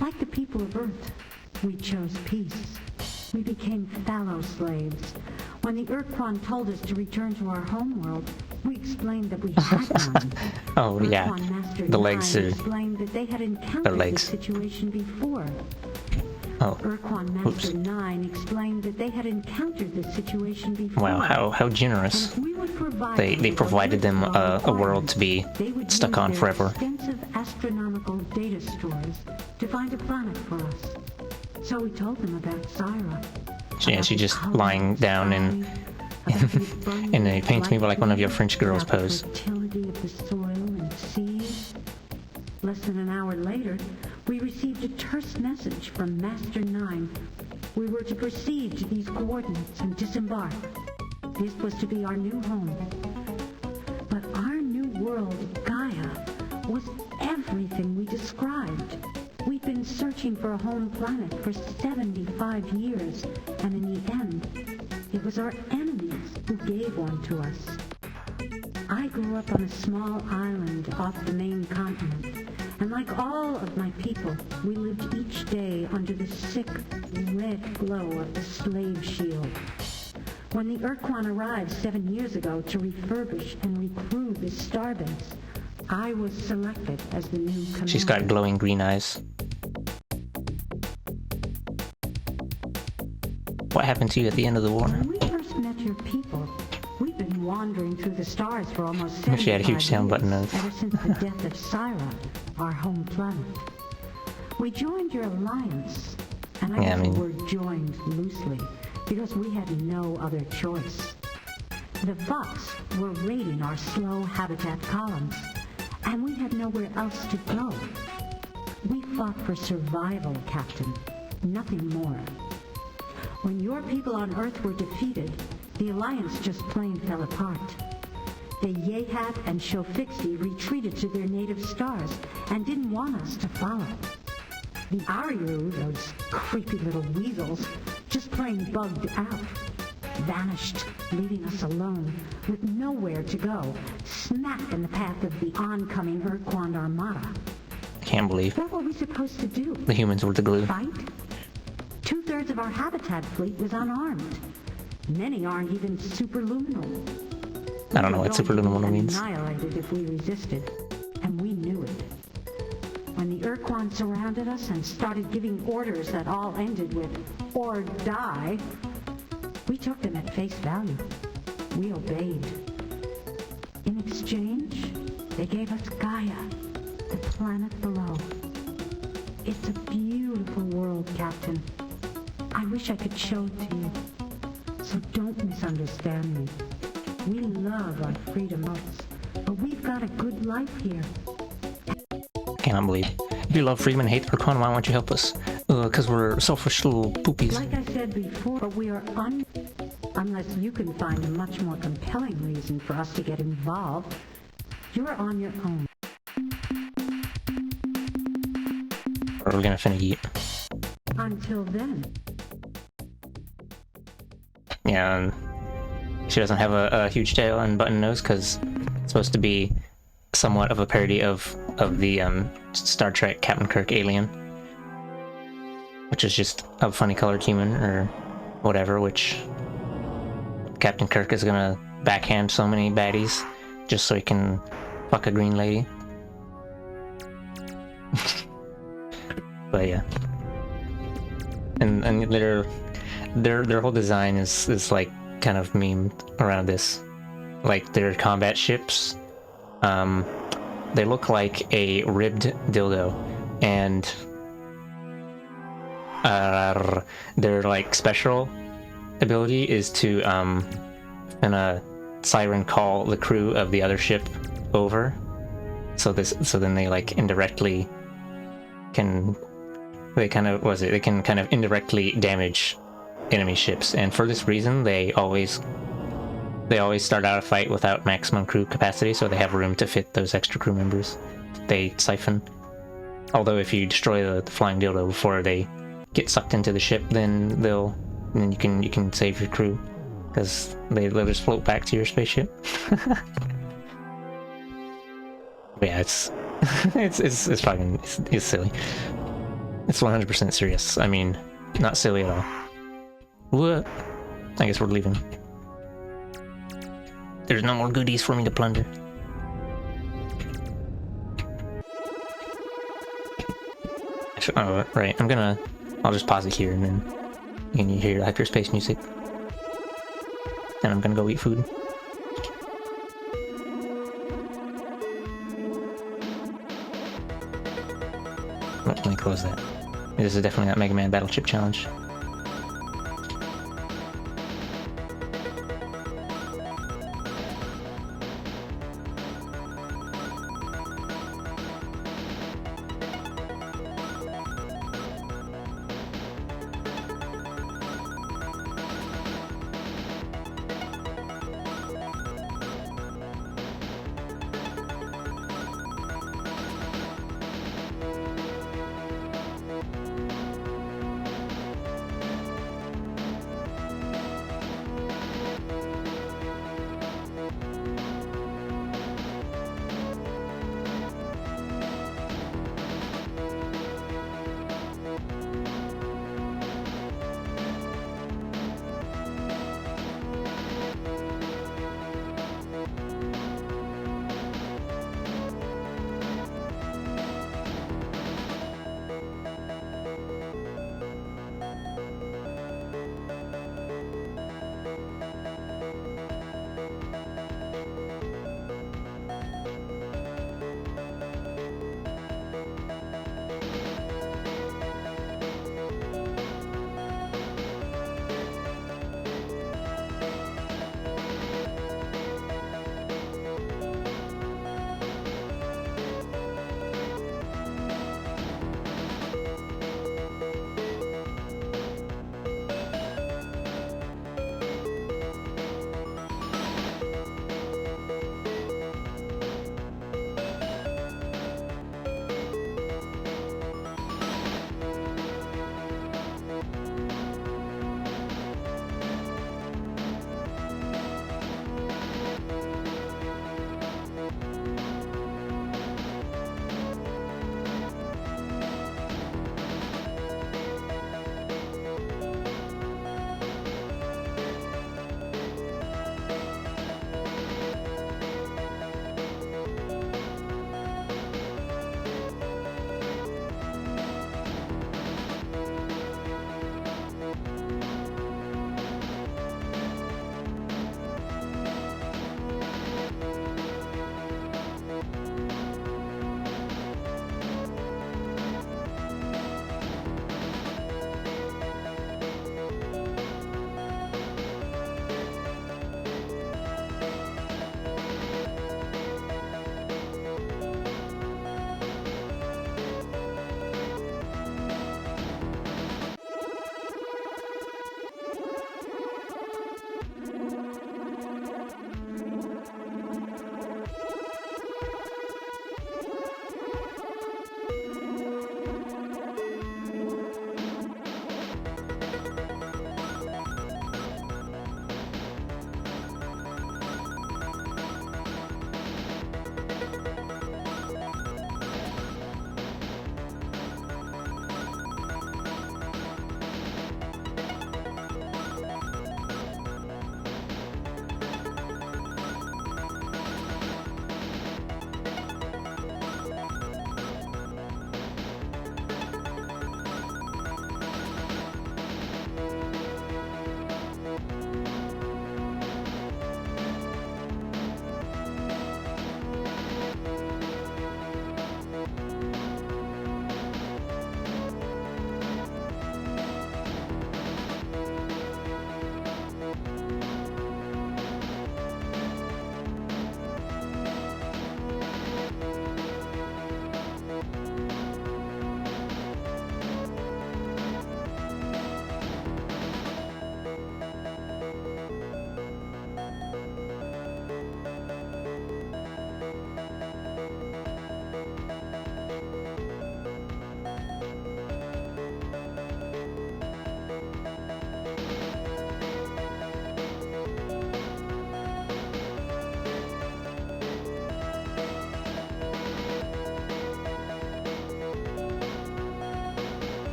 Like the people of Earth, we chose peace. We became fallow slaves. When the Urquan told us to return to our homeworld, we explained that we had none. Oh, yeah. Urquan Master The legs Nine are... explained that they had encountered Their this legs. situation before. Oh, Urquan oops. Master 9 explained that they had encountered this situation before. Wow, how generous. And if we would provide They them with provided them literal a world to be they would stuck use on their forever. extensive astronomical data stores to find a planet for us. So we told them about Syra. Yeah, she just lying down in a paint me like one of your French girls pose. The fertility of the soil and seas. Less than an hour later, we received a terse message from Master 9. We were to proceed to these coordinates and disembark. This was to be our new home. But our new world, Gaia, was everything we described. We'd been searching for a home planet for 75 years, and in the end, it was our enemies who gave one to us. I grew up on a small island off the main continent, and like all of my people, we lived each day under the sick, red glow of the slave shield. When the Urquan arrived 7 years ago to refurbish and recrew the starbase, I was selected as the new commander. She's got glowing green eyes. What happened to you at the end of the war? When we first met your people, we've been wandering through the stars for almost 75 She had a huge sound years, button nose. ever since the death of Syra, our home planet. We joined your alliance, and I Yeah, I use mean- the word joined loosely, because we had no other choice. The Vox were raiding our slow habitat columns, and we had nowhere else to go. We fought for survival, Captain, nothing more. When your people on Earth were defeated, the Alliance just plain fell apart. The Yehat and Shofixi retreated to their native stars and didn't want us to follow. The Ariru, those creepy little weasels, just plain bugged out. Vanished, leaving us alone, with nowhere to go, smack in the path of the oncoming Urquan Armada. I can't believe What were we supposed to do? the humans were the glue. Fight? 2/3 of our habitat fleet was unarmed. Many aren't even superluminal. I don't know what superluminal means. Annihilated if we resisted, and we knew it. When the Urquan surrounded us and started giving orders that all ended with "or die," we took them at face value. We obeyed. In exchange, they gave us Gaia, the planet below. It's a beautiful world, Captain. I wish I could show it to you. So don't misunderstand me. We love our freedom oaths, but we've got a good life here. Cannot believe. If you love freedom and hate the Urquan, why won't you help us? Because we're selfish little poopies. Like I said before, we are unless you can find a much more compelling reason for us to get involved. You're on your own. Or we're gonna finna eat. Until then. Yeah, she doesn't have a huge tail and button nose because it's supposed to be somewhat of a parody of the Star Trek Captain Kirk alien, which is just a funny colored human or whatever, which Captain Kirk is gonna backhand so many baddies just so he can fuck a green lady. But yeah, and their whole design is like kind of memed around this, like their combat ships. they look like a ribbed dildo, and their like special ability is to in a siren call the crew of the other ship over. So then they like indirectly can they can kind of indirectly damage enemy ships, and for this reason they always start out a fight without maximum crew capacity, so they have room to fit those extra crew members they siphon. Although if you destroy the flying dildo before they get sucked into the ship, then you can save your crew, because they'll just float back to your spaceship. Yeah, it's fucking it's silly. It's 100% serious. I mean, not silly at all. What? I guess we're leaving. There's no more goodies for me to plunder. Oh, right. I'll just pause it here, and then you can hear hyperspace music. And I'm gonna go eat food. Let me close that. This is definitely not Mega Man Battleship Challenge.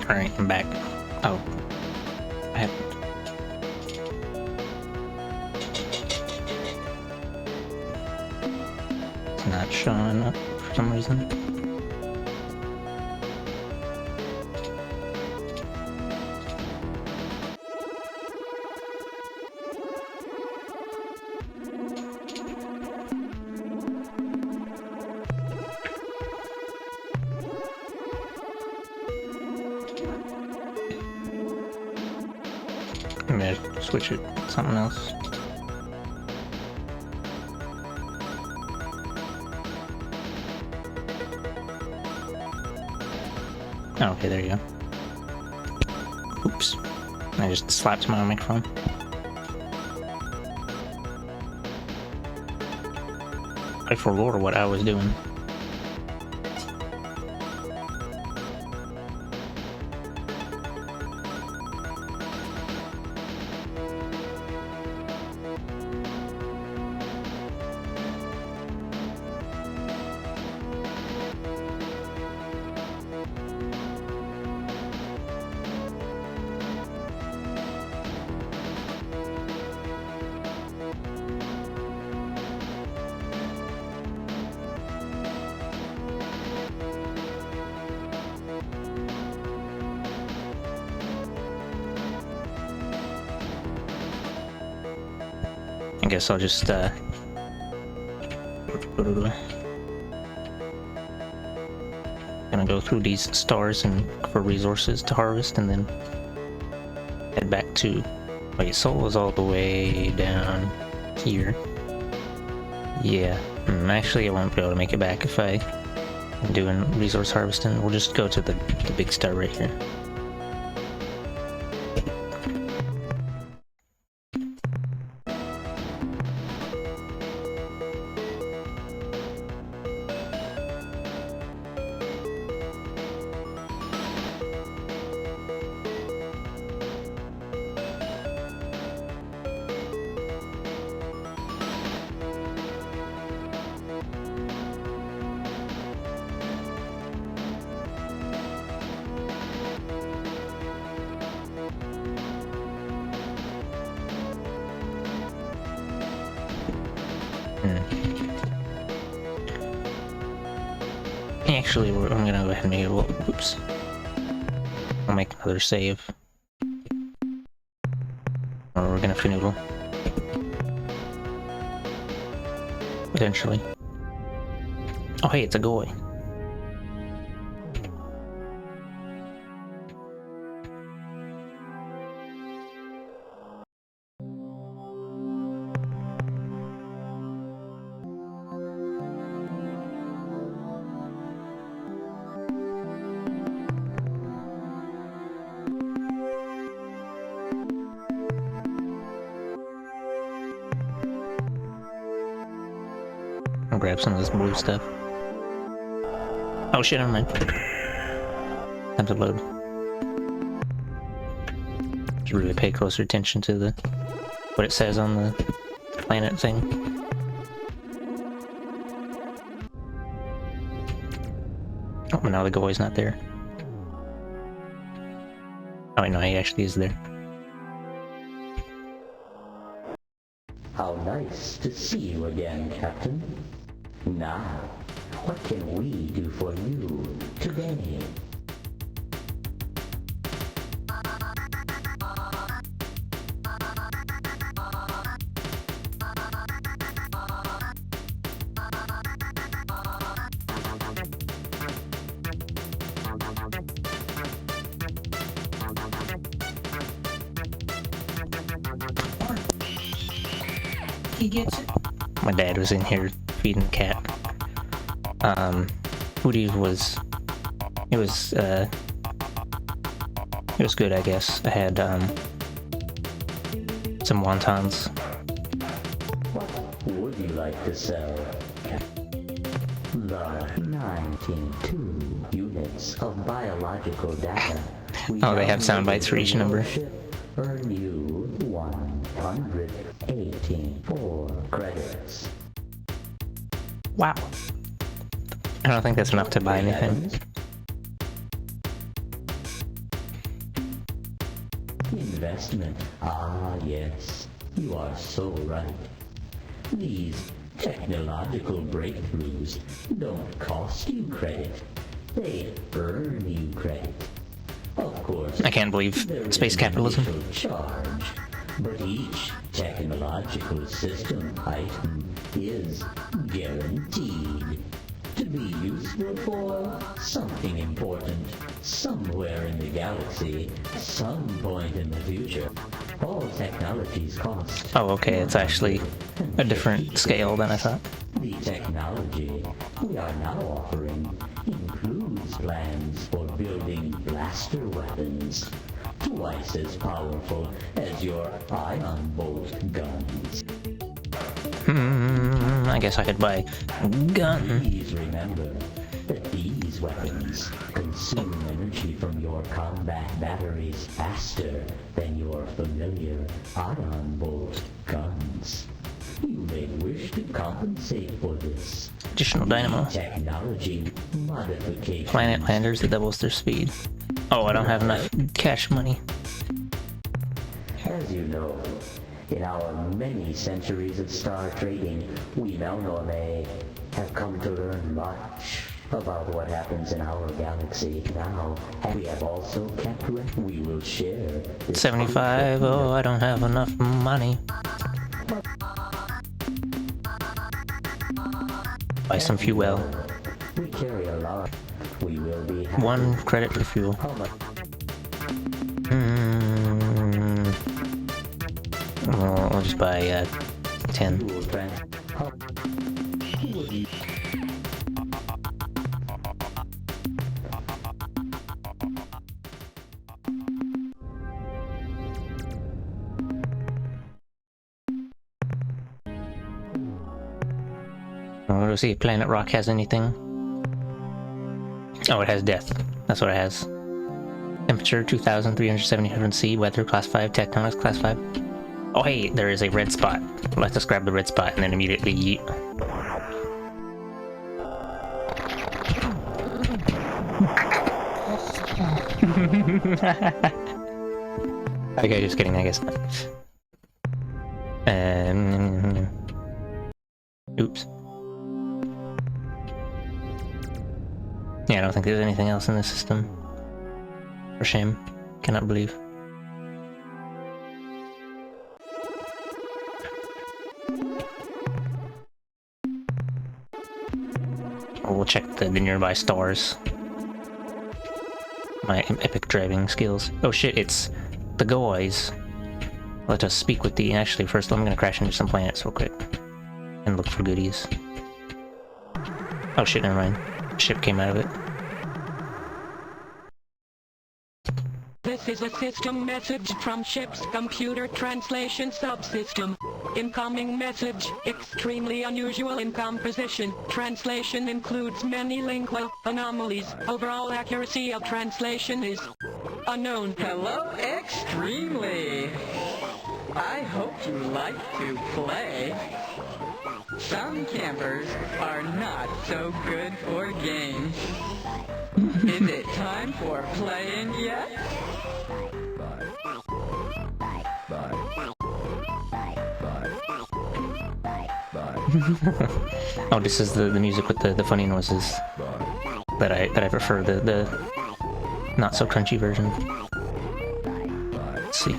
Alright, I'm back. Oh. I have... It's not showing up for some reason. I'm gonna switch it to something else. Oh, okay, there you go. Oops. I just slapped my microphone. I forgot what I was doing. I guess I'll just, gonna go through these stars and for resources to harvest and then head back to... Wait, Soul is all the way down here. Yeah, actually I won't be able to make it back if I'm doing resource harvesting. We'll just go to the big star right here. Actually, I'm gonna go ahead and make it. Oops. I'll make another save. Or we're gonna finagle. Potentially. Oh, hey, it's a goy. I'll grab some of this blue stuff. Oh shit, never mind. Time to load. Should really pay closer attention to the what it says on the planet thing. Oh, but now the goy's not there. Oh wait, no, he actually is there. How nice to see you again, Captain. Now, what can we do for you today? He gets it. My dad was in here feeding the cat. Foodie was... It was good, I guess. I had, some wontons. What would you like to sell? The 92 units of biological data. Oh, they have sound bites for each number. Earn you 184 credits. Wow. I don't think that's enough to buy anything. Investment. Ah, yes. You are so right. These technological breakthroughs don't cost you credit. They earn you credit. Of course, I can't believe there space is an capitalism. initial charge, but each technological system item is guaranteed to be useful for something important somewhere in the galaxy, some point in the future. All technologies cost. Oh, okay, it's actually a different scale than I thought. The technology we are now offering includes plans for building blaster weapons, twice as powerful as your ion bolt guns. I guess I could buy a gun. Please remember that these weapons consume energy from your combat batteries faster than your familiar ion bolt guns. You may wish to compensate for this. Additional dynamo. Technology modification. Planet landers that doubles their speed. Oh, I don't have enough cash money. As you know, in our many centuries of star trading, we Melnorme have come to learn much about what happens in our galaxy. Now, we have also kept we will share this 75. Oh, I don't have enough money. Buy some fuel. We carry a lot. We will be 1 credit for fuel. How much? Well, I'll just buy 10. Fuel trans- how- would you- Let's see if Planet Rock has anything. Oh, it has death. That's what it has. Temperature 2377 C, weather class 5, tectonics class 5. Oh hey, there is a red spot. Let's just grab the red spot and then immediately yeet. Okay, just kidding, I guess. Oops. Yeah, I don't think there's anything else in this system. For shame. Cannot believe. We'll check the nearby stars. My epic driving skills. Oh shit, it's the Goys. Let us speak with the... Actually, first I'm gonna crash into some planets real quick. And look for goodies. Oh shit, never mind. Ship came out of it. This is a system message from ship's computer translation subsystem. Incoming message, extremely unusual in composition. Translation includes many lingual anomalies. Overall accuracy of translation is unknown. Hello, Extremely. I hope you like to play. Some campers are not so good for games. Is it time for playing yet? Oh, this is the music with the funny noises that I prefer, the not so crunchy version. Let's see.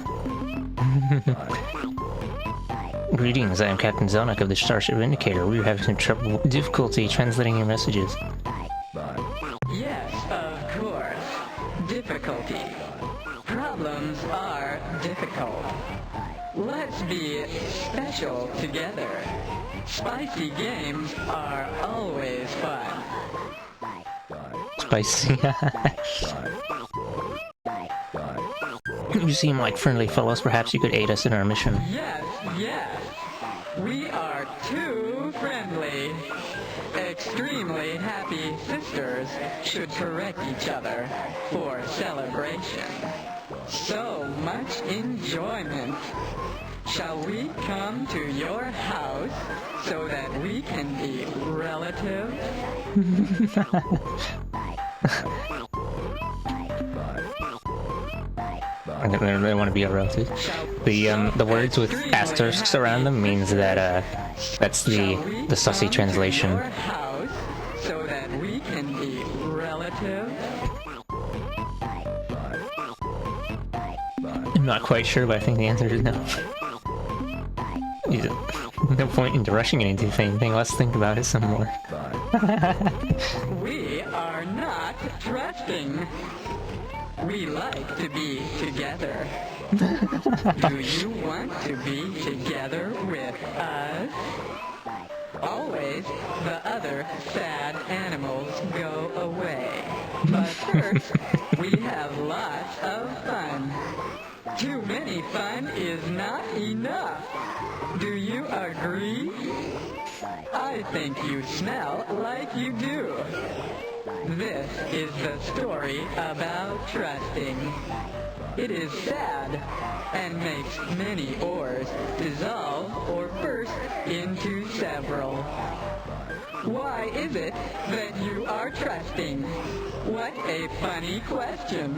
Greetings, I am Captain Zelnick of the Starship Vindicator. We are having some difficulty translating your messages. Yes, of course. Difficulty. Problems are difficult. Let's be special together. Spicy games are always fun. Spicy. You seem like friendly fellows. Perhaps you could aid us in our mission. Yes, yes. We are too friendly. Extremely happy sisters should correct each other for celebration. So much enjoyment. Shall we come to your house so that we can be relatives? They want to be a relative. The words with asterisks around them means that that's the sussy translation. Your house so that we can be relatives. I'm not quite sure, but I think the answer is no. No point in rushing into anything. Let's think about it some more. We are not trusting. We like to be together. Do you want to be together with us? Always, the other sad animals go away. But first, we have lots of fun. Too many fun is not enough. Do you agree? I think you smell like you do. This is the story about trusting. It is sad and makes many ores dissolve or burst into several. Why is it that you are trusting? What a funny question.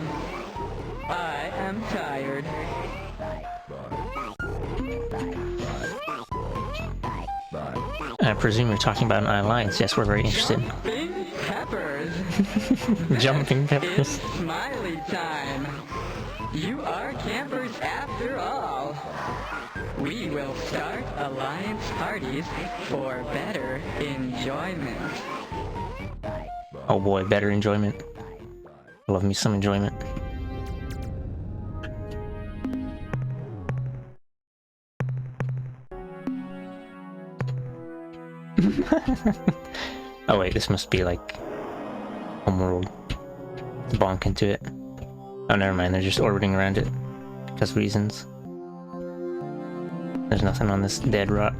I am tired. I presume you're talking about an alliance. Yes, we're very interested. Jumping peppers. Jumping peppers. It's smiley time. You are campers after all. We will start alliance parties for better enjoyment. Oh boy, better enjoyment. Love me some enjoyment. Oh wait, this must be like Homeworld. Bonk into it. Oh, never mind, they're just orbiting around it. Because reasons. There's nothing on this dead rock.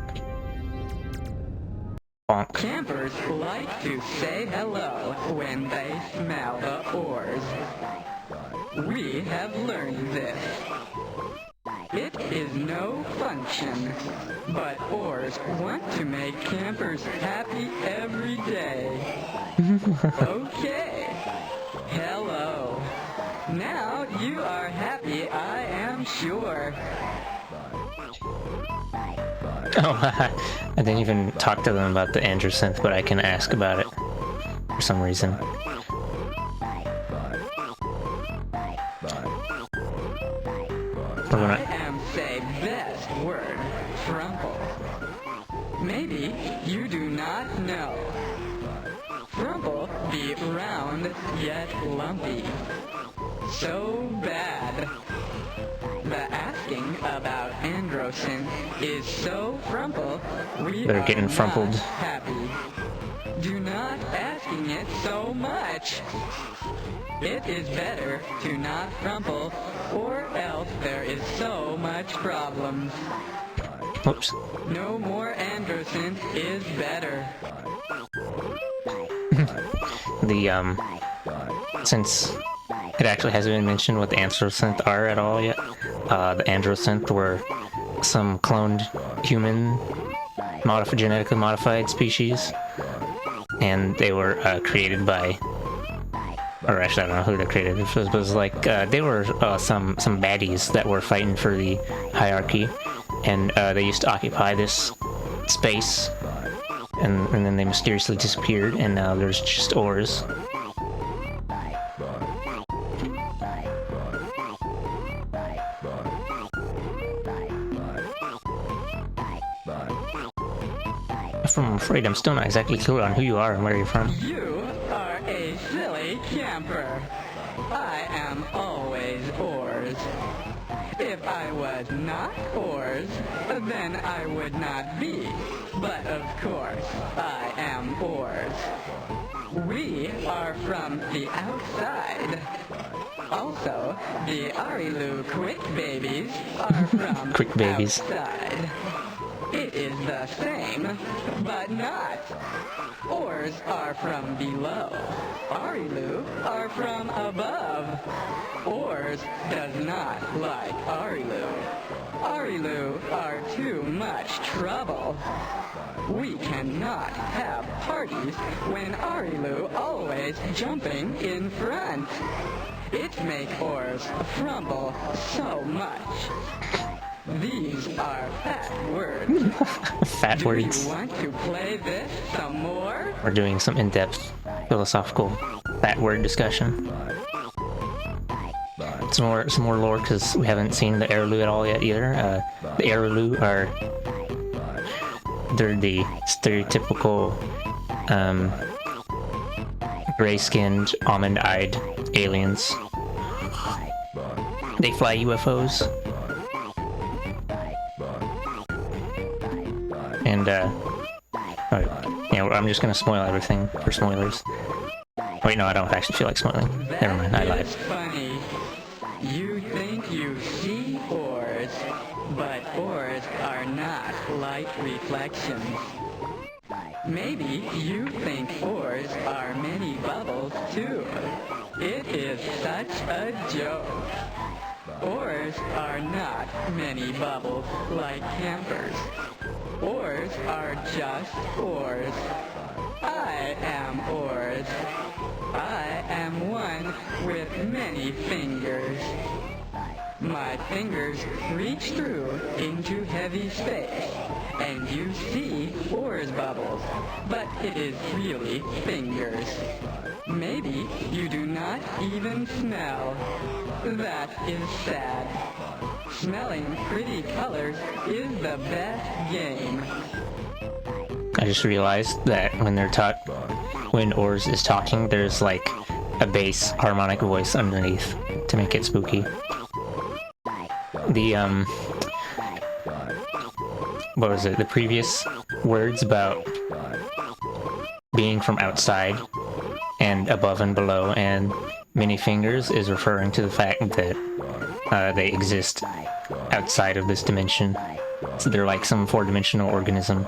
Bonk. Campers like to say hello when they smell the ores. We have learned this. It is no function, but ores want to make campers happy every day. Okay. Hello. Now you are happy, I am sure. Oh, I didn't even talk to them about the Androsynth, but I can ask about it for some reason. I am say best word, frumple. Maybe you do not know. Frumple be round yet lumpy. So bad. The asking about Androsynth is so frumple, we They're are getting not frumpled. happy. Do not asking it so much. It is better to not frumple, or else there is so much problems. Oops. No more Androsynth is better. Since it actually hasn't been mentioned what the Androsynth are at all yet, the Androsynth were some cloned human, genetically modified species, and they were created by, or actually I don't know who they created. It was like they were some baddies that were fighting for the hierarchy, and they used to occupy this space, and then they mysteriously disappeared, and now there's just ores. I'm afraid I'm still not exactly clear on who you are and where you're from. You are a silly camper. I am always ores. If I was not ores, then I would not be. But of course, I am ores. We are from the outside. Also, the Arilu Quick Babies are from Quick Babies. outside. It is the same, but not. Ores are from below. Arilu are from above. Ores does not like Arilu. Arilu are too much trouble. We cannot have parties when Arilu always jumping in front. It makes ores crumble so much. These are fat words. Fat Do words. you want to play this some more? We're doing some in-depth philosophical fat word discussion. Some more lore because we haven't seen the Araloo at all yet either. The Araloo they're the stereotypical gray-skinned, almond-eyed aliens. They fly UFOs. And I'm just gonna spoil everything for spoilers. Wait, no, I don't actually feel like spoiling. Never mind, I lied. It's funny. You think you see ores, but ores are not light reflections. Maybe you think ores are many bubbles too. It is such a joke. Ores are not many bubbles like campers. Ores are just ores. I am ores. I am one with many fingers. My fingers reach through into heavy space, and you see ores bubbles, but it is really fingers. Maybe you do not even smell. That is sad. Smelling pretty colors is the best game. I just realized that when Ors is talking, there's like a bass harmonic voice underneath to make it spooky. The what was it? The previous words about being from outside and above and below and many fingers is referring to the fact that they exist outside of this dimension. So they're like some four-dimensional organism.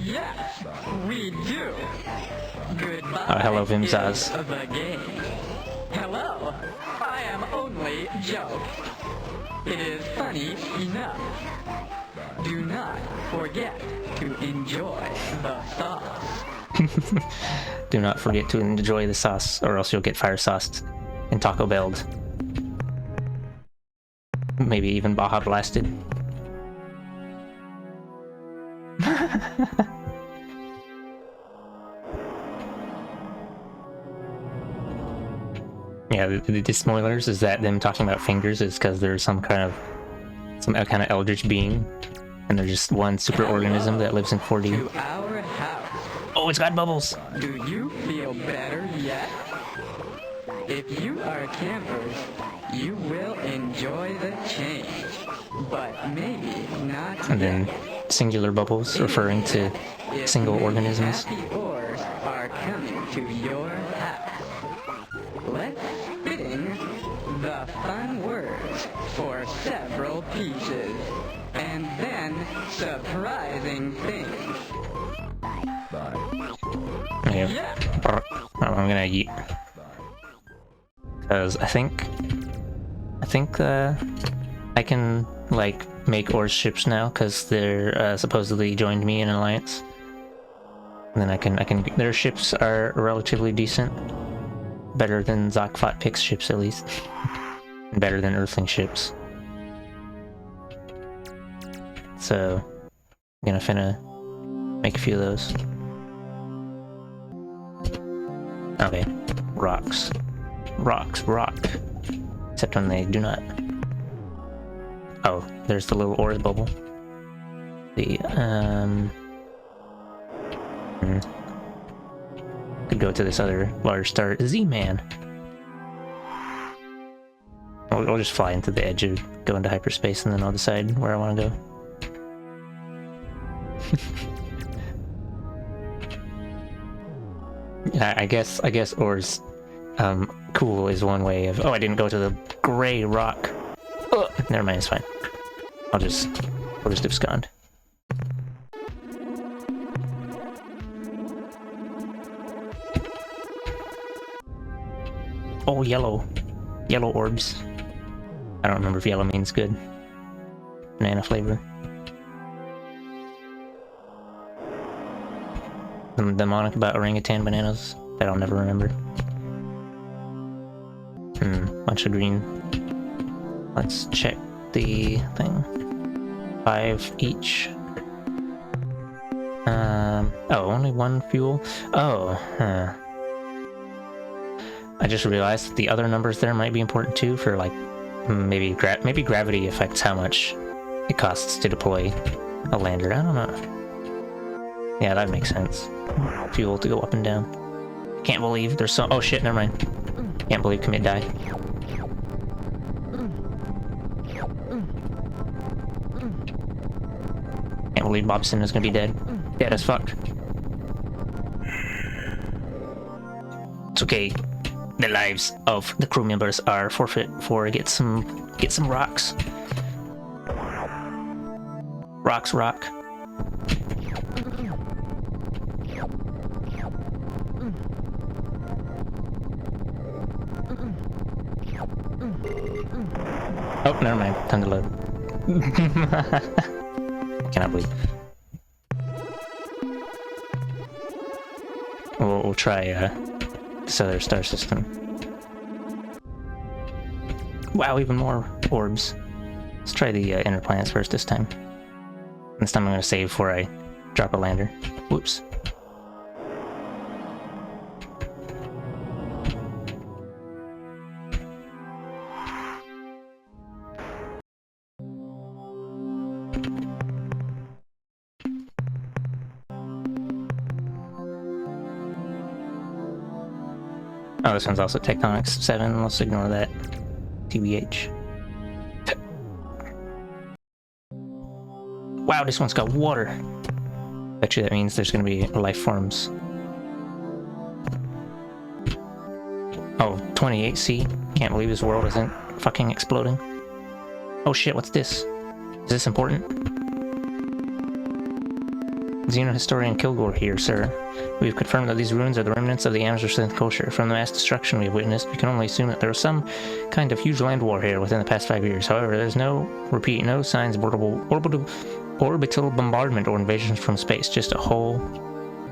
Yes, we do. Goodbye. Hello, Vimzaz. is the game. Hello, I am only Joe. It is funny enough. Do not forget to enjoy the sauce. Do not forget to enjoy the sauce, or else you'll get fire sauced and Taco Belled. Maybe even Baja Blasted. Yeah, the spoilers is that them talking about fingers is because there's some kind of eldritch being, and they're just one super organism that lives in 4D. To our house. Oh, it's got bubbles! Do you feel better yet? If you are campers, you will enjoy the change, but maybe not And then singular bubbles referring to if single many organisms. happy ores are coming to your house. Let's spitting the fun words for several pieces, and then surprising things. Yeah. I'm gonna eat. Because I think I can like make Ors ships now because they're supposedly joined me in an alliance. And then I can their ships are relatively decent, better than Zakfat Pix ships at least, and better than Earthling ships. So I'm gonna finna make a few of those. Okay, rocks. Rocks rock. Except when they do not. Oh, there's the little ores bubble. Could go to this other large star, Z-Man. I'll just fly into the edge of go into hyperspace and then I'll decide where I want to go. I guess Ors cool is one way of... Oh, I didn't go to the gray rock. Oh, never mind, it's fine. I'll just abscond. Oh, yellow. Yellow orbs. I don't remember if yellow means good. Banana flavor. The demonic about orangutan bananas that I'll never remember. Bunch of green. Let's check the thing. 5 each. Oh, only 1 fuel? Oh, I just realized that the other numbers there might be important too for, like, maybe gravity affects how much it costs to deploy a lander. I don't know. Yeah, that makes sense. Fuel to go up and down. Can't believe there's so... Oh shit, never mind. Can't believe commit died. Can't believe Bobson is gonna be dead. Dead as fuck. It's okay. The lives of the crew members are forfeit for get some rocks. Rocks rock. Oh, never mind. Time to load. Cannot believe. We'll try this other star system. Wow, even more orbs. Let's try the inner planets first this time. This time I'm gonna save before I drop a lander. Whoops. Oh, this one's also Tectonics 7. Let's ignore that. TBH. Wow, this one's got water. Bet you that means there's gonna be life forms. Oh, 28C. Can't believe this world isn't fucking exploding. Oh shit, what's this? Is this important? Xenohistorian Kilgore here, sir. We've confirmed that these ruins are the remnants of the Amsar culture. From the mass destruction we have witnessed, we can only assume that there was some kind of huge land war here within the past 5 years. However, there's no signs of orbital bombardment or invasions from space. Just a whole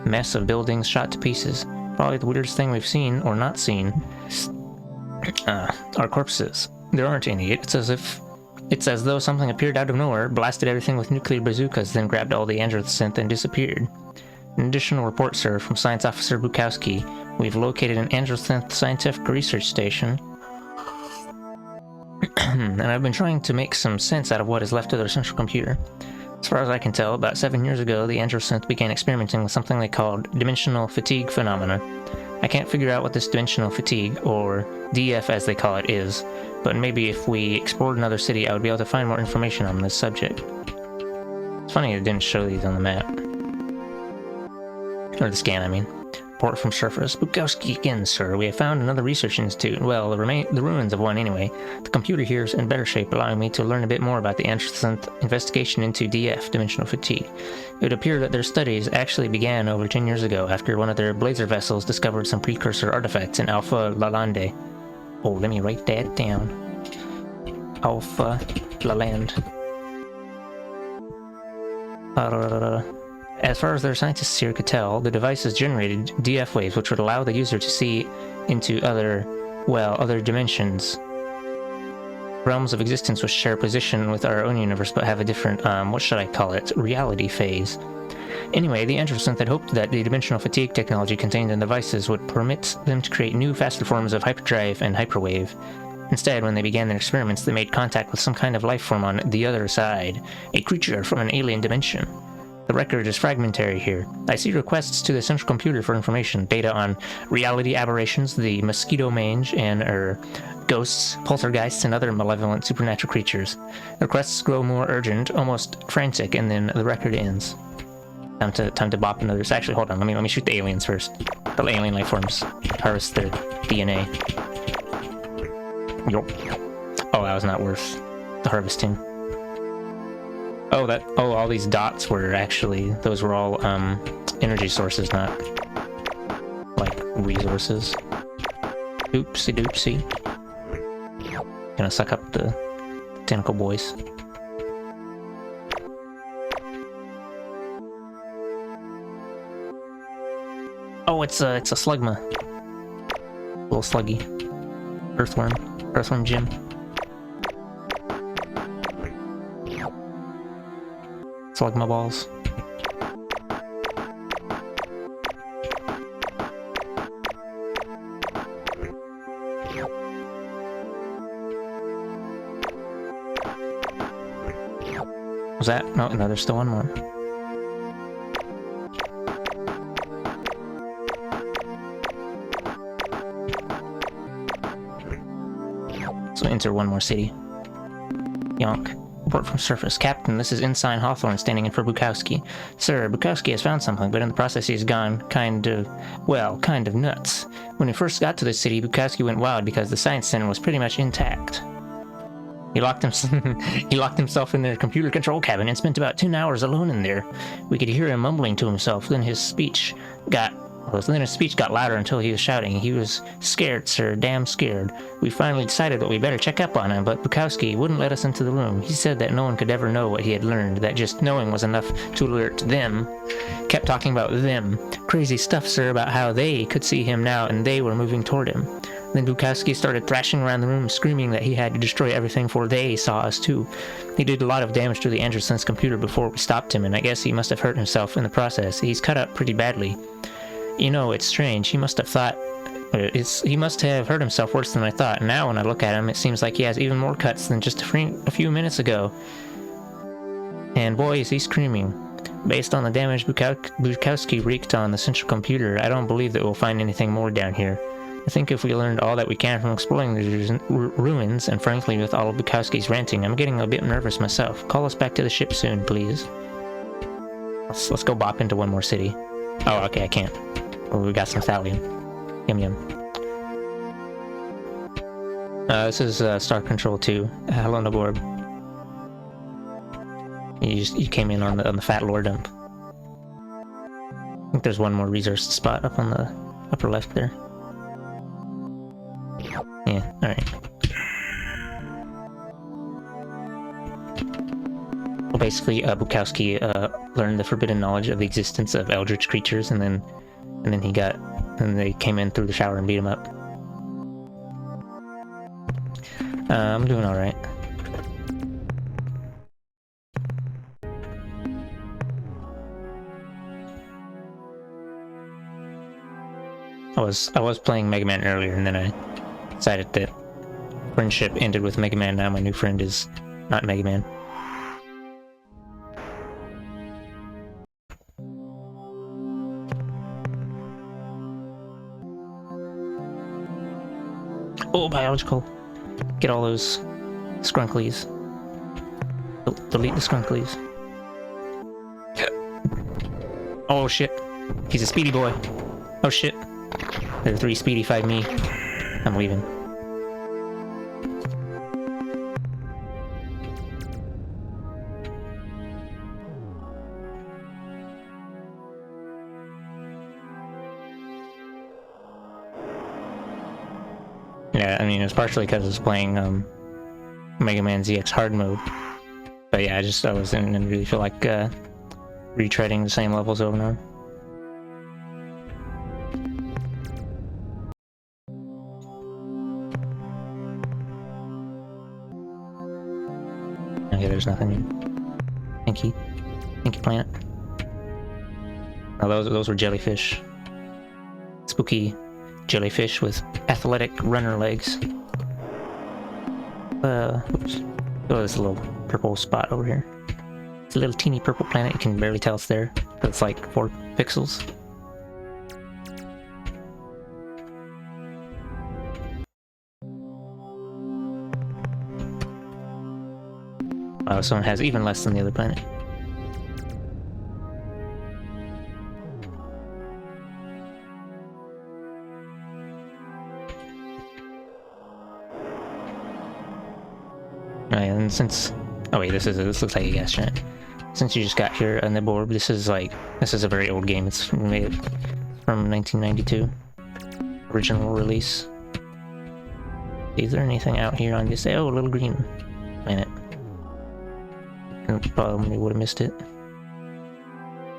mess of buildings shot to pieces. Probably the weirdest thing we've seen, or not seen, are corpses. There aren't any. It's as though something appeared out of nowhere, blasted everything with nuclear bazookas, then grabbed all the android synth and disappeared. An additional report, sir, from Science Officer Bukowski. We've located an android synth scientific research station. And I've been trying to make some sense out of what is left of their central computer. As far as I can tell, about 7 years ago, the android synth began experimenting with something they called dimensional fatigue phenomena. I can't figure out what this dimensional fatigue, or DF as they call it, is, but maybe if we explored another city, I would be able to find more information on this subject. It's funny it didn't show these on the map. Or the scan, I mean. Report from surface. Bukowski again, sir. We have found another research institute. Well, the ruins of one anyway. The computer here is in better shape, allowing me to learn a bit more about the Android investigation into DF, dimensional fatigue. It would appear that their studies actually began over 10 years ago after one of their blazer vessels discovered some precursor artifacts in Alpha Lalande. Oh, let me write that down. Alpha Laland. As far as their scientists here could tell, the devices generated DF waves which would allow the user to see into other dimensions. Realms of existence which share position with our own universe but have a different, what should I call it, reality phase. Anyway, the Androsynth had hoped that the dimensional fatigue technology contained in the devices would permit them to create new, faster forms of hyperdrive and hyperwave. Instead, when they began their experiments, they made contact with some kind of life form on the other side, a creature from an alien dimension. The record is fragmentary here. I see requests to the central computer for information, data on reality aberrations, the mosquito mange, and ghosts, poltergeists, and other malevolent supernatural creatures. The requests grow more urgent, almost frantic, and then the record ends. Time to bop another. Actually, hold on. Let me shoot the aliens first. The alien life forms. Harvest their DNA. Yup. Oh, that was not worth the harvesting. Oh, all these dots were actually, those were all, energy sources, not, like, resources. Oopsie doopsie. Gonna suck up the tentacle boys. Oh, it's a slugma. Little sluggy. Earthworm. Earthworm Jim. Slugma balls. Was that? No, there's still one more. So enter one more city. Yonk. Report from surface. Captain, this is Ensign Hawthorne standing in for Bukowski. Sir, Bukowski has found something, but in the process he's gone kind of nuts. When we first got to the city, Bukowski went wild because the science center was pretty much intact. He locked himself in their computer control cabin and spent about 2 hours alone in there. We could hear him mumbling to himself, then his speech got louder until he was shouting. He was scared, sir, damn scared. We finally decided that we better check up on him, but Bukowski wouldn't let us into the room. He said that no one could ever know what he had learned, that just knowing was enough to alert them. Kept talking about them. Crazy stuff, sir, about how they could see him now and they were moving toward him. Then Bukowski started thrashing around the room, screaming that he had to destroy everything for they saw us too. He did a lot of damage to the Anderson's computer before we stopped him, and I guess he must have hurt himself in the process. He's cut up pretty badly. You know, it's strange. He must have hurt himself worse than I thought. Now when I look at him, it seems like he has even more cuts than just a few minutes ago. And boy, is he screaming. Based on the damage Bukowski wreaked on the central computer, I don't believe that we'll find anything more down here. I think if we learned all that we can from exploring the ruins, and frankly with all of Bukowski's ranting, I'm getting a bit nervous myself. Call us back to the ship soon, please. Let's go bop into one more city. Oh, okay, I can't. Oh, we got some thallium. Yum yum. This is Star Control 2. Hello, Naborb. You came in on the fat lore dump. I think there's one more resource spot up on the upper left there. Yeah, alright. Well, basically, Bukowski learned the forbidden knowledge of the existence of eldritch creatures, and then they came in through the shower and beat him up. I'm doing alright. I was playing Mega Man earlier, and then I decided that friendship ended with Mega Man. Now my new friend is not Mega Man. Oh, biological. Get all those scrunklies. Delete the scrunklies. Oh shit. He's a speedy boy. Oh shit. There are 3 speedy, 5 me. I'm leaving. Yeah, I mean, it's partially because I was playing Mega Man ZX hard mode. But yeah, I didn't really feel like retreading the same levels over and over. Okay, there's nothing here. Thank you, planet. Oh, those were jellyfish. Spooky jellyfish with athletic runner legs. Oops. Oh, there's a little purple spot over here. It's a little teeny purple planet. You can barely tell it's there, but it's like 4 pixels. Wow, this one has even less than the other planet. Alright, and since... Oh wait, this looks like a gas giant. Since you just got here on the board, this is a very old game. It's made from 1992. Original release. Is there anything out here on this? Oh, a little green planet. Probably would have missed it.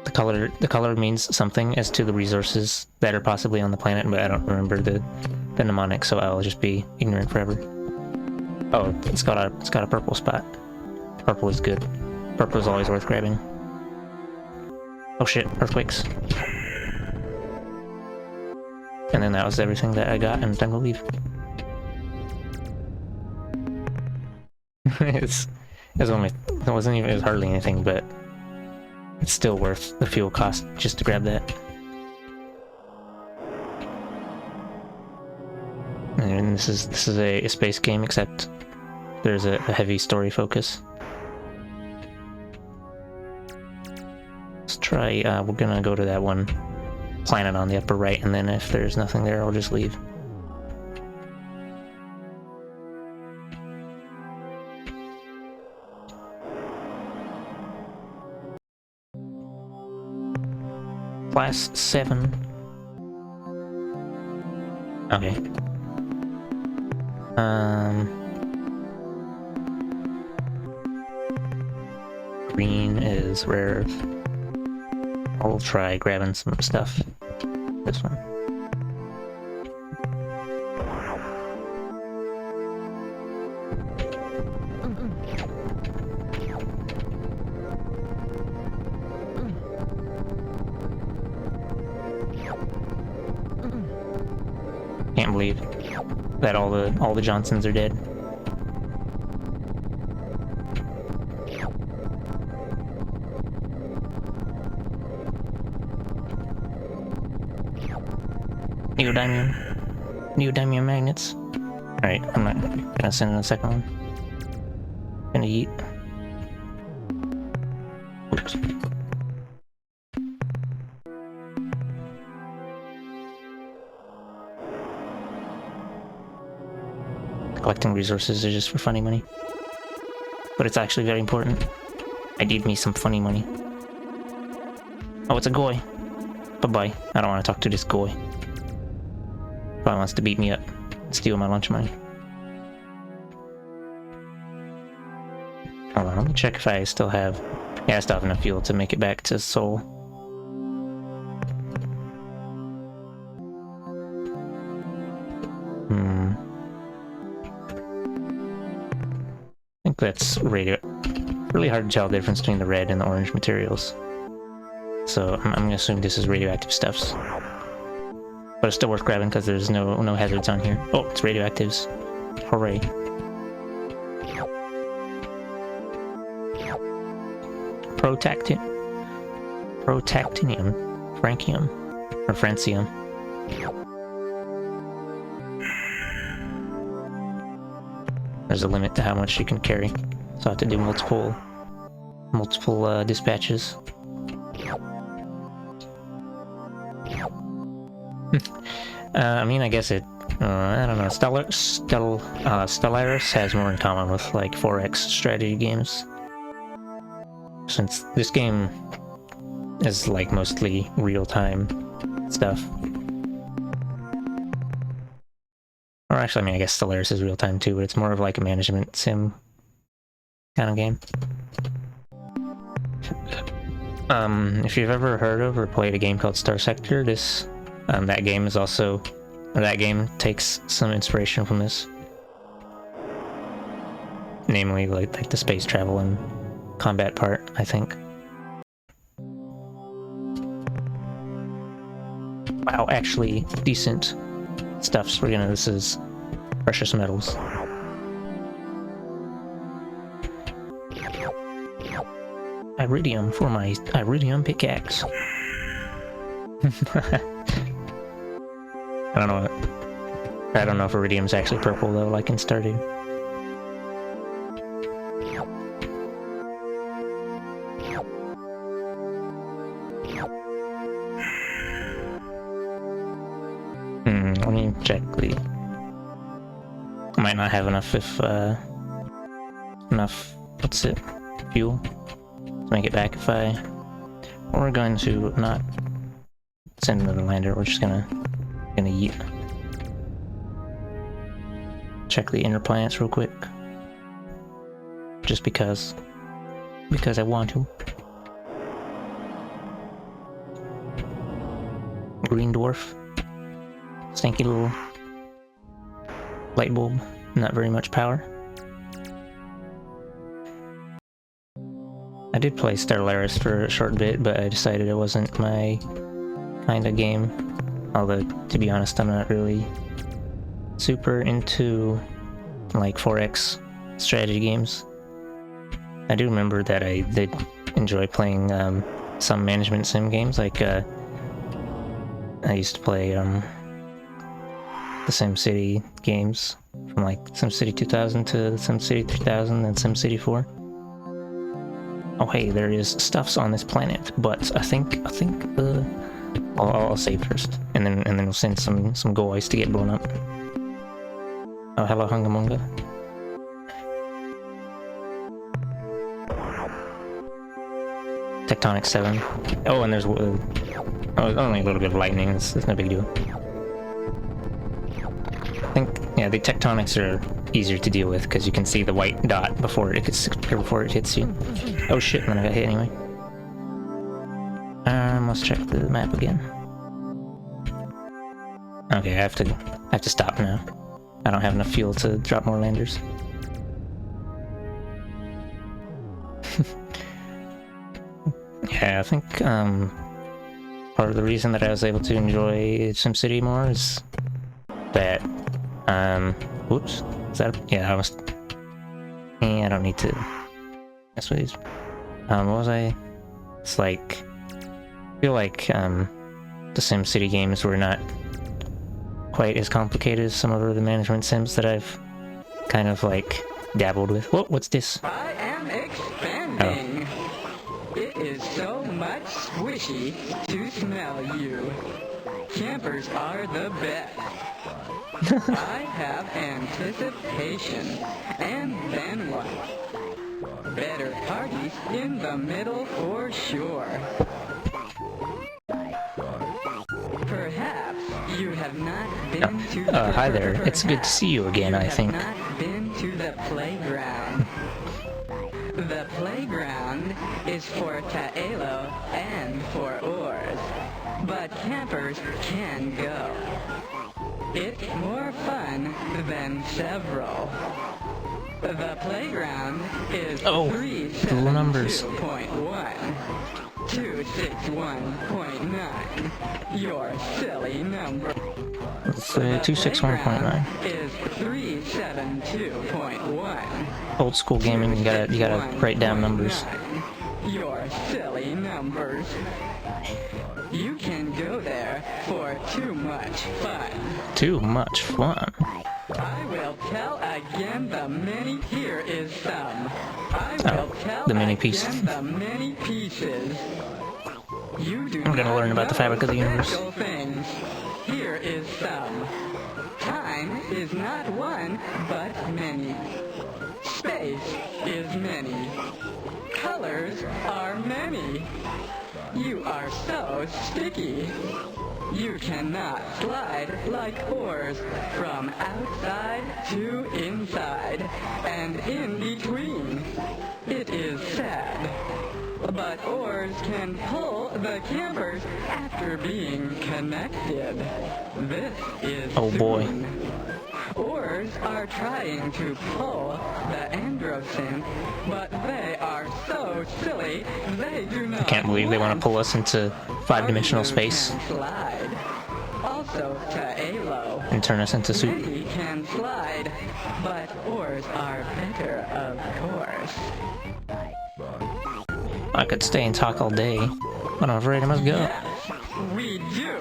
The color means something as to the resources that are possibly on the planet, but I don't remember the mnemonic, so I'll just be ignorant forever. Oh, it's got a purple spot. Purple is good. Purple is always worth grabbing. Oh shit, earthquakes. And then that was everything that I got, and time to leave. it was hardly anything, but it's still worth the fuel cost just to grab that. And this is a space game, except there's a heavy story focus. Let's try, we're gonna go to that one planet on the upper right, and then if there's nothing there, I'll just leave. Class 7. Okay. Green is rare earth. I'll try grabbing some stuff. This one. Can't believe that all the Johnsons are dead. Neodymium magnets. Alright, I'm not gonna send in the second one. Gonna eat. Oops. Collecting resources is just for funny money. But it's actually very important. I need me some funny money. Oh, it's a goy. Bye-bye. I don't want to talk to this goy. Probably wants to beat me up and steal my lunch money. Hold on, let me check if I still have... Yeah, I still have enough fuel to make it back to Seoul. I think that's radio... Really hard to tell the difference between the red and the orange materials. So I'm gonna assume this is radioactive stuffs. But it's still worth grabbing because there's no hazards on here. Oh, it's radioactives. Hooray. Protactinium. Francium. Or francium. There's a limit to how much you can carry. So I have to do multiple dispatches. I mean, I guess it... I don't know. Stellaris has more in common with, like, 4X strategy games. Since this game is, like, mostly real-time stuff. Or actually, I mean, I guess Stellaris is real-time too, but it's more of like a management sim kind of game. If you've ever heard of or played a game called Star Sector, that game is also... that game takes some inspiration from this. Namely, like the space travel and combat part, I think. Wow, actually decent stuffs. This is precious metals. Iridium for my iridium pickaxe. I don't know if iridium's actually purple though, like in Stardew. Let me check the... I might not have enough what's it? Fuel to make it back if I... We're going to not send another lander, we're just gonna yeet. Check the inner planets real quick. Just because I want to. Green dwarf. Stanky little light bulb. Not very much power. I did play Stellaris for a short bit, but I decided it wasn't my kind of game. Although, to be honest, I'm not really super into like 4X strategy games. I do remember that I did enjoy playing some management sim games, like I used to play the SimCity games, from like SimCity 2000 to SimCity 3000 and SimCity 4. Oh hey, there is stuffs on this planet, but I think I'll save first, and then we'll send some guys to get blown up. Oh hello Hungamunga. Tectonic 7. Oh, and there's only a little bit of lightning. It's no big deal. I think, yeah, the tectonics are easier to deal with because you can see the white dot before it hits you. Oh shit! And then I got hit anyway. Let's check the map again. Okay, I have to stop now. I don't have enough fuel to drop more landers. Yeah, I think part of the reason that I was able to enjoy SimCity more is that whoops, is that yeah, I was I don't need to mess with these. What was I? It's like I feel like the SimCity games were not quite as complicated as some of the management sims that I've kind of like dabbled with. Whoa, what's this? I am expanding. It is so much squishy to smell you. Campers are the best. I have anticipation. And then what? Better parties in the middle for sure. Perhaps you have not been to the hi there. It's good to see you again, I think. not been to the playground. The playground is for Taelo and for oars, but campers can go. It's more fun than several. The playground is 372.1, 261.9. Your silly number. Let's say 261.9. Is 372.1. Old school gaming, you gotta write down numbers. Your silly numbers. You can go there for too much fun. Too much fun. I will tell again the many. Here is some. I will tell the many pieces. again the many pieces. You do I'm gonna learn about the fabric of the universe. special things. Here is some. Time is not one, but many. Space is many. Colors are many. You are so sticky. You cannot slide like oars from outside to inside and in between. It is sad. But oars can pull the campers after being connected. This is oh boy. soon. Oars are trying to pull the Androsynth, but they are so silly, they do not. I can't believe they want to pull us into 5-dimensional space. Can slide. Also Taelo. And turn us into soup. Many can slide, but oars are better, of course. I could stay and talk all day, but I'm afraid I must go. Yes, we do.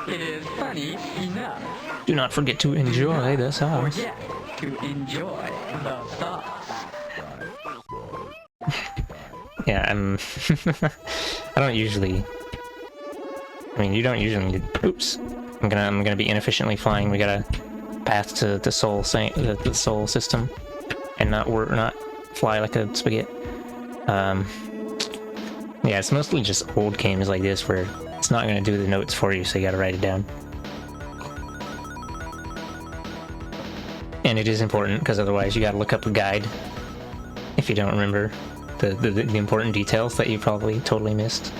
It is funny enough. Do not forget to enjoy the sauce. Forget to enjoy the sauce. Yeah, I don't usually. I mean, you don't usually. Oops. I'm gonna be inefficiently flying. We gotta path to the soul the soul system, and not fly like a spaghetti. Yeah, it's mostly just old games like this where it's not gonna do the notes for you, so you gotta write it down. And it is important because otherwise you gotta look up a guide if you don't remember the important details that you probably totally missed.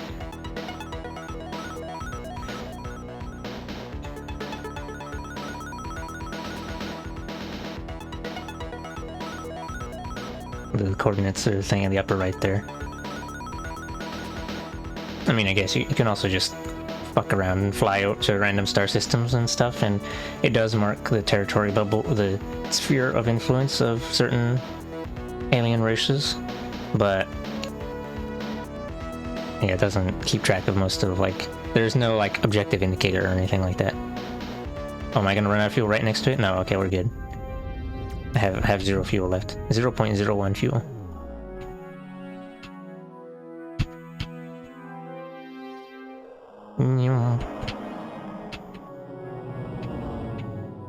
The coordinates are the thing in the upper right there. I mean, I guess you can also just fuck around and fly out to random star systems and stuff, and it does mark the territory bubble, the sphere of influence of certain alien races, but yeah, it doesn't keep track of most of, like, there's no, like, objective indicator or anything like that. Oh, am I gonna run out of fuel right next to it? No, okay, we're good. I have 0 fuel left. 0.01 fuel.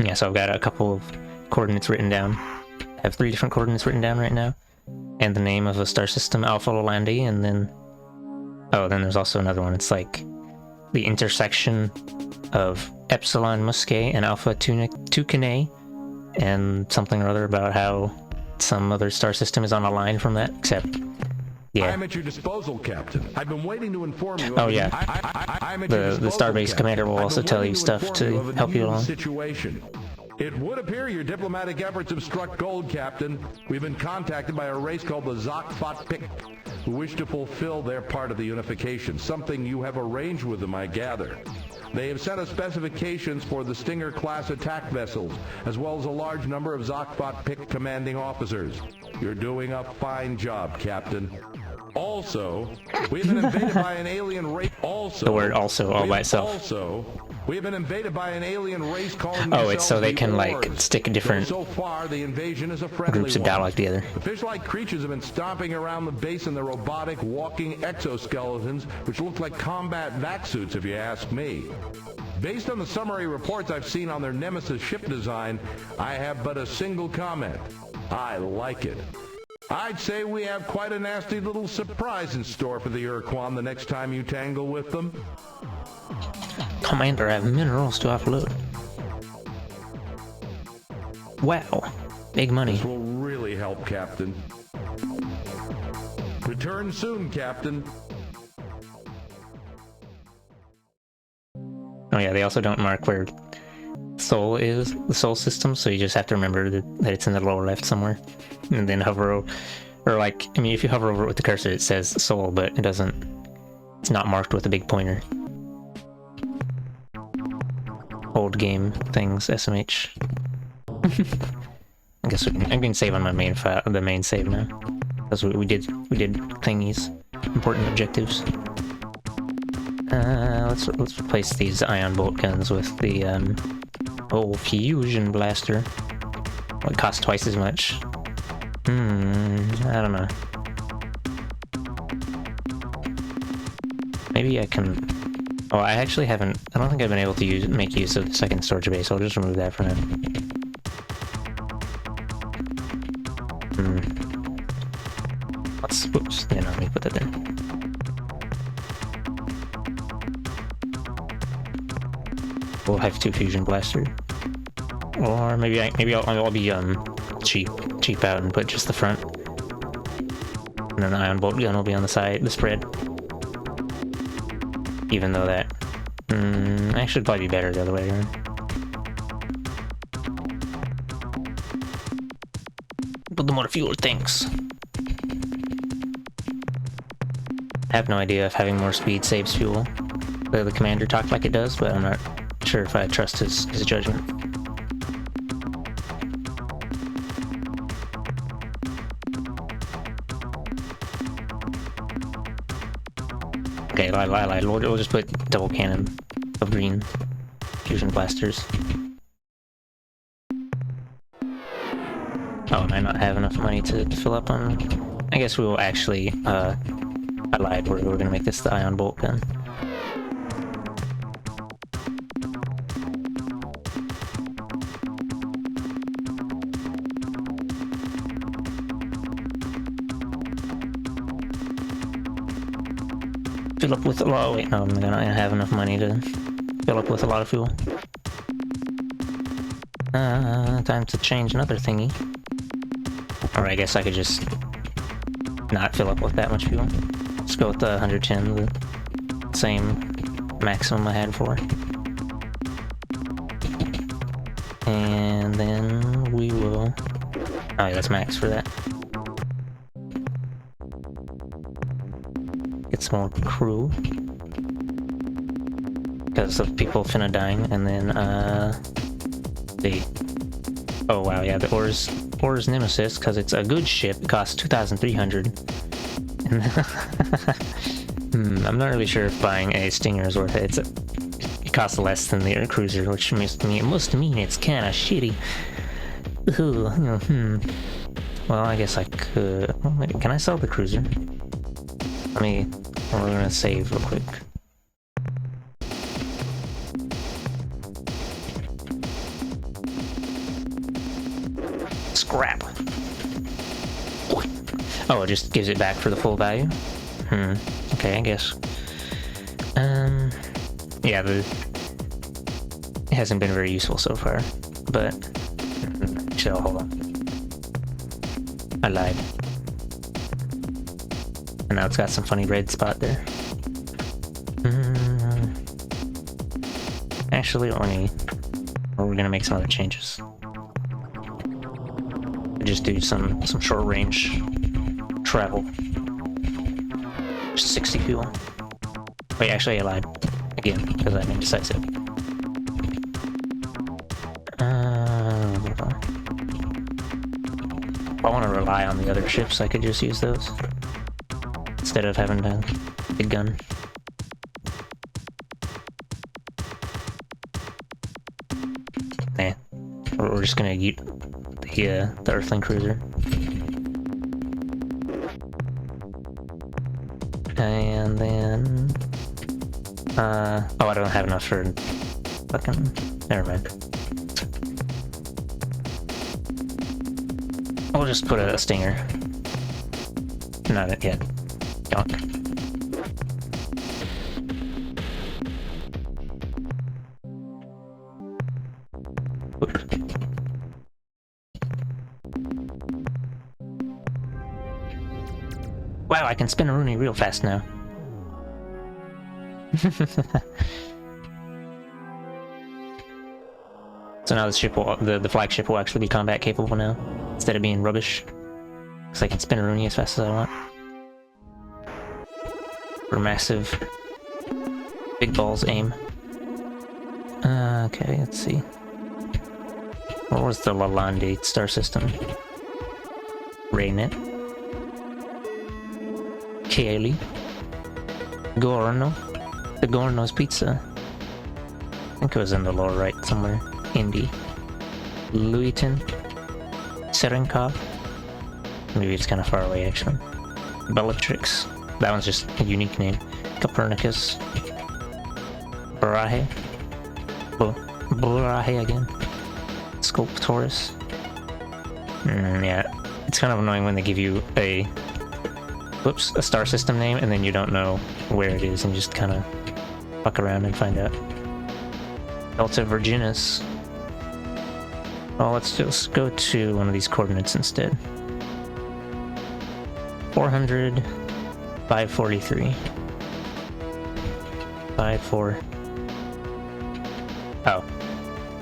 Yeah, so I've got a couple of coordinates written down. I have 3 different coordinates written down right now. And the name of a star system, Alpha Lolandi, and then... oh, then there's also another one. It's like the intersection of Epsilon Muscae and Alpha Tucanae, and something or other about how some other star system is on a line from that, except... yeah. I'm at your disposal, Captain. I've been waiting to inform you. Oh yeah. The Starbase commander will also tell you stuff to help you along. Situation. It would appear your diplomatic efforts have struck gold, Captain. We've been contacted by a race called the Zok-Fat-Pik, who wish to fulfill their part of the unification, something you have arranged with them, I gather. They have sent us specifications for the Stinger-class attack vessels, as well as a large number of Zok-Fat-Pik commanding officers. You're doing a fine job, Captain. Also, we've been invaded by an alien race. Also, the word "also" all by itself. Also, we have been invaded by an alien race calling oh, it's so they can like stick different so far, the invasion is a friendly groups of dialogue together. The fish-like creatures have been stomping around the base in their robotic walking exoskeletons, which look like combat vac suits, if you ask me. Based on the summary reports I've seen on their Nemesis ship design, I have but a single comment. I like it. I'd say we have quite a nasty little surprise in store for the Urquan the next time you tangle with them. Commander, I have minerals to offload. Wow, big money. This will really help, Captain. Return soon, Captain. Oh yeah, they also don't mark where Sol is, the Sol system, so you just have to remember that it's in the lower left somewhere. And then hover over, or like, I mean, if you hover over it with the cursor, it says Sol, but it doesn't, it's not marked with a big pointer. Old game things, SMH. I guess I can save on my main file, the main save now. Because we did thingies, important objectives. Let's replace these ion bolt guns with the fusion blaster. It costs twice as much. I don't know. Maybe I can. Oh, I actually haven't. I don't think I've been able to make use of the second storage base. I'll just remove that for now. Oops. Yeah, no, let me put that there. We'll have 2 fusion blaster, or maybe I'll be cheap out and put just the front, and then the ion bolt gun will be on the side, the spread. Even though that actually probably be better the other way around. But the more fuel tanks. I have no idea if having more speed saves fuel. The commander talked like it does, but I'm not sure if I trust his judgment. Okay, I lied. We'll just put double cannon of green fusion blasters. Oh, I might not have enough money to fill up on. I guess we will actually. I lied. We're gonna make this the ion bolt gun. Fill up with a lot. Wait, no, I'm gonna have enough money to fill up with a lot of fuel. Time to change another thingy. Or I guess I could just not fill up with that much fuel. Let's go with the 110, the same maximum I had for. And then we will. Oh yeah, that's max for that. Get some more crew. because of people finna dying, and then the oh wow, yeah, the Oars Nemesis, because it's a good ship. It costs 2,300. I'm not really sure if buying a Stinger is worth it. It costs less than the cruiser, which must mean it's kind of shitty. Well, I guess I could. Well, maybe, can I sell the cruiser? We're gonna save real quick. Scrap. Oh, it just gives it back for the full value? Okay, I guess. Yeah, it hasn't been very useful so far, but... Chill, hold on. I lied. And now it's got some funny red spot there. Actually, we're gonna make some other changes. Just do some short range travel. 60 fuel. Wait, actually I lied. Again, because I'm indecisive. If I want to rely on the other ships, I could just use those. Instead of having a big gun. We're just gonna eat the Earthling cruiser. And then... oh, I don't have enough for... fucking... Never mind. I'll just put a Stinger. Not yet. Donk. Wow, I can spin a Rooney real fast now. So now the ship will, the flagship will actually be combat capable now, instead of being rubbish. Because I can spin a Rooney as fast as I want. For massive big balls aim. Okay, let's see. What was the Lalande star system? Raynet. Caeli. Gorno. The Gorno's Pizza. I think it was in the lower right somewhere. Indy. Louiston. Serenkov. Maybe it's kind of far away actually. Bellatrix. That one's just a unique name. Copernicus. Barahe. Barahe again. Sculptorus. Yeah. It's kind of annoying when they give you a star system name and then you don't know where it is and just kind of fuck around and find out. Delta Virginis. Well, let's just go to one of these coordinates instead. 400, 543. 54. Oh.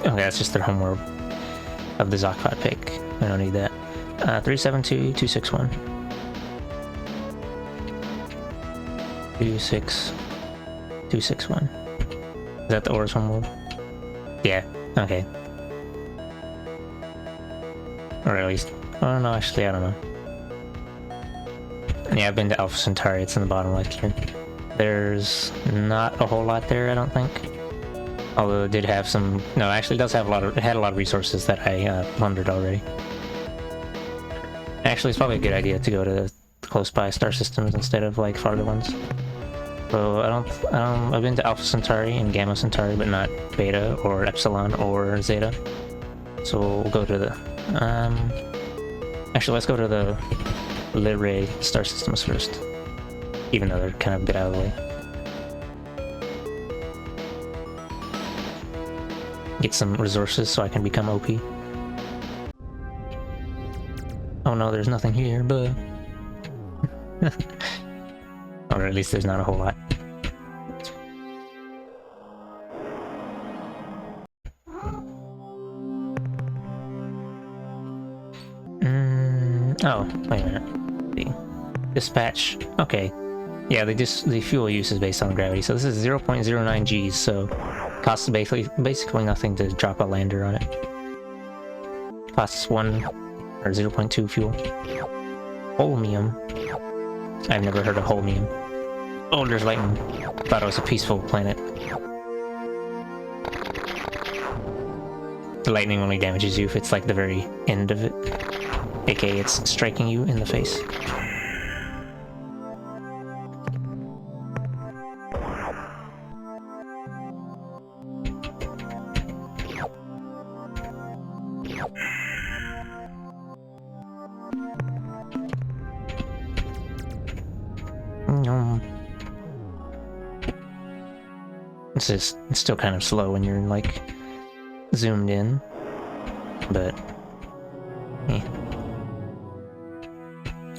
Okay, that's just their homeworld of the Zokpot pick. I don't need that. 372, 261. 26261. Is that the Oars homeworld? Yeah, okay. Or at least, oh no, actually, I don't know. Yeah, I've been to Alpha Centauri, it's in the bottom left here. There's not a whole lot there, I don't think. Although it did have some, no, actually it does have it had a lot of resources that I plundered already. Actually, it's probably a good idea to go to close by star systems instead of like farther ones. So I've been to Alpha Centauri and Gamma Centauri, but not Beta or Epsilon or Zeta. So we'll go to the, actually let's go to the Lyrae star systems first. Even though they're kind of a bit out of the way. Get some resources so I can become OP. Oh no, there's nothing here, but... or at least there's not a whole lot. Oh, wait a minute. The dispatch. Okay. Yeah, the fuel use is based on gravity. So this is 0.09 Gs, so costs basically nothing to drop a lander on it. Costs 1 or 0.2 fuel. Holmium. I've never heard of Holmium. Oh, there's lightning. Thought it was a peaceful planet. The lightning only damages you if it's like the very end of it. AKA it's striking you in the face. It's still kind of slow when you're like zoomed in, but yeah.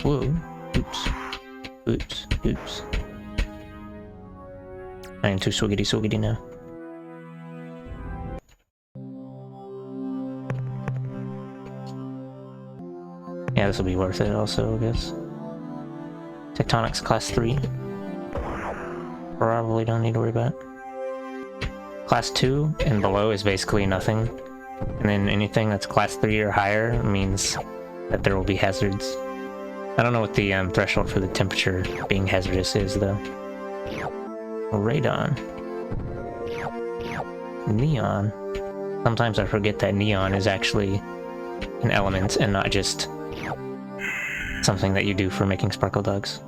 Whoa! Oops! I am too swiggity now. Yeah, this will be worth it also, I guess. Tectonics class 3. Probably don't need to worry about it. Class 2 and below is basically nothing. And then anything that's class 3 or higher means that there will be hazards. I don't know what the threshold for the temperature being hazardous is, though. Radon. Neon. Sometimes I forget that neon is actually an element and not just something that you do for making sparkle dogs.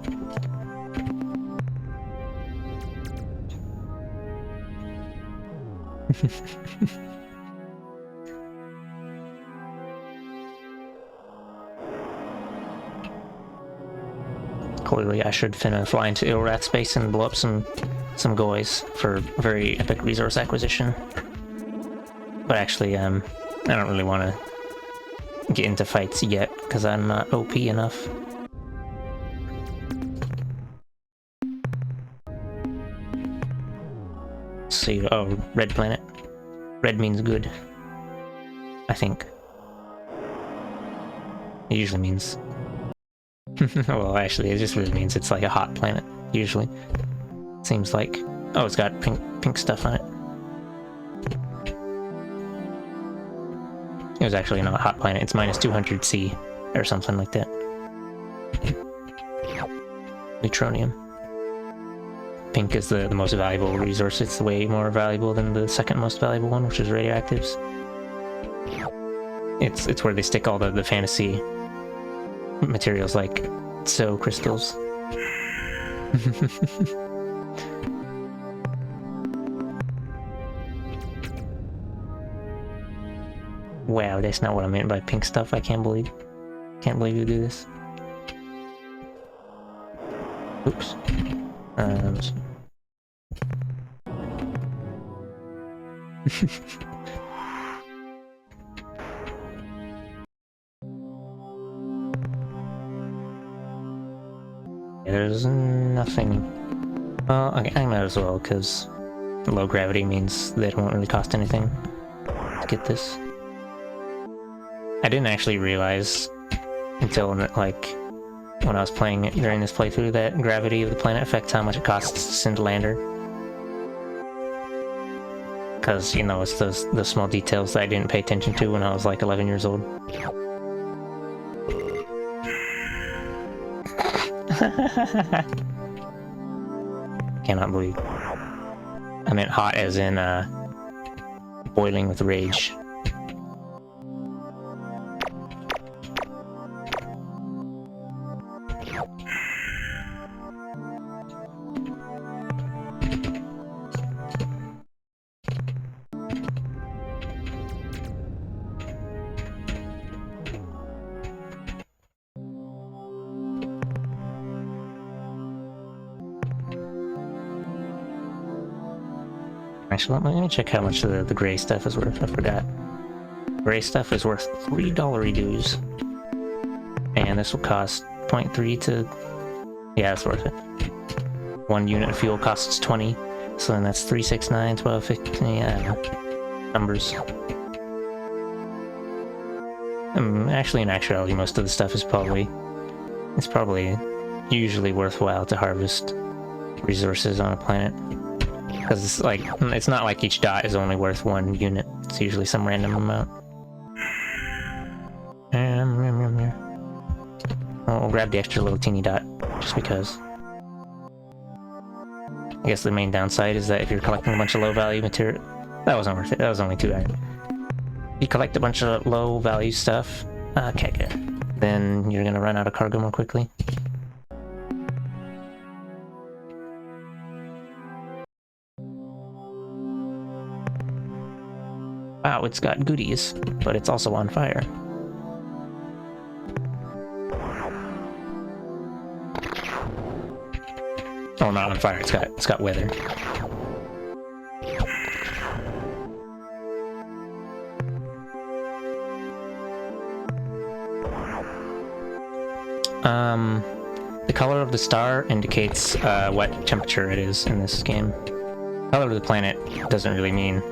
Clearly I should finna fly into Ilrath space and blow up some goys for very epic resource acquisition. But actually, I don't really want to get into fights yet, because I'm not OP enough. See, oh, red planet. Red means good. I think. It usually means... well, actually, it just really means it's like a hot planet, usually. Seems like... oh, it's got pink stuff on it. It was actually not a hot planet, it's minus 200 C, or something like that. Neutronium. Pink is the most valuable resource. It's way more valuable than the second most valuable one, which is radioactives. It's where they stick all the fantasy materials like so crystals. Wow, that's not what I meant by pink stuff. I can't believe you do this. Oops. There's nothing. Well, okay, I might as well, because low gravity means that it won't really cost anything to get this. I didn't actually realize until, like, when I was playing it during this playthrough that gravity of the planet affects how much it costs to send a lander. Because, you know, it's those small details that I didn't pay attention to when I was like 11 years old. Cannot believe. I meant hot as in, boiling with rage. Actually, let me check how much the gray stuff is worth. I forgot. Gray stuff is worth $3 dues. And this will cost 0.3 to... yeah, it's worth it. 1 unit of fuel costs 20. So then that's 3, 6, 9, 12, 15, yeah. Numbers. Actually, in actuality, most of the stuff is probably... it's probably usually worthwhile to harvest resources on a planet. Because it's like, it's not like each dot is only worth 1 unit. It's usually some random amount. We'll grab the extra little teeny dot, just because. I guess the main downside is that if you're collecting a bunch of low value material... That wasn't worth it, that was only 2 iron. You collect a bunch of low value stuff, okay, good. Then you're gonna run out of cargo more quickly. Wow, it's got goodies, but it's also on fire. Oh, not on fire, it's got weather. The color of the star indicates what temperature it is in this game. Color of the planet doesn't really mean,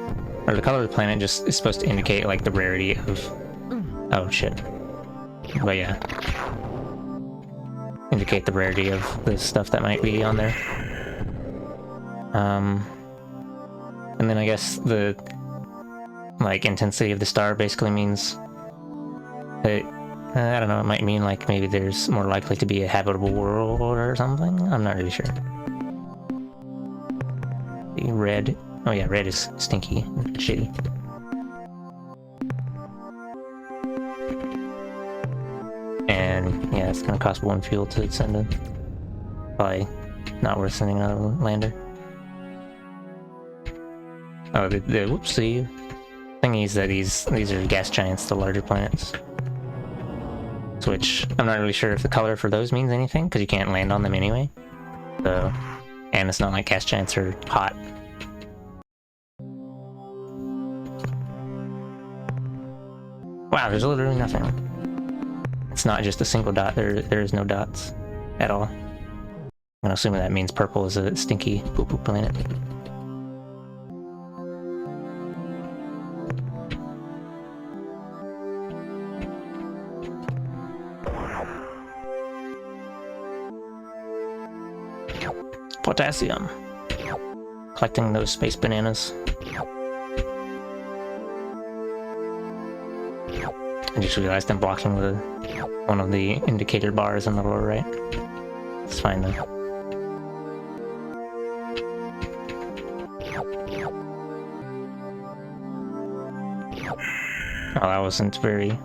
or the color of the planet just is supposed to indicate like the rarity of, oh shit. But yeah, indicate the rarity of the stuff that might be on there. And then I guess the like intensity of the star basically means that, I don't know, it might mean like maybe there's more likely to be a habitable world or something? I'm not really sure. The red, oh yeah, red is stinky and shitty. And yeah, it's gonna cost 1 fuel to send it. Probably not worth sending another lander. Oh, the whoopsie thingy is that these are gas giants, the larger planets. Which I'm not really sure if the color for those means anything, because you can't land on them anyway. So, and it's not like gas giants are hot. Wow, there's literally nothing. It's not just a single dot, there is no dots at all. I'm gonna assume that means purple is a stinky poo-poo planet. Potassium. Collecting those space bananas. I just realized I'm blocking one of the indicator bars on the lower right. It's fine though. Oh, that wasn't very...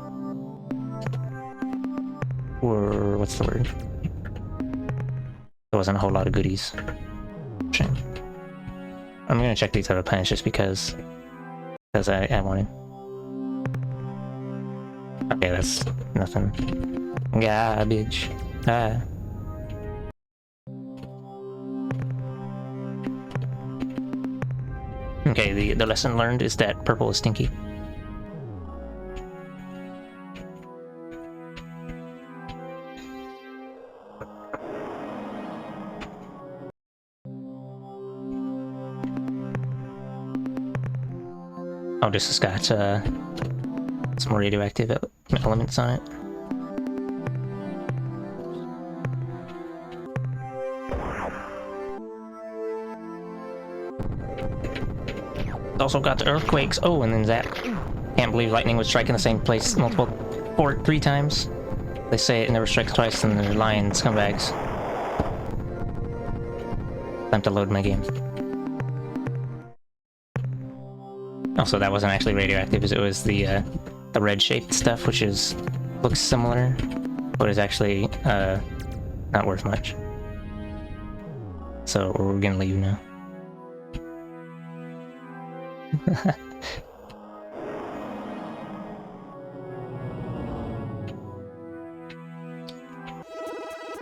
Or what's the word? There wasn't a whole lot of goodies. Shame. I'm gonna check these other planets just because I wanted. Okay, that's nothing. Garbage. Ah. Okay, the lesson learned is that purple is stinky. Oh, this has got some more radioactive elements on it. It's also got the earthquakes. Oh, and then that. Can't believe lightning would strike in the same place three times. They say it never strikes twice, and they're lying scumbags. Time to load my game. Also, that wasn't actually radioactive, it was the red-shaped stuff, which looks similar, but is actually not worth much. So we're gonna leave now.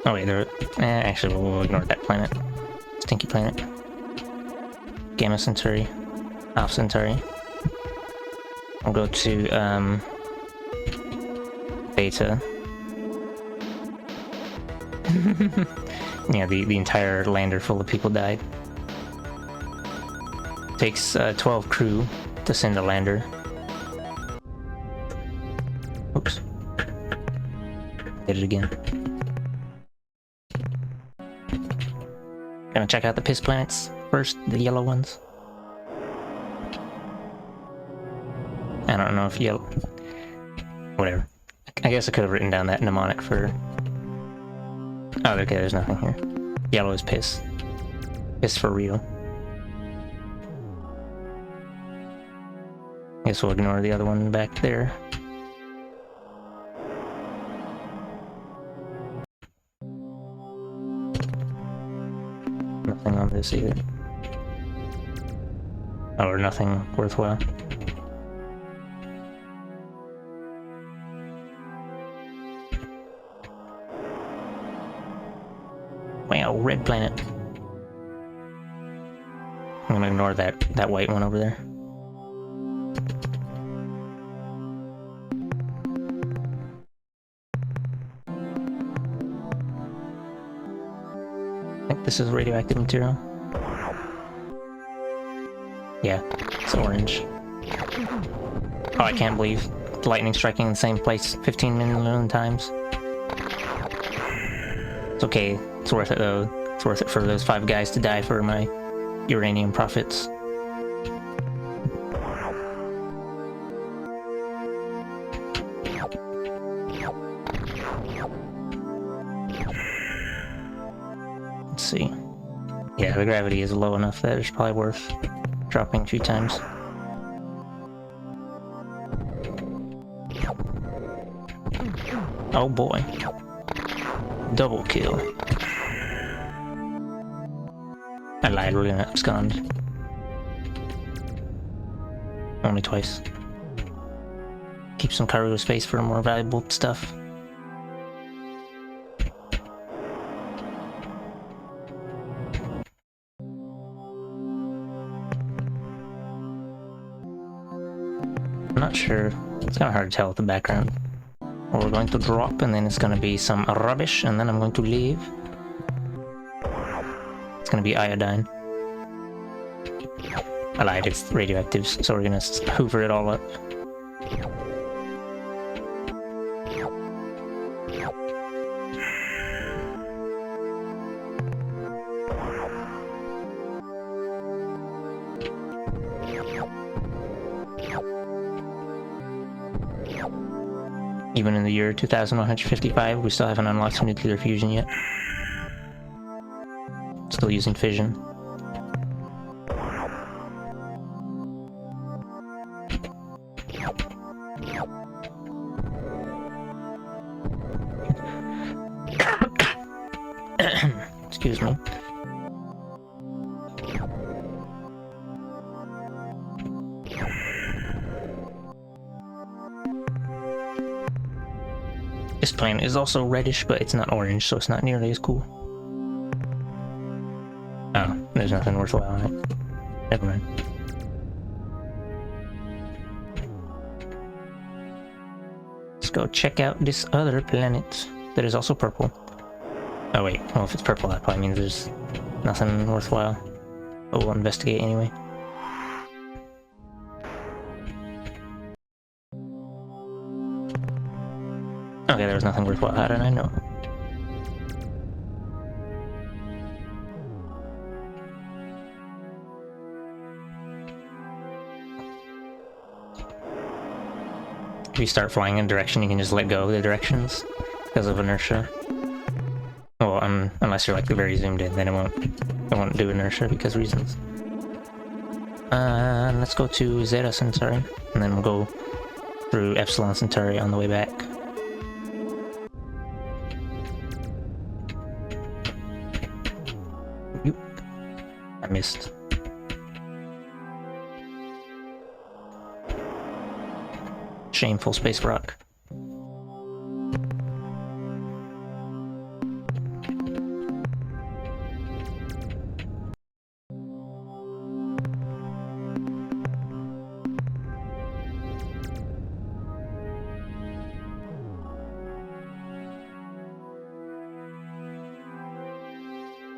Oh wait, actually we'll ignore that planet. Stinky planet. Gamma Centauri. Alpha Centauri. I'll go to, Beta. Yeah, the entire lander full of people died. Takes 12 crew to send a lander. Oops. Did it again. Gonna check out the piss planets first, the yellow ones. I don't know if yellow... Whatever. I guess I could have written down that mnemonic for... Oh, okay, there's nothing here. Yellow is piss. Piss for real. Guess we'll ignore the other one back there. Nothing on this either. Oh, or nothing worthwhile. Wow, red planet. I'm gonna ignore that white one over there. I think this is radioactive material. Yeah, it's orange. Oh, I can't believe lightning striking in the same place 15 million times. It's okay. It's worth it though. It's worth it for those 5 guys to die for my uranium profits. Let's see. Yeah, the gravity is low enough that it's probably worth dropping a few times. Oh boy. Double kill. I lied, we're gonna abscond. Only twice. Keep some cargo space for more valuable stuff. I'm not sure. It's kind of hard to tell with the background. We're going to drop, and then it's going to be some rubbish, and then I'm going to leave. It's going to be iodine. I lied, it's radioactive, so we're going to hoover it all up. Even in the year 2155, we still haven't unlocked nuclear fusion yet. Still using fission. Excuse me. This planet is also reddish, but it's not orange, so it's not nearly as cool. Oh, there's nothing worthwhile on it. Never mind. Let's go check out this other planet that is also purple. Oh wait, well if it's purple that probably means there's nothing worthwhile. But we'll investigate anyway. Okay, there was nothing worthwhile. How did I know? If you start flying in a direction, you can just let go of the directions because of inertia. Well, unless you're like very zoomed in, then it won't do inertia because reasons. Let's go to Zeta Centauri, and then we'll go through Epsilon Centauri on the way back. Oop. I missed. Shameful space rock.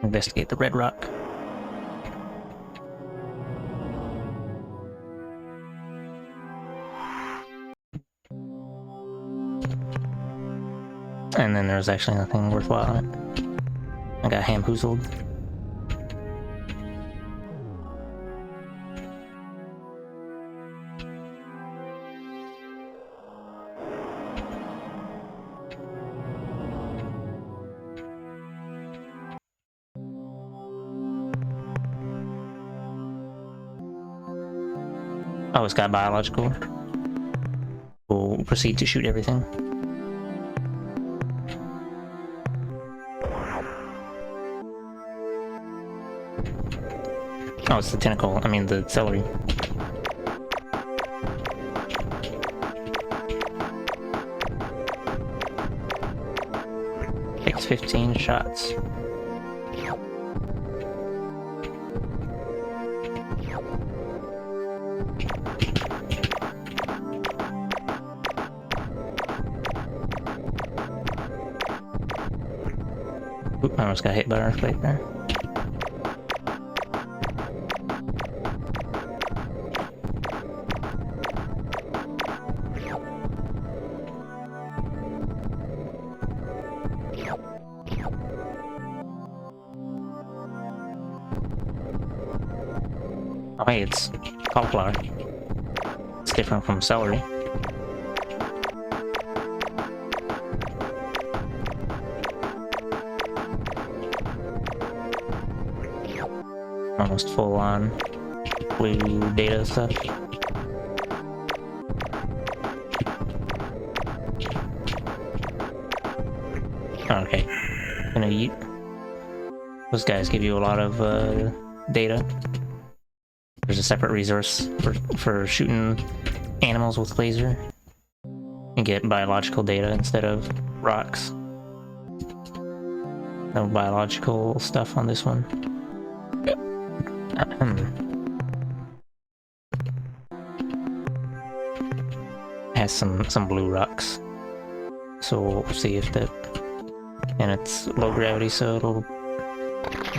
Investigate the red rock. And then there's actually nothing worthwhile on it. I got hamhoozled. Oh, it's got biological. We'll proceed to shoot everything. Oh, it's the tentacle. I mean, the celery. Takes 15 shots. Oop, I almost got hit by an earthquake there. Oh hey, it's cauliflower. It's different from celery. Almost full on blue data stuff. Okay, gonna eat. Those guys give you a lot of data. There's a separate resource for shooting animals with laser. You get biological data instead of rocks. No biological stuff on this one. Has some blue rocks, so we'll see if that, and it's low gravity, so it'll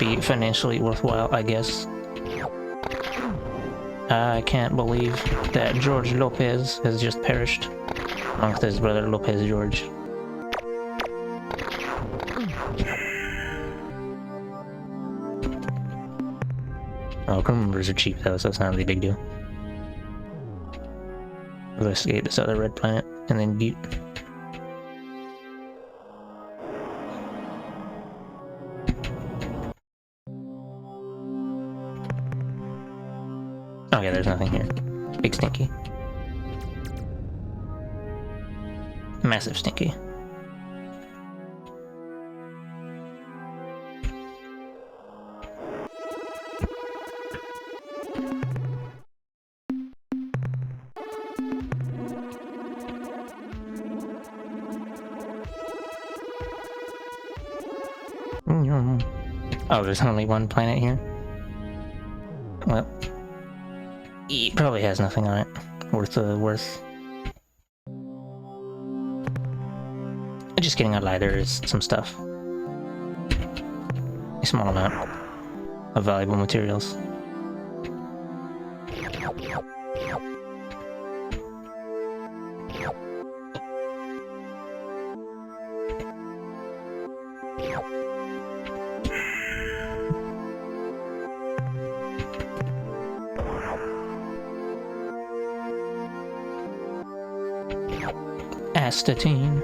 be financially worthwhile, I guess. I can't believe that George Lopez has just perished, along with his brother Lopez George. Oh, crew members are cheap though, so it's not really a big deal. Investigate this other red planet, and then Butte. Okay, there's nothing here. Big stinky. Massive stinky. Oh, there's only one planet here? Well, it probably has nothing on it worth. Just kidding, I lied, there is some stuff. A small amount of valuable materials. Astatine.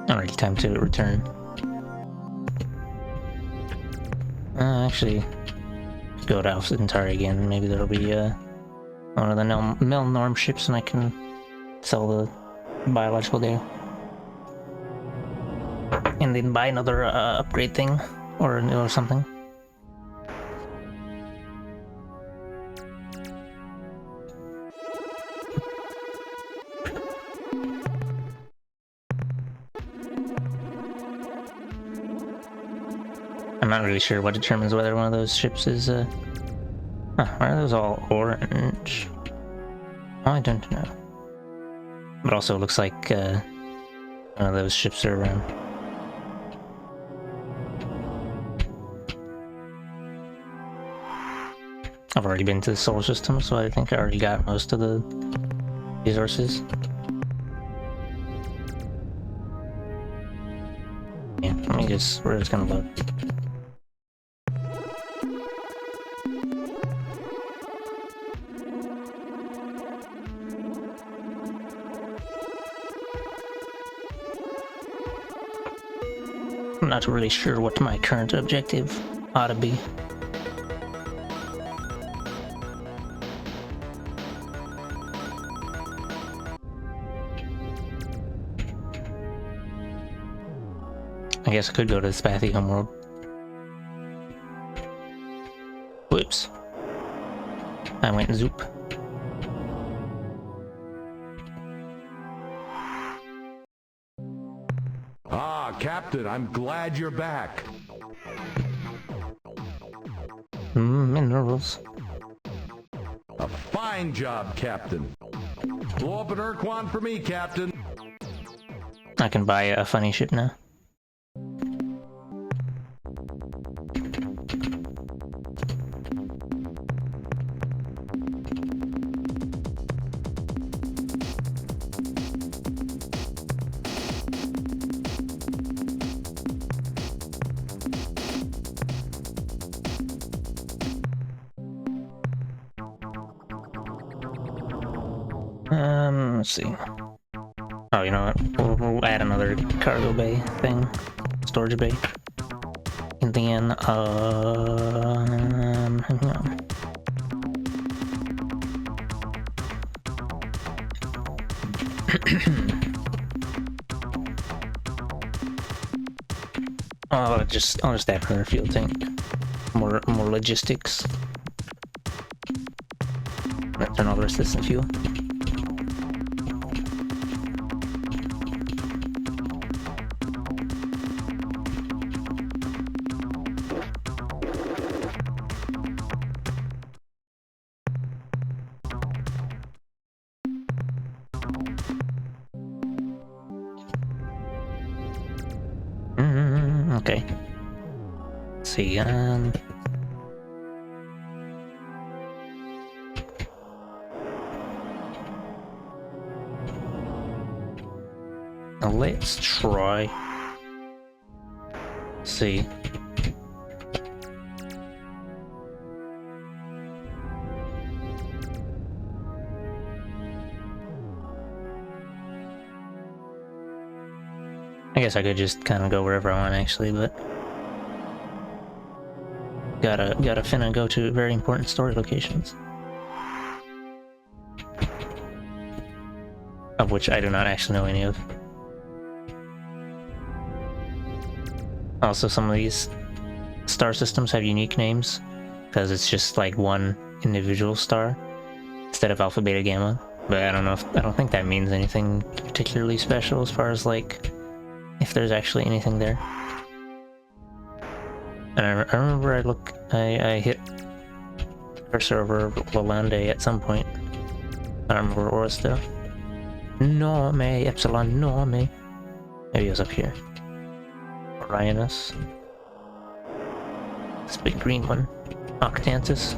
Alright, time to return. Actually, go to Alpha Centauri again. Maybe there'll be one of the Melnorm ships, and I can sell the biological data. And then buy another upgrade thing, or something. I'm not really sure what determines whether one of those ships is, Why are those all orange? Oh, I don't know. But also it looks like, one of those ships are around. I've already been to the solar system, so I think I already got most of the resources. Yeah, we're just gonna load. I'm not really sure what my current objective ought to be. I guess I could go to the Spathy homeworld. Whoops. I went zoop. Ah, Captain, I'm glad you're back. Minerals. A fine job, Captain. Blow up an Urquan for me, Captain. I can buy a funny ship now. Let's see. Oh, you know what? We'll add another cargo bay thing. Storage bay. And then, hang on. I'll just add another fuel tank. More logistics. Let's turn all the rest of this in fuel. Okay. Let's see, let's try. Let's see. I guess I could just kind of go wherever I want, actually, but gotta finna go to very important story locations, of which I do not actually know any of. Also, some of these star systems have unique names because it's just like one individual star instead of Alpha, Beta, Gamma. But I don't think that means anything particularly special as far as like if there's actually anything there. And I remember I hit cursor over Lalande at some point. I don't remember where it was though. Norme, Epsilon Norme. Maybe it was up here. Orionus. This big green one. Octantis.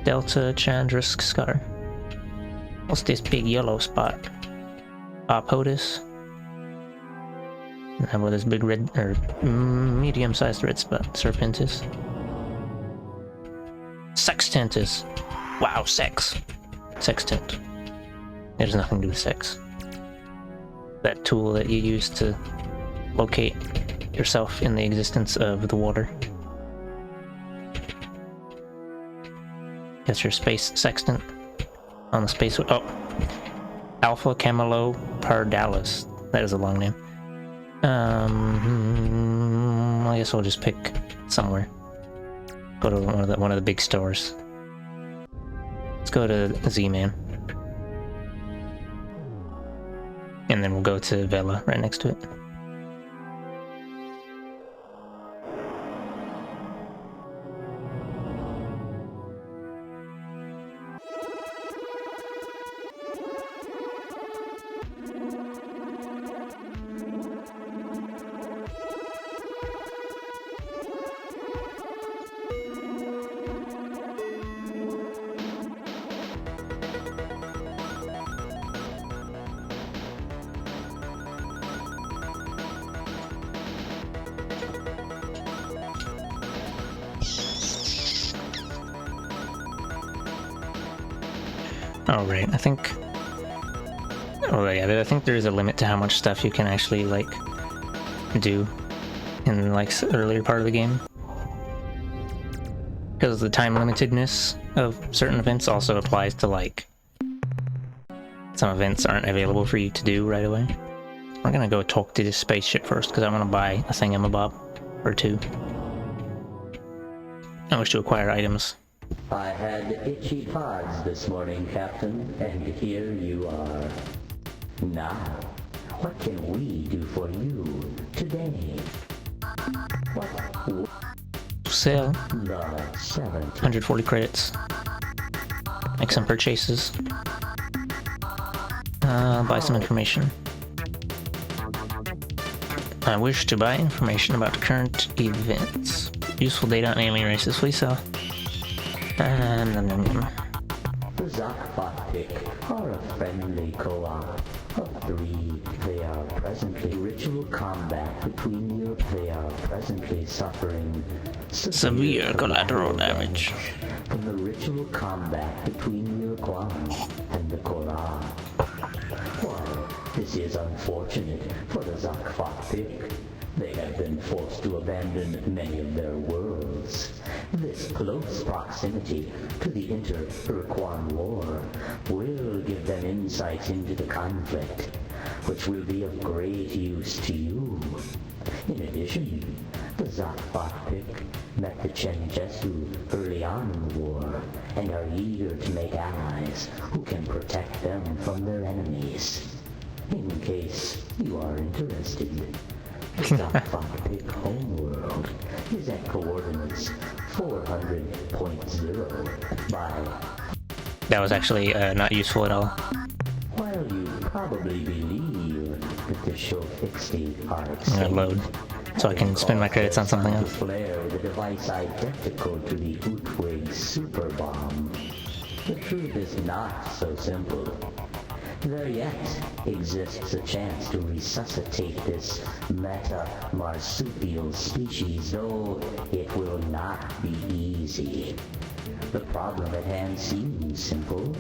Delta Chandrask Scar. What's this big yellow spot? POTUS. And how about this big red, or medium-sized red spot? Serpentis. Sextantis. Wow, sex. Sextant. There's nothing to do with sex. That tool that you use to locate yourself in the existence of the water. That's your space sextant on the space. Oh, Alpha Camelopardalis. That is a long name. I guess we'll just pick somewhere. Go to one of the big stores. Let's go to Z-Man, and then we'll go to Vela right next to it. Oh, right, I think... Oh, yeah, I think there is a limit to how much stuff you can actually, like, do in, like, earlier part of the game. Because the time limitedness of certain events also applies to, like, some events aren't available for you to do right away. We're gonna go talk to this spaceship first, because I want to buy a thingamabob or two. I wish to acquire items. I had itchy paws this morning, Captain, and here you are. Now, what can we do for you today? What? Sale. The 70. 140 credits. Make some purchases. Buy some information. I wish to buy information about current events. Useful data on alien races, please sell. The Zokbotpic are a friendly co-op of 3. They are presently ritual combat between you. They are presently suffering severe collateral damage from the ritual combat between your Guam and the Korra. While this is unfortunate for the Zokbotpic, they have been forced to abandon many of their worlds. This close proximity to the inter-Urquan war will give them insights into the conflict, which will be of great use to you. In addition, the Zokbotpic met the Chenjesu early on in the war, and are eager to make allies who can protect them from their enemies. In case you are interested, the Zokbotpic homeworld is at coordinates 400.0 by... That was actually not useful at all. While you probably believe that the Shofixi are I'm gonna load, so I can spend my credits on something else. Flare the device identical to the Utwig super bomb. The truth is not so simple. There yet exists a chance to resuscitate this meta-marsupial species, though it will not be easy. The problem at hand seems simple.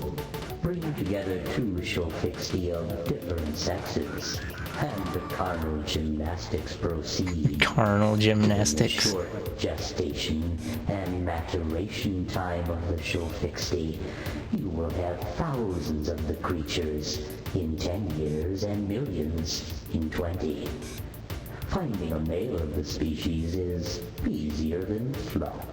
Bring together 2 Shofixi of different sexes, and the carnal gymnastics proceed. Carnal gymnastics. The short gestation and maturation time of the Shofixi, you will have thousands of the creatures in 10 years and millions in 20. Finding a male of the species is easier than fluff.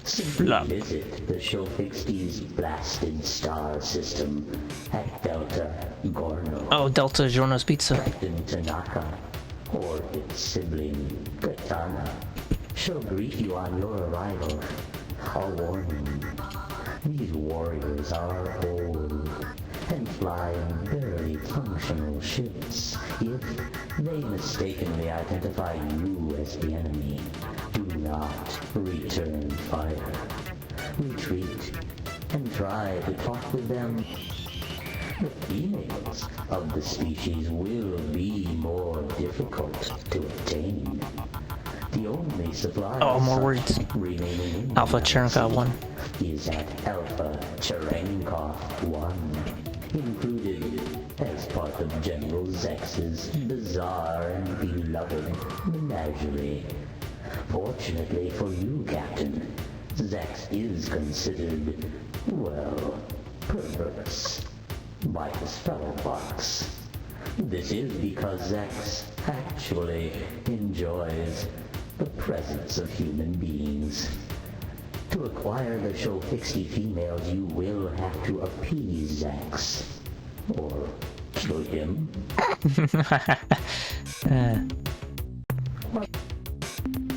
Simply visit the Shofixi's blasted star system at Delta Gorno. Oh, Delta Giorno's Pizza. Captain Tanaka, or its sibling, Katana, shall greet you on your arrival. A warning. These warriors are old and fly in barely functional ships. If they mistakenly identify you as the enemy, do not return fire. Retreat and try to talk with them. The females of the species will be more difficult to obtain. The only supply more words. remaining Alpha Cherenkov 1 is at Alpha Cherenkov 1, included as part of General Zex's bizarre and beloved menagerie. Fortunately for you, Captain, Zex is considered, well, perverse by his fellow bucks. This is because Zex actually enjoys the presence of human beings. To acquire the Shofixi females, you will have to appease Zex. Or kill him.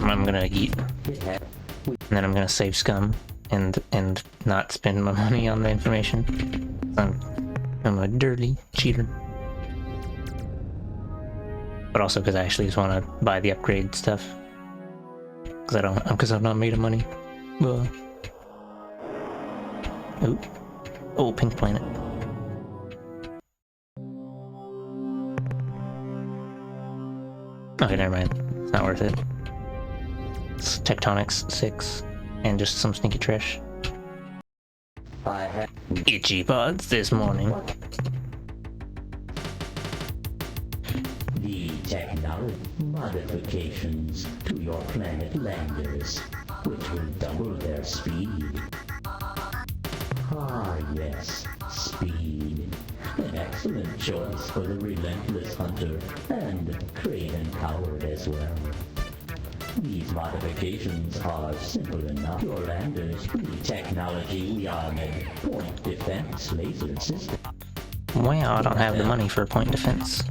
I'm gonna eat. And then I'm gonna save scum and not spend my money on the information. I'm a dirty cheater. But also because I actually just want to buy the upgrade stuff. Because I've not made of money. Oh, Pink Planet. Okay, never mind. It's not worth it. It's Tectonics 6 and just some sneaky trash. I have itchy pods this morning. The technology modifications to your planet landers, which will double their speed. Ah, yes, speed. An excellent choice for the relentless hunter, and Craven Coward as well. These modifications are simple enough. Your landers, the technology we armored point defense laser system. Well, I don't have the money for a point defense.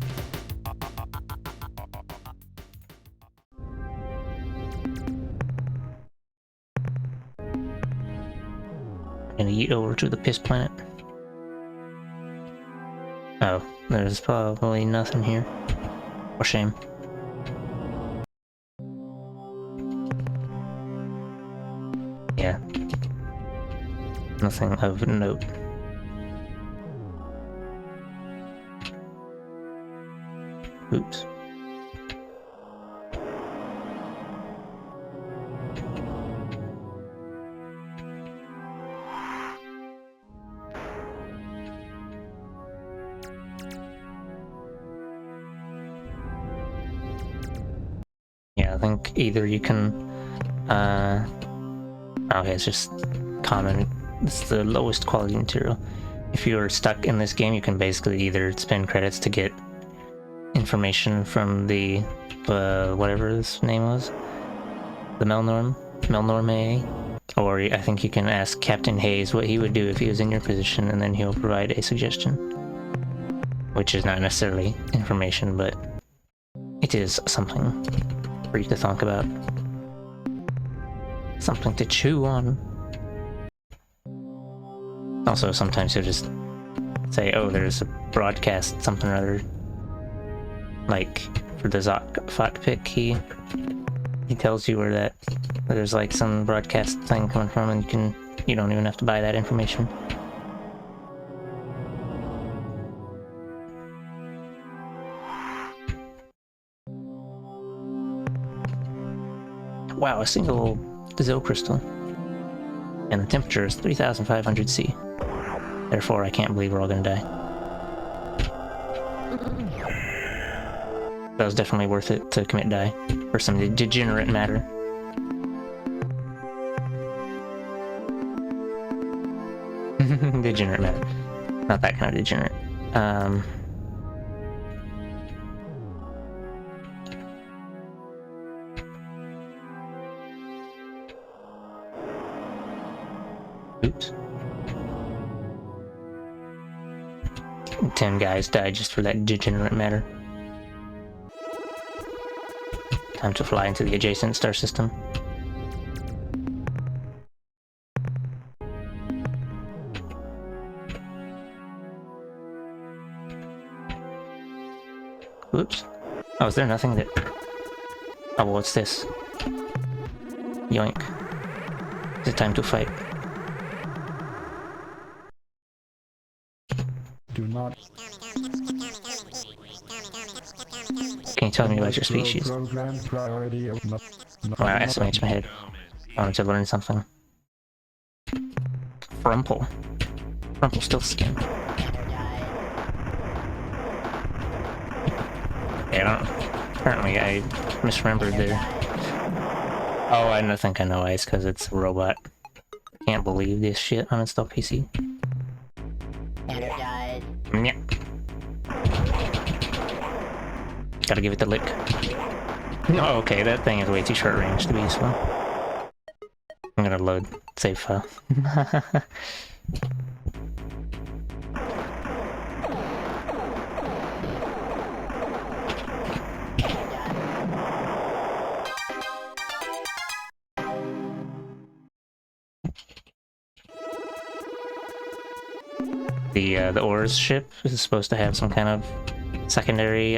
Gonna eat over to the piss planet. Oh, there's probably nothing here. For shame. Yeah. Nothing of note. Oops. Yeah, I think either you can, okay, it's just common. It's the lowest quality material. If you're stuck in this game, you can basically either spend credits to get information from the, whatever this name was, the Melnorm AA, or I think you can ask Captain Hayes what he would do if he was in your position, and then he'll provide a suggestion. Which is not necessarily information, but it is something for you to think about. Something to chew on. Also, sometimes he'll just say, oh, there's a broadcast something or other. Like, for the Zot pick, he tells you where there's like some broadcast thing coming from, and you don't even have to buy that information. Wow, a single Zill crystal. And the temperature is 3,500 C. Therefore, I can't believe we're all gonna die. That was definitely worth it to commit die for some degenerate matter. Degenerate matter. Not that kind of degenerate. Oops. 10 guys died just for that degenerate matter. Time to fly into the adjacent star system. Oops. Oh, is there nothing that... Oh, well, what's this? Yoink. Is it time to fight? Do not. Can you tell me about your species? Program priority of Wow, that estimates my head. I wanted to learn something. Frumple. Rumpelstiltskin. Yeah, I don't... Apparently I misremembered there. Oh, I don't think I know Ice, because it's a robot. Can't believe this shit uninstall PC. Energized. Yeah. Gotta give it the lick. Oh, okay, that thing is way too short range to be useful. I'm gonna load save file. The Ores ship is supposed to have some kind of secondary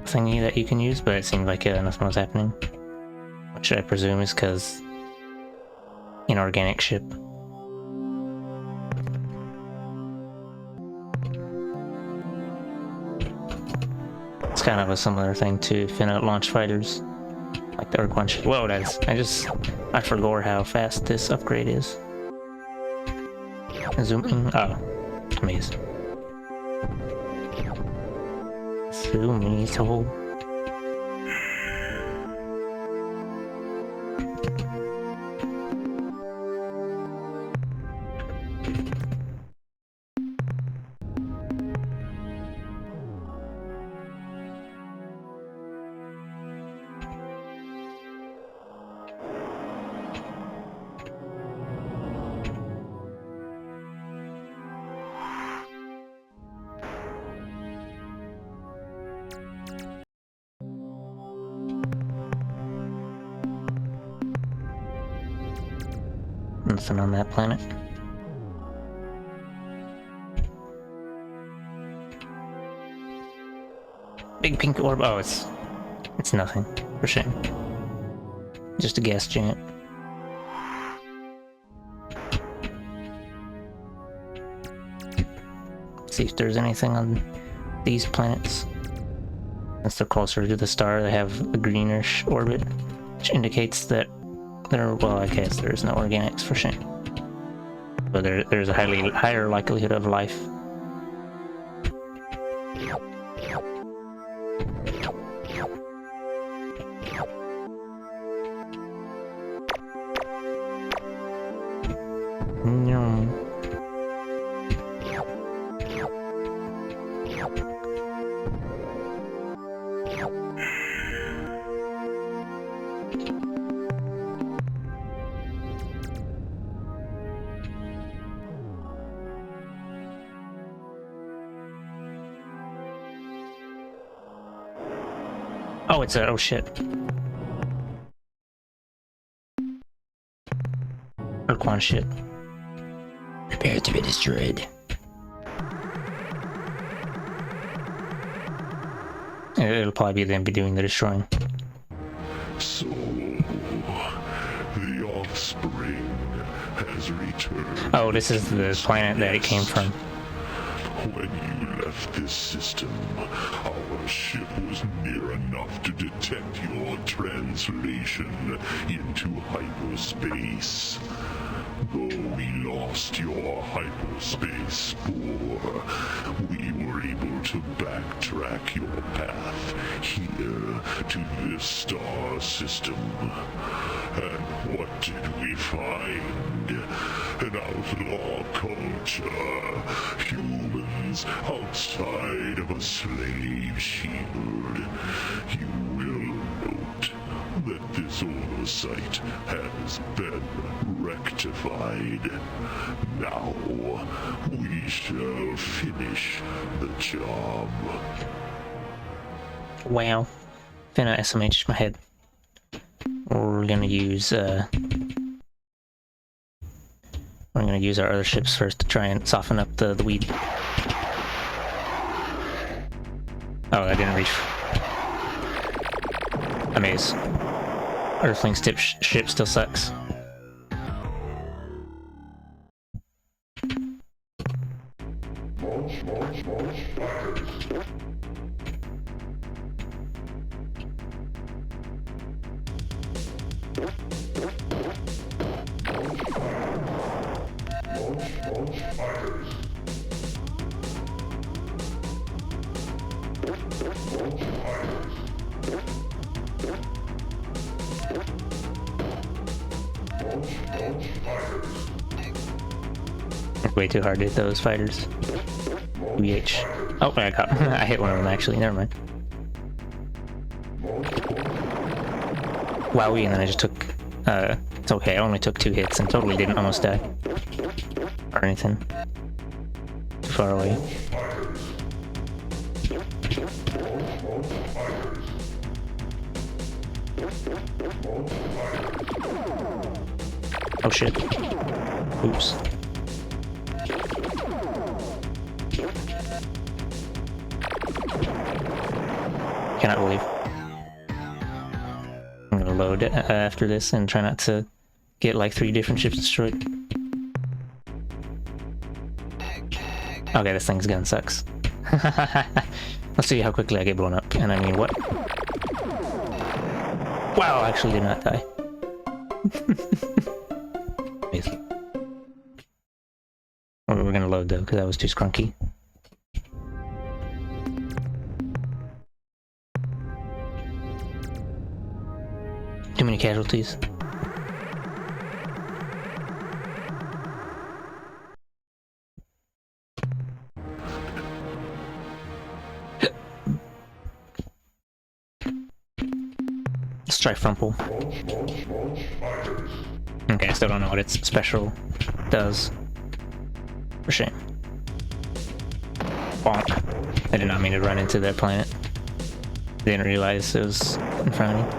thingy that you can use, but it seemed like nothing was happening. Which I presume is because inorganic ship. It's kind of a similar thing to Finite launch fighters, like the Urquan ship. Whoa, I forgot how fast this upgrade is. Zoom in. Oh, amazing. Zoom in so. Nothing on that planet. Big pink orb. Oh, it's nothing. For shame. Just a gas giant. See if there's anything on these planets. Since they're closer to the star, they have a greenish orbit, which indicates that well, I guess there's no organics for shame. But there's a higher likelihood of life. Oh, it's a... oh shit. Urquan shit. Prepare to be destroyed. It'll probably be them doing the destroying. So, the offspring has returned. Oh, this is the planet that it came from. When you left this system, our ship was near enough to detect your translation into hyperspace. Though we lost your hyperspace spore, we were able to backtrack your path here to this star system. And what did we find? An outlaw culture. Humans outside of a slave shield. You will note that this oversight has been rectified. Now, we shall finish the job. Wow. Finna SMH my head. We're gonna use, we're gonna use our other ships first to try and soften up the weed. Oh, I didn't reach. Amaze. Earthling's ship still sucks. Way too hard to hit those fighters. BH. Oh, I got. I hit one of them actually. Never mind. Wowie, and then I just took. It's okay. I only took 2 hits and totally didn't almost die or anything. Too far away. Oh shit. Oops. Cannot believe. I'm gonna load after this and try not to get like 3 different ships destroyed. Okay, this thing's gun sucks. Let's see how quickly I get blown up. And I mean, what? Wow, I actually did not die. Amazing. We're though, because that was too scrunky. Too many casualties. Let's try Frumple. Okay, I still don't know what its special does. For shame. Bonk. I did not mean to run into their planet. Didn't realize it was in front of me.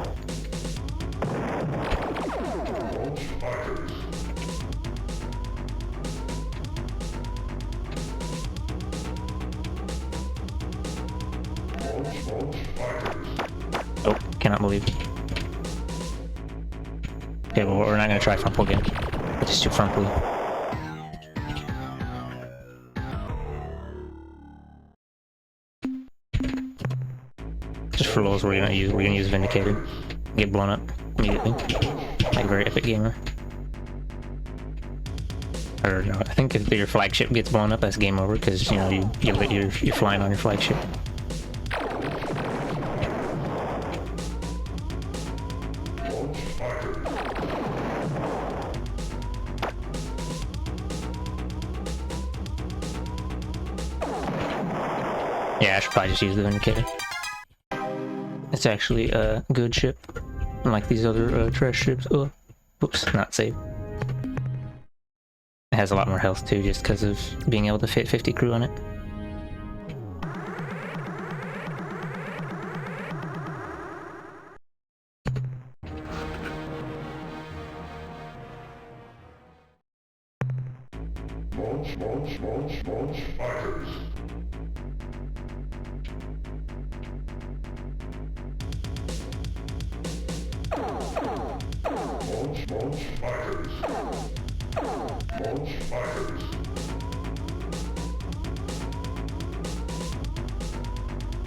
Oh, cannot believe it. Okay, well, we're not gonna try Frumple again. It's just too Frumple. Just for lulz, we're gonna use Vindicated. Get blown up immediately. Like a very epic gamer. Or no, I think if your flagship gets blown up, that's game over, because you know you're flying on your flagship. Yeah, I should probably just use the Vindicator. It's actually a good ship, unlike these other trash ships. Oh, whoops, not saved. It has a lot more health too, just because of being able to fit 50 crew on it.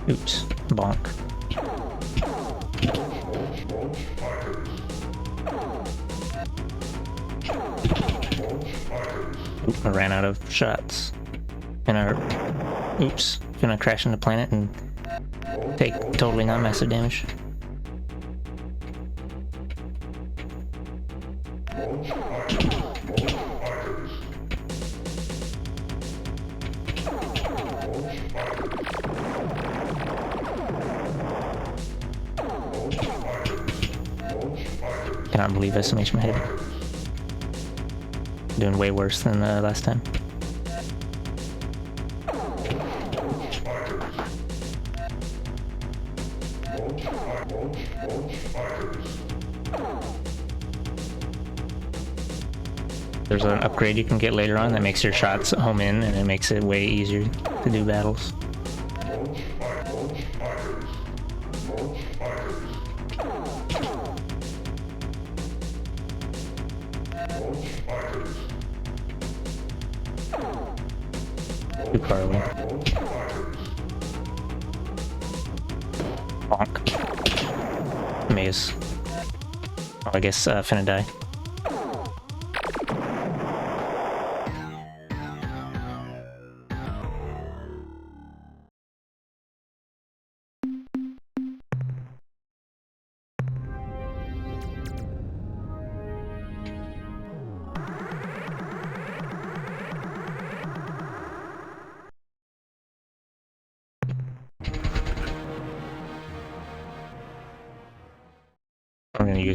Oops, bonk. Oop, I ran out of shots. Oops, gonna crash into the planet and take totally non-massive damage. Cannot believe I smashed my head. Doing way worse than last time. There's an upgrade you can get later on that makes your shots home in, and it makes it way easier to do battles. Too far away. Bonk. Maze. Oh, I guess finna die.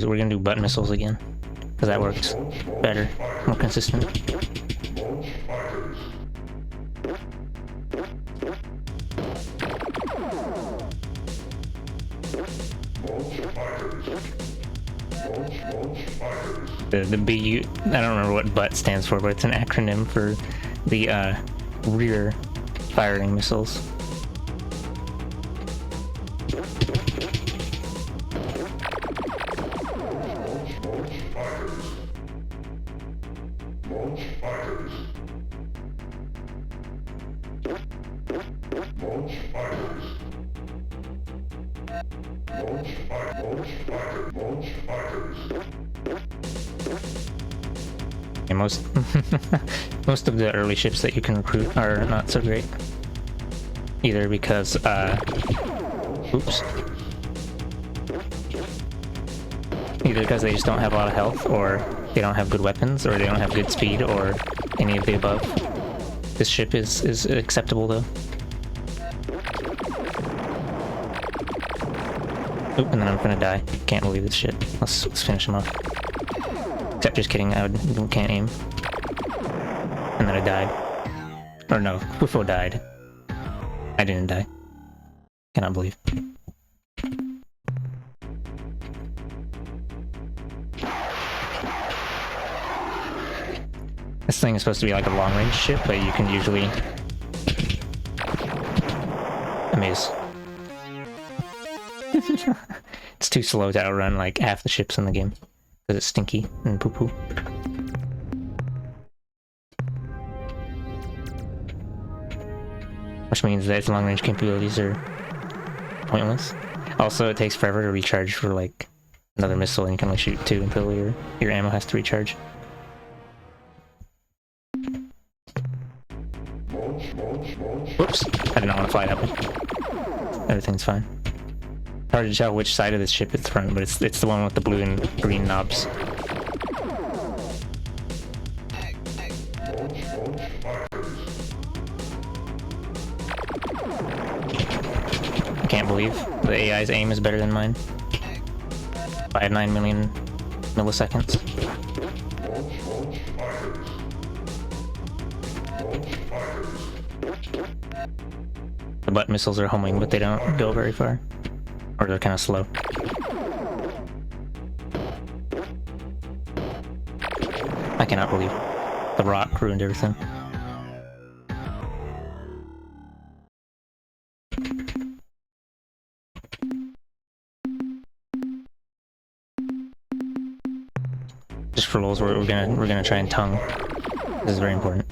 We're gonna do butt missiles again, because that works better, more consistent. The BU, I don't remember what butt stands for, but it's an acronym for the rear firing missiles. most most of the early ships that you can recruit are not so great. Either because, oops. Either because they just don't have a lot of health, or they don't have good weapons, or they don't have good speed, or any of the above. This ship is acceptable though. Oop, and then I'm gonna die. Can't believe this shit. Let's finish him off. Except just kidding, can't aim. And then I died. Or no, Wufo died. I didn't die. Cannot believe. This thing is supposed to be like a long-range ship, but you can usually... Amaze. It's too slow to outrun like half the ships in the game. Because it's stinky and poo-poo. Which means that its long-range capabilities are pointless. Also, it takes forever to recharge for like another missile, and you can only shoot 2 until your ammo has to recharge. Whoops! I did not want to fly that way. Everything's fine. Hard to tell which side of this ship it's from, but it's the one with the blue and green knobs. I can't believe the AI's aim is better than mine. By 9 million milliseconds. The butt missiles are homing, but they don't go very far. Or they're kind of slow. I cannot believe the rock ruined everything. Just for lulz, we're gonna try and tongue. This is very important.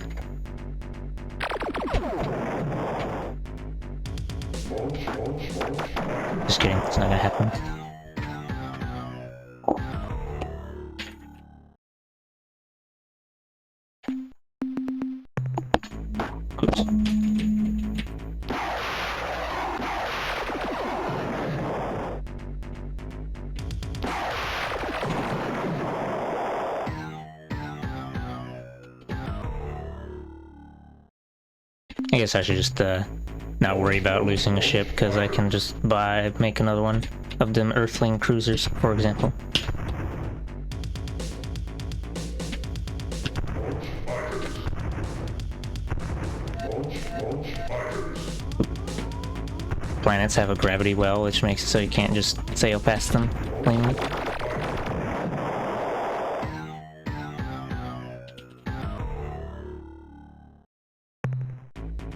Just kidding, it's not gonna happen. Oops. I guess I should just not worry about losing a ship, because I can just make another one of them Earthling cruisers, for example. Planets have a gravity well, which makes it so you can't just sail past them cleanly.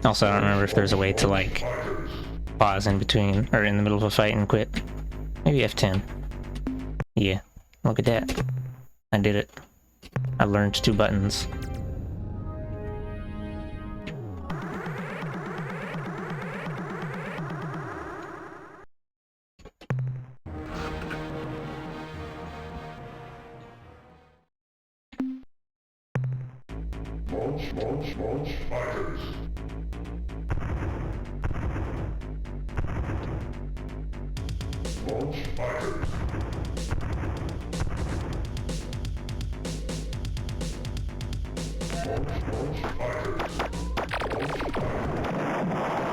Also, I don't remember if there's a way to, like, pause in between, or in the middle of a fight and quit. Maybe F10. Yeah, look at that. I did it. I learned 2 buttons.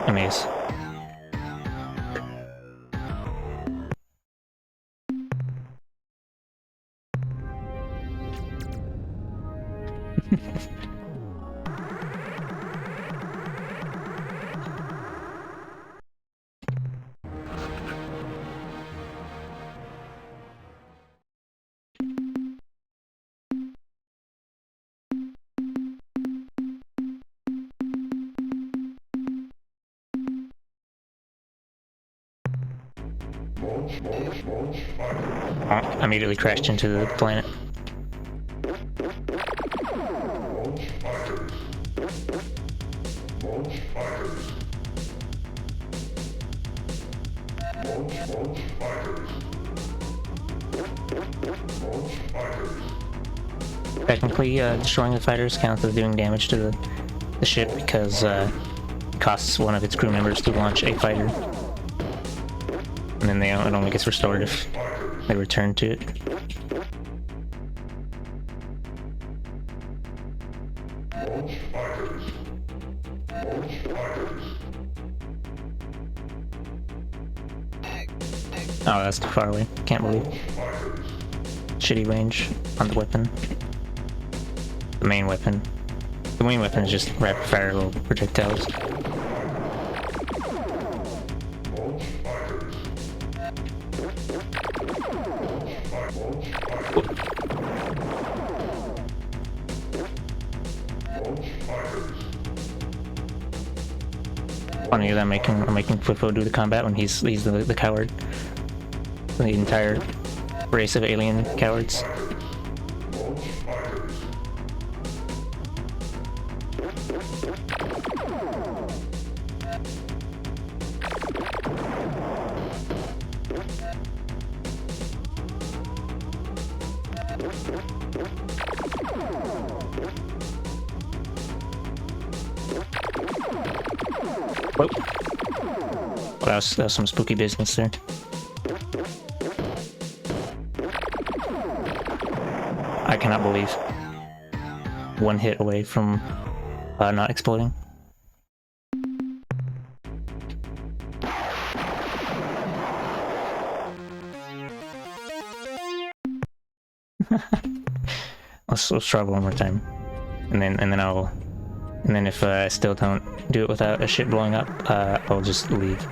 Amaze. I immediately crashed into the planet. Technically, destroying the fighters counts as doing damage to the ship because it costs one of its crew members to launch a fighter. And then it only gets restored if they return to it. Oh, that's too far away. Can't believe. Shitty range on the weapon. The main weapon. The main weapon is just rapid fire little projectiles. Funny that I'm making Fliffo do the combat when he's the coward. The entire race of alien cowards. Whoa. Well, that was some spooky business there. I cannot believe. One hit away from not exploding. Let's try one more time, and then if I still don't do it without a ship blowing up, I'll just leave.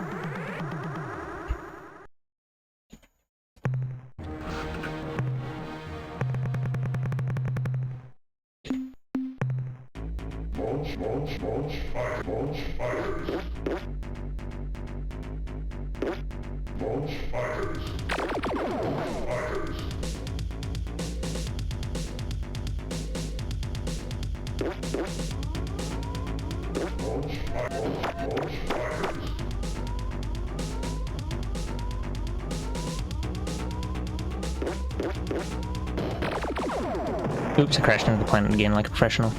Oops, I crashed into the planet again like a professional.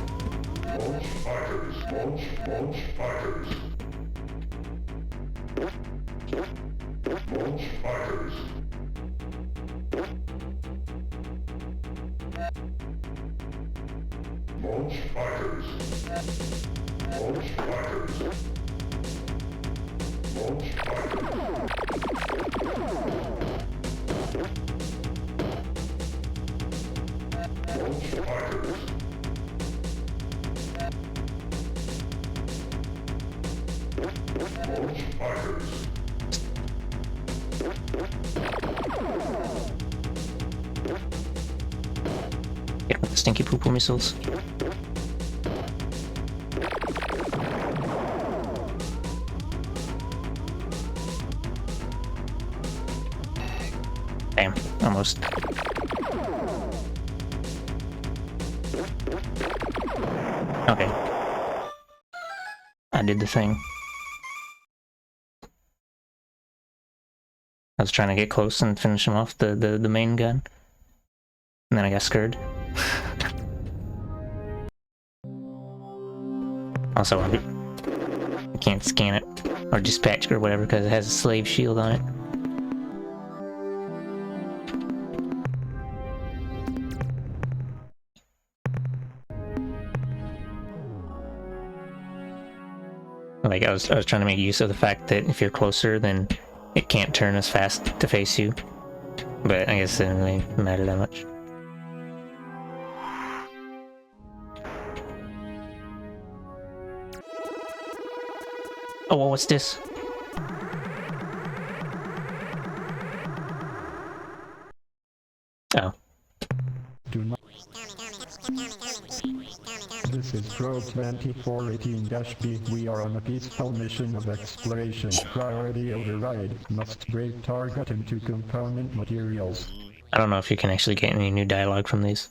Get with the stinky poo-poo missiles. Damn, almost. Okay. I did the thing. I was trying to get close and finish him off, the main gun. And then I got scared. Also, I can't scan it or dispatch it or whatever because it has a slave shield on it. Like I was trying to make use of the fact that if you're closer, then it can't turn as fast to face you. But I guess it didn't really matter that much. Oh, well, what's this? Oh. Do not. This is Pro 2418-B. We are on a peaceful mission of exploration. Priority override. Must break target into component materials. I don't know if you can actually get any new dialogue from these.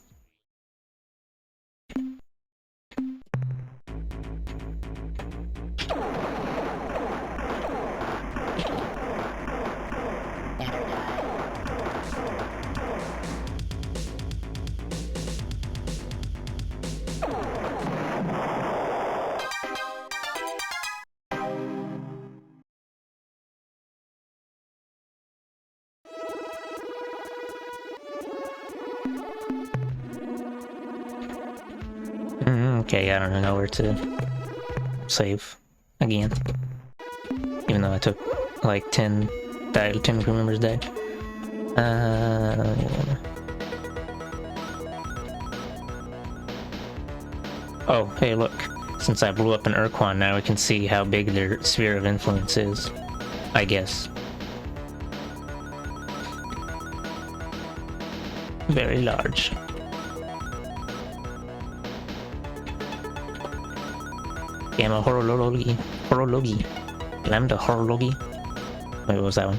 Okay, I don't know where to save again. Even though I took like 10 crew members died. Oh, hey look. Since I blew up an Urquan, now we can see how big their sphere of influence is. I guess. Very large. Gamma Horologi. Lambda Horologi. Wait, what was that one?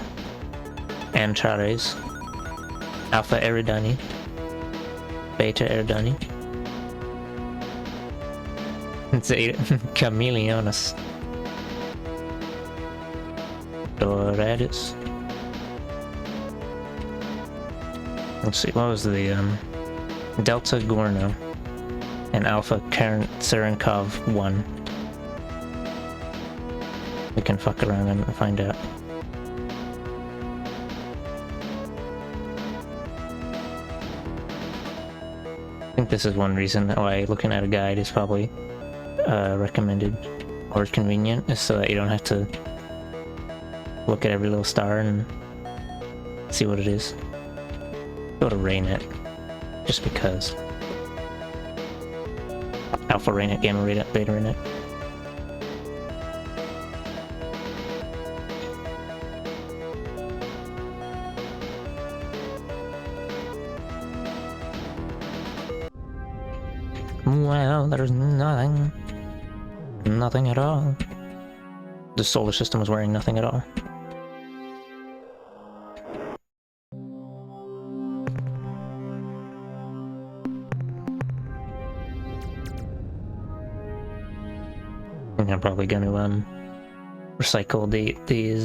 Antares. Alpha Eridani. Beta Eridani. Chameleonus. Doradus. Let's see, what was the Delta Gorno and Alpha Serenkov 1. We can fuck around and find out. I think this is one reason why looking at a guide is probably recommended or convenient, is so that you don't have to look at every little star and see what it is. Go to Raynet, just because. Alpha Raynet, Gamma Raynet, Beta Raynet. Well, there's nothing at all. The solar system was wearing nothing at all. I'm probably gonna recycle the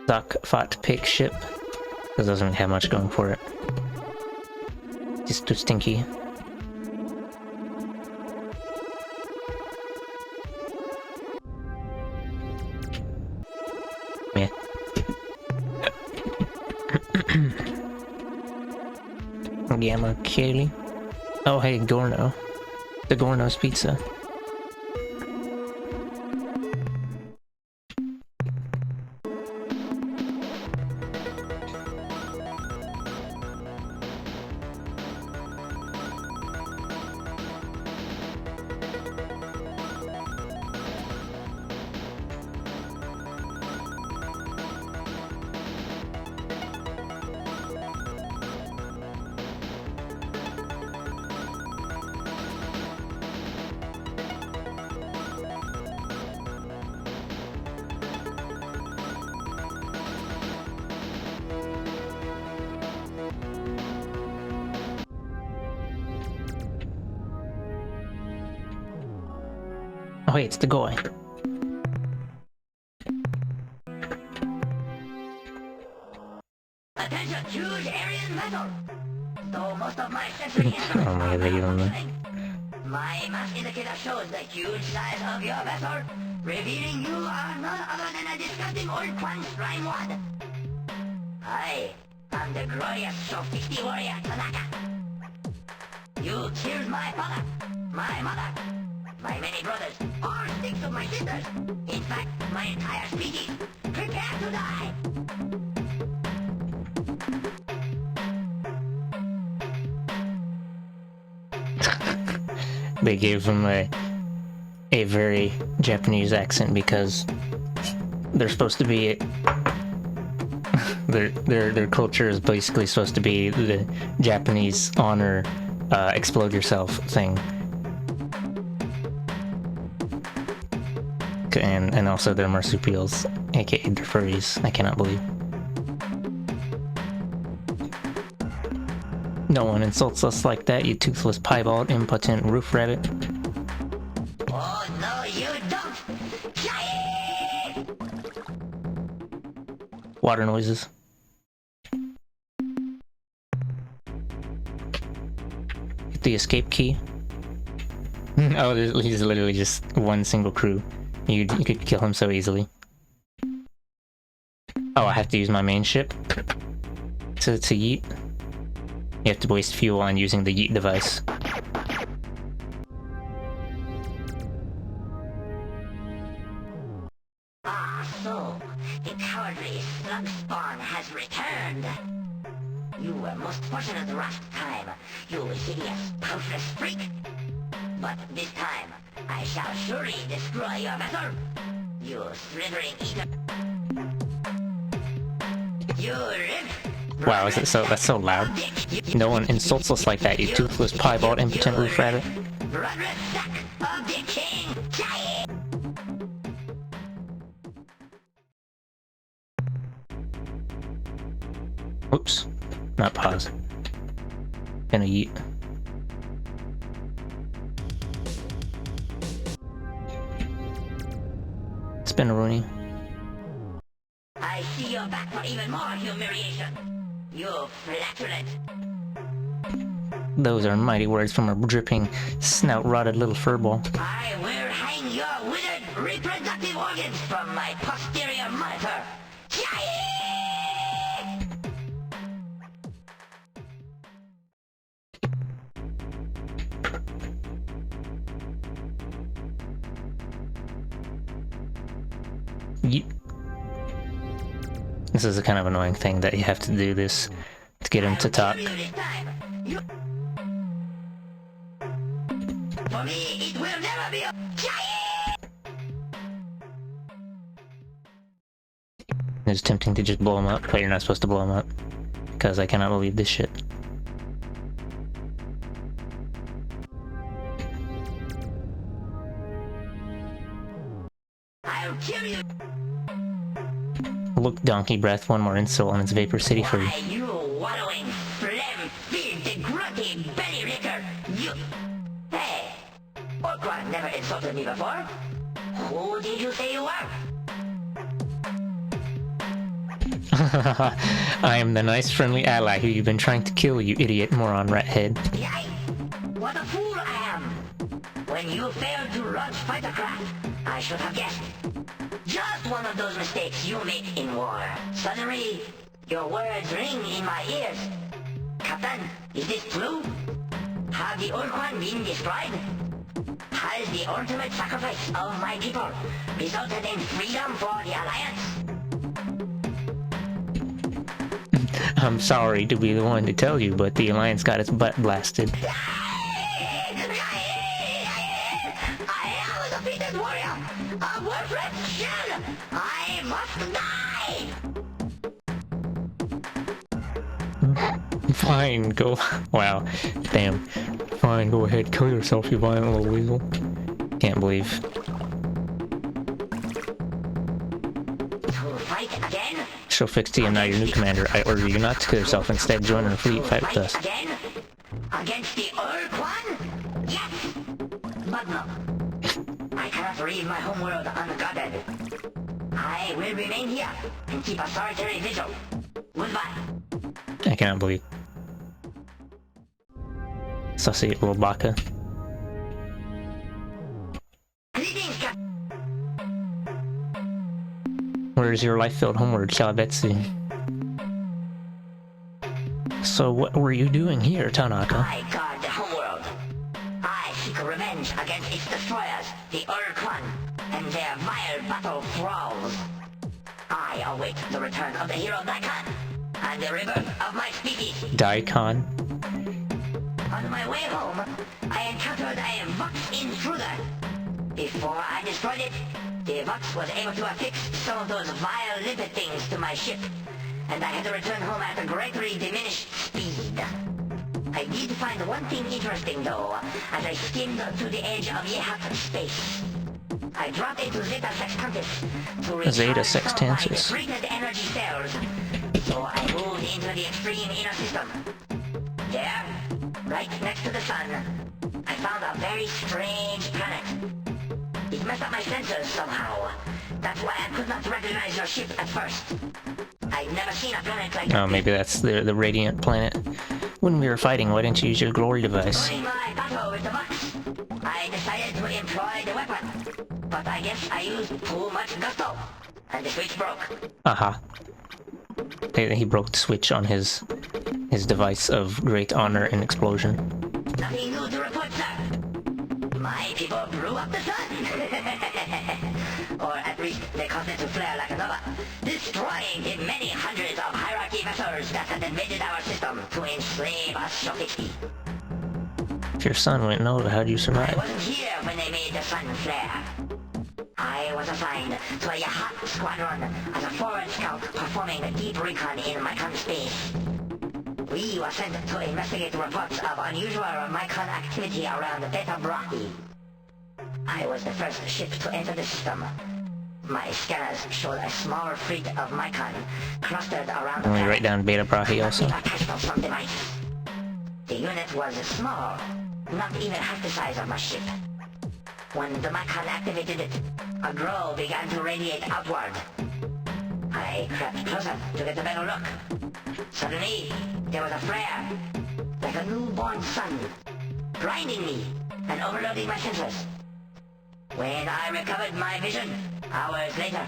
Zak-Fat Pig ship, because it doesn't really have much going for it. It's too stinky. Yeah. Gamma Kaylee. Oh hey, Gorno. The Gorno's Pizza. Oh wait, it's the guy. Attention, huge Aryan vessel. Though most of my sensory instruments Oh my god, they give him my mass indicator shows the huge size of your vessel, revealing you are none other than a disgusting old Quan slime wad. I am the glorious Sophist warrior Tanaka. You killed my father, my mother, my many brothers, all 6 of my sisters. In fact, my entire species. Prepare to die! They gave him a very Japanese accent because they're supposed to be their culture is basically supposed to be the Japanese honor explode yourself thing. And also they're marsupials, aka they're furries. I cannot believe. No one insults us like that, you toothless, piebald, impotent roof rabbit. Oh no, you don't! Giant! Water noises. Get the escape key. Oh, he's literally just one single crew. You could kill him so easily. Oh, I have to use my main ship to yeet. You have to waste fuel on using the yeet device. So, the cowardly slug spawn has returned. You were most fortunate last time, you hideous, powerless freak. But this time, I shall surely destroy your vessel. You slithering eater. You live. Wow, is it so? That's so loud. No one insults us like that, you toothless, piebald, impotent roof rabbit. Sack of the king. Oops. Not pause. Gonna yeet. Spin-a-rooney. I see you're back for even more humiliation. You flatulent. Those are mighty words from a dripping, snout-rotted little furball. I will hang your withered reproductive organs from my posterior monitor. Yeet. This is a kind of annoying thing that you have to do this to get him to talk. For me, it will never be a It's tempting to just blow him up, but you're not supposed to blow him up. Because I cannot believe this shit. I'll kill you. Look, Donkey Breath, one more insult and it's Vapor City for you. Why, you wallowing, phlegm-filled, grunty belly licker, you... Hey, Orquan never insulted me before. Who did you say you were? I am the nice, friendly ally who you've been trying to kill, you idiot moron rat head. Yikes! What a fool I am! When you failed to launch fighter craft, I should have guessed. Just one of those mistakes you make in war. Suddenly, your words ring in my ears. Captain, is this true? Have the Orquan been destroyed? Has the ultimate sacrifice of my people resulted in freedom for the Alliance? I'm sorry to be the one to tell you, but the Alliance got its butt blasted. I am a defeated warrior! A worthless shell! I must die! Fine, go. Wow. Damn. Fine, go ahead, kill yourself, you violent little weasel. Can't believe. To fight again? She'll fix to you, I'm not your new commander. I order you not to kill yourself, instead join in a fleet fight with us. Again? Against the Orquan? Yes! But no. I cannot leave my homeworld unguarded. I will remain here and keep a solitary vigil. Goodbye. I cannot believe. Sussy little baka. Greetings, Captain. Where is your life-filled homeworld, Shalabetsu? So what were you doing here, Tanaka? I guard the homeworld. I seek revenge against its destroyers, the Orquan, and their vile battle thralls. I await the return of the hero Daikon, and the rebirth of my species. Daikon? On my way home, I encountered a Vox intruder. Before I destroyed it, the Vox was able to affix some of those vile lipid things to my ship, and I had to return home at a greatly diminished speed. I did find one thing interesting though, as I skimmed to the edge of Yehat space. I dropped into Zeta Sextantis to recharge Zeta some of my Sextantis. depleted energy cells, so I moved into the extreme inner system. There, right next to the sun, I found a very strange planet. It messed up my sensors somehow. That's why I could not recognize your ship at first. I'd never seen a planet like that. Oh, maybe that's the Radiant planet. When we were fighting, why didn't you use your glory device? During my battle with the Vox, I decided to employ the weapon. But I guess I used too much gusto, and the switch broke. Aha. He broke the switch on his device of great honor and explosion. Nothing new to report, sir. My people blew up the sun. Or at freak, they caused it to flare like a nova, destroying the many hundreds of hierarchy vessels that had invaded our system to enslave us Shokitsuki. If your son went Nova, how'd you I survive? wasn't here when they made the sun flare. I was assigned to a hot squadron as a forward scout performing deep recon in Micron space. We were sent to investigate reports of unusual Micron activity around Beta Brahe. I was the first ship to enter the system. My scanners showed a small fleet of Micron clustered around the Let me write down Beta Brahe also. attached to some device. The unit was small, not even half the size of my ship. When the Micron activated it, a glow began to radiate outward. I crept closer to get a better look. Suddenly, there was a flare, like a newborn sun, blinding me and overloading my sensors. When I recovered my vision, hours later,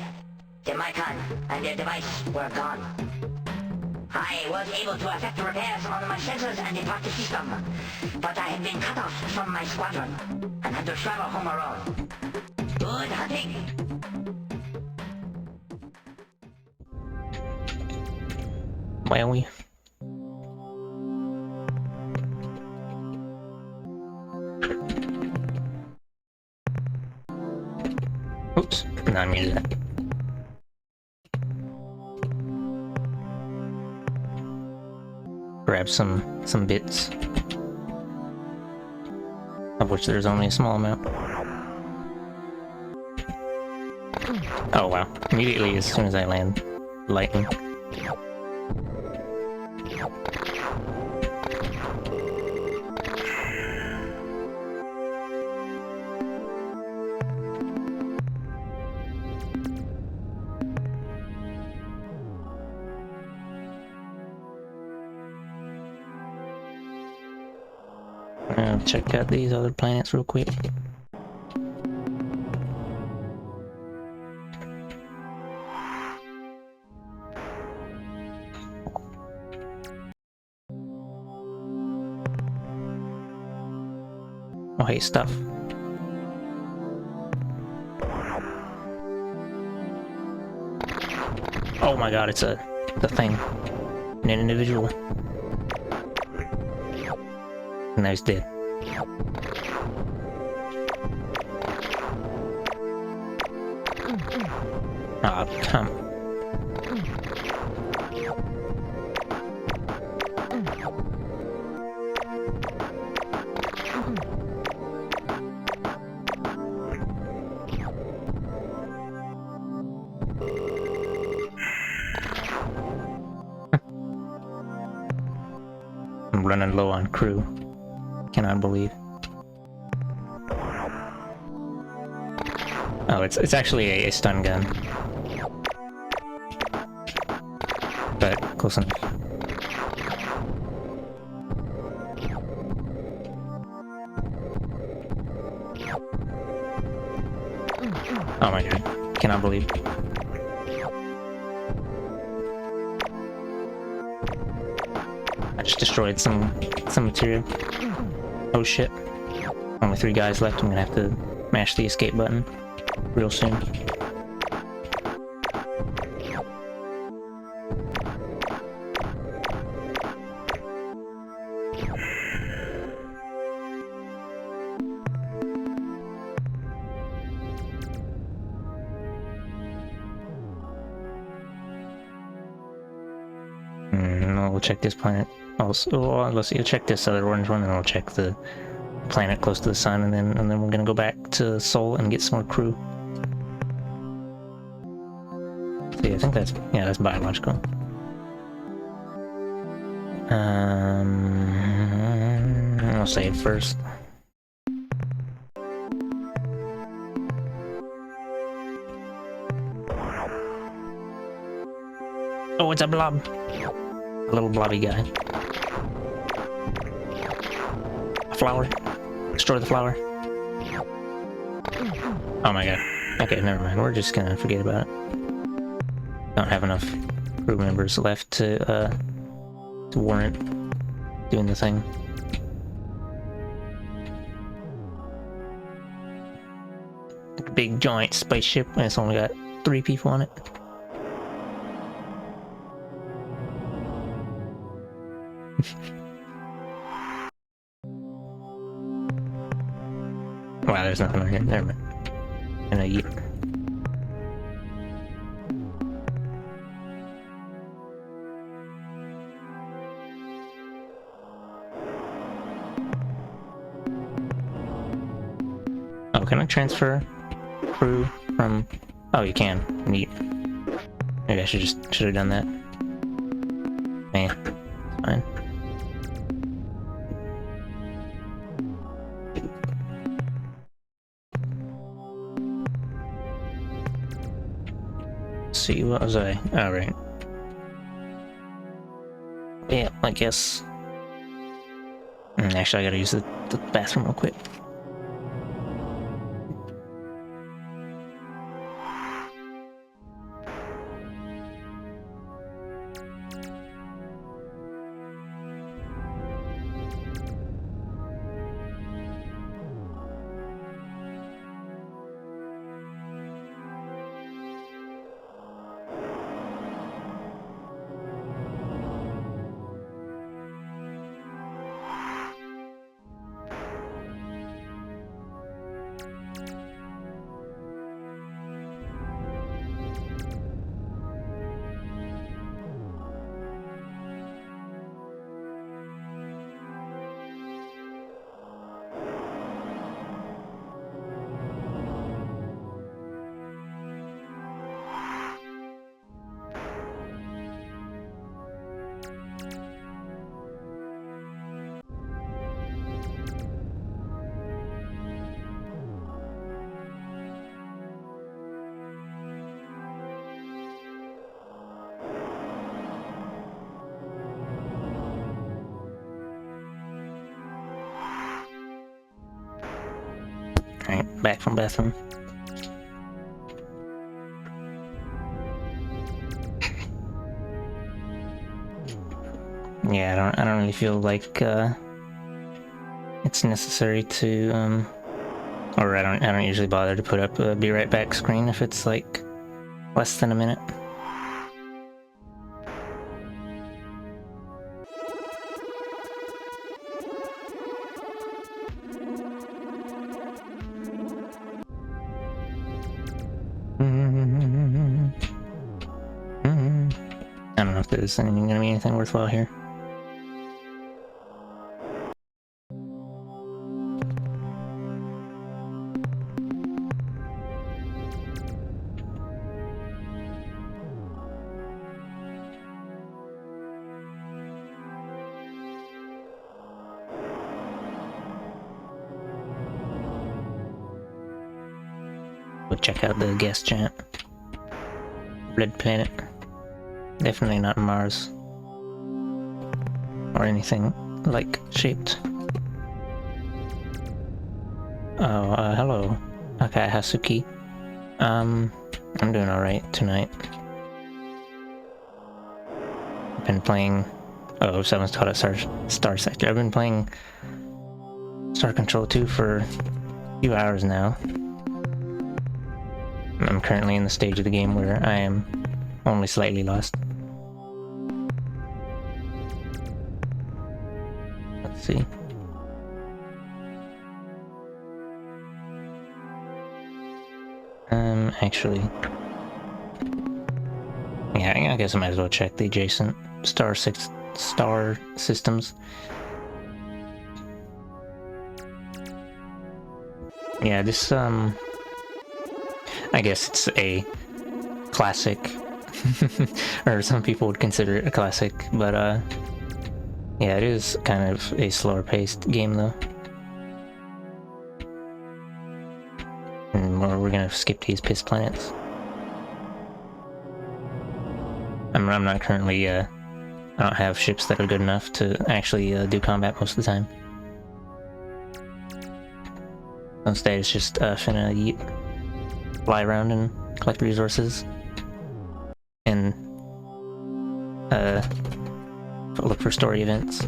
the Micron and their device were gone. I was able to effect repairs on my sensors and depart the system, but I had been cut off from my squadron and had to travel home alone. Good hunting! Wowie. Oops, not muted that. Grab some bits, of which there's only a small amount. Oh wow, immediately as soon as I land, lightning. Check out these other planets real quick. Oh hey, stuff. Oh my god, it's the thing. An individual. And now he's dead. Ah, come. I'm running low on crew. Cannot believe. Oh, it's actually a stun gun. But close enough. Oh my god. Cannot believe. I just destroyed some material. Oh shit. Only 3 guys left. I'm gonna have to mash the escape button real soon. We'll check this planet. Also, let's see. We'll check this other orange one, and we'll check the planet close to the sun, and then we're gonna go back to Sol and get some more crew. See, I think that's biological. I'll save first. Oh, it's a blob. A little blobby guy. A flower. Destroy the flower. Oh my god. Okay, never mind. We're just gonna forget about it. Don't have enough crew members left to warrant doing the thing. Big giant spaceship, and it's only got 3 people on it. Wow, there's nothing on here. Never mind. And a yeet. Oh, can I transfer crew from... Oh, you can. Neat. Maybe I should have done that. Man, fine. See, what was I? Oh, right. Yeah, I guess. Actually, I gotta use the bathroom real quick. Alright, back from bathroom. Yeah, I don't really feel like it's necessary to or I don't usually bother to put up a be right back screen if it's like less than a minute. I don't know if there's anything gonna be anything worthwhile here. We'll check out the gas giant. Red planet. Definitely not Mars. Or anything like shaped. Oh, hello. Okay, Hasuki. I'm doing alright tonight. I've been playing... Oh, someone's called it Star Sector. I've been playing Star Control 2 for a few hours now. I'm currently in the stage of the game where I am only slightly lost. Let's see. Actually... Yeah, I guess I might as well check the adjacent star systems. Yeah, this, I guess it's a classic, or some people would consider it a classic, but, yeah, it is kind of a slower paced game, though. And we're gonna skip these piss planets. I'm not currently, I don't have ships that are good enough to actually do combat most of the time. Instead, it's just finna fly around and collect resources. And look for story events.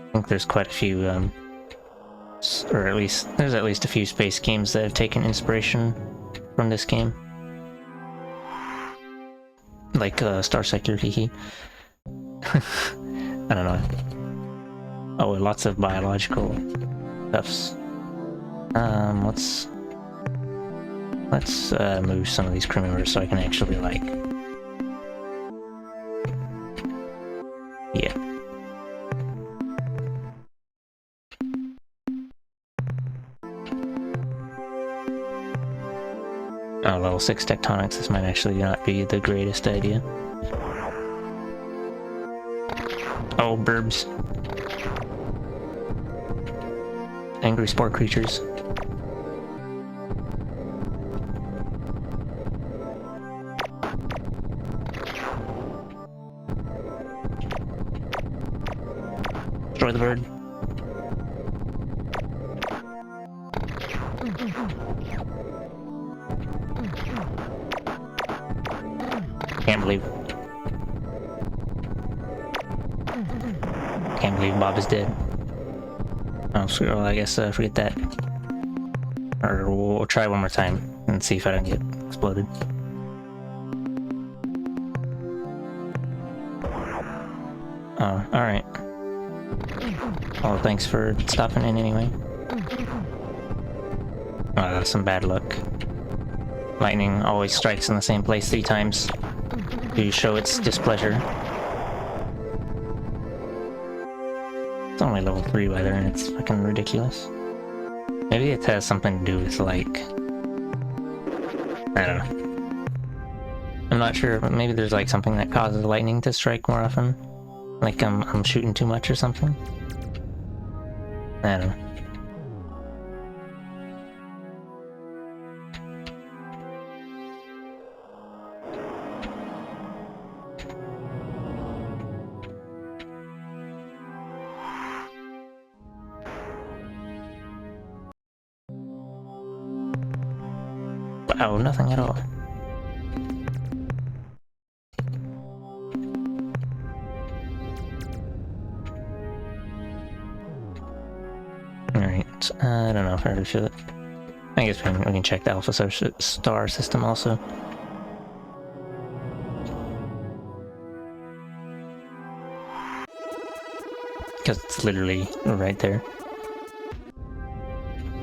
I think there's quite a few Or at least, there's at least a few space games that have taken inspiration from this game. Like Star Sector, hehe. I don't know. Oh, lots of biological stuffs. Let's move some of these crew members so I can actually, like... Yeah. Oh, level 6 tectonics, this might actually not be the greatest idea. Oh, burbs. Angry spore creatures. Destroy the bird. Can't believe Bob is dead. Oh, so, well, I guess forget that. Or we'll try one more time and see if I don't get exploded. Oh, alright. Well, thanks for stopping in anyway. Oh, that's some bad luck. Lightning always strikes in the same place 3 times to show its displeasure. It's only level 3 weather and it's fucking ridiculous. Maybe it has something to do with, like... I don't know. I'm not sure, but maybe there's like something that causes lightning to strike more often. Like I'm shooting too much or something. I don't know. Wow, nothing at all. Alright, I don't know if I already feel it. I guess we can check the Alpha Star system also. Because it's literally right there.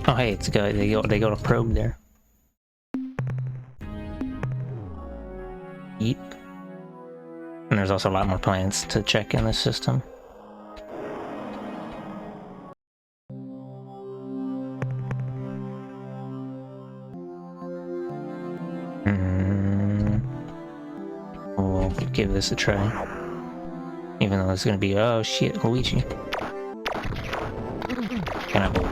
Oh hey, it's go. They go to probe there. Yeet. And there's also a lot more planets to check in this system. We'll give this a try. Even though it's gonna be, oh shit, Luigi. Can I believe?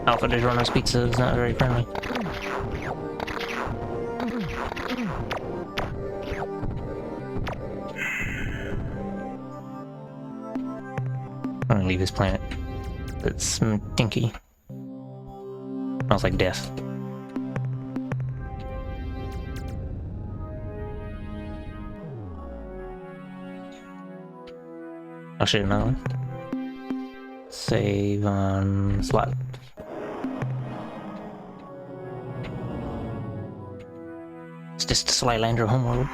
Alpha DiGiorno's Pizza is not very friendly. I'm gonna leave this planet. It's stinky. Smells like death. Oh shit, another one. Save on slot. Is this the Slylander homeworld?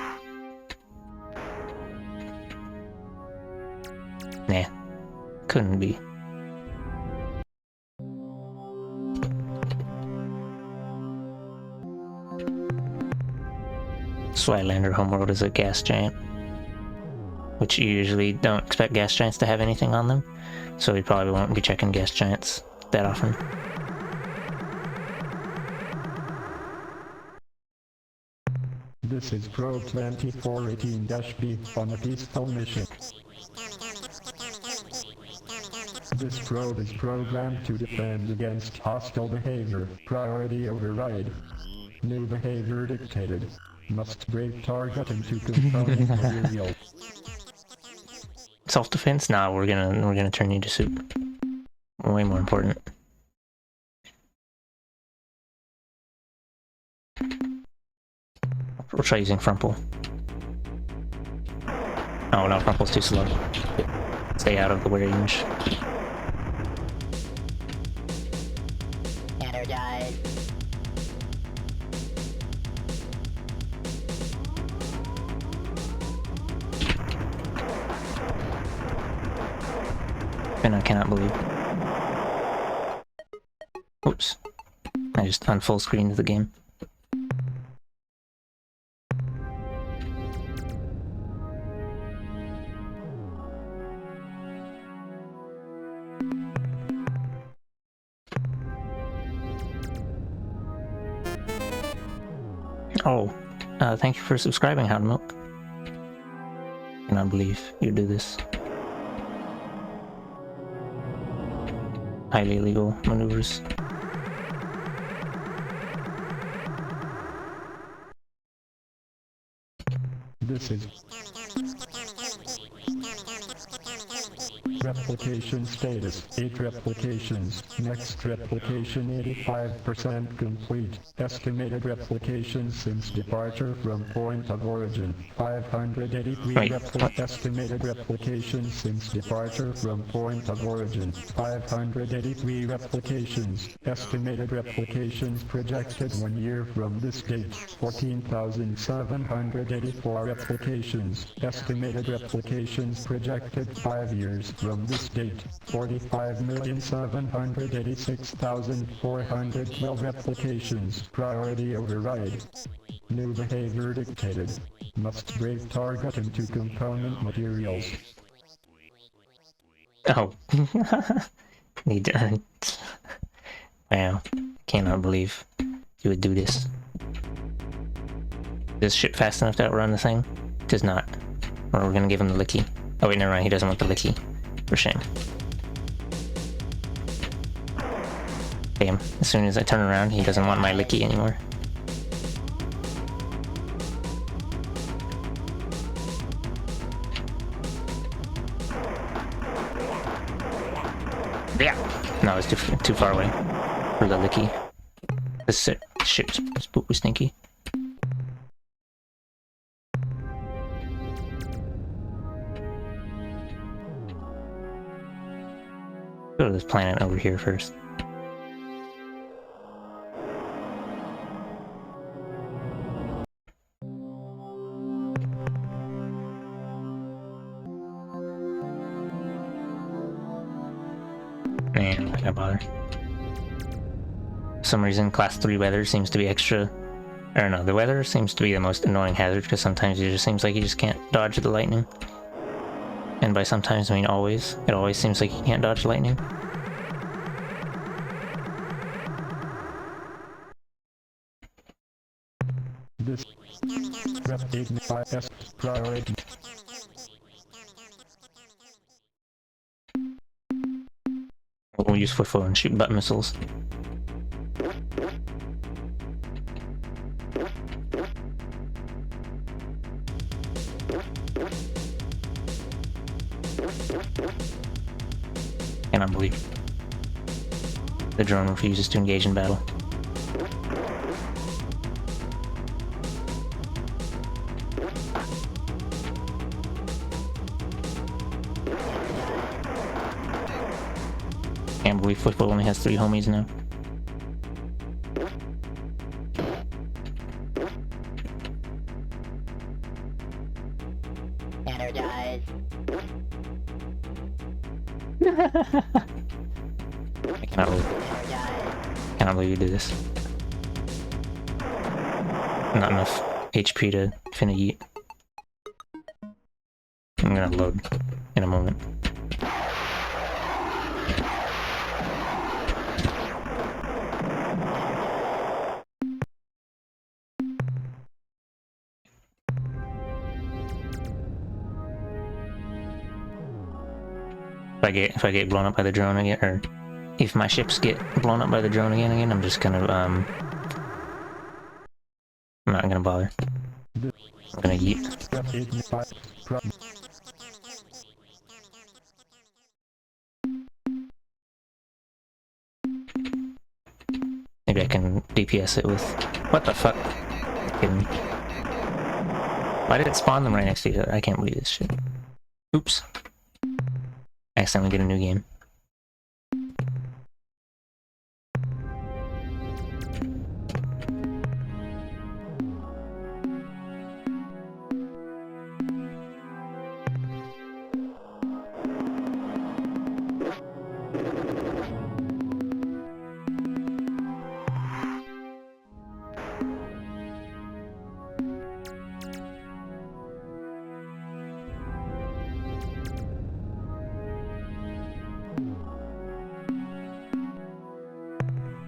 Nah. Couldn't be. Slylander homeworld is a gas giant, which you usually don't expect gas giants to have anything on them, so we probably won't be checking gas giants that often. This is Probe 2418-B on a peaceful mission. This probe is programmed to defend against hostile behavior. Priority override. New behavior dictated. Must break targeting to confirm material. Self-defense? Nah, we're gonna turn you to soup. Way more important. We'll try using Frumple. Oh no, Frumple's too slow. Stay out of the range. Energize. And I cannot believe. Oops. I just unfull screened the game. Oh, thank you for subscribing, Hot Milk. Cannot believe you do this. Highly illegal maneuvers. This is replication status 8 replications. Next replication 85% complete. Estimated replications since departure from point of origin 583 estimated replications since departure from point of origin 583 replications. Estimated replications projected 1 year from this date 14,784 replications. Estimated replications projected 5 years from this date 45,786,412 replications. Priority override. New behavior dictated. Must break target into component materials. Oh. Need to earn. Wow. Cannot believe you would do this. Does ship fast enough to outrun the thing? Does not. Or we're gonna give him the licky. Oh wait, never mind, he doesn't want the licky. For shame. Damn, as soon as I turn around, he doesn't want my licky anymore. Yeah! No, it's too far away for the licky. This ship's spooky stinky. Go to this planet over here first. Man, I can't bother. For some reason, class 3 weather seems to be extra. I don't know, the weather seems to be the most annoying hazard because sometimes it just seems like you just can't dodge the lightning. And by sometimes I mean always. It always seems like you can't dodge lightning. This S priority. We'll use footfall and shoot butt missiles. Cannot believe the drone refuses to engage in battle. Can't believe football only has 3 homies now. Energize. I cannot believe you do this. Not enough HP to finna yeet. I'm gonna load in a moment. If I get blown up by the drone again, or if my ships get blown up by the drone again, I'm just gonna I'm not gonna bother. I'm gonna yeet. Maybe I can DPS it with... What the fuck? Kidding me. Why did it spawn them right next to each other? I can't believe this shit. Oops. Accidentally get a new game.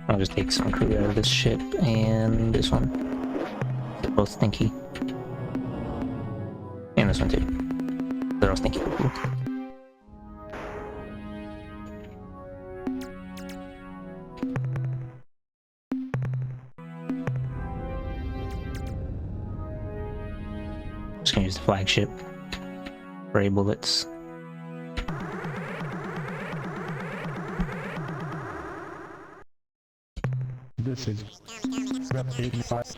I'll just take some crew out of this ship and this one. They're both stinky. And this one too. They're all stinky. Just gonna use the flagship. Ray bullets. This is Rep 85.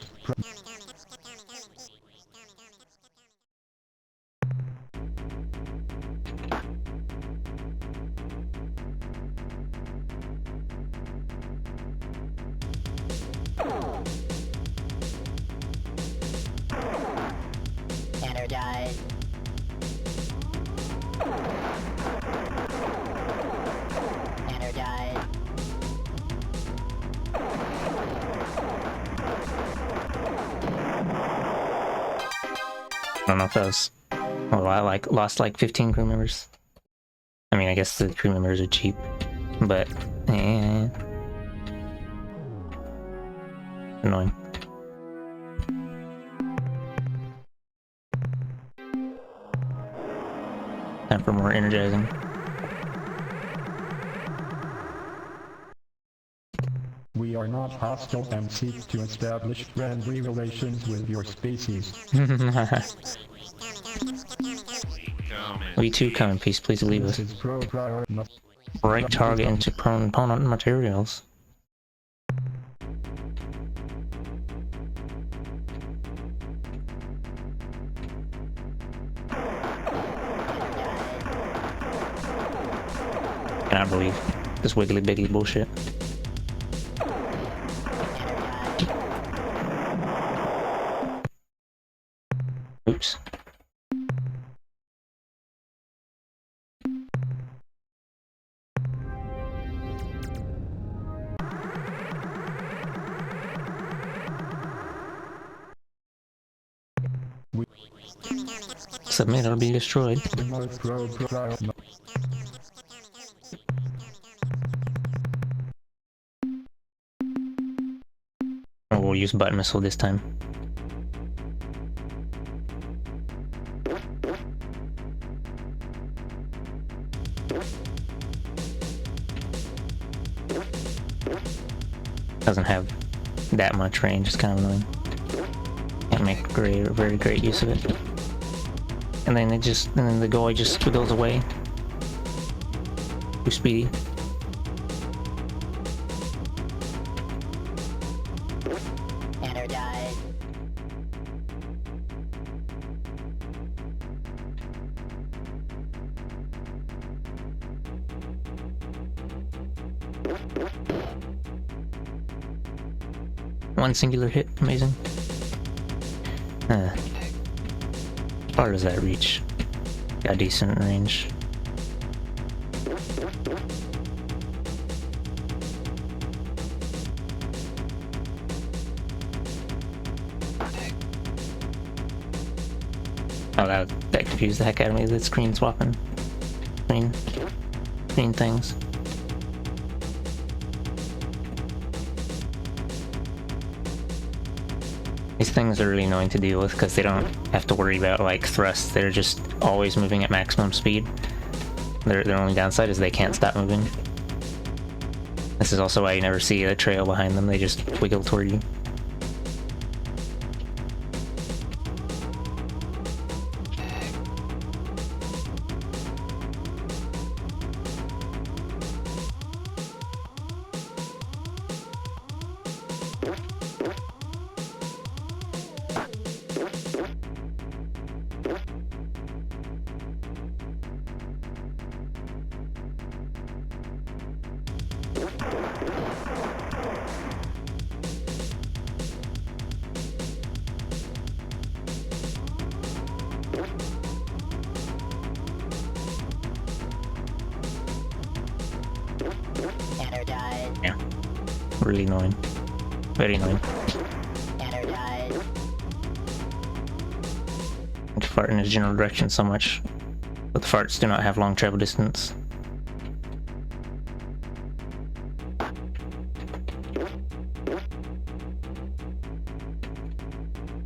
Energize. Energize. I don't know if that was... Well, I lost like 15 crew members. I mean, I guess the crew members are cheap, but... Annoying. Time for more energizing. We are not hostile and seek to establish friendly relations with your species. We too come in peace, please leave us. This is Right target into prone opponent materials. Cannot believe this wiggly biggly bullshit. Oops. Submit or be destroyed. Oh, we'll use button missile this time. Doesn't have that much range, it's kind of annoying. Can't make very great use of it. And then the goalie just squiggles away. Too speedy. Energize. One singular hit, amazing. Far does that reach? Got decent range. Oh, that confused the heck out of me, the screen swapping. Screen things. These things are really annoying to deal with because they don't have to worry about like thrusts. They're just always moving at maximum speed. Their only downside is they can't stop moving. This is also why you never see a trail behind them. They just wiggle toward you. Energized. Yeah. Really annoying. Very annoying. Energized. To fart in a general direction so much, but the farts do not have long travel distance.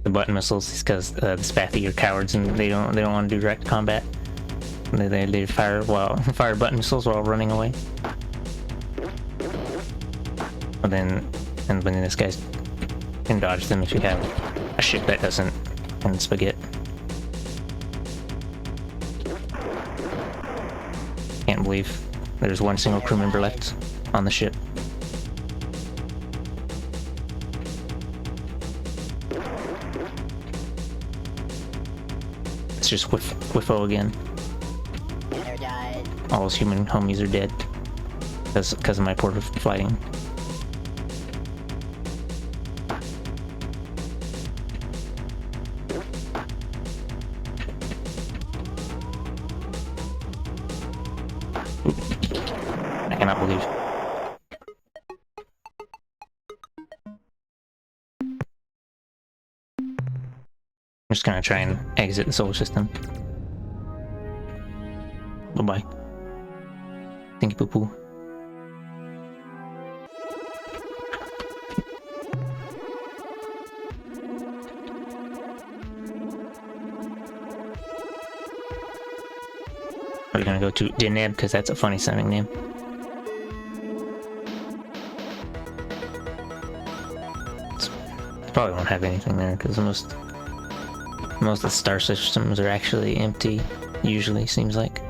The button missiles is because the Spathy are cowards and they don't want to do direct combat. They fire button missiles while running away. But then this guy can dodge them if you have a ship that doesn't, and spaghetti. Can't believe there's one single crew member left on the ship. It's just Whiffo again. Energized. All his human homies are dead because of my poor fighting. I cannot believe. I'm just gonna try and exit the solar system. Bye-bye. Thank you, poo-poo. We're gonna go to Deneb because that's a funny sounding name. Probably won't have anything there because most of the star systems are actually empty, usually, seems like.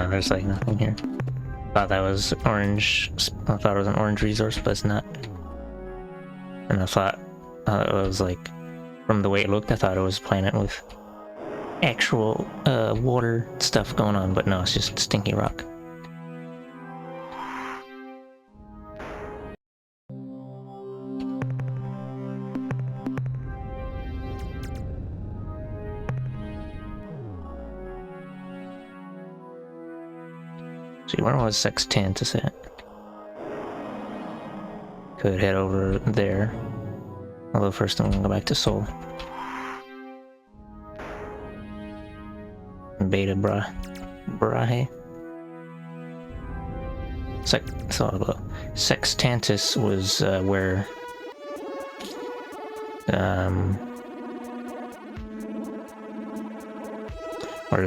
There's like nothing here. Thought that was orange. I thought it was an orange resource, but it's not. And I thought it was like, from the way it looked, I thought it was a planet with actual water stuff going on, but no, it's just stinky rock. See, where was Sextantis at? Could head over there. Although first I'm gonna go back to Sol. Beta Brahe. Sextantis was where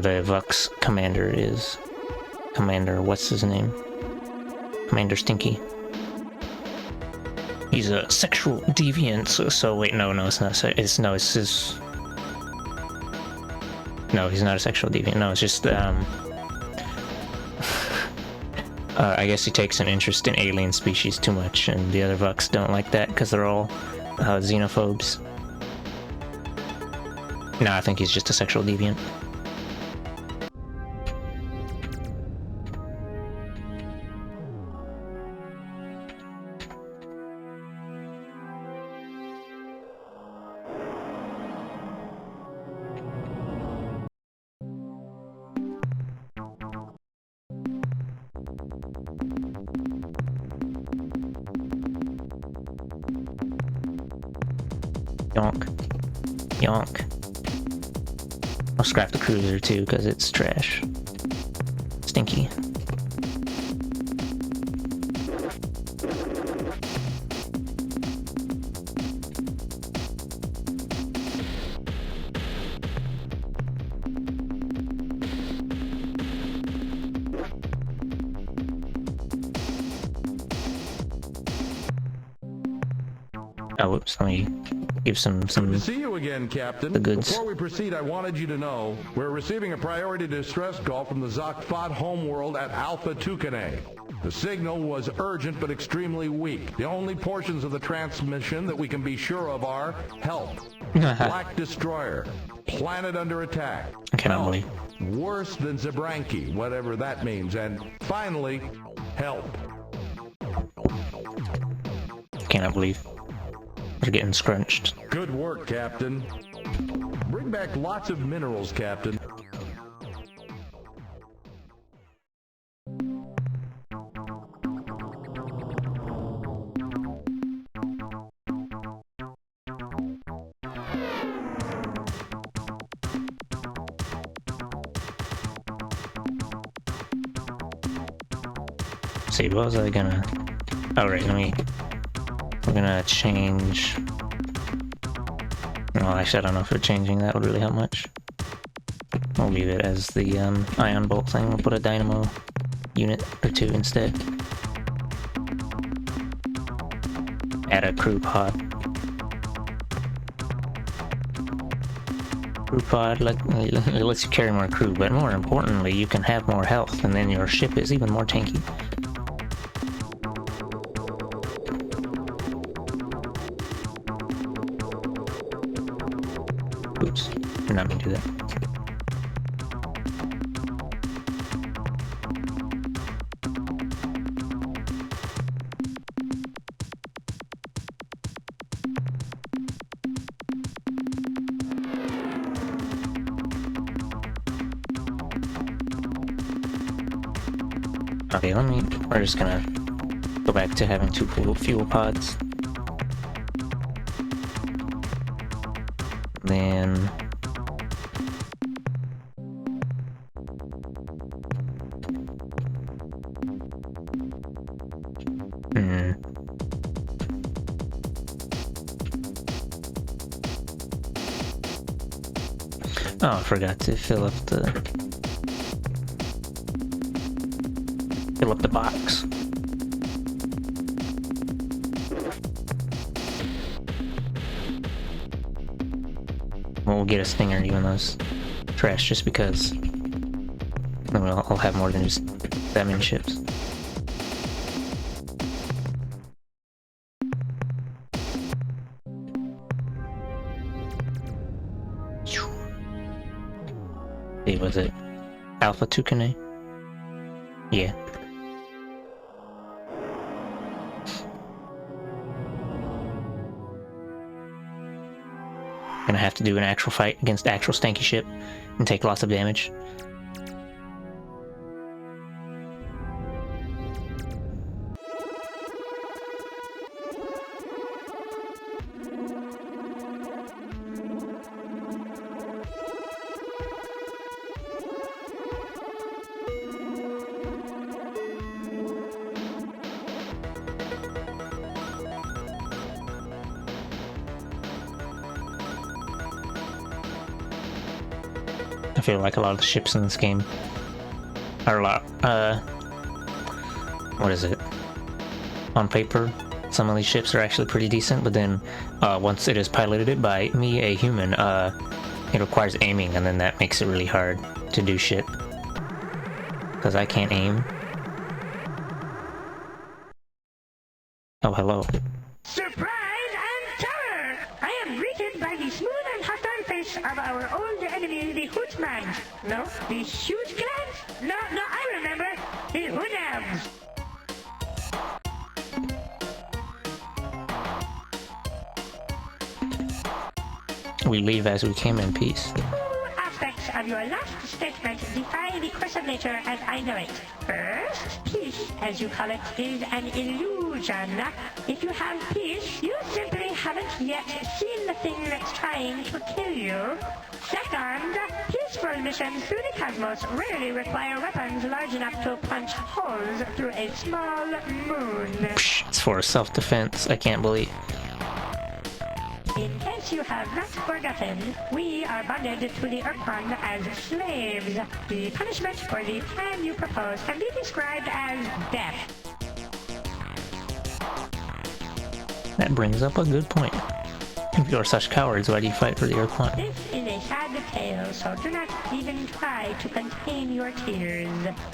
the Vux commander is. Commander, what's his name? Commander Stinky. He's a sexual deviant, so wait, no, it's not, it's his... No, he's not a sexual deviant, no, it's just, I guess he takes an interest in alien species too much, and the other Vux don't like that, because they're all, xenophobes. No, I think he's just a sexual deviant. Yonk. I'll scrap the cruiser too, because it's trash. Stinky. Oh, whoops, let me give some Good to see you again, Captain. The goods. Before we proceed, I wanted you to know we're receiving a priority distress call from the Zokfot homeworld at Alpha Tucanae. The signal was urgent but extremely weak. The only portions of the transmission that we can be sure of are help, Black Destroyer, planet under attack, I cannot believe. worse than Zabranki, whatever that means, and finally, help. Cannot believe. They're getting scrunched. Good work, Captain. Bring back lots of minerals, Captain. See, what was I gonna... Oh, right, we're gonna change... Well, actually, I don't know if we're changing that would really help much. We'll leave it as the ion bolt thing. We'll put a dynamo unit or two instead. Add a crew pod. Crew pod it lets you carry more crew, but more importantly, you can have more health, and then your ship is even more tanky. Oops, you're not gonna do that. Okay, we're just gonna go back to having two fuel pods. Then... Oh, I forgot to fill up the box. We'll get a stinger even though it's trash, just because then I'll have more than just that many ships. See, was it Alpha Tucanae? Yeah. Gonna have to do an actual fight against actual stanky ship and take lots of damage. I feel like a lot of the ships in this game are a lot, what is it? On paper, some of these ships are actually pretty decent, but then once it is piloted by me, a human, it requires aiming, and then that makes it really hard to do shit. Because I can't aim. Oh, hello. Surprise and terror! I am greeted by the smooth and hostile face of our old enemy, the Hootman. No, the huge clans? No, I remember. The Hoonams. We leave as we came in peace. Aspects of your last statement defy the course of nature as I know it. First, peace, as you call it, is an illusion. If you have peace, you simply haven't yet seen the thing that's trying to kill you. Second, peaceful missions through the cosmos rarely require weapons large enough to punch holes through a small moon. Psh, it's for self-defense, I can't believe. In case you have not forgotten, we are bonded to the Urkon as slaves. The punishment for the plan you propose can be described as death. That brings up a good point. If you are such cowards, why do you fight for the Urquan? This is a sad tale, so do not even try to contain your tears.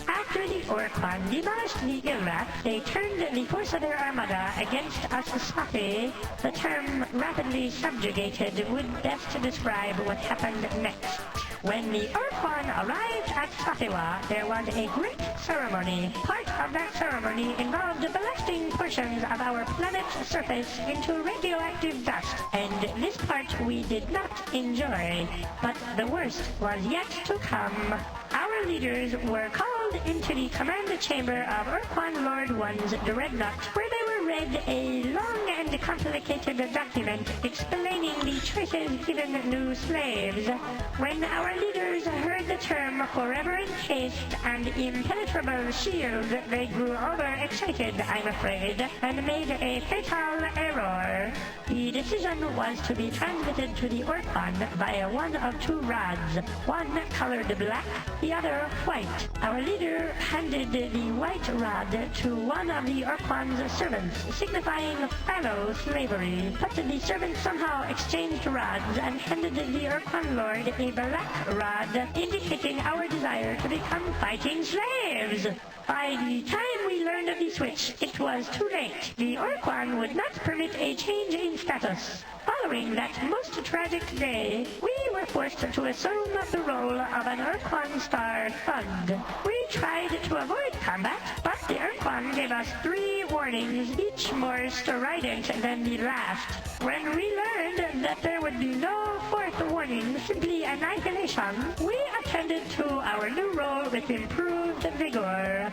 After the Urquan demolished the Ilrath, they turned the force of their armada against Asasati. The term rapidly subjugated would best describe what happened next. When the Urquan arrived at Satewa, there was a great ceremony. Part of that ceremony involved blasting portions of our planet's surface into radioactive dust, and this part we did not enjoy. But the worst was yet to come. Our leaders were called into the command chamber of Urquan Lord One's dreadnought, where they were read a long and complicated document explaining the choices given new slaves. When our leaders heard the term forever encased and impenetrable shield, they grew overexcited, I'm afraid, and made a fatal error. The decision was to be transmitted to the Urquan via one of two rods, one colored black, the other white. Our leader handed the white rod to one of the Urquan's servants, signifying fallow slavery. But the servant somehow exchanged rods and handed the Urquan Lord a black rod, indicating our desire to become fighting slaves. By the time we learned of the switch, it was too late. The Urquan would not permit a change in status. Following that most tragic day, we were forced to assume the role of an Urquan Star Thug. We tried to avoid combat, but the Urquan gave us 3 warnings, each more strident than the last. When we learned that there would be no 4th warning, simply annihilation, we attended to our new role with improved vigor.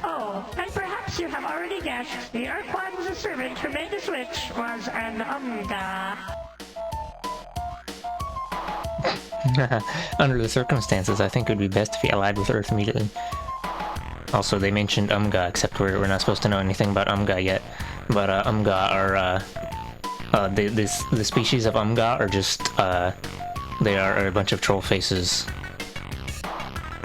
Oh, and perhaps you have already guessed, the Urquan's servant who made the switch was an Umga. Under the circumstances, I think it would be best if he allied with Earth immediately. Also, they mentioned Umga, except we're not supposed to know anything about Umga yet. But Umga are, the species of Umga are just, they are a bunch of troll faces.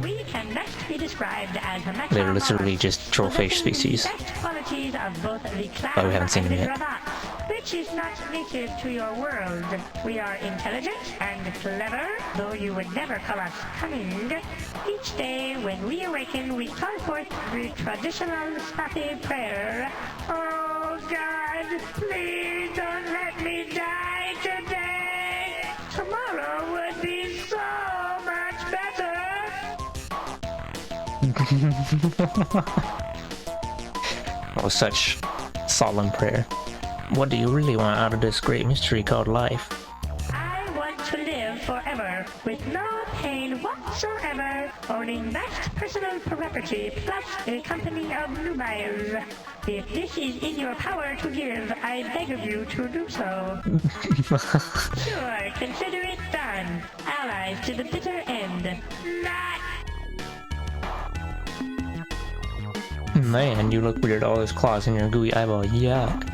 We can best be described as a They're literally just trollfish species. qualities of both the cloud But we haven't seen and them the yet. Rabat, which is not native to your world. We are intelligent and clever, though you would never call us cunning. Each day when we awaken, we call forth the traditional Spati prayer. Oh God, please don't let me die today. Tomorrow would be so much better. Oh, such solemn prayer. What do you really want out of this great mystery called life? I want to live forever, with no pain whatsoever, owning vast personal property, plus a company of nubiles. If this is in your power to give, I beg of you to do so. Sure, consider it done. Allies to the bitter end. Not. Man, you look weird, all those claws in your gooey eyeball, yuck.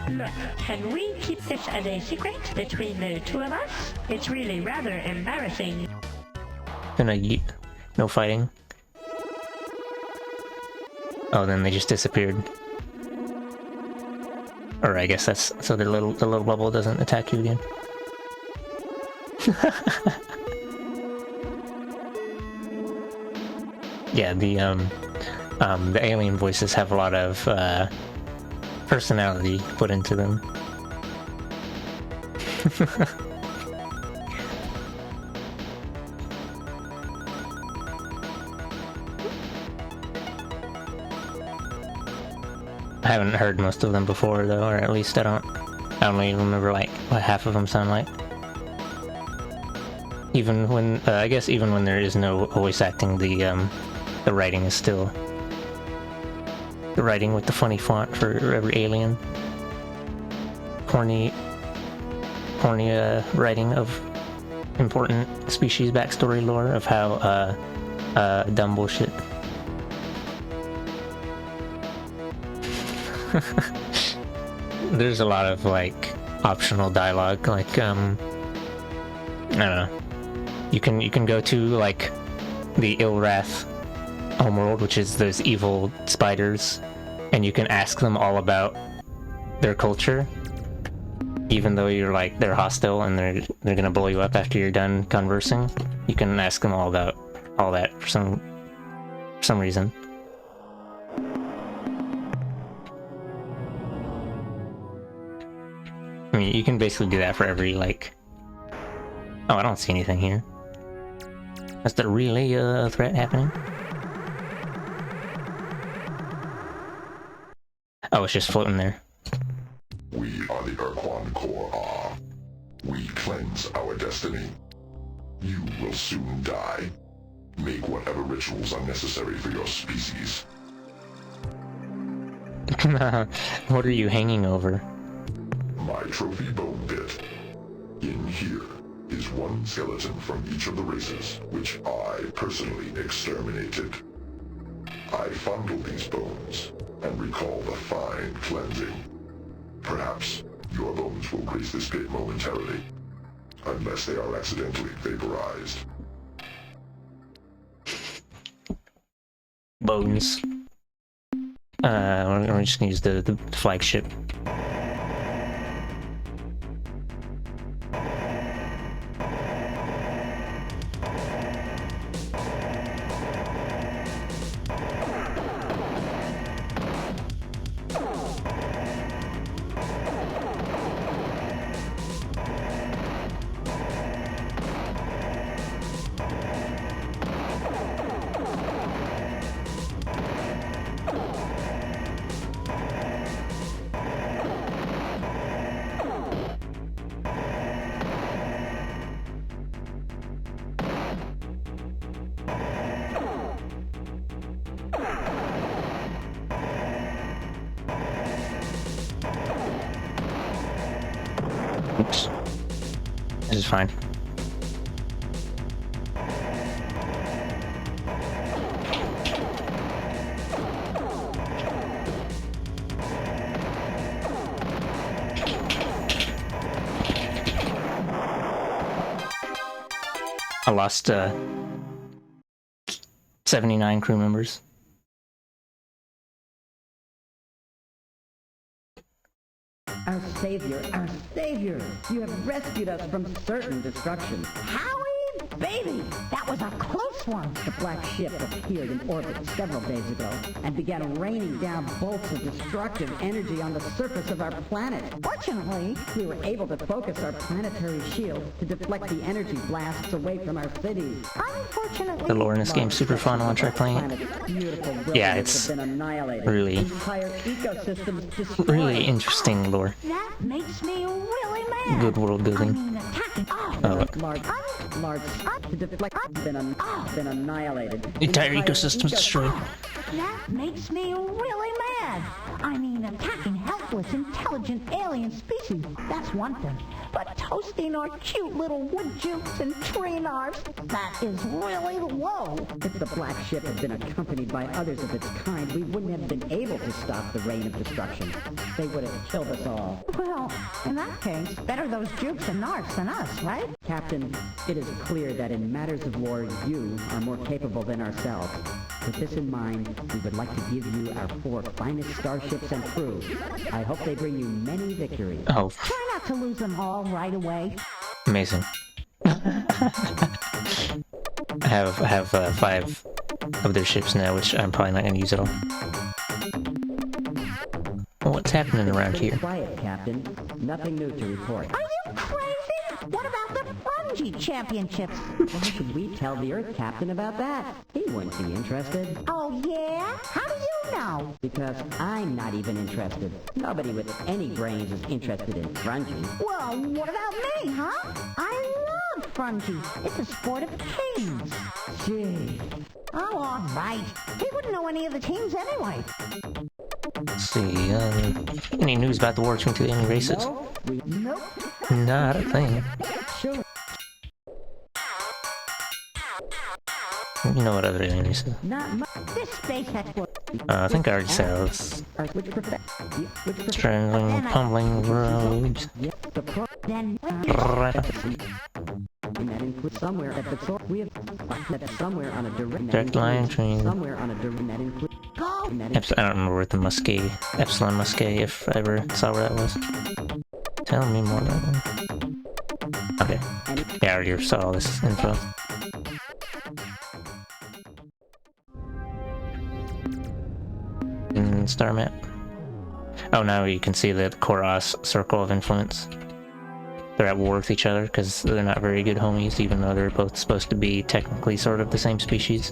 Look, can we keep this as a secret between the two of us? It's really rather embarrassing. Then I yeet. No fighting. Oh, then they just disappeared. Or I guess that's so the little bubble doesn't attack you again. Yeah, the alien voices have a lot of personality put into them. I haven't heard most of them before though, or at least I don't even remember like what half of them sound like. Even when I guess even when there is no voice acting, the writing is still the writing with the funny font for every alien. Corny writing of important species backstory lore of how dumb bullshit. There's a lot of like optional dialogue, like I don't know. You can go to like the Ilrath homeworld, which is those evil spiders, and you can ask them all about their culture, even though you're like they're hostile and they're gonna blow you up after you're done conversing, you can ask them all about all that for some reason. I mean, you can basically do that for every like. Oh, I don't see anything here. That's the relay threat happening. Oh, it's just floating there. We are the Urquan Core. We cleanse our destiny. You will soon die. Make whatever rituals are necessary for your species. What are you hanging over? My trophy bone bit. In here is one skeleton from each of the races, which I personally exterminated. I fondle these bones and recall the fine cleansing. Perhaps your bones will grace this pit momentarily, unless they are accidentally vaporized. Bones. We're just gonna use the flagship. Oops. This is fine. I lost 79 crew members. Our savior, you have rescued us from certain destruction. Howie, baby, that was a close one. The black ship appeared in orbit several days ago and began raining down bolts of destructive energy on the surface of our planet. Fortunately, we were able to focus our planetary shield to deflect the energy blasts away from our cities. Unfortunately, The lore in this game's super fun. I want to try playing it. Yeah, it's really, really interesting lore. that makes me really mad. Good world building. Attacking. Large to deflect been annihilated. The entire ecosystem's destroyed. That makes me really mad. I mean, attacking helpless, intelligent alien species, that's one thing. But toasting our cute little wood jukes and tree narves, that is really low. If the black ship had been accompanied by others of its kind, we wouldn't have been able to stop the rain of destruction. They would have killed us all. Well, in that case, better those jukes and narcs than us, right? Captain, it is clear that in matters of war, you are more capable than ourselves. With this in mind, we would like to give you our 4 finest starships and crew. I hope they bring you many victories. Oh, Try not to lose them all right away. amazing. I have 5 of their ships now, which I'm probably not going to use at all. Well, what's happening around here? Quiet, Captain. Nothing new to report. Are you crazy? What about the Fungi Championships? Why should we tell the Earth Captain about that? He wouldn't be interested. Oh, yeah? How do you know? Because I'm not even interested. Nobody with any brains is interested in Fungi. Well, what about me, huh? I love Fungi. It's a sport of kings. Gee. Oh, all right. He wouldn't know any of the teams anyway. Let's see, any news about the war between 2 enemy races? Nope. Not a thing. Sure. You know what other alien races? Not much. This space exploration. I think I already said this. Which Strangling, pummeling roads. the pro Then and that includes somewhere at the source. We have that somewhere on a Direct line train. Somewhere on a direct that includes. I don't remember where the Musquet, Epsilon Musquet, if I ever saw where that was. Tell me more about them. Okay. Yeah, I already saw all this info. Star map. Oh, now you can see the Koros circle of influence. They're at war with each other because they're not very good homies, even though they're both supposed to be technically sort of the same species.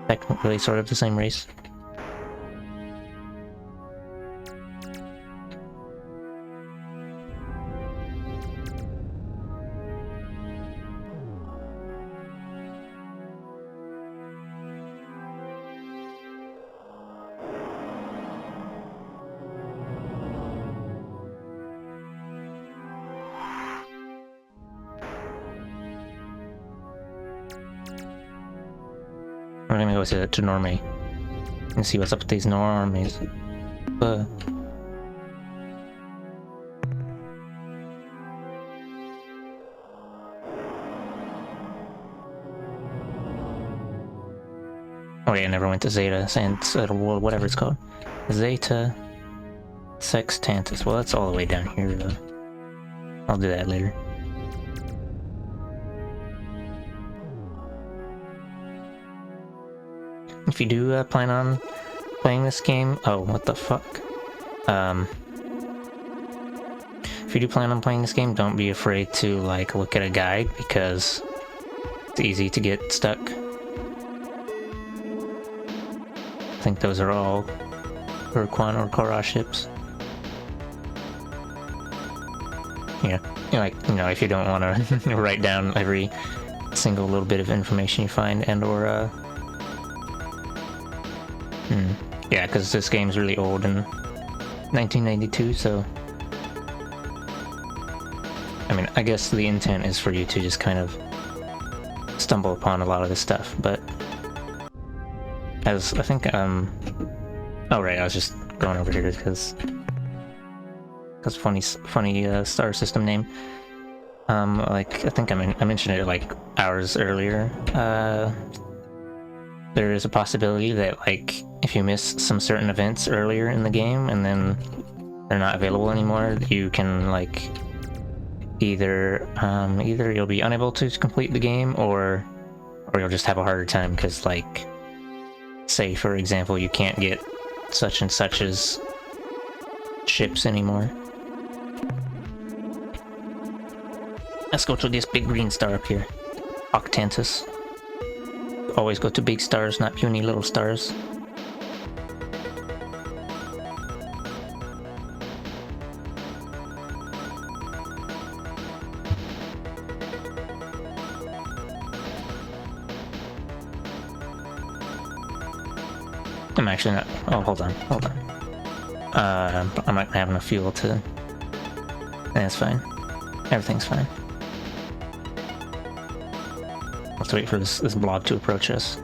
Technically sort of the same race. We're gonna go to Normie and see what's up with these normies. Oh yeah, I never went to Zeta, whatever it's called. Zeta Sextantis. Well, that's all the way down here though. I'll do that later. If you do plan on playing this game, oh, what the fuck? If you do plan on playing this game, don't be afraid to like look at a guide because it's easy to get stuck. I think those are all Urquan or Koros ships. Yeah, if you don't want to write down every single little bit of information you find and or yeah, because this game's really old in 1992, so I mean, I guess the intent is for you to just kind of stumble upon a lot of this stuff, but as I think oh right, I was just going over here because funny star system name. Like I think I mentioned it like hours earlier. There is a possibility that like if you miss some certain events earlier in the game and then they're not available anymore, you can like either you'll be unable to complete the game or you'll just have a harder time because like say for example you can't get such and such as ships anymore. Let's go to this big green star up here. Octantis. Always go to big stars, not puny little stars. I'm actually not... Oh, hold on. I'm not having enough fuel to... That's fine. Everything's fine. Let's wait for this blob to approach us.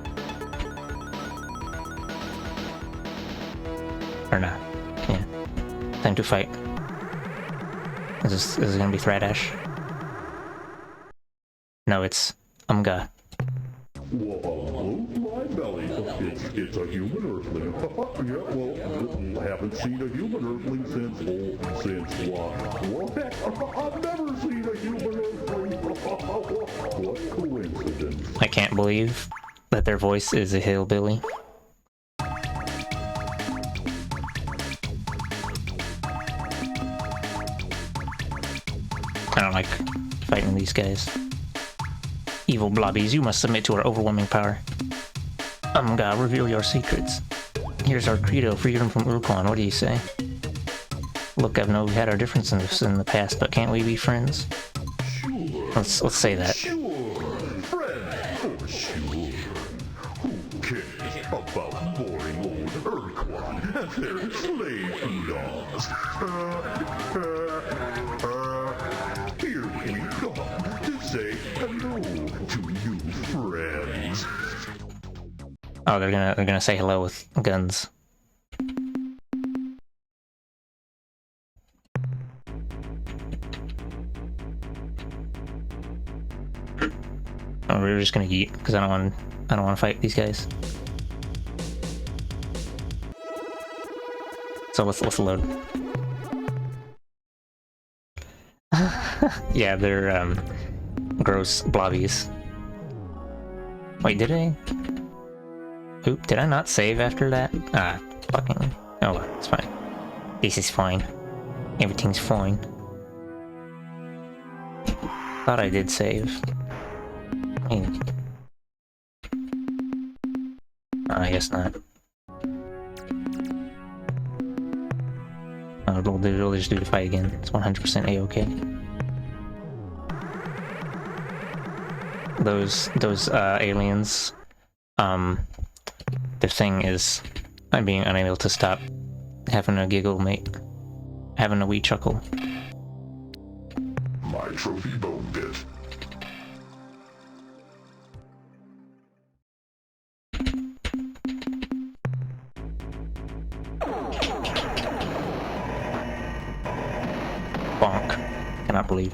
Or not. Yeah. Time to fight. Is it gonna be Thradash? No, it's Umga. Whoa, my belly. It's a human earthling. Yeah, well, I haven't seen a human earthling since what? I've never seen a human earthling. What coincidence. I can't believe that their voice is a hillbilly. I don't like fighting these guys. Evil blobbies, you must submit to our overwhelming power. God, reveal your secrets. Here's our credo, freedom from Urquan. What do you say? Look, I know we had our differences in the past, but can't we be friends? Sure. Let's say that. Sure, friend. Oh, sure. Who cares about boring old Urquan and their slave laws? Here we come to say hello to you, friends. Oh, they're gonna say hello with guns. Oh, we're just gonna yeet because I don't want to fight these guys. So let's load. Yeah, they're gross blobbies. Wait, did I? Oop, did I not save after that? Ah, fucking. Oh, well, it's fine. This is fine. Everything's fine. Thought I did save. I guess not. We'll just do the fight again. It's 100% a-okay. Those aliens. The thing is, I'm being unable to stop having a giggle, mate. Having a wee chuckle. My trophy bone bit. Bonk. Cannot believe.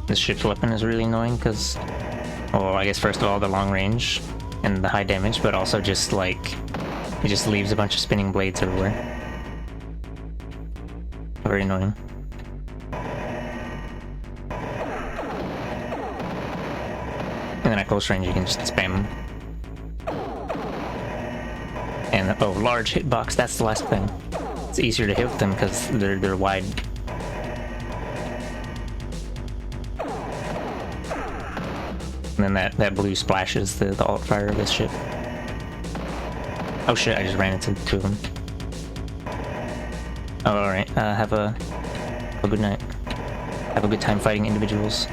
This ship's weapon is really annoying because, well, I guess first of all the long range and the high damage, but also just like, it just leaves a bunch of spinning blades everywhere. Very annoying. And then at close range you can just spam. And oh, large hitbox, that's the last thing. It's easier to hit them because they're wide. And then that blue splashes the alt fire of this ship. Oh shit, I just ran into two of them. Oh, alright, have a good night. Have a good time fighting individuals.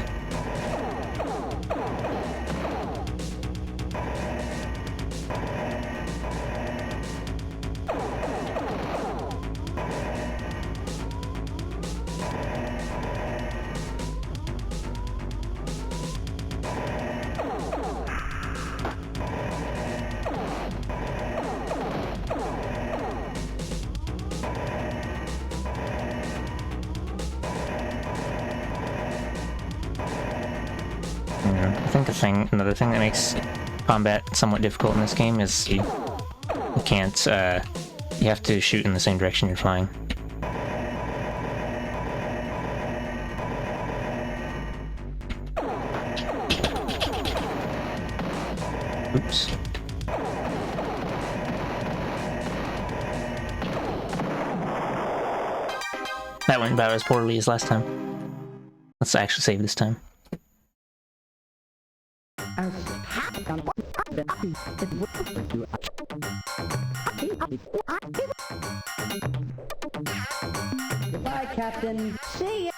I think another thing that makes combat somewhat difficult in this game is you can't, you have to shoot in the same direction you're flying. Oops. That went about as poorly as last time. Let's actually save this time. Goodbye, Captain. See ya.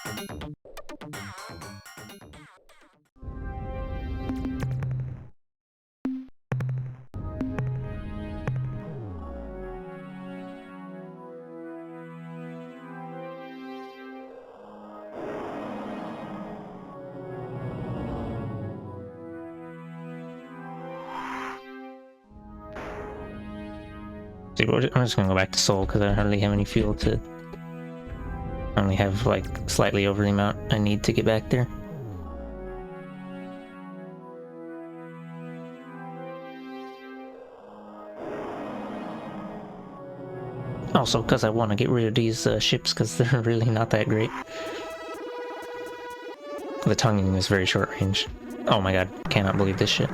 I'm just gonna go back to Soul because I hardly have any fuel to. I only have like slightly over the amount I need to get back there. Also, because I want to get rid of these ships because they're really not that great. The tonguing is very short range. Oh my god, cannot believe this shit.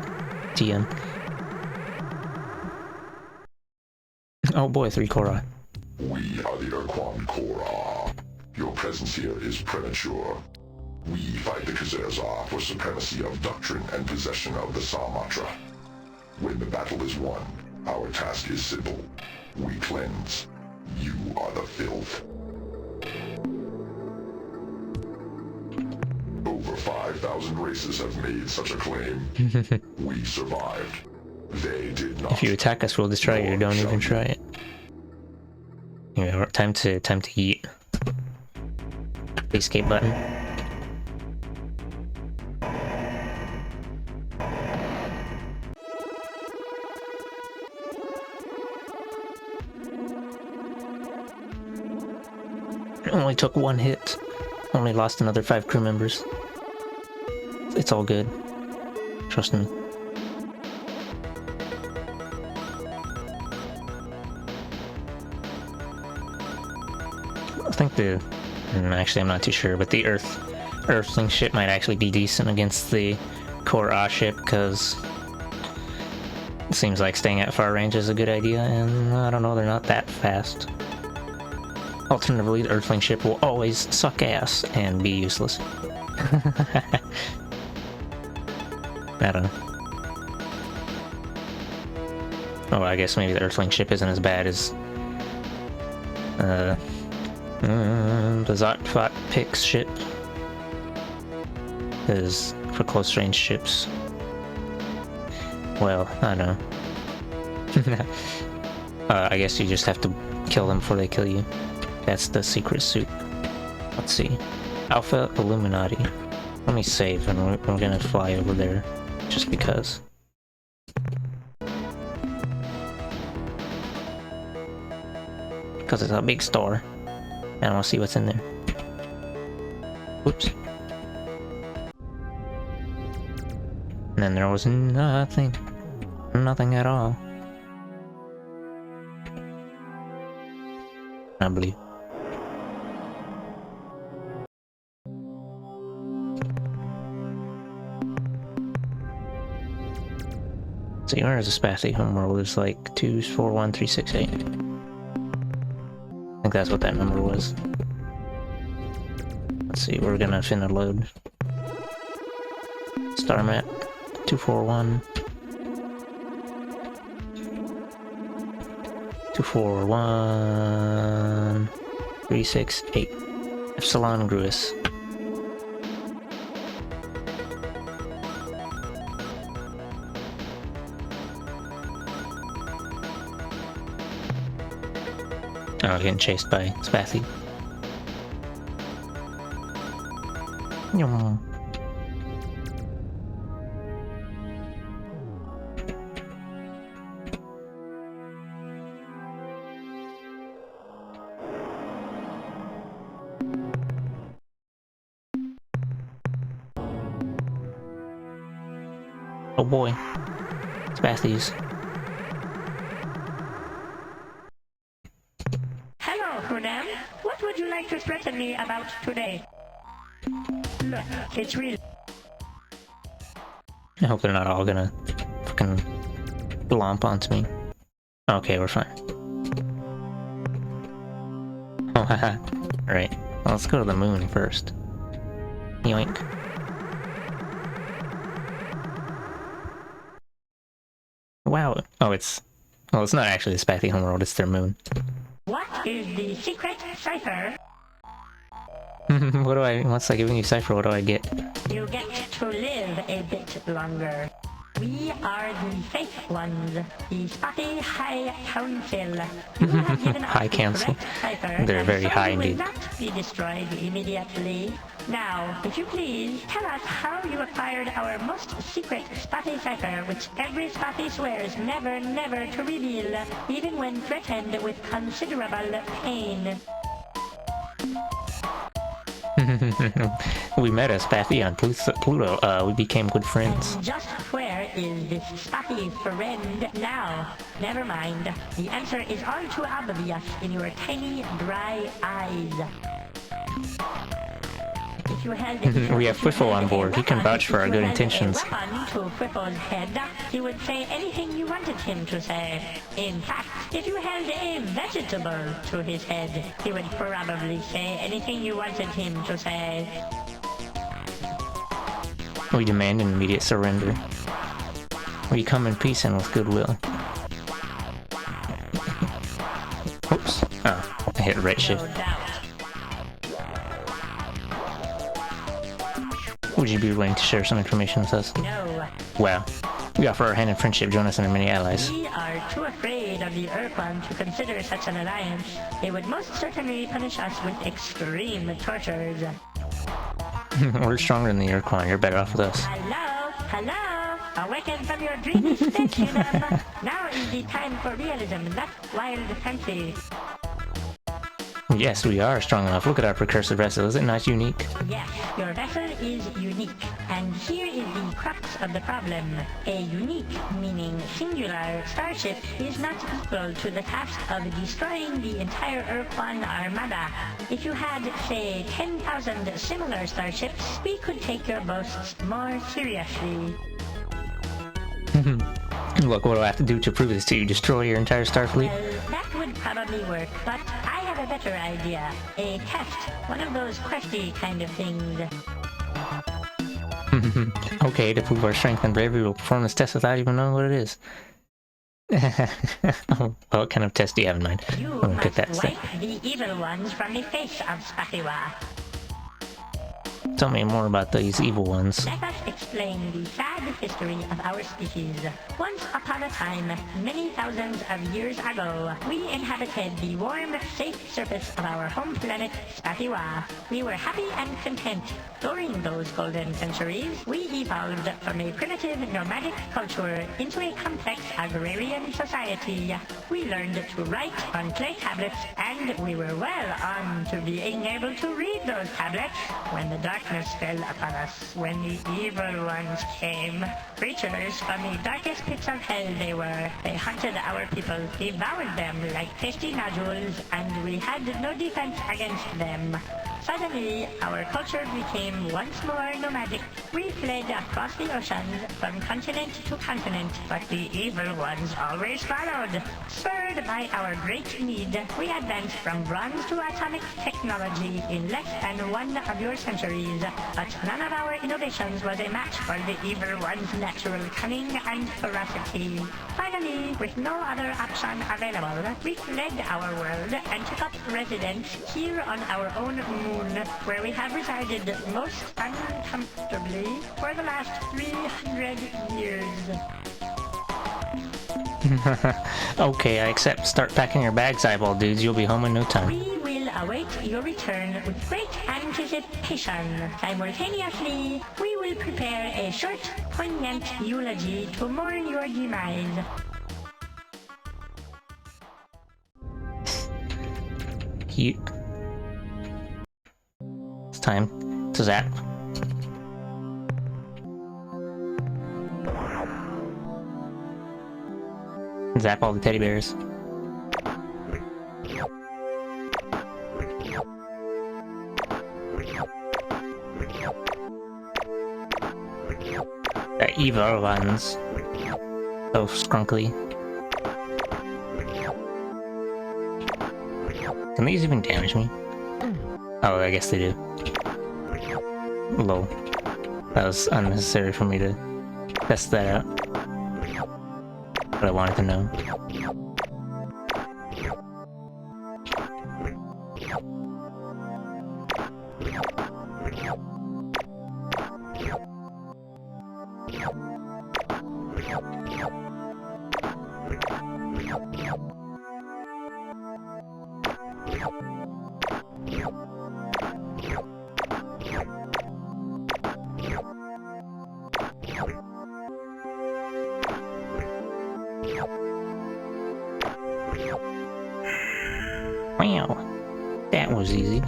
TM. Oh boy, 3 Korra. We are the Urquan Korra. Your presence here is premature. We fight the Kazazar for supremacy of doctrine and possession of the Samatra. When the battle is won, our task is simple. We cleanse. You are the filth. Over 5,000 races have made such a claim. We survived. They did not. If you attack us, we'll destroy you. Don't even try it. Yeah, time to eat. The escape button. It only took 1 hit. Only lost another 5 crew members. It's all good. Trust me. I think actually I'm not too sure, but the Earthling ship might actually be decent against the core A ship, because it seems like staying at far range is a good idea, and I don't know, they're not that fast. Alternatively, the Earthling ship will always suck ass and be useless. I don't know. Oh, I guess maybe the Earthling ship isn't as bad as the Zotfot Pix ship is for close range ships. Well, I don't know. I guess you just have to kill them before they kill you. That's the secret suit. Let's see. Alpha Illuminati. Let me save, and we're gonna fly over there, just because. Because it's a big store. And I want to see what's in there. Whoops. And then there was nothing. Nothing at all. I believe. See, where is the Spathi homeworld? It's like 241368. I think that's what that number was. Let's see, we're gonna finna load. Star map 241. 241368. Epsilon Gruis. Oh, getting chased by Spathi. Yum. Oh boy. Spathis. Madame, what would you like to threaten me about today? Look, it's real. I hope they're not all gonna fucking glomp onto me. Okay, we're fine. Oh, haha. Alright, well, let's go to the moon first. Yoink. Wow. Oh, it's... Well, it's not actually the Spathi homeworld, it's their moon. What is the secret cipher? What do I... Once I give you cipher, what do I get? You get to live a bit longer. We are the faith ones, the Spathi High Council. You have given us High the Council. correct cipher, They're very high will indeed. not be destroyed immediately. Now, if you please, tell us how you acquired our most secret Spathi cipher, which every Spathi swears never, never to reveal, even when threatened with considerable pain. We met a Spathi on Pluto. We became good friends. And just where is this Spathi friend now? Never mind. The answer is all too obvious in your tiny, dry eyes. If you held We have Whiffle on board. He can vouch for our good intentions. If you held a weapon to Whiffle's head, he would say anything you wanted him to say. In fact, if you held a vegetable to his head, he would probably say anything you wanted him to say. We demand an immediate surrender. We come in peace and with goodwill. Oops. Oh, I hit right shift. Would you be willing to share some information with us? No. Wow. We offer our hand in friendship. Join us and our many allies. We are too afraid of the Urquan to consider such an alliance. They would most certainly punish us with extreme tortures. We're stronger than the Urquan. You're better off with us. Hello? Hello? Awaken from your dreamy state, human. Now is the time for realism, not wild fancy. Yes, we are strong enough. Look at our precursor vessel. Is it not unique? Yes, your vessel is unique. And here is the crux of the problem. A unique, meaning singular, starship is not equal to the task of destroying the entire Urquan armada. If you had, say, 10,000 similar starships, we could take your boasts more seriously. Look, what do I have to do to prove this to you? Destroy your entire Starfleet? Well, that would probably work, but I have a better idea. A test. One of those questy kind of things. Okay, to prove our strength and bravery, we'll perform this test without even knowing what it is. What kind of test do you have in mind? You I'm gonna pick must that wipe the evil ones from the face of Spahiwa. Tell me more about these evil ones. Let us explain the sad history of our species. Once upon a time, many thousands of years ago, we inhabited the warm, safe surface of our home planet, Spahiwa. We were happy and content. During those golden centuries, we evolved from a primitive nomadic culture into a complex agrarian society. We learned to write on clay tablets, and we were well on to being able to read those tablets when the darkness fell upon us, when the evil ones came. Creatures from the darkest pits of hell they were. They hunted our people, devoured them like tasty nodules, and we had no defense against them. Suddenly, our culture became once more nomadic. We fled across the oceans from continent to continent, but the evil ones always followed. Spurred by our great need, we advanced from bronze to atomic technology in less than one of your centuries. But none of our innovations was a match for the evil one's natural cunning and ferocity. Finally, with no other option available, we fled our world and took up residence here on our own moon, where we have resided most uncomfortably for the last 300 years. Okay, I accept. Start packing your bags, eyeball dudes. You'll be home in no time. We will await your return with great anticipation. Simultaneously, we will prepare a short, poignant eulogy to mourn your demise. It's time to zap. Zap all the teddy bears. The evil ones. So scrunkly. Can these even damage me? Oh, I guess they do. Lol. That was unnecessary for me to test that out. But I wanted to know. Wow, that was easy.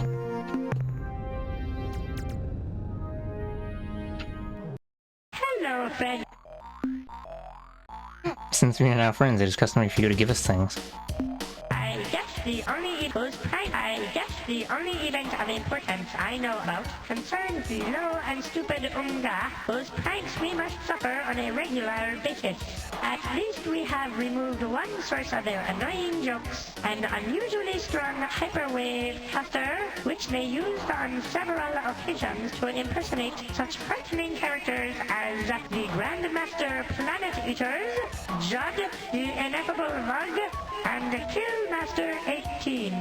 Hello, Fred. Since we are now friends, it is customary for you to give us things. I guess the only event of importance I know about concerns the low and stupid Unga, whose pranks we must suffer on a regular basis. At least we have removed one source of their annoying jokes, an unusually strong hyperwave thruster, which they used on several occasions to impersonate such frightening characters as the Grandmaster Planet Eaters, Judd, the Ineffable Vug, and Killmaster 18.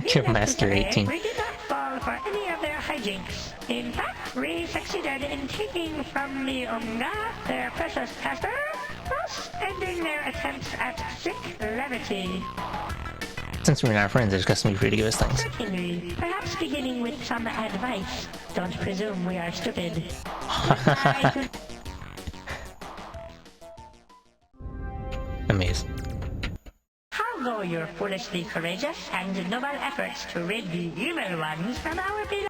Killmaster 18. We did not fall for any of their hijinks. In fact, we succeeded in taking from the Unga their precious caster, thus ending their attempts at sick levity. Since we're not friends, it is customary for you to give us things. Certainly. Perhaps beginning with some advice. Don't presume we are stupid. Amazing. How forego your foolishly courageous and noble efforts to rid the evil ones from our beloved.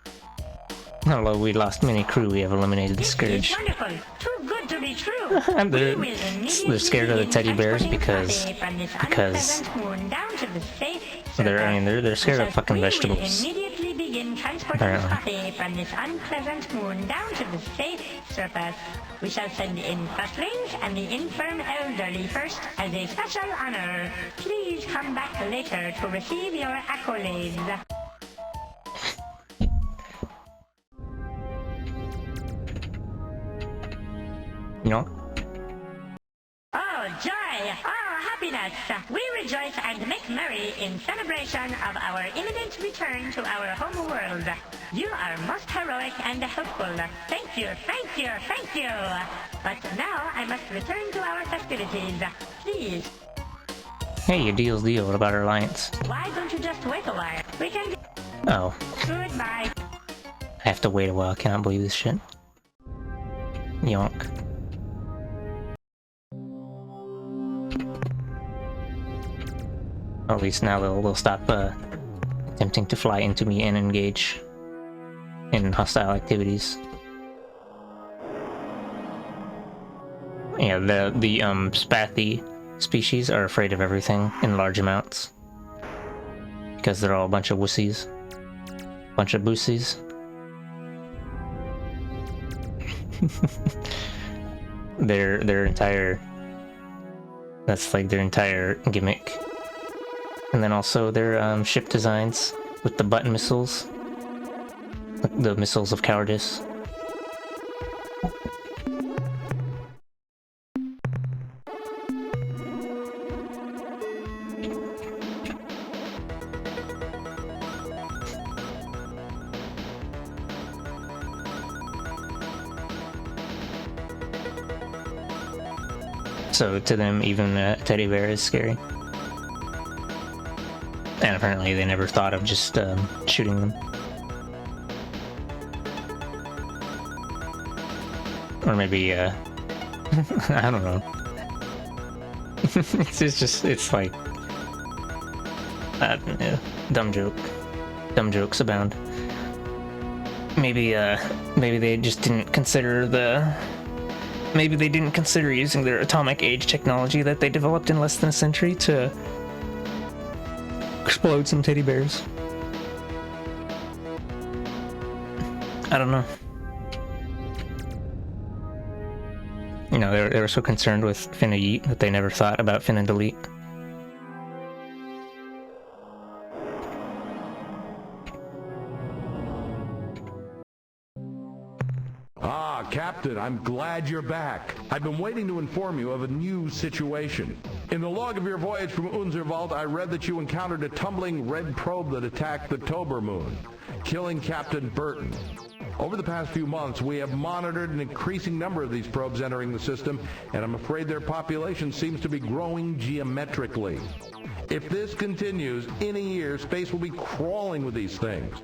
Although we lost many crew, we have eliminated the It's Scourge. wonderful. Too good to be true. And We will immediately they're scared of the begin teddy bears transporting because Patty from this unpleasant moon down to the safe they're scared of fucking We will vegetables. immediately begin transporting Apparently. Patty from this unpleasant moon down to the safe surface. We shall send in Fustlings and the infirm elderly first as a special honor. Please come back later to receive your accolades. You know? Oh, joy! Oh, happiness! We rejoice and make merry in celebration of our imminent return to our home world. You are most heroic and helpful. Thank you, thank you, thank you! But now I must return to our festivities. Please. Hey, your deal's deal. What about our alliance? Why don't you just wait a while? We can... Oh. Goodbye. I have to wait a while. I cannot believe this shit. Yonk. At least now they'll stop attempting to fly into me and engage in hostile activities. Yeah, the Spathi species are afraid of everything in large amounts. Because they're all a bunch of wussies. Bunch of boosies. their entire... That's like their entire gimmick. And then also their ship designs with the button missiles. The missiles of cowardice. So to them, even a teddy bear is scary. And apparently they never thought of just shooting them. Or maybe, I don't know. it's like... dumb joke. Dumb jokes abound. Maybe they just didn't consider Maybe they didn't consider using their atomic age technology that they developed in less than a century to explode some teddy bears. I don't know. You know, they were so concerned with Finna Yeet that they never thought about Finna Delete. Captain, I'm glad you're back. I've been waiting to inform you of a new situation. In the log of your voyage from Unserwald, I read that you encountered a tumbling red probe that attacked the Tober moon, killing Captain Burton. Over the past few months, we have monitored an increasing number of these probes entering the system, and I'm afraid their population seems to be growing geometrically. If this continues, in a year, space will be crawling with these things.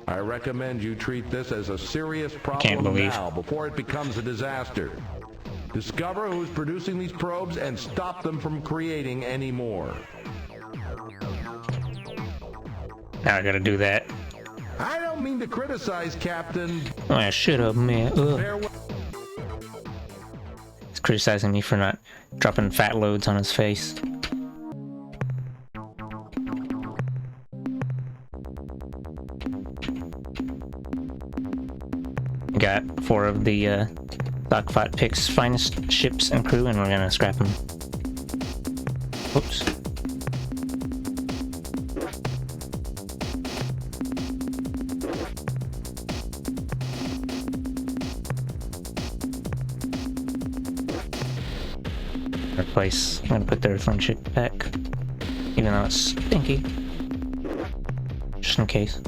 I recommend you treat this as a serious problem now before it becomes a disaster. Discover who's producing these probes and stop them from creating any more. Now I gotta do that. I don't mean to criticize, Captain. Oh, shut up, man. He's criticizing me for not dropping fat loads on his face. Got 4 of the Dogfight Pick's finest ships and crew, and we're gonna scrap them. Whoops. Replace. I'm gonna put the Earthling ship back, even though it's stinky, just in case.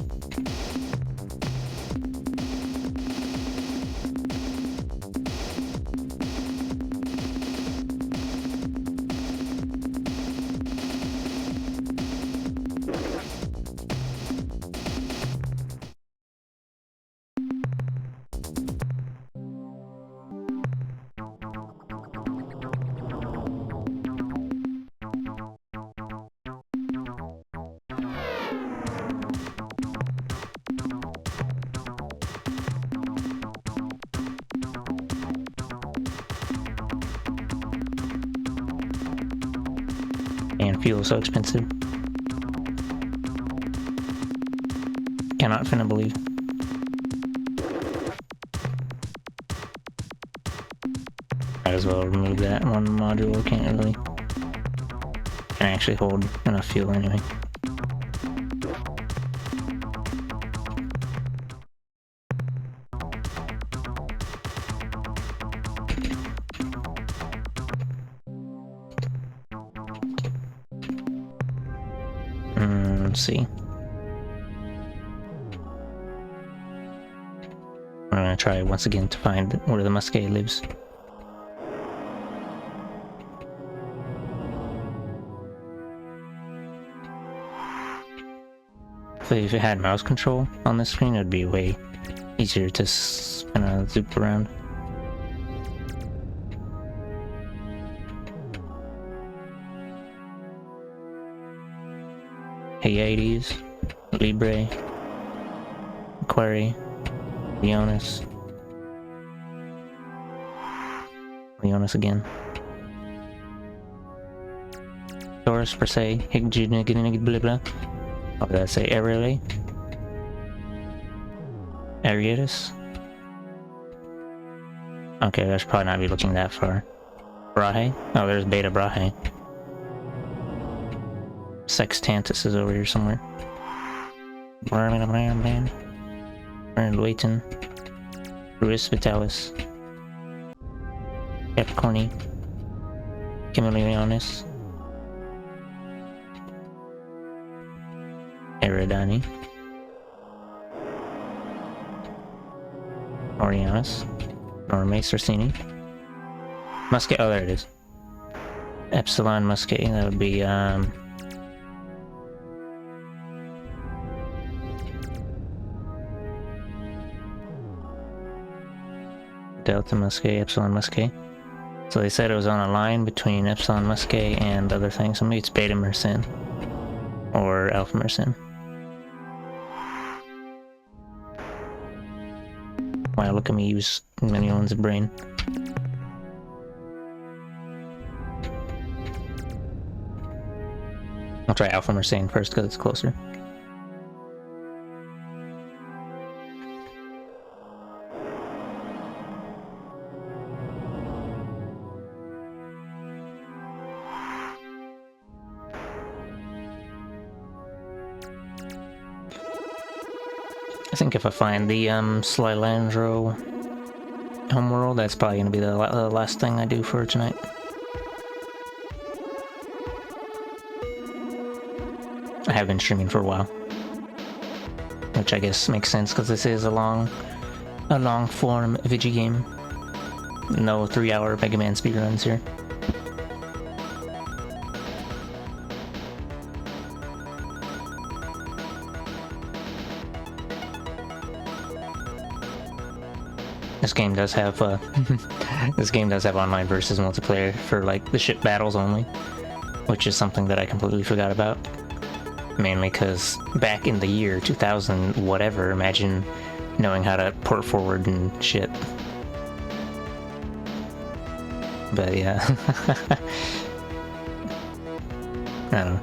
And fuel so expensive. Cannot finna believe. Might as well remove that one module. Can't really. Can actually hold enough fuel anyway. Let's see. I'm gonna try once again to find where the Musquet lives. If it had mouse control on this screen, it would be way easier to kind of zoop around. Hyades, Libre, Query, Leonis again. Taurus, per se, blah blah. How did I say? Arele? Arietis? Okay, I should probably not be looking that far. Brahe? Oh, there's Beta Brahe. Sextantus is over here somewhere. Luetin. Ruis Vitalis. Capricorni. Camillionis. Eridani. Orianus. Norme Cersini. Musquet, oh there it is. Epsilon Musquet, that would be Delta Musquet, Epsilon Musquet. So they said it was on a line between Epsilon Musquet and other things, so maybe it's Beta Mersenne. Or Alpha Mersenne. Wow, look at me use anyone's brain. I'll try Alpha Mersenne first because it's closer. I think if I find the Slylandro homeworld, that's probably going to be the last thing I do for tonight. I have been streaming for a while, which I guess makes sense because this is a long form Vigi game. No 3-hour Mega Man speedruns here. This game does have this game does have online versus multiplayer for like the ship battles only, which is something that I completely forgot about. Mainly because back in the year 2000 whatever, imagine knowing how to port forward and shit. But yeah, I don't know.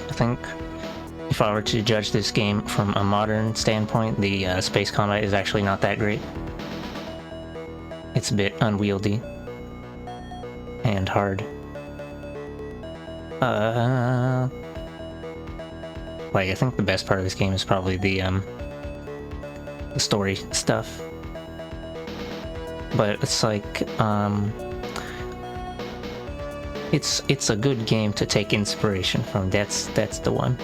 I think if I were to judge this game from a modern standpoint, the space combat is actually not that great. It's a bit unwieldy and hard. Like, I think the best part of this game is probably the story stuff. But it's like, it's a good game to take inspiration from. That's the one.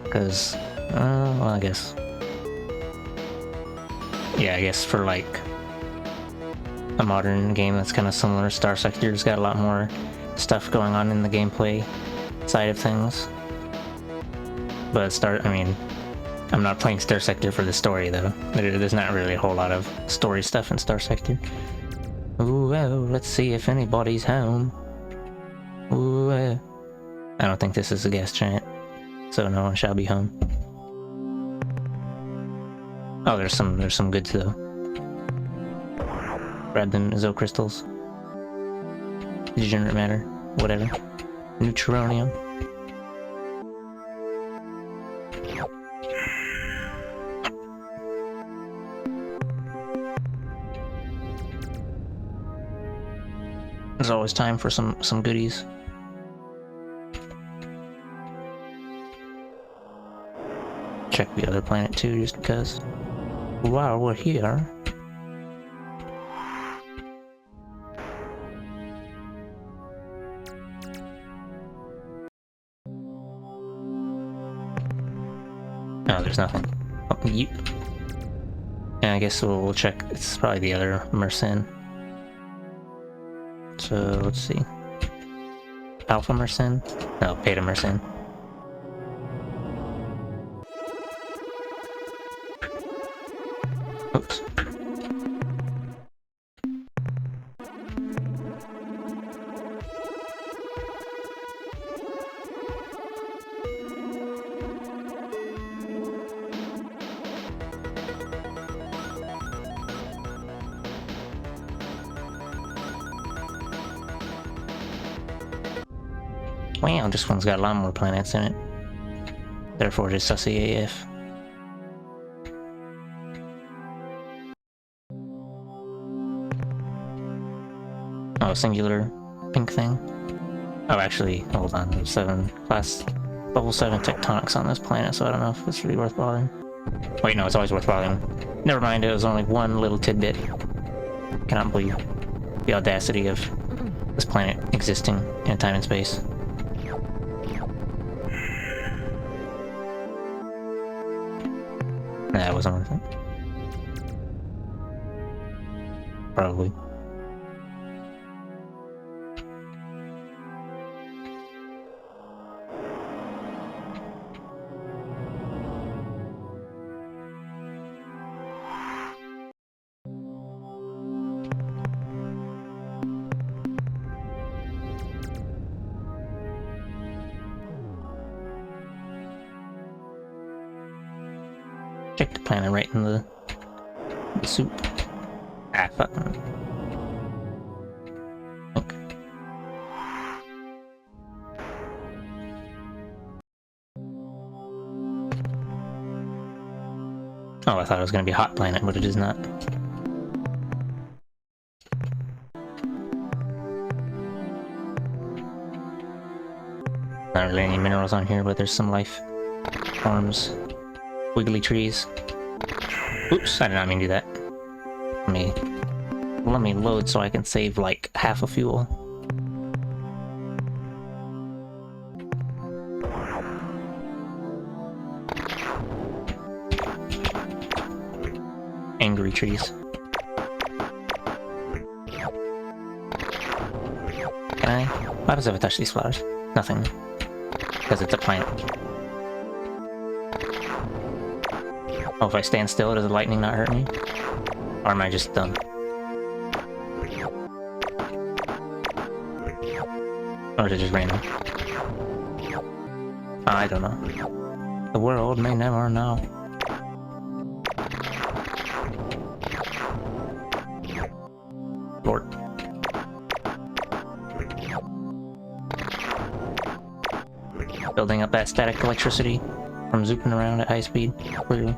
Because, well, I guess. Yeah, I guess for like a modern game that's kind of similar, Star Sector's got a lot more stuff going on in the gameplay side of things. But I'm not playing Star Sector for the story though. There's not really a whole lot of story stuff in Star Sector. Ooh, well, let's see if anybody's home. Ooh, I don't think this is a gas giant, so no one shall be home. Oh, there's some goods though. Grab them Zo crystals. Degenerate matter, whatever. Neutronium. There's always time for some goodies. Check the other planet too, just because. While we're here. No, there's nothing. Oh, yeah, I guess we'll check. It's probably the other Mersenne. So let's see. Alpha Mersenne? No, Beta Mersenne. Oops. Wow, this one's got a lot more planets in it. Therefore, it is sussy AF. Oh, singular pink thing. Oh, actually, hold on. There's level 7 tectonics on this planet, so I don't know if it's really worth bothering. Wait, no, it's always worth bothering. Never mind, it was only one little tidbit. Cannot believe the audacity of this planet existing in time and space. Nah, it wasn't worth it. Probably. Check the planet right in the soup. Ah, fuck. Okay. Oh, I thought it was gonna be a hot planet, but it is not. Not really any minerals on here, but there's some life forms. Wiggly trees. Oops, I did not mean to do that. Let me load so I can save like half a fuel. Angry trees. Can I? What happens if I touch these flowers? Nothing. Because it's a plant. Oh, if I stand still, does the lightning not hurt me? Or am I just dumb? Or is it just random? I don't know. The world may never know. Lord. Building up that static electricity from zooping around at high speed, clearly.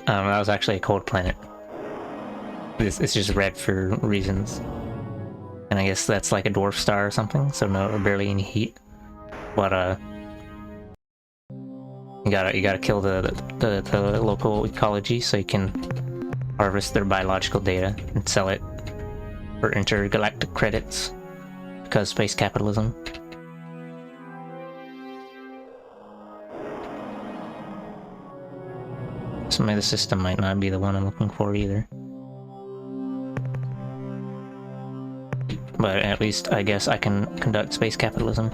That was actually a cold planet. It's just red for reasons. And I guess that's like a dwarf star or something, so no, barely any heat. But you gotta kill the local ecology so you can harvest their biological data and sell it for intergalactic credits because space capitalism. So maybe the system might not be the one I'm looking for either. But at least I guess I can conduct space capitalism.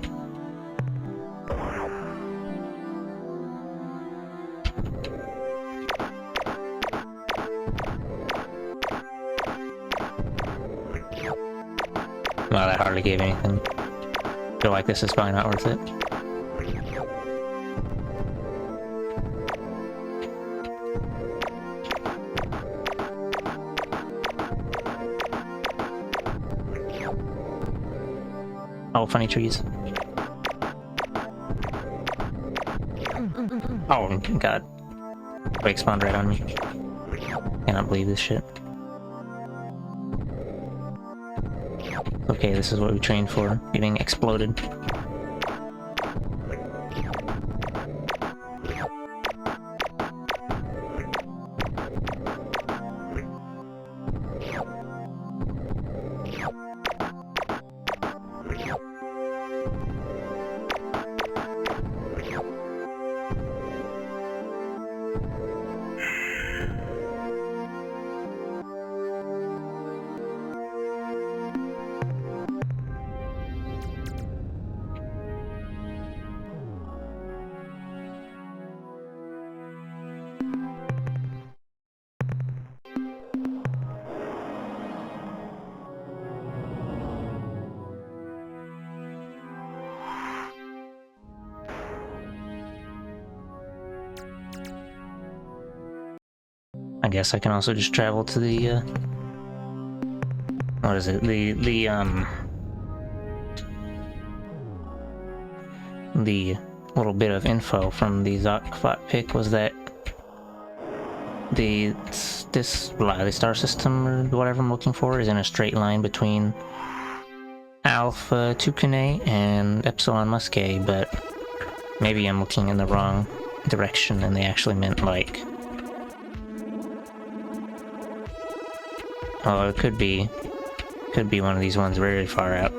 Well, that hardly gave anything. Feel like this is probably not worth it. Oh, funny trees. Oh, God. Quake spawned right on me. Cannot believe this shit. Okay, this is what we trained for. Getting exploded. I guess I can also just travel to the, what is it? The little bit of info from the Zokfot pic was that this Lively star system, or whatever I'm looking for, is in a straight line between Alpha Tucanae and Epsilon Muscae, but maybe I'm looking in the wrong direction and they actually meant like... Oh, it could be one of these ones very far out.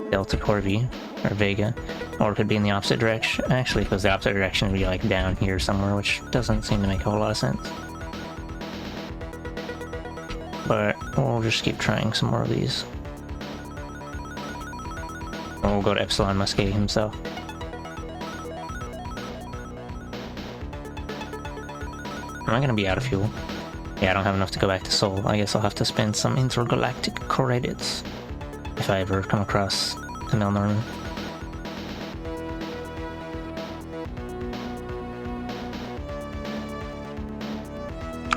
Delta Corvi, or Vega. Or it could be in the opposite direction. Actually, because the opposite direction would be like down here somewhere, which doesn't seem to make a whole lot of sense. But we'll just keep trying some more of these. And we'll go to Epsilon Muscae himself. Am I gonna be out of fuel? Yeah, I don't have enough to go back to Sol. I guess I'll have to spend some intergalactic credits if I ever come across the Melnorman.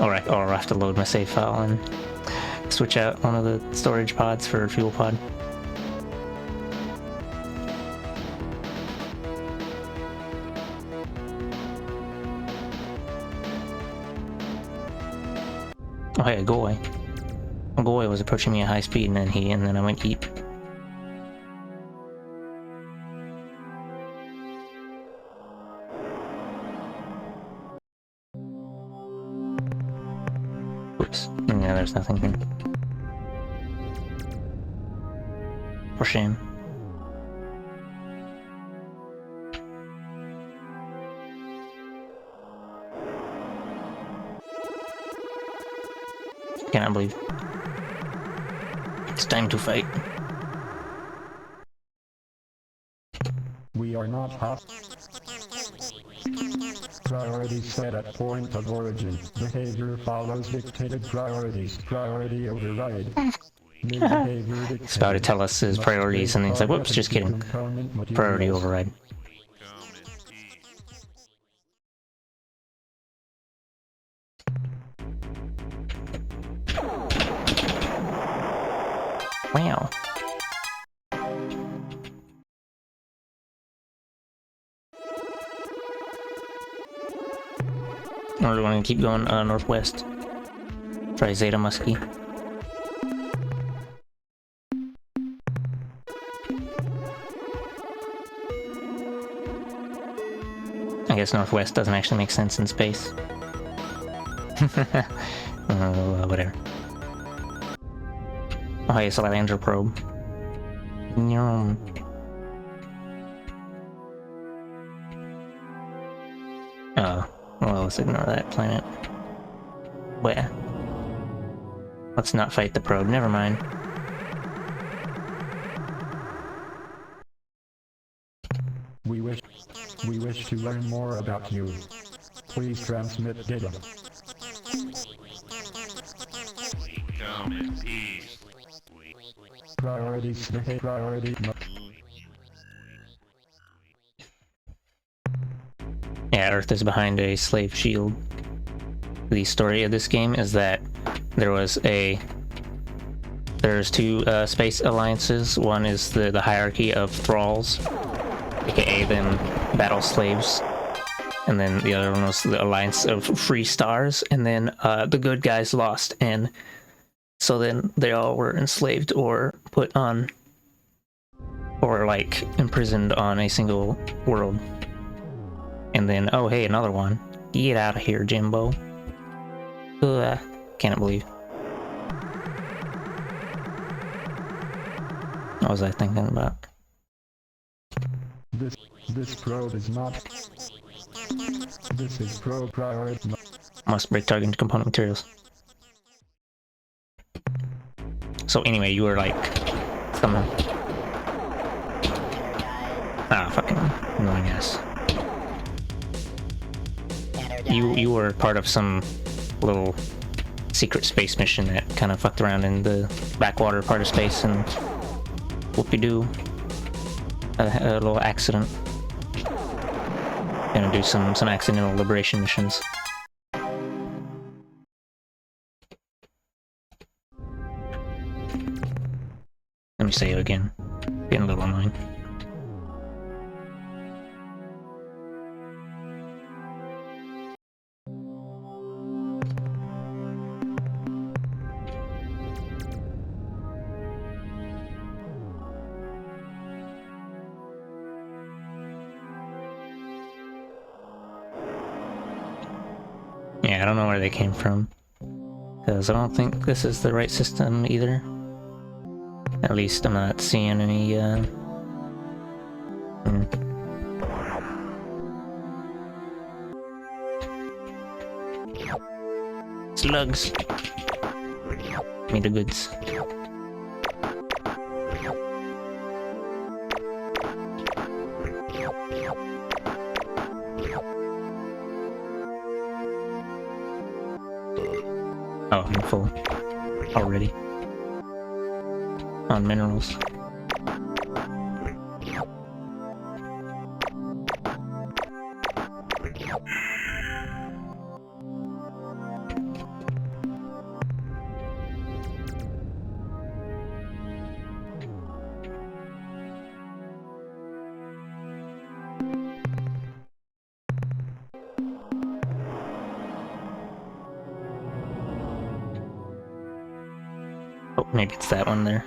Alright, or I'll have to load my save file and switch out one of the storage pods for a fuel pod. Oh yeah, Goy. Goy was approaching me at high speed and then I went eat. Oops. Yeah, there's nothing here. For shame. Cannot believe. It's time to fight. We are not hostile. Priorities set at point of origin. Behavior follows dictated priorities. Priority override. New behavior dictated. He's about to tell us his priorities and then he's like, whoops, just kidding. Priority override. Wow. Or do we want to keep going northwest? Try Zeta Muskie. I guess northwest doesn't actually make sense in space. Whatever. Oh, hey, it's a Landra probe. Yum. Oh, well, let's ignore that planet. Where? Let's not fight the probe, never mind. We wish to learn more about you. Please transmit data. Come in peace. Priorities. Priority. Yeah, Earth is behind a slave shield. The story of this game is that there's two space alliances. One is the hierarchy of thralls, aka them battle slaves, and then the other one was the alliance of free stars, and then the good guys lost, and so then they all were enslaved or put on, or like imprisoned on a single world. And then, oh hey, another one. Get out of here, Jimbo. Can't believe. What was I thinking about? This probe is not. This is probe priority. Must break target component materials. So anyway, you were like somehow. Ah, fucking annoying ass. You were part of some little secret space mission that kind of fucked around in the backwater part of space, and whoopie-doo, a little accident. Gonna do some accidental liberation missions. Let me say it again. Getting a little annoying. Yeah, I don't know where they came from, because I don't think this is the right system either. At least I'm not seeing any, slugs. Me the goods. Oh, I'm full already on minerals. Oh, maybe it's that one there.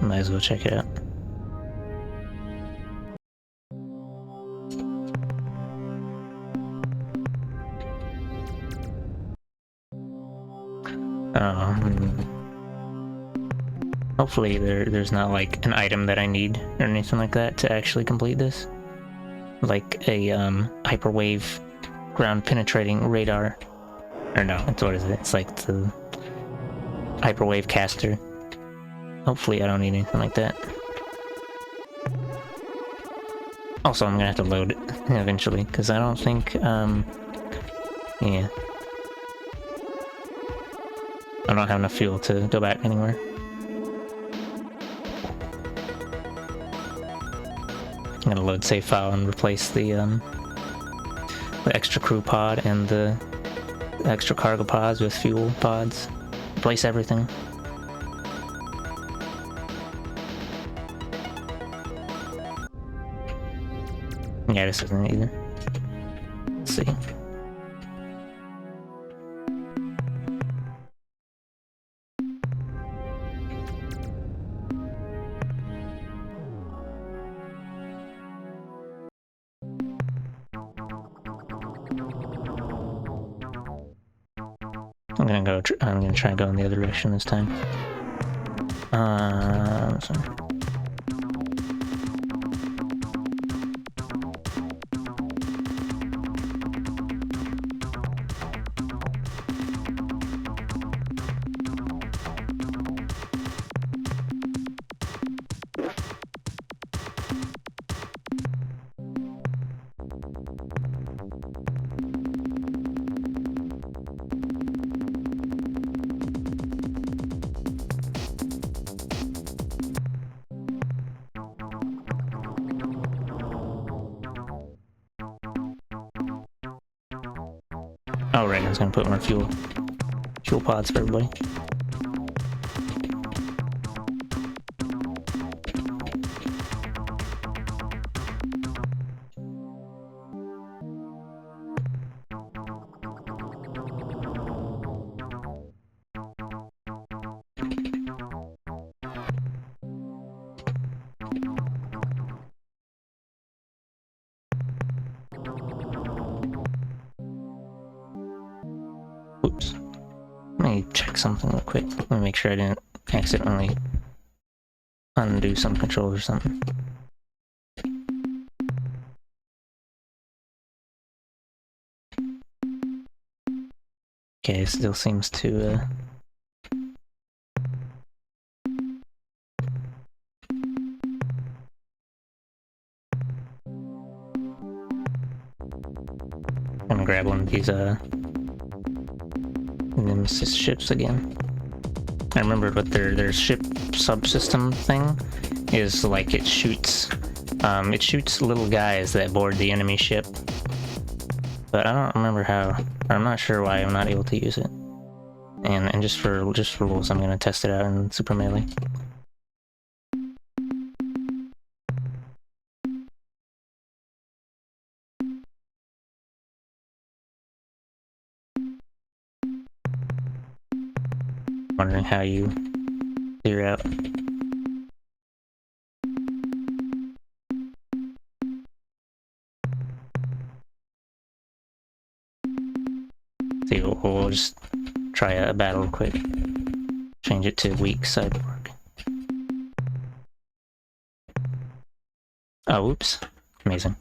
Might as well check it out. Hopefully there's not like an item that I need or anything like that to actually complete this. Like a hyperwave ground penetrating radar. Or no, what is it? It's like the hyperwave caster. Hopefully I don't need anything like that. Also, I'm gonna have to load it eventually, because I don't think, yeah. I don't have enough fuel to go back anywhere. I'm gonna load save file and replace the extra crew pod and the extra cargo pods with fuel pods. Replace everything. Yeah, this isn't either. Let's see. I'm gonna go. I'm gonna try and go in the other direction this time. Sorry. Oh right, I was gonna put more fuel pods for everybody. Oops. Let me check something real quick. Let me make sure I didn't accidentally undo some controls or something. Okay, it still seems to I'm gonna grab one of these Nemesis ships again. I remembered what their ship subsystem thing is. Like it shoots little guys that board the enemy ship. But I don't remember how, or I'm not sure why I'm not able to use it. And just for rules, I'm gonna test it out in Super Melee. Wondering how you figure out. See, we'll just try a battle real quick. Change it to weak cyborg. Oh, oops. Amazing.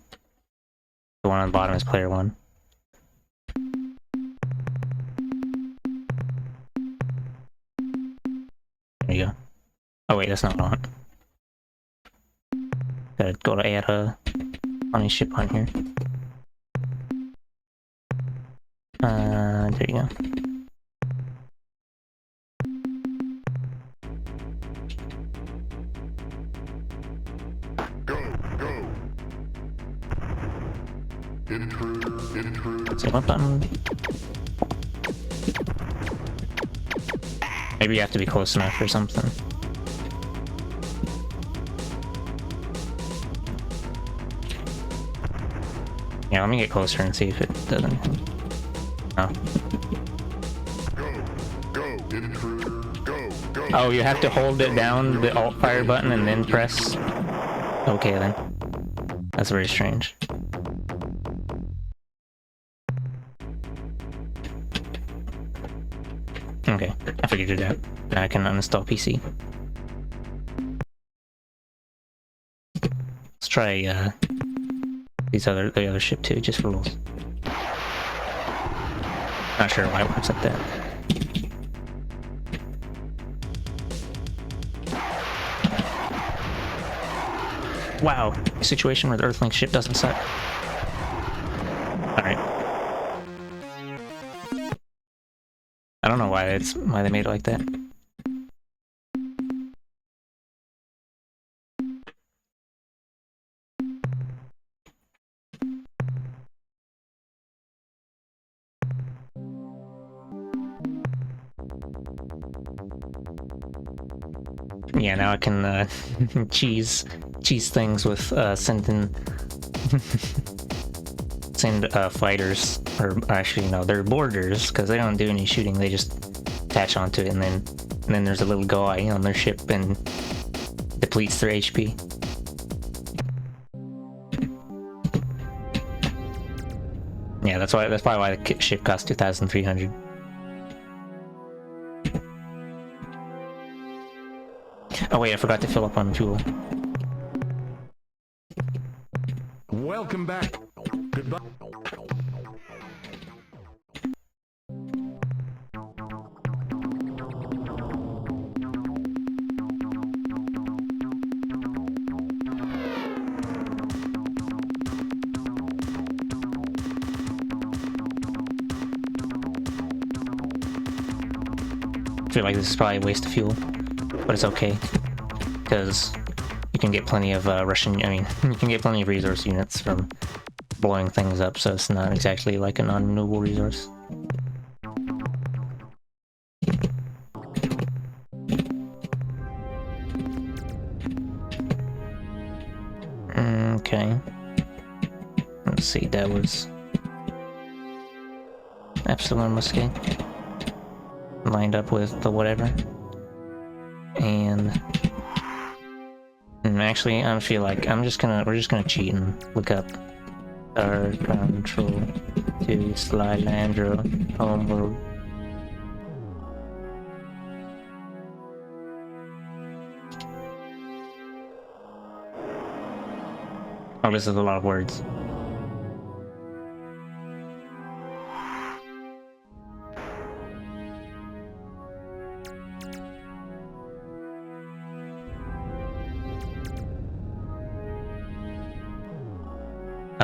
The one on the bottom is player 1. There you go. Oh wait, that's not what I want. Gotta go to add a funny ship on here. There you go. Go! Intruder. So what button? Maybe you have to be close enough or something. Yeah, let me get closer and see if it does anything. Oh. Go, intruder, go. Oh, you have to hold it down, the alt fire button, and then press. Okay then. That's very strange. Okay, I figured it out. Now I can uninstall PC. Let's try the other ship too, just for rules. Not sure why it works like that. Wow, situation where the Earthlink ship doesn't suck. Alright. I don't know why they made it like that. Yeah, now I can cheese things with send fighters, or actually no, they're boarders, because they don't do any shooting. They just attach onto it, and then there's a little guy on their ship and depletes their HP. Yeah, that's probably why the ship costs 2,300. Oh wait, I forgot to fill up on fuel. Welcome back. Goodbye. I feel like this is probably a waste of fuel, but it's okay, because you can get plenty of Russian, I mean, you can get plenty of resource units from blowing things up, so it's not exactly like a non-renewable resource. Okay. Let's see, that was Epsilon Musket. Lined up with the whatever. And actually, I feel like we're just gonna cheat and look up our control to Slylandro homeworld. Oh, this is a lot of words.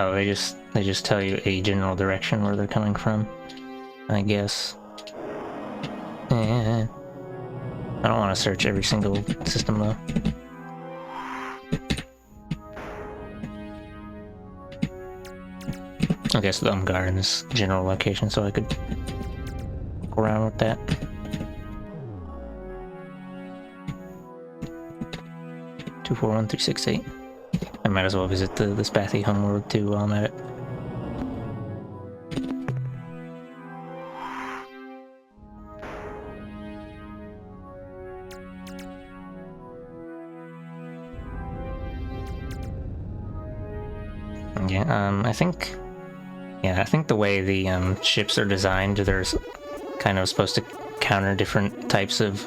Oh, they just tell you a general direction where they're coming from, I guess. I don't want to search every single system though. I guess the Umgar in this general location, so I could go around with that. Two 41368. I might as well visit the Spathy homeworld too while I'm at it. Yeah, I think the way the ships are designed, they're kind of supposed to counter different types of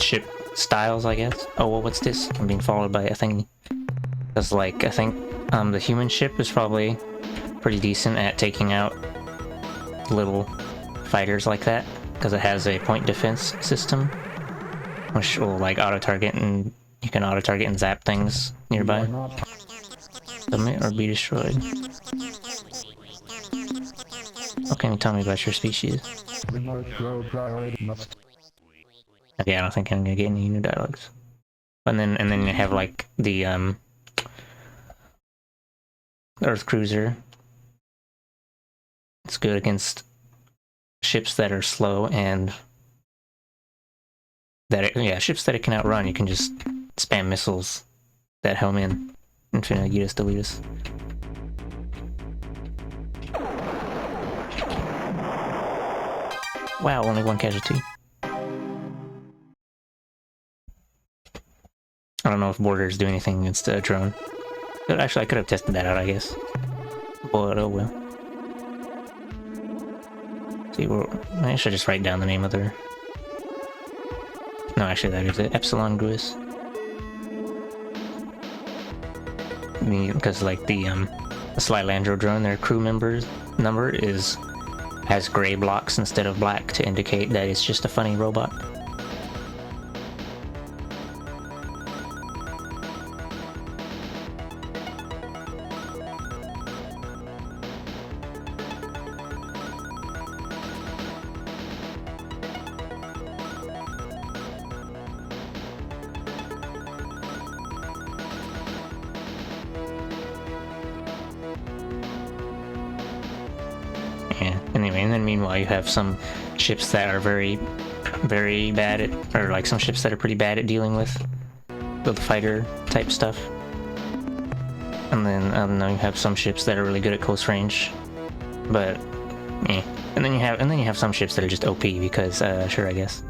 ship styles, I guess. Oh, well, what's this? I'm being followed by a thingy. Because, like, I think the human ship is probably pretty decent at taking out little fighters like that, because it has a point defense system, which will, like, auto-target, and you can auto-target and zap things nearby. Submit or be destroyed. What can you tell me about your species? Okay, I don't think I'm gonna get any new dialogues. And then you have like the Earth Cruiser. It's good against ships that are slow and ships that it can outrun. You can just spam missiles that home in. Infinitus Deletus. Wow, only one casualty. I don't know if borders do anything against a drone. But actually, I could have tested that out, I guess. But oh well. See, I should just write down the name of their... No, actually, that is it. Epsilon Gruis. Because, like, the Slylandro drone, their crew members number has gray blocks instead of black to indicate that it's just a funny robot. Yeah, anyway, and then meanwhile you have some ships that are very, very bad at, or like some ships that are pretty bad at dealing with the fighter type stuff. And then, I don't know, you have some ships that are really good at close range, but, eh. And then you have some ships that are just OP because, sure, I guess.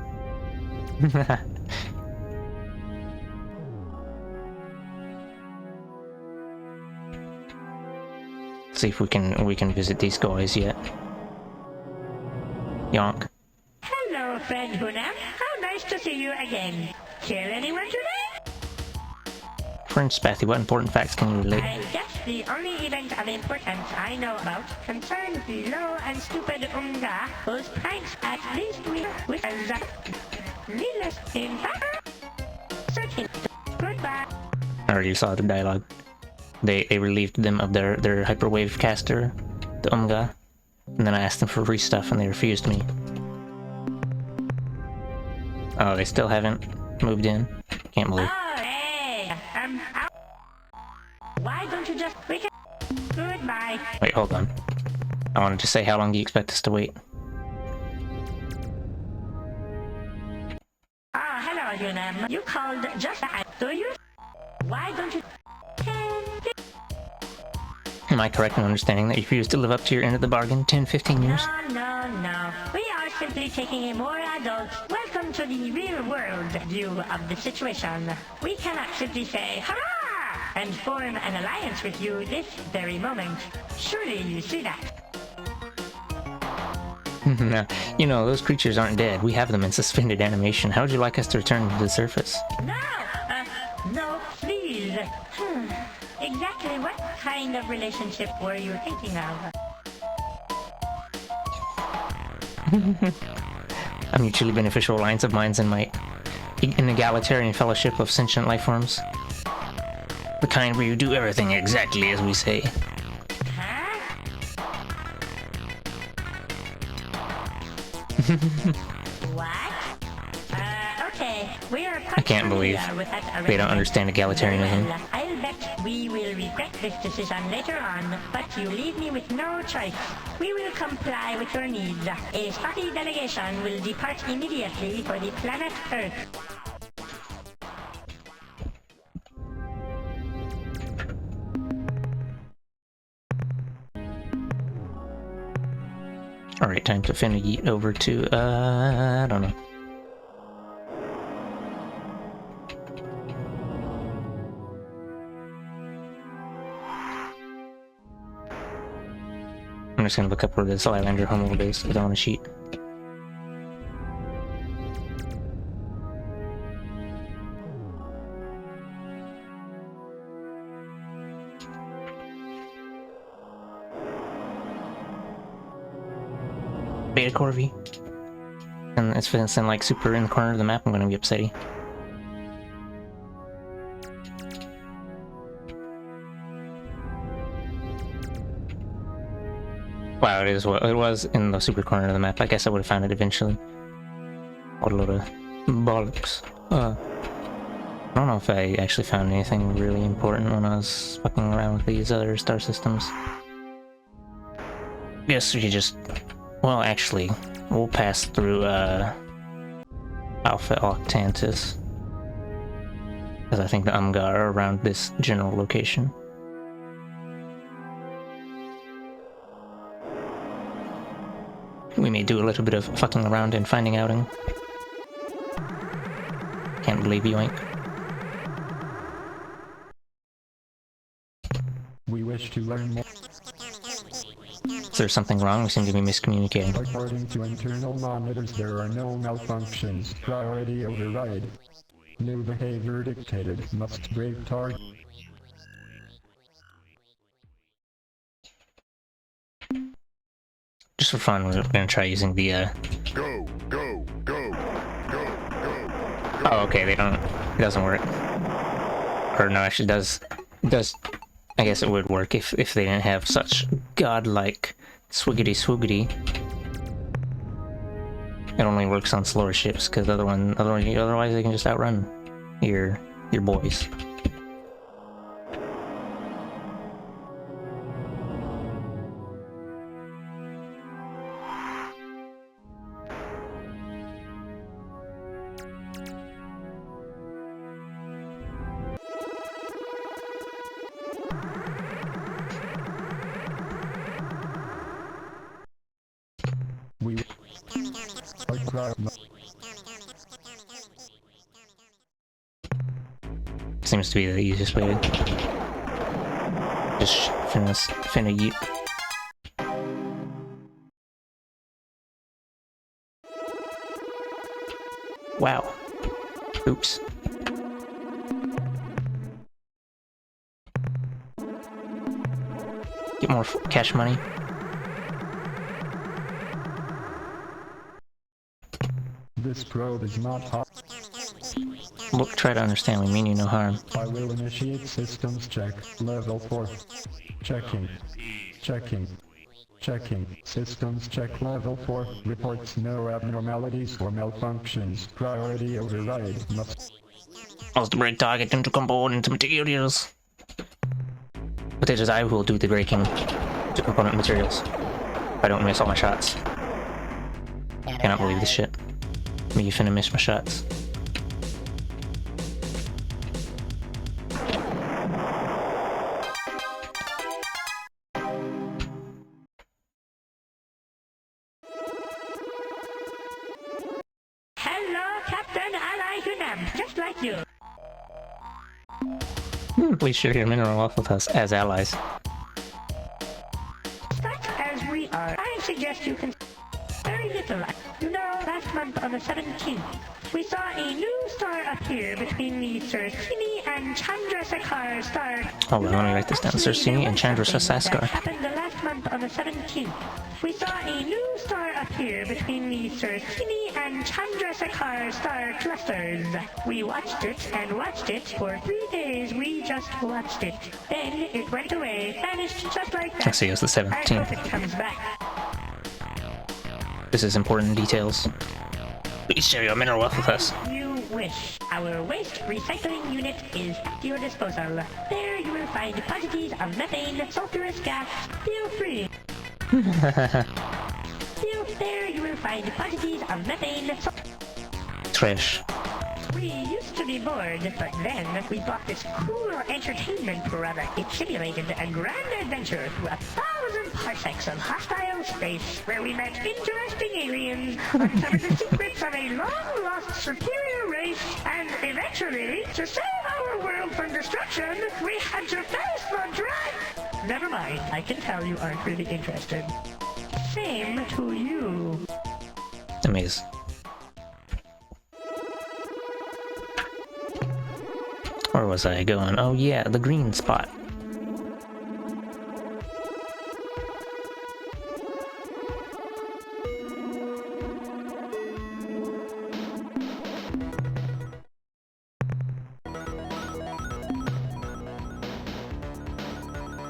See if we can visit these guys yet. Yonk. Hello, friend Hunam. How nice to see you again. Kill anyone today? Friend Spathy, what important facts can you relate? I guess the only event of importance I know about concerns the low and stupid Unga, whose pranks at least we with needless in fact. Searching. Goodbye. I already saw the dialogue. They relieved them of their hyperwave caster, the Umga, and then I asked them for free stuff and they refused me. Oh, they still haven't moved in? Can't believe. Oh, hey, why don't you just wait? Goodbye. Wait, hold on. I wanted to say, how long do you expect us to wait? Oh, hello, Unam. You called just do you? Why don't you? Am I correct in understanding that you refuse to live up to your end of the bargain 10-15 years? No. We are simply taking a more adult, welcome to the real world view of the situation. We cannot simply say, hurrah! And form an alliance with you this very moment. Surely you see that. No, you know, those creatures aren't dead. We have them in suspended animation. How would you like us to return to the surface? No, please. Exactly what kind of relationship were you thinking of? A mutually beneficial alliance of minds and might. An egalitarian fellowship of sentient life forms. The kind where you do everything exactly as we say. What? Okay, we are I can't believe they don't understand egalitarianism. Well, I'll bet we will regret this decision later on, but you leave me with no choice. We will comply with your needs. A spotty delegation will depart immediately for the planet Earth. Alright, time to finna yeet over to, I don't know. I'm just gonna look up where this Islander homeworld is. It's on a sheet. Beta Corvi. And it's in like super in the corner of the map. I'm gonna be upsetty. Wow, it is what it was in the super corner of the map. I guess I would have found it eventually. What a load of bollocks. I don't know if I actually found anything really important when I was fucking around with these other star systems. Guess we could just... Well, actually, we'll pass through, Alpha Octantis. Because I think the Umgar are around this general location. We may do a little bit of fucking around and finding outing. Can't believe you ain't. We wish to learn more. Is there something wrong? We seem to be miscommunicating. According to internal monitors, there are no malfunctions. Priority override. New behavior dictated. Must break target. Just for fun, we're gonna try using the, Go. Oh, okay, they don't... It doesn't work. Or no, actually does... It does... I guess it would work if they didn't have such godlike swiggity-swoogity. It only works on slower ships, because otherwise they can just outrun your boys. Seems to be the easiest way to just finna yeet. Wow. Oops. Get more cash money. This probe is not hot. Look, try to understand. We mean you no harm. I will initiate systems check. Level 4. Checking. Checking. Checking. Systems check level 4. Reports no abnormalities or malfunctions. Priority override must... As the break target into component materials. But it is I who will do the breaking to component materials. I don't miss all my shots. Cannot believe this shit. Me finna miss my shots. Hello, Captain Ally Hunam, just like you. Please share your mineral wealth with us as allies. Such as we are, I suggest you can... Very little. You know, last month on the 17th, we saw a new star appear between the Sursini and Chandrasekhar star. Hold on, let me write this down. Sursini and Chandrasekhar. That happened the last month on the 17th. We saw a new star appear between the Sursini and Chandrasekhar star clusters. We watched it and watched it for 3 days. We just watched it. Then it went away, vanished just like that. I see, it was the 17th. I hope it comes back. This is important details. Please share your mineral wealth with us. You wish. Our waste recycling unit is at your disposal. There you will find quantities of methane, sulfurous gas. Feel free. There you will find quantities of methane. Trash. We used to be bored, but then we bought this cool entertainment product. It simulated a grand adventure through 1,000 parsecs of hostile space, where we met interesting aliens, uncovered the secrets of a long-lost superior race, and eventually, to save our world from destruction, we had to face the dragon. Never mind, I can tell you aren't really interested. Same to you. Amazing. Where was I going? Oh yeah, the green spot.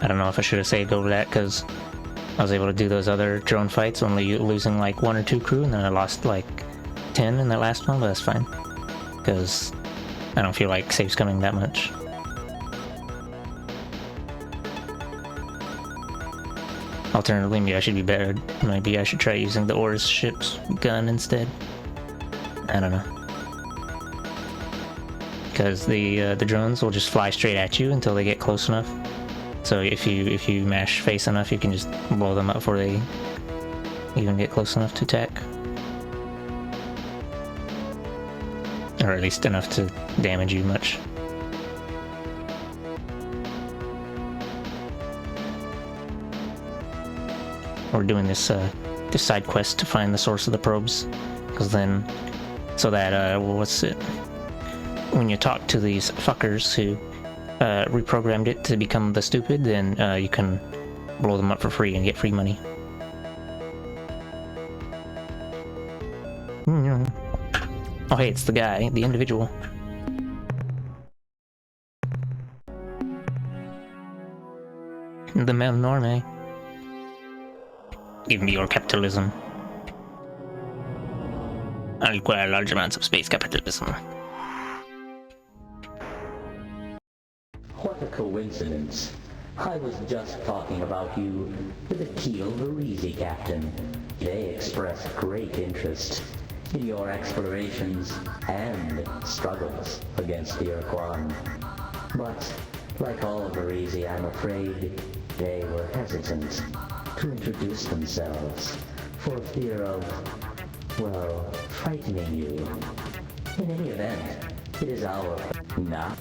I don't know if I should have saved over that, because I was able to do those other drone fights, only losing like 1 or 2 crew, and then I lost like 10 in that last one, but that's fine. Because I don't feel like saves coming that much. Alternatively, maybe I should be better. Maybe I should try using the Ores ship's gun instead. I don't know. Because the drones will just fly straight at you until they get close enough. So if you mash face enough, you can just blow them up before they even get close enough to attack. Or at least enough to damage you much. We're doing this this side quest to find the source of the probes, because then, so that what's it? When you talk to these fuckers who reprogrammed it to become the stupid, then you can blow them up for free and get free money. Oh hey, it's the guy, the individual. The male norme. Give me your capitalism. I require large amounts of space capitalism. What a coincidence. I was just talking about you with the Keel Varese captain. They expressed great interest in your explorations and struggles against the Urquan. But, like all of Varese, I'm afraid they were hesitant to introduce themselves for fear of, well, frightening you. In any event, it is our... Nah.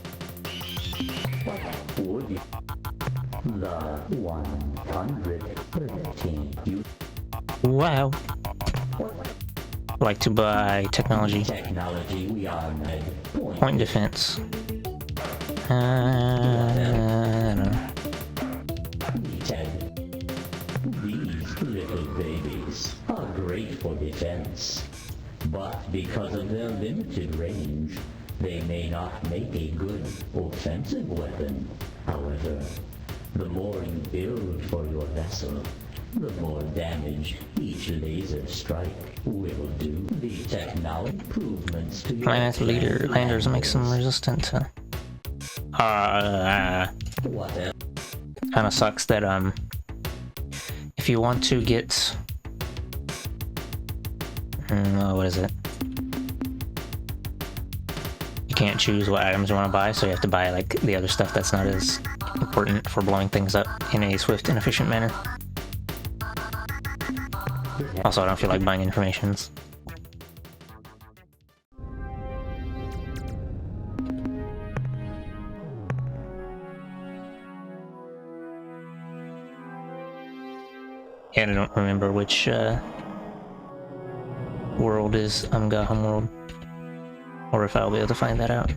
What would you... The 113 you... Wow. like to buy technology. Technology we are made. Point defense. I don't know. These little babies are great for defense, but because of their limited range, they may not make a good offensive weapon. However, the more you build for your vessel, the more damage each laser strike will do. The technology improvements to your Planet leader landers makes them resistant to. What else? Kind of sucks that if you want to get what is it? You can't choose what items you want to buy, so you have to buy like the other stuff that's not as important for blowing things up in a swift and efficient manner. Also, I don't feel like buying informations. And I don't remember which world is Amgaham world, or if I'll be able to find that out.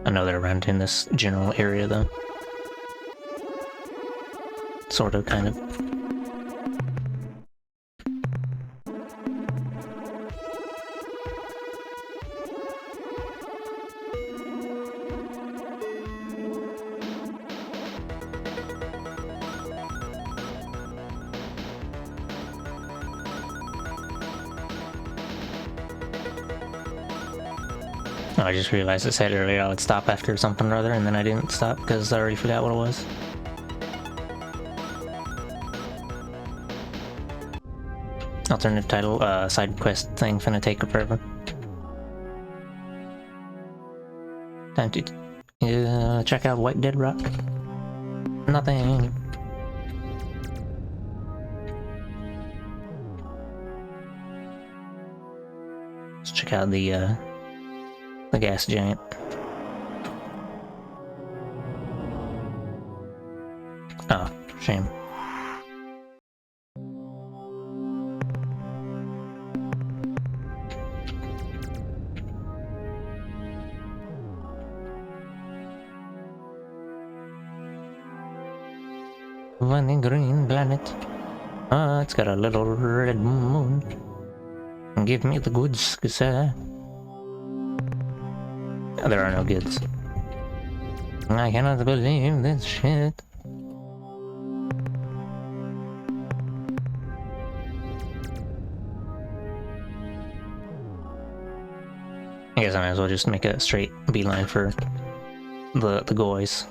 I know they're around in this general area though. Sort of, kind of. I just realized it said earlier I would stop after something or other, and then I didn't stop because I already forgot what it was. Alternative title, side quest thing finna take forever. Time to check out White Dead Rock. Nothing. Let's check out the gas giant. Oh, shame. One green planet. Ah, it's got a little red moon. Give me the goods, sir. There are no goods. I cannot believe this shit. I guess I might as well just make a straight beeline for the goys.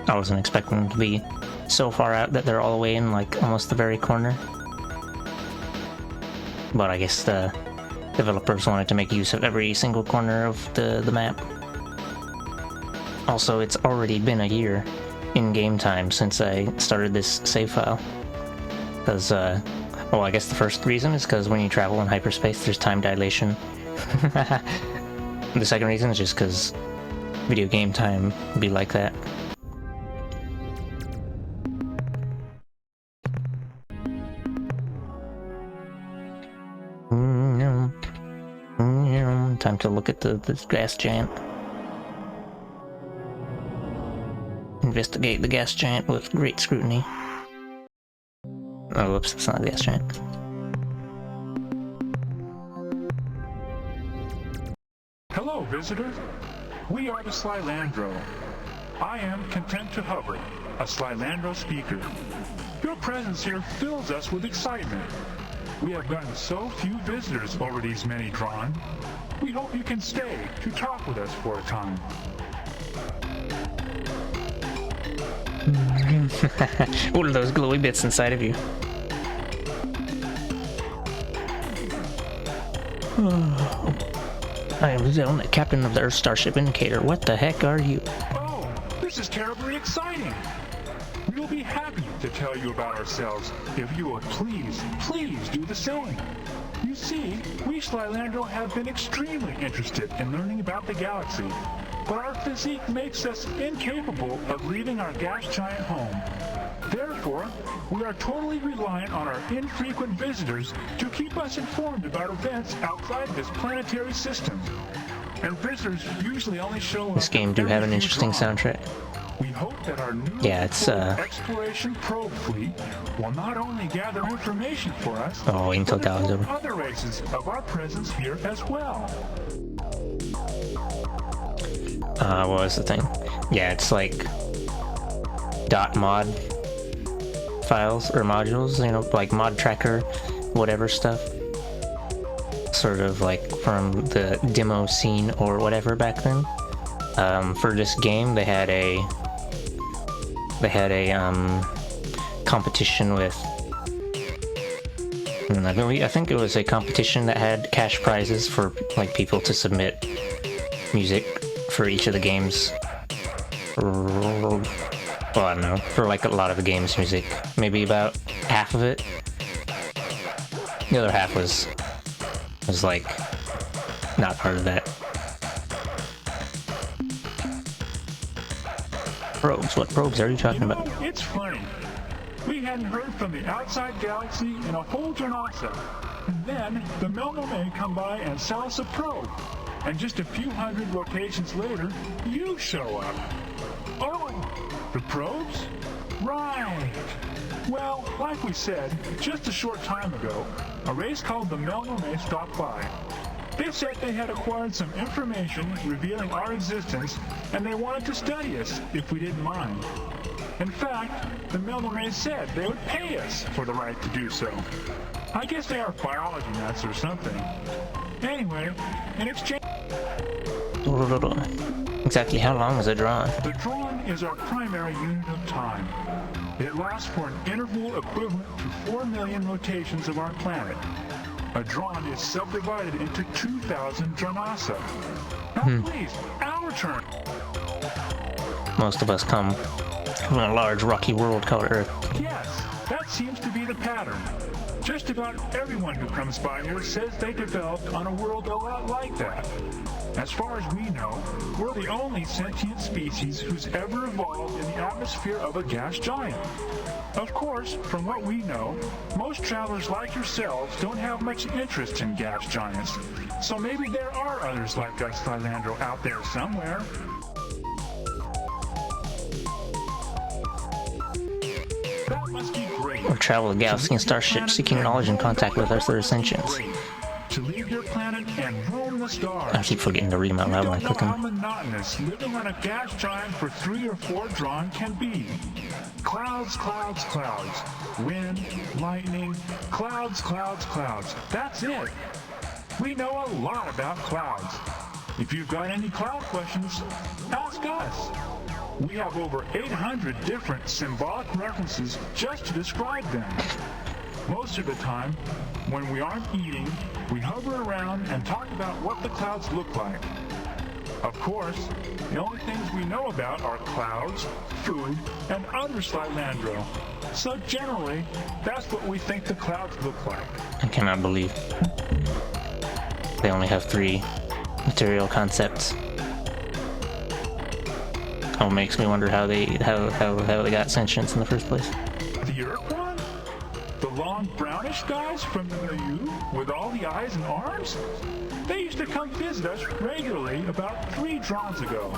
I wasn't expecting them to be so far out that they're all the way in, like, almost the very corner. But I guess the developers wanted to make use of every single corner of the map. Also, it's already been a year in game time since I started this save file. Because, well, I guess the first reason is because when you travel in hyperspace, there's time dilation. The second reason is just because video game time be like that. Time to look at this gas giant. Investigate the gas giant with great scrutiny. Oh, whoops, that's not the gas giant. Hello, visitor. We are the Sly Landro. I am content to hover, a Slylandro speaker. Your presence here fills us with excitement. We have gotten so few visitors over these many drawn. We hope you can stay to talk with us for a time. What are those glowy bits inside of you? I am the captain of the Earth Starship Indicator. What the heck are you? Oh, this is terribly exciting. We'll be happy to tell you about ourselves if you would please do the same. You see, we Slylandro have been extremely interested in learning about the galaxy, but our physique makes us incapable of leaving our gas giant home. Therefore, we are totally reliant on our infrequent visitors to keep us informed about events outside this planetary system. And visitors usually only show up. This game do have an interesting soundtrack. We hope that our new exploration probe fleet will not only gather information for us, oh, until but Dal's over. other races of our presence here as well. What was the thing? Yeah, it's like .mod files or modules, you know, like mod tracker, whatever stuff. Sort of like from the demo scene or whatever back then. For this game, they had a competition with. I think it was a competition that had cash prizes for like people to submit music for each of the games. Well, I don't know, for like a lot of the game's music. Maybe about half of it. The other half was like not part of that. Probes? What probes are you talking about? It's funny. We hadn't heard from the outside galaxy in a whole Janasa. And then the Melmo may come by and sell us a probe. And just a few hundred rotations later, you show up. Oh, the probes? Right. Well, like we said, just a short time ago, a race called the Melmo may stopped by. They said they had acquired some information revealing our existence, and they wanted to study us if we didn't mind. In fact, the Melmo may said they would pay us for the right to do so. I guess they are biology nuts or something. Anyway, in exchange... Exactly how long is a drawn? The drawn is our primary unit of time. It lasts for an interval equivalent to 4 million rotations of our planet. A drawn is subdivided into 2,000 Dranasa. Now please, our turn. Most of us come from a large rocky world called Earth. Yes, that seems to be the pattern. Just about everyone who comes by here says they developed on a world a lot like that. As far as we know, we're the only sentient species who's ever evolved in the atmosphere of a gas giant. Of course, from what we know, most travelers like yourselves don't have much interest in gas giants, so maybe there are others like us Slylandro out there somewhere. That must be great. Or travel a galaxy in starships seeking knowledge and contact with other sentients. To leave your planet and roam the stars. I keep forgetting to read them out loud when I click How them. monotonous living on a gas giant for 3 or 4 drawn can be. Clouds, clouds, clouds. Wind, lightning, clouds, clouds, clouds. That's it. We know a lot about clouds. If you've got any cloud questions, ask us. We have over 800 different symbolic references just to describe them. Most of the time, when we aren't eating, we hover around and talk about what the clouds look like. Of course, the only things we know about are clouds, food, and other Slylandro. So generally, that's what we think the clouds look like. I cannot believe they only have 3 material concepts. Oh, it makes me wonder how they got sentience in the first place. The Earth one? The long brownish guys from the milieu with all the eyes and arms? They used to come visit us regularly about 3 drawns ago.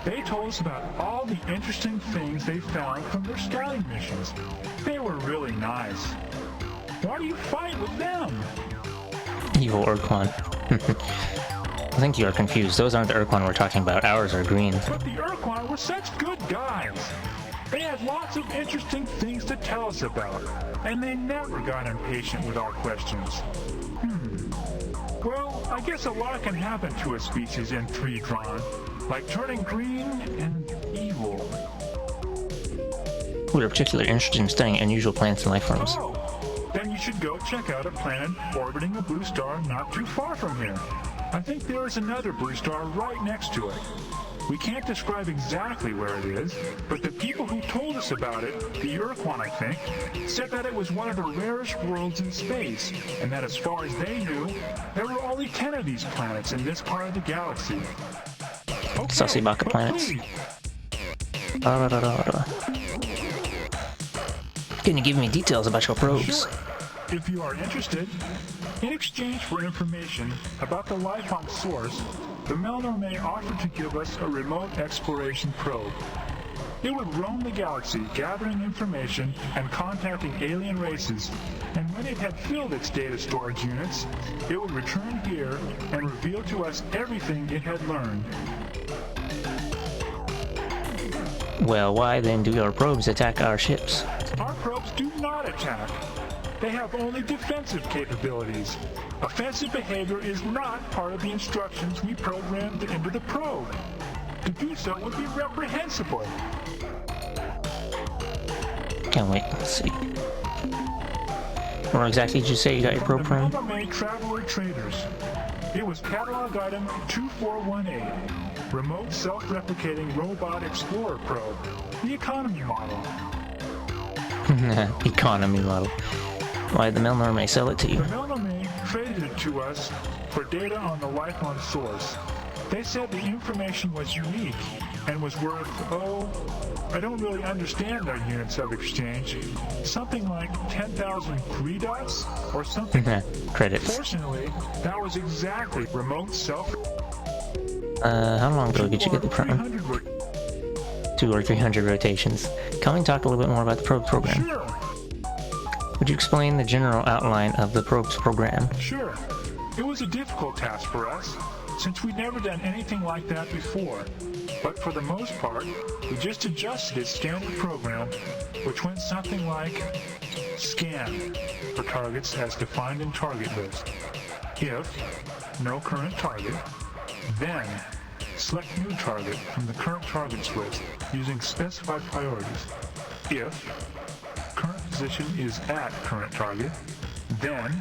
They told us about all the interesting things they found from their scouting missions. They were really nice. Why do you fight with them? Evil Orquan. I think you are confused. Those aren't the Urquan we're talking about. Ours are green. But the Urquan were such good guys. They had lots of interesting things to tell us about, and they never got impatient with our questions. Well, I guess a lot can happen to a species in 3-Drawn, like turning green and evil. We are particularly interested in studying unusual planets and life forms. Oh, then you should go check out a planet orbiting a blue star not too far from here. I think there is another blue star right next to it. We can't describe exactly where it is, but the people who told us about it, the Urquan I think, said that it was one of the rarest worlds in space, and that as far as they knew, there were only 10 of these planets in this part of the galaxy. Okay, Sussy bucket but planets. please, Can you give me details about your probes? Sure. If you are interested, in exchange for information about the life on Source, the Melnor may offer to give us a remote exploration probe. It would roam the galaxy, gathering information and contacting alien races, and when it had filled its data storage units, it would return here and reveal to us everything it had learned. Well, why then do your probes attack our ships? Our probes do not attack. They have only defensive capabilities. Offensive behavior is not part of the instructions we programmed into the probe. To do so would be reprehensible. Can't wait. Let's see. Where exactly did you say you got your probe from? The Melnor Traveler Traders. It was catalog item 2418. Remote self-replicating robot explorer probe. The economy model. Economy model. Why the Melnor may sell it to you? The Melnor traded it to us for data on the life on Source. They said the information was unique and was worth, I don't really understand their units of exchange. Something like 10,000 dots or something. Credits. Fortunately, that was exactly remote self. How long ago did you get the probe? 2 or 300 rotations. Come and talk a little bit more about the probe program. Sure. Would you explain the general outline of the probe's program? Sure. It was a difficult task for us, since we'd never done anything like that before. But for the most part, we just adjusted its standard program, which went something like scan for targets as defined in target list. If no current target, then select new target from the current targets list using specified priorities. If current position is at current target, then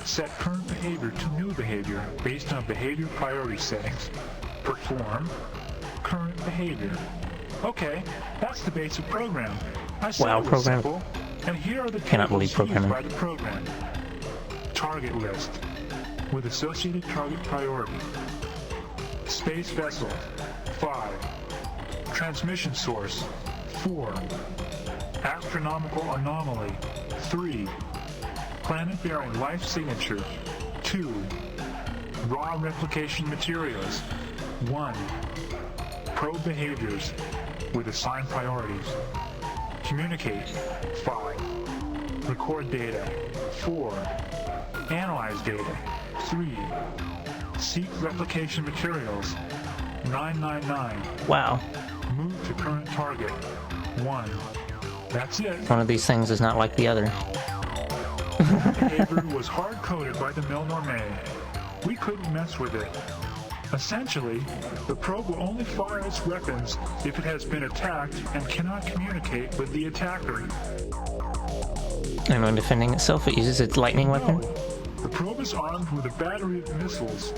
set current behavior to new behavior based on behavior priority settings. Perform current behavior. Okay, that's the basic program. I said Wow, it was program. simple, and here are the Cannot believe tables used programming. by the program. Target list with associated target priority. Space vessel 5. Transmission source 4. Astronomical anomaly 3. Planet bearing life signature 2. Raw replication materials 1. Probe behaviors with assigned priorities. Communicate 5. Record data 4. Analyze data 3. Seek replication materials 999. Wow. Move to current target 1. That's it. One of these things is not like the other. Behavior was hard-coded by the Melnor. We couldn't mess with it. Essentially, the probe will only fire its weapons if it has been attacked and cannot communicate with the attacker. And when defending itself, it uses its lightning weapon? No. The probe is armed with a battery of missiles.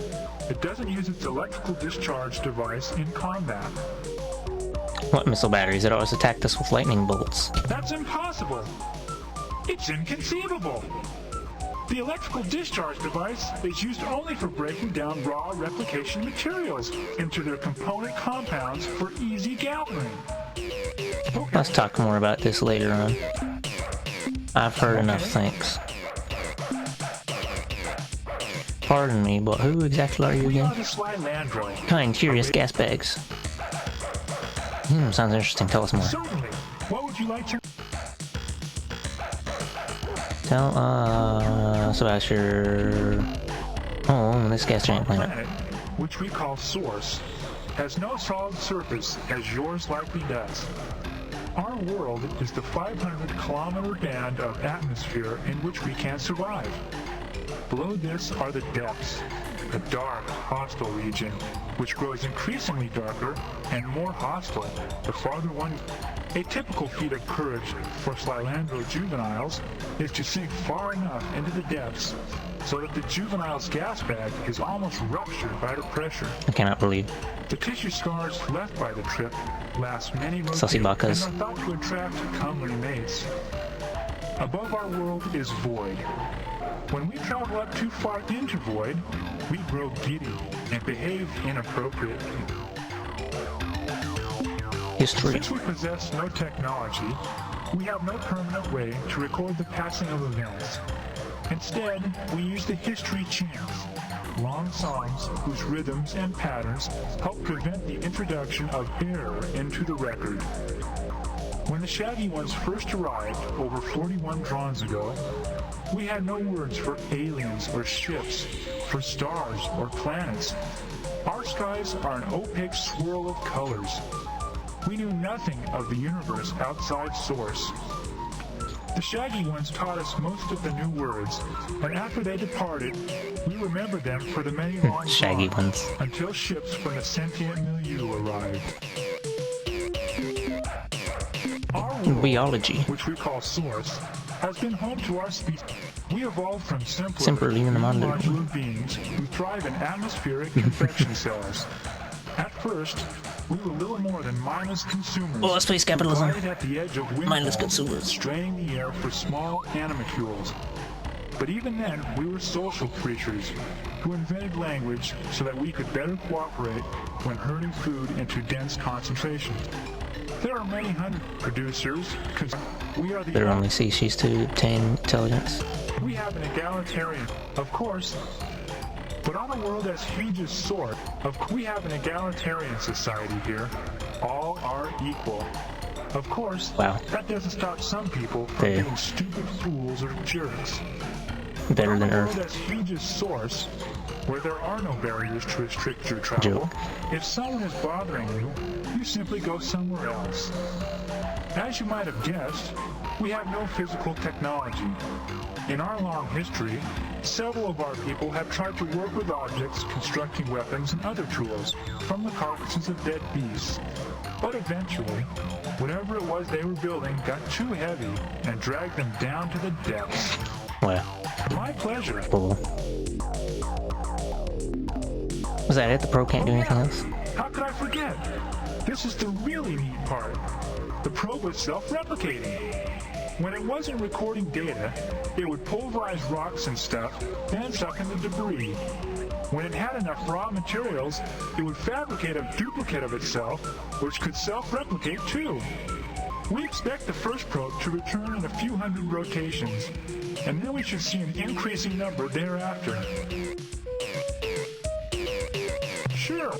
It doesn't use its electrical discharge device in combat. What missile batteries? It always attacked us with lightning bolts. That's impossible. It's inconceivable. The electrical discharge device is used only for breaking down raw replication materials into their component compounds for easy gathering. Let's talk more about this later on. I've heard enough, thanks. Pardon me, but who exactly are you We are again? the Sly Landro. Kind, curious gas bags. Sounds interesting. Tell us more. Certainly. What would you like to... Tell us about your home, this gas giant planet. which we call source, has no solid surface as yours likely does. Our world is the 500-kilometer band of atmosphere in which we can survive. Below this are the depths, a dark, hostile region, which grows increasingly darker and more hostile the farther one. A typical feat of courage for Slilandro juveniles is to sink far enough into the depths so that the juvenile's gas bag is almost ruptured by the pressure. I cannot believe. The tissue scars left by the trip last many Sussy rotations bacas. and are thought to attract comely mates. Above our world is void. When we travel up too far into void, we grow giddy and behave inappropriately. History. Since we possess no technology, we have no permanent way to record the passing of events. Instead, we use the history chants, long songs whose rhythms and patterns help prevent the introduction of error into the record. When the Shaggy Ones first arrived over 41 drons ago, we had no words for aliens or ships, for stars or planets. Our skies are an opaque swirl of colors. We knew nothing of the universe outside Source. The Shaggy Ones taught us most of the new words, and after they departed, we remembered them for the many long Shaggy days, Ones. until ships from the sentient milieu arrived. Our world, Biology. which we call Source, has been home to our species. We evolved from Simpler even the modern. modular beings who thrive in atmospheric confection cells. At first, we were little more than mindless consumers. Oh, space capitalism. Right at the edge of Mindless windfalls, consumers. straining the air for small animalcules. But even then, we were social creatures who invented language so that we could better cooperate when herding food into dense concentration. There are many hundred producers. We are the Better only species to obtain intelligence. we have an egalitarian, of course, but on a world as huge as Sword, we have an egalitarian society here. All are equal. Of course, Wow. that doesn't stop some people from They- being stupid fools or jerks. Better than On a Earth. world as huge as Source, where there are no barriers to restrict your travel, Joke. if someone is bothering you, you simply go somewhere else. As you might have guessed, we have no physical technology. In our long history, several of our people have tried to work with objects, constructing weapons and other tools from the carcasses of dead beasts. But eventually, whatever it was they were building got too heavy and dragged them down to the depths. Wow. My pleasure. Cool. Was that it? The probe can't do anything else? How could I forget? This is the really neat part. The probe was self-replicating. When it wasn't recording data, it would pulverize rocks and stuff, then suck in the debris. When it had enough raw materials, it would fabricate a duplicate of itself, which could self-replicate too. We expect the first probe to return in a few hundred rotations, and then we should see an increasing number thereafter. Sure.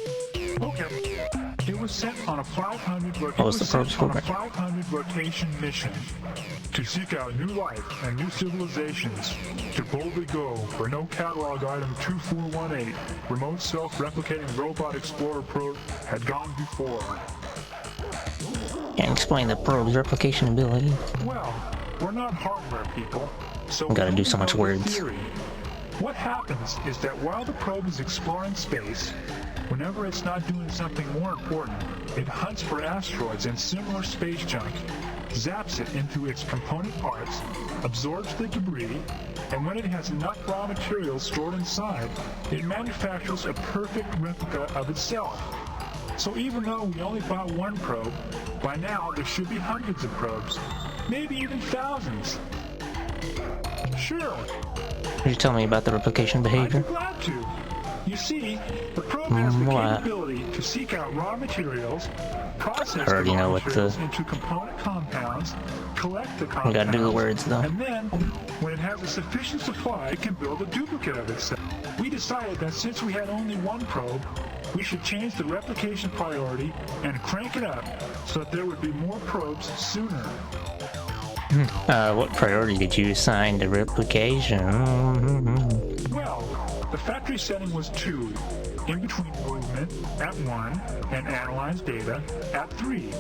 Okay. It was sent on a 500 What was the probe's program? 500 rotation mission to seek out new life and new civilizations, to boldly go where no catalog item 2418, remote self-replicating robot explorer probe, had gone before. Can't explain the probe's replication ability. Well, we're not hardware people, so We gotta we do only so much know the words. theory. What happens is that while the probe is exploring space, whenever it's not doing something more important, it hunts for asteroids and similar space junk, zaps it into its component parts, absorbs the debris, and when it has enough raw materials stored inside, it manufactures a perfect replica of itself. So even though we only bought one probe, by now there should be hundreds of probes, maybe even thousands. Sure. Could you tell me about the replication I'd be behavior? glad to. You see, the probe has the What? capability to seek out raw materials, process I already the raw know what materials the- into component compounds, collect the We compounds, gotta do the words though. and then, when it has a sufficient supply, it can build a duplicate of itself. We decided that since we had only one probe, we should change the replication priority and crank it up so that there would be more probes sooner. What priority did you assign to replication? Well, The factory setting was 2, in between movement at 1 and analyze data at 3.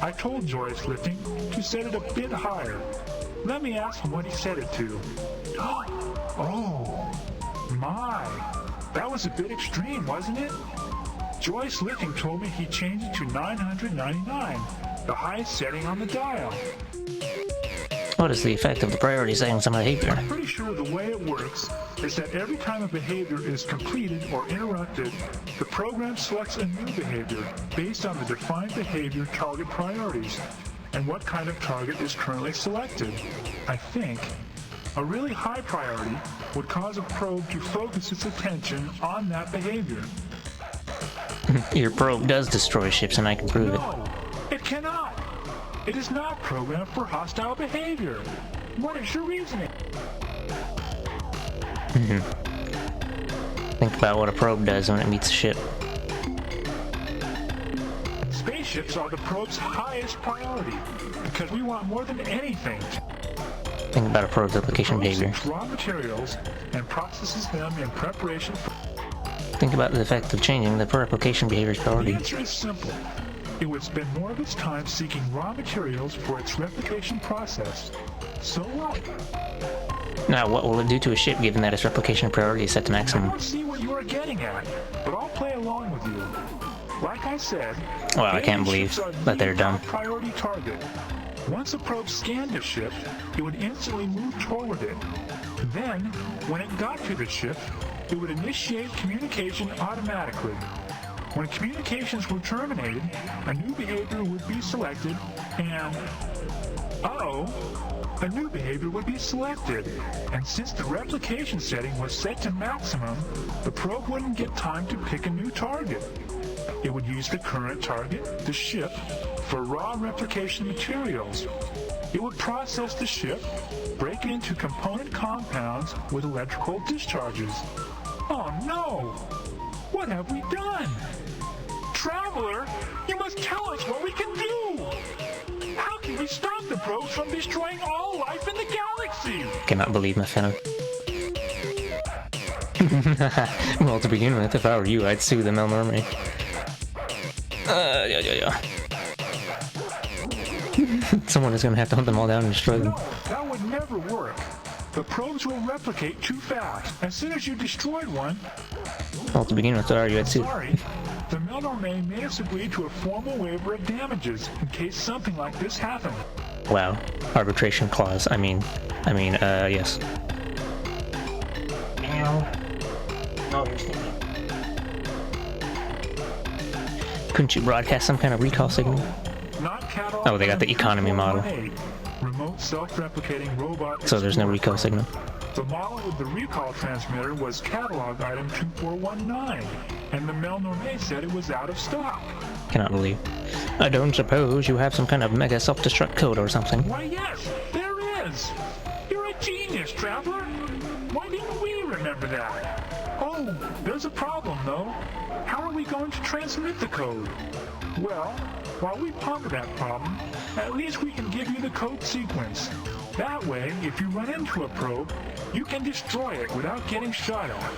I told Joyce Lifting to set it a bit higher. Let me ask him what he set it to. Oh, my. That was a bit extreme, wasn't it? Joyce Lifting told me he changed it to 999, the highest setting on the dial. What is the effect of the priority settings on behavior? I'm pretty sure the way it works is that every time a behavior is completed or interrupted, the program selects a new behavior based on the defined behavior target priorities and what kind of target is currently selected. I think a really high priority would cause a probe to focus its attention on that behavior. Your probe does destroy ships, and I can prove it. No, it cannot. It is not programmed for hostile behavior. What is your reasoning? Think about what a probe does when it meets a ship. Spaceships are the probe's highest priority because we want more than anything. Think about a probe's application behavior. Raw materials and processes them in preparation for. Think about the effect of changing the per application behavior's priority. The answer is simple. It would spend more of its time seeking raw materials for its replication process. So what? Now, what will it do to a ship given that its replication priority is set to I maximum? don't see what you are getting at, but I'll play along with you. Like I said, Well, I can't believe that they're dumb. Priority target. Once a probe scanned a ship, it would instantly move toward it. Then, when it got to the ship, it would initiate communication automatically. When communications were terminated, a new behavior would be selected, and a new behavior would be selected. And since the replication setting was set to maximum, the probe wouldn't get time to pick a new target. It would use the current target, the ship, for raw replication materials. It would process the ship, break it into component compounds with electrical discharges. Oh no! What have we done? Traveler, you must tell us what we can do! How can we stop the probes from destroying all life in the galaxy? Cannot believe my fellow. Well, to begin with, if I were you, I'd sue the Melnorme. Yeah. Someone is gonna have to hunt them all down and destroy them. No, that would never work. The probes will replicate too fast. As soon as you destroyed one... Well, to begin with, if I were you, I'd sue. Sorry, the Melnorme made us agree to a formal waiver of damages in case something like this happened. Wow. Arbitration clause. I mean, yes. No, you're sneaky. Couldn't you broadcast some kind of recall signal? Oh, they got the economy model. Remote self-replicating robot. So there's no recall signal. The model with the recall transmitter was catalog item 2419, and the Melnorme said it was out of stock. Cannot believe. I don't suppose you have some kind of mega self-destruct code or something. Why yes, there is! You're a genius, Traveler! Why didn't we remember that? Oh, there's a problem though. How are we going to transmit the code? Well, while we ponder that problem, at least we can give you the code sequence. That way, if you run into a probe, you can destroy it without getting shot at.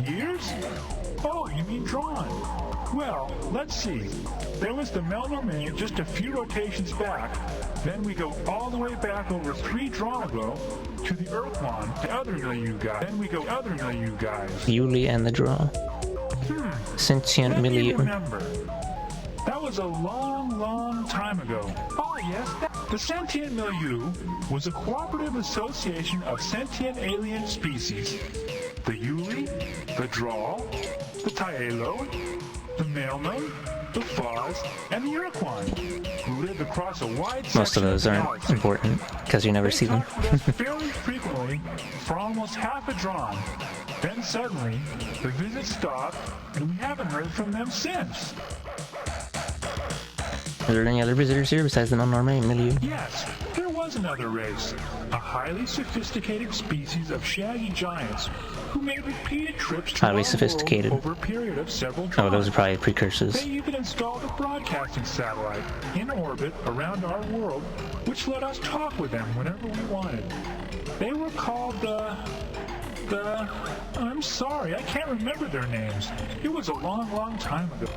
Years? Oh, you mean drawn. Well, let's see. There was the Melnorme just a few rotations back. Then we go all the way back over 3 drawn ago to the Urquan, the other milieu guy. Then we go other milieu guys. Yuli and the draw. Sentient milieu. Remember. That was a long, long time ago. Oh yes, the Sentient Milieu was a cooperative association of sentient alien species. The Yuli, the Drawl, the Taelo, the Melnon, the Foz, and the Urquan, who lived across a wide section. Most of those aren't important, because you never see them. Fairly frequently for almost half a drawn. Then suddenly, the visit stopped, and we haven't heard from them since. Are there any other visitors here besides the Melnorme and milieu? Yes, there was was another race, a highly sophisticated species of shaggy giants who made repeated trips to Highly our sophisticated. world over a period of several Oh, those are drives. probably precursors. They even installed a broadcasting satellite in orbit around our world, which let us talk with them whenever we wanted. They were called I'm sorry, I can't remember their names. It was a long, long time ago.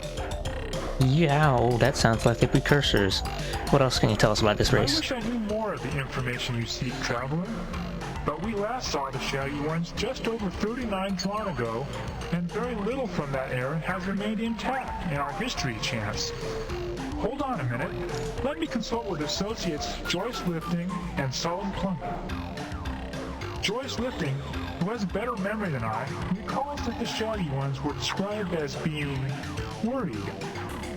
Yeah, oh, that sounds like the precursors. What else can you tell us about this I race? wish I knew more of the information you seek, traveler. But we last saw the shaggy ones just over 39 drawn ago, and very little from that era has remained intact in our history chance. Hold on a minute. Let me consult with associates Joyce Lifting and Sullen Plummet. Joyce Lifting, who has a better memory than I, recalls that the shaggy ones were described as being worried.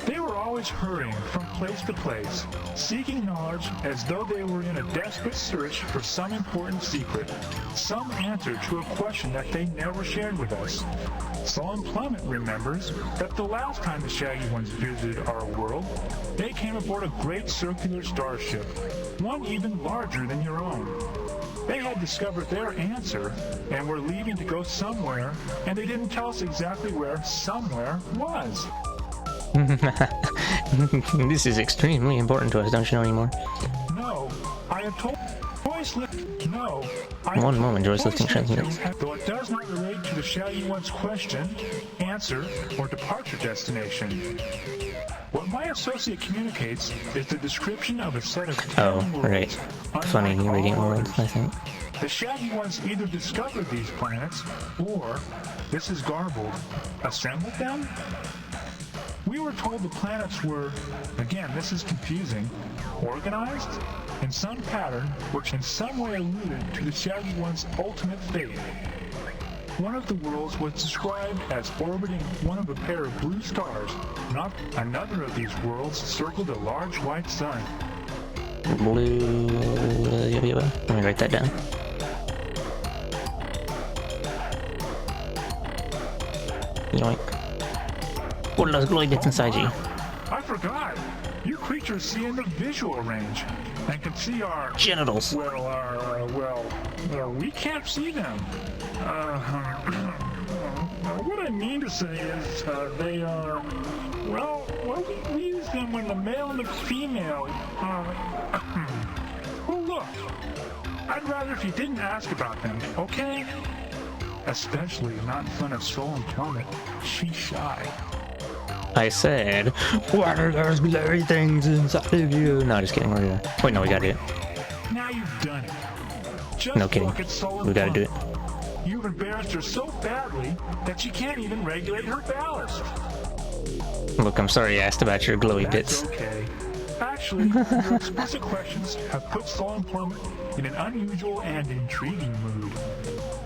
They were always hurrying from place to place, seeking knowledge as though they were in a desperate search for some important secret, some answer to a question that they never shared with us. Sullen Plummet remembers that the last time the shaggy ones visited our world, they came aboard a great circular starship, one even larger than your own. They had discovered their answer and were leaving to go somewhere, and they didn't tell us exactly where somewhere was. This is extremely important to us, don't you know anymore? No, I have told Joyce Lifting. No, One moment, Joyce Lifting transmits. Though it does not relate to the shaggy one's question, answer, or departure destination. What my associate communicates is the description of a set of 10 Oh, worlds, right. Funny unlike all Radiant World, others. I think. The shaggy ones either discovered these planets, or, this is garbled, assembled them? We were told the planets were, again this is confusing, organized in some pattern which in some way alluded to the shaggy one's ultimate fate. One of the worlds was described as orbiting one of a pair of blue stars. Not another of these worlds circled a large white sun. Blue... Let me write that down. Yoink. What are those glowy bits inside you? I forgot. You creatures see in the visual range and can see our genitals. Well, we can't see them. What I mean to say is they are. Well, we use them when the male and the female. Oh look. I'd rather if you didn't ask about them, okay? Especially not in front of Sullen Plummet. She's shy. I said, what are those blurry things inside of you? No, just kidding. We're gonna... Wait, no, we gotta do it. Now you've done it. Just No kidding. look at Sullen We gotta do it. Plummet. You've embarrassed her so badly that she can't even regulate her ballast. Look, I'm sorry I asked about your glowy That's bits. okay. Actually, your explicit questions have put Sullen Plummet in an unusual and intriguing mood.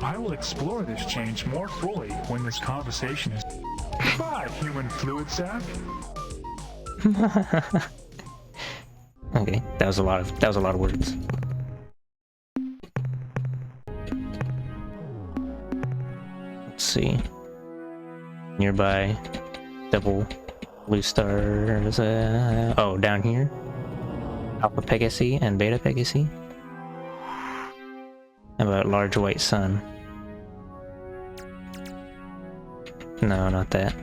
I will explore this change more fully when this conversation is... Goodbye, human fluid sac. Okay, that was a lot of words. Let's see. Nearby, double blue stars. Oh, down here. Alpha Pegasi and Beta Pegasi. How about large white sun? No, not that.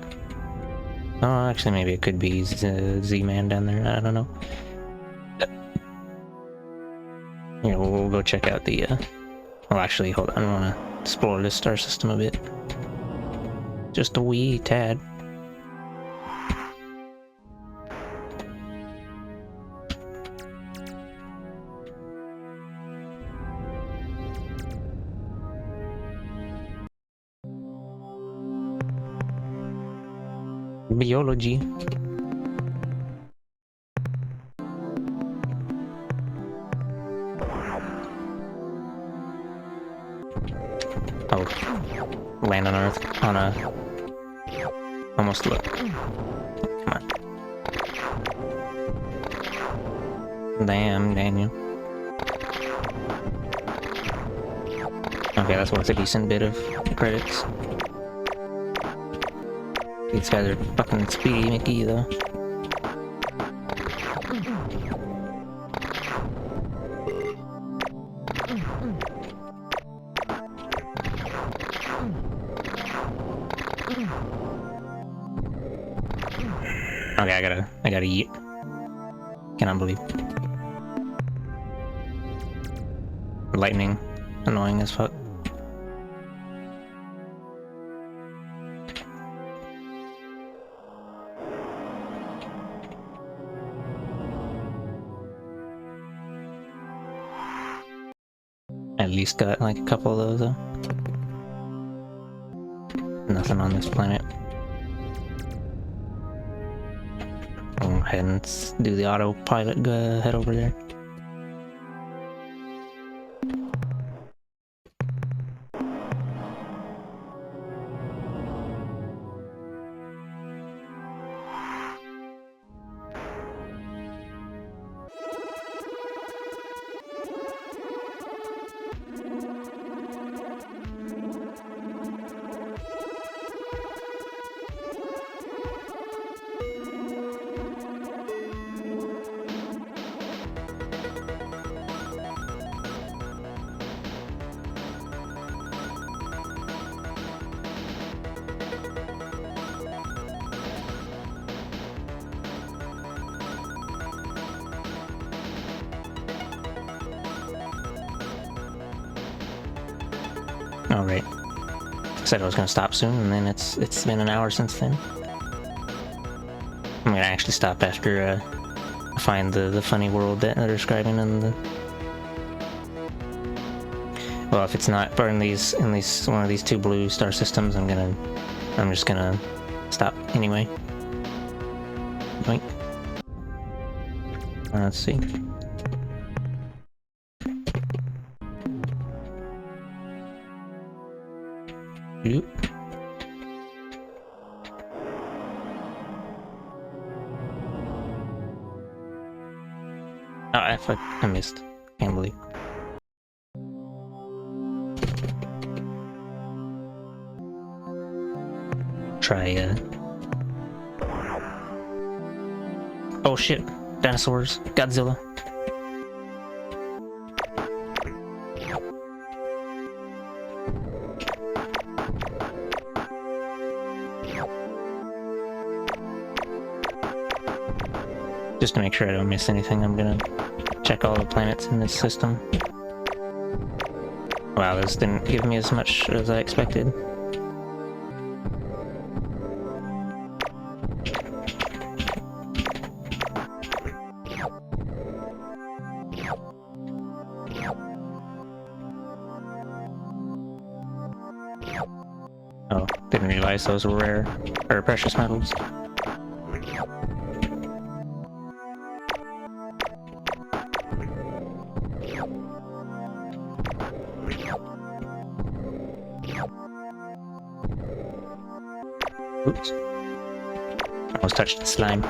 Oh, actually, maybe it could be Z-Man down there. I don't know. Here, we'll go check out the, well, actually, hold on. I want to explore this star system a bit. Just a wee tad. Biology. Oh, land on Earth on a almost look. Come on. Damn, Daniel. Okay, that's worth a decent bit of credits. These guys are fucking Speedy Mickey, though. Okay, I gotta eat. Cannot believe. Lightning. Annoying as fuck. At least got like a couple of those though. Nothing on this planet. Go ahead and do the autopilot, go head over there. Alright. I said I was gonna stop soon, and then it's been an hour since then. I'm gonna actually stop after I find the funny world that they're describing in the... Well, if it's not in these one of these two blue star systems, I'm just gonna stop anyway. Wait. Let's see. Oop. Oh, I missed. Can't believe. Try, Oh shit. Dinosaurs. Godzilla. Just to make sure I don't miss anything, I'm gonna check all the planets in this system. Wow, this didn't give me as much as I expected. Oh, didn't realize those were rare, or precious metals. Oops. Almost touched the slime.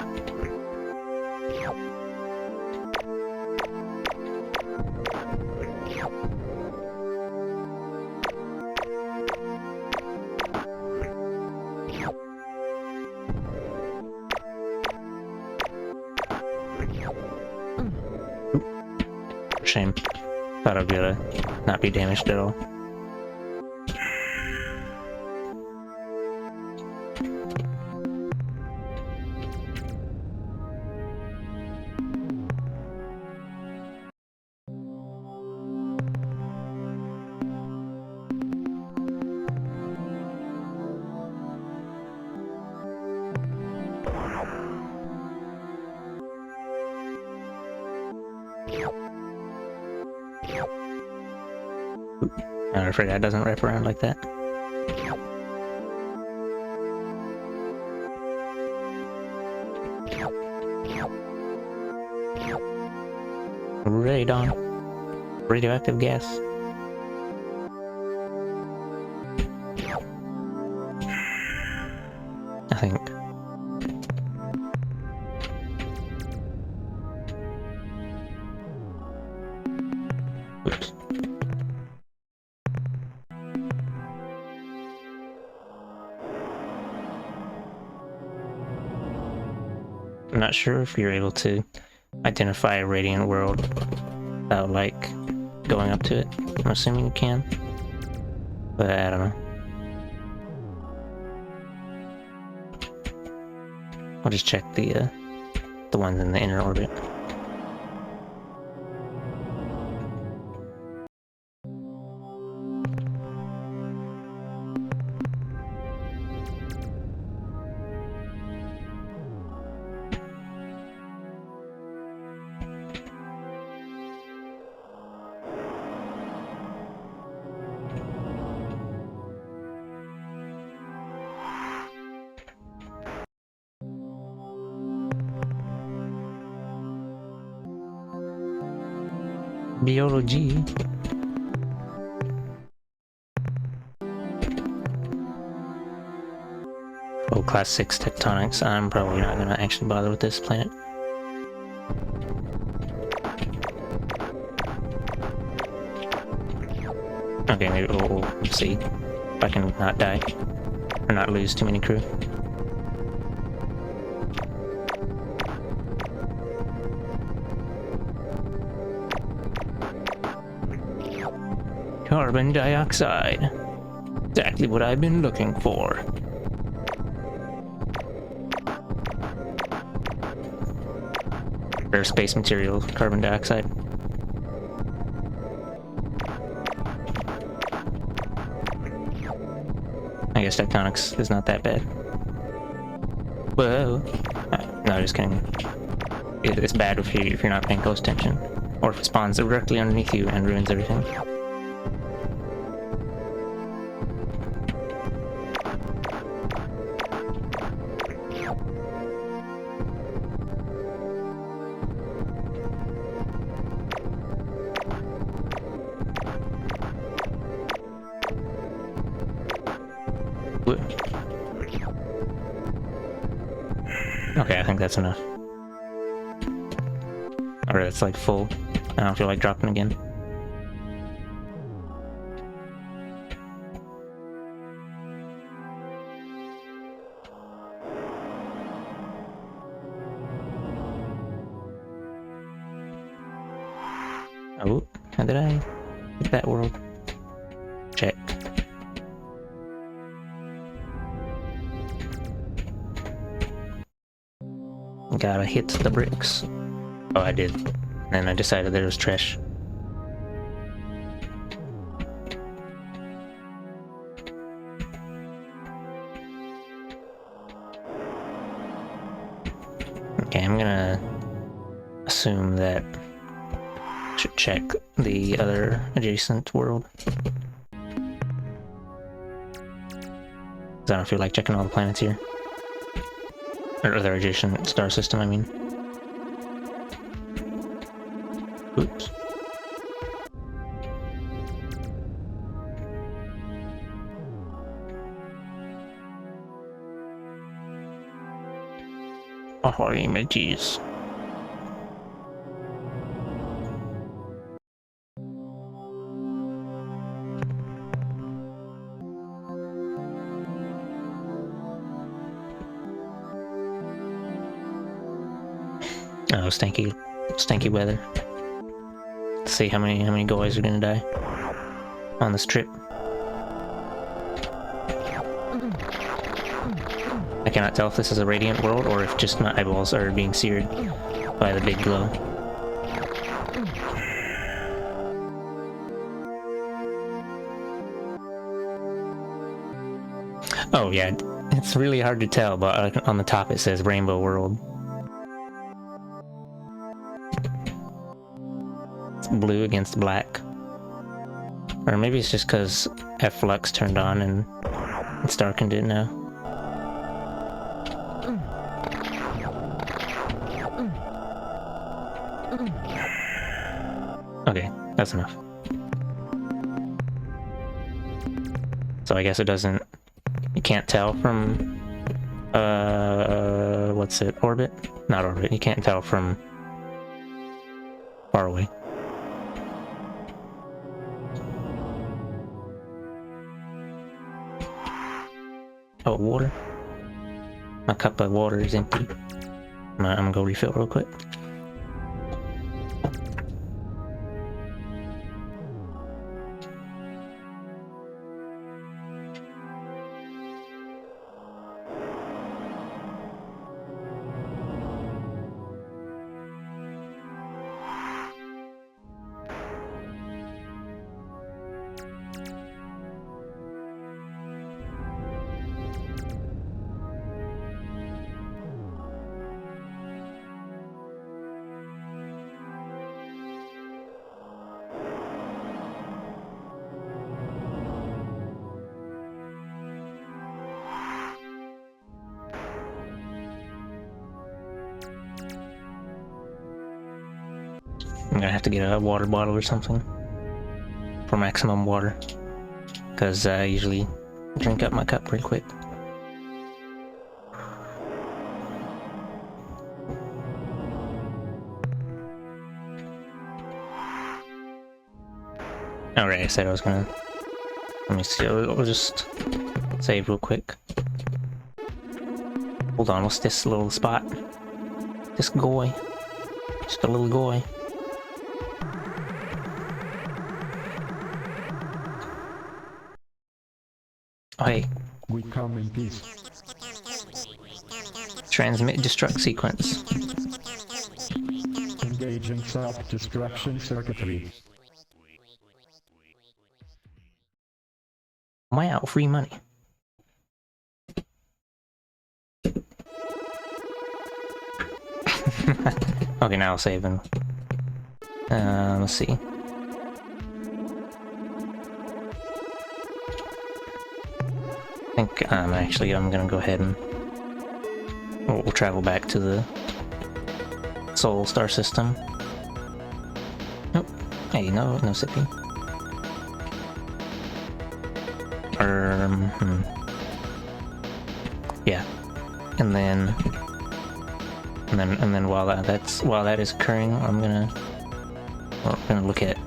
Shame. Thought I'd be able to not be damaged at all. I'm afraid that doesn't wrap around like that. Radon. Radioactive gas. I think. Oops. I'm not sure if you're able to identify a radiant world without, like, going up to it. I'm assuming you can, but I don't know. I'll just check the ones in the inner orbit. Biology. Oh, class 6 tectonics. I'm probably not gonna actually bother with this planet. Okay, maybe we'll see if I can not die or not lose too many crew. Carbon dioxide. Exactly what I've been looking for. Rare space material, carbon dioxide. I guess tectonics is not that bad. Whoa. No, just kidding. It's bad if you're not paying close attention. Or if it spawns directly underneath you and ruins everything. Okay, I think that's enough. Or it's like full. I don't feel like dropping again. Oh, how did I hit that world? Check. Gotta hit the bricks. Oh, I did. And I decided there was trash. Okay, I'm gonna assume that I should check the other adjacent world. 'Cause I don't feel like checking all the planets here. Or their adjacent star system, I mean. Oops. Oh, images. Oh, stanky weather. Let's see how many guys are gonna die on this trip. I cannot tell if this is a radiant world or if just my eyeballs are being seared by the big glow. Oh yeah, it's really hard to tell, but on the top it says Rainbow World. Blue against black. Or maybe it's just because F-Flux turned on and it's darkened it now. Okay, that's enough. So I guess it doesn't... You can't tell from... what's it? Orbit? Not orbit. You can't tell from... far away. Oh, water. My cup of water is empty. I'm gonna go refill real quick. I'm gonna have to get a water bottle or something for maximum water, because I usually drink up my cup pretty quick. Alright, I said I was gonna... Let me see, I'll just save real quick. Hold on, what's this little spot? This goy. Just a little goy. Oh, hey. We come in peace. Transmit destruct sequence. Engaging self-destruction circuitry. Am I out free money? Okay, now I'll save them. Let's see. I think actually I'm gonna go ahead and we'll travel back to the Sol star system. Nope. Hey, no sipping. Yeah. And then while that is occurring, we're gonna look at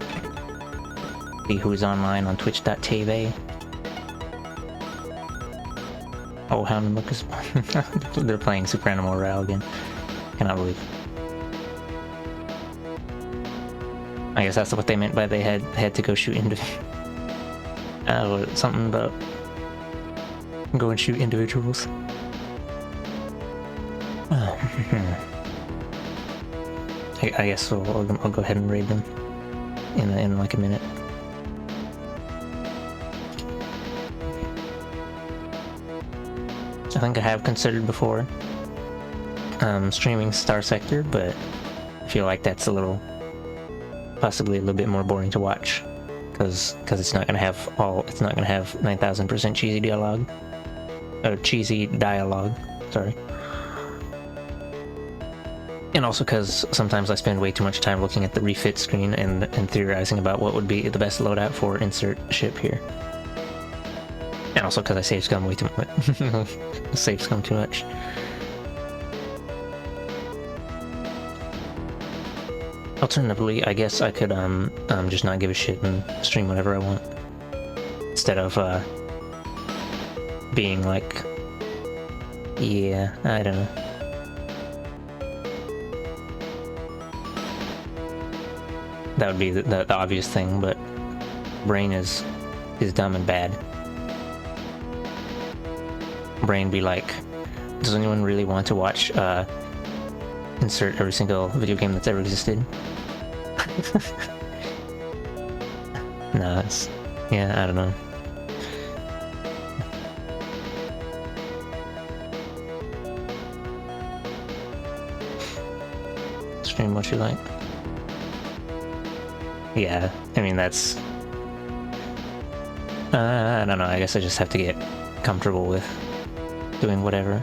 see who's online on Twitch.tv. Oh, Hound and Lucas. They're playing Super Animal Royale again. Cannot believe. I guess that's what they meant by they had to go shoot something about go and shoot individuals. I guess I'll go ahead and raid them in like a minute. I think I have considered before streaming Star Sector, but I feel like that's possibly a little bit more boring to watch, because it's not gonna have 9,000% cheesy dialogue, sorry. And also because sometimes I spend way too much time looking at the refit screen and theorizing about what would be the best loadout for insert ship here. And also because I save scum way too much. Save scum too much. Alternatively, I guess I could just not give a shit and stream whatever I want, instead of being like, yeah, I don't know. That would be the obvious thing, but Brain is dumb and bad. Brain be like, does anyone really want to watch insert every single video game that's ever existed? Nah, yeah, I don't know. Stream what you like. Yeah, I mean that's... I don't know, I guess I just have to get comfortable with doing whatever.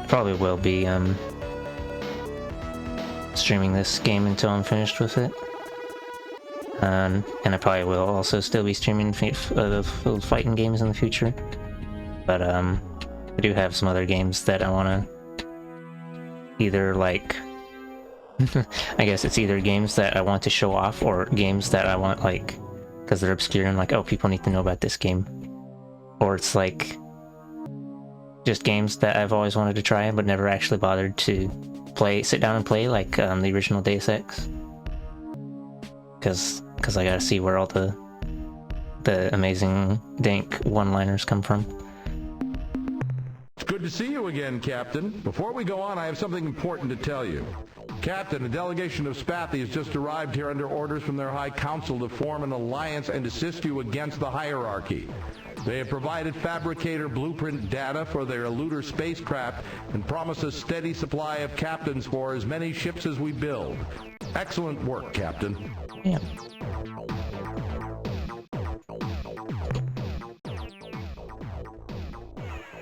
Probably will be streaming this game until I'm finished with it. And I probably will also still be streaming fighting games in the future. But I do have some other games that I want to either like... I guess it's either games that I want to show off or games that I want like... because they're obscure and like, oh, people need to know about this game. Or it's like... just games that I've always wanted to try but never actually bothered to sit down and play, like the original Deus Ex. Because because I gotta see where all the amazing dank one-liners come from. It's good to see you again, Captain. Before we go on, I have something important to tell you. Captain, a delegation of Spathi has just arrived here under orders from their High Council to form an alliance and assist you against the hierarchy. They have provided fabricator blueprint data for their Eluder spacecraft and promise a steady supply of captains for as many ships as we build. Excellent work, Captain. Yeah.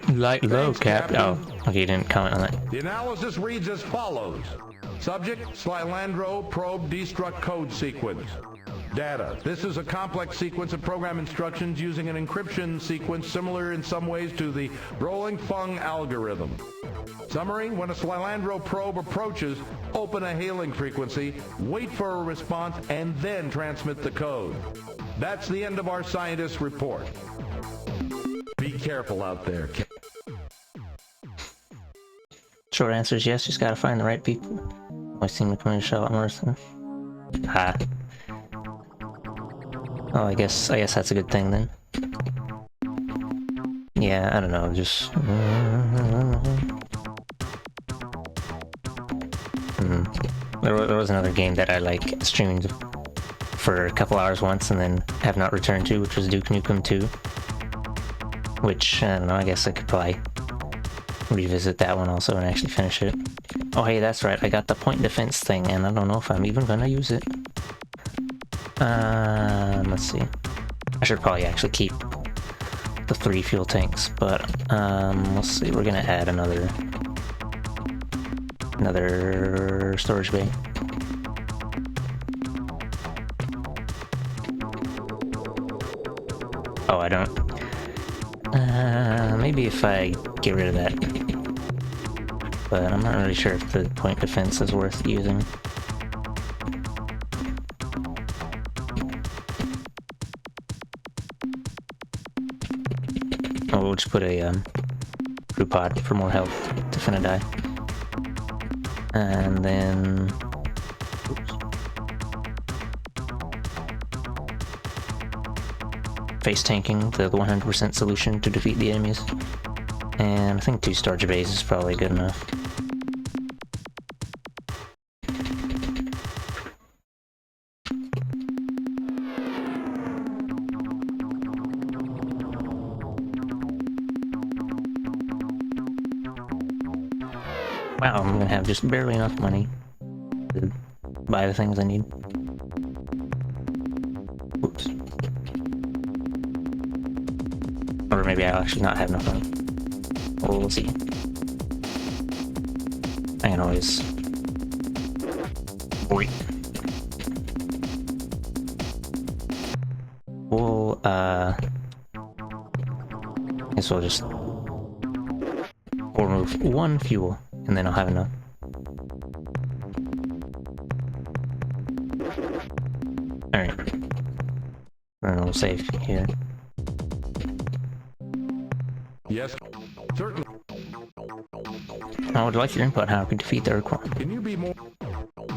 Light low, Cap. Oh, okay, you didn't comment on that. The analysis reads as follows. Subject, Slylandro probe destruct code sequence. Data. This is a complex sequence of program instructions using an encryption sequence similar in some ways to the rolling Fung algorithm. Summary, when a Slylandro probe approaches, open a hailing frequency, wait for a response, and then transmit the code. That's the end of our scientist's report. Be careful out there. Short answer is yes, just gotta find the right people. Always seem to come in a shot more so. Ha. Oh, I guess that's a good thing then. Yeah, I don't know, just... There was another game that I like streamed for a couple hours once and then have not returned to, which was Duke Nukem 2. Which, I don't know, I guess I could probably revisit that one also and actually finish it. Oh hey, that's right, I got the point defense thing and I don't know if I'm even gonna use it. Let's see. I should probably actually keep the 3 fuel tanks, but let's see, we're gonna add another storage bay. Oh, I don't. Maybe if I get rid of that. But I'm not really sure if the point defense is worth using. Oh, we'll just put a crew pod for more health to finna die. And then... Oops. Face tanking, the 100% solution to defeat the enemies. And I think 2 storage bays is probably good enough. Wow, I'm gonna have just barely enough money to buy the things I need. Oops. Or maybe I'll actually not have enough money. Well, we'll see. I can always... Wait. We'll, guess we'll just... We'll remove 1 fuel, and then I'll have enough. Alright. And we'll save here. Yes, certainly. I would like your input how I can defeat the Urquan. Can you be more...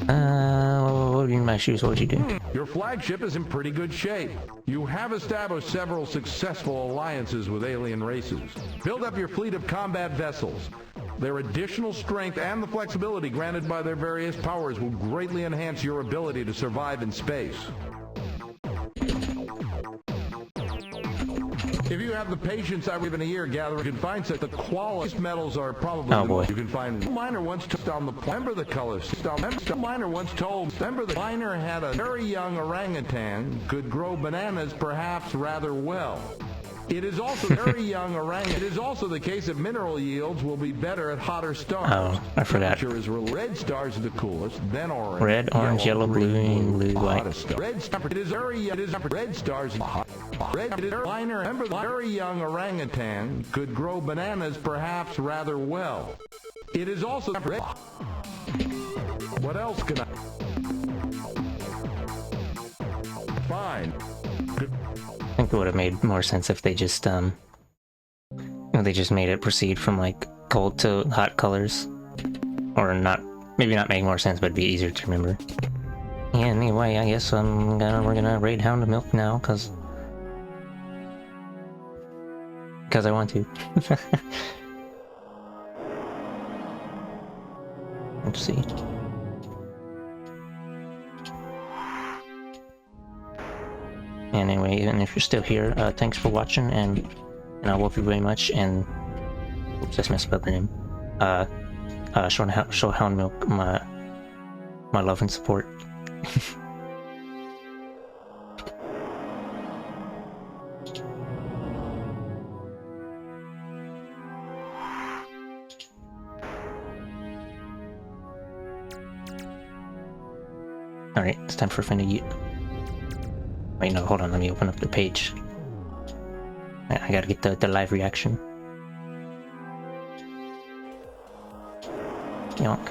What do you mean my shoes? What would you do? Your flagship is in pretty good shape. You have established several successful alliances with alien races. Build up your fleet of combat vessels. Their additional strength and the flexibility granted by their various powers will greatly enhance your ability to survive in space. If you have the patience I in a year gather, you can find such the quality metals are probably you can find. Miner once took down the remember the colors. Miner once told remember the miner had a very young orangutan could grow bananas perhaps rather well. It is also very young orangutan. It is also the case that mineral yields will be better at hotter stars. Oh, I forgot. Red stars are the coolest, then orange. Red, orange, yellow, blue, blue, white. Red stars. Red is minor. Remember, the very young orangutan could grow bananas perhaps rather well. It is also red. What else can I? Fine. Good. I think it would have made more sense if they just they just made it proceed from like cold to hot colors, or not. Maybe not make more sense, but it'd be easier to remember. Yeah, anyway, I guess we're gonna raid Hound of Milk now, cause I want to. Let's see. Anyway, and if you're still here, thanks for watching, and I love you very much, and oops, I messed up the name. Show Hound Milk my love and support. Alright, it's time for a friend to eat. Wait, no, hold on, let me open up the page. I gotta get the live reaction. Yonk.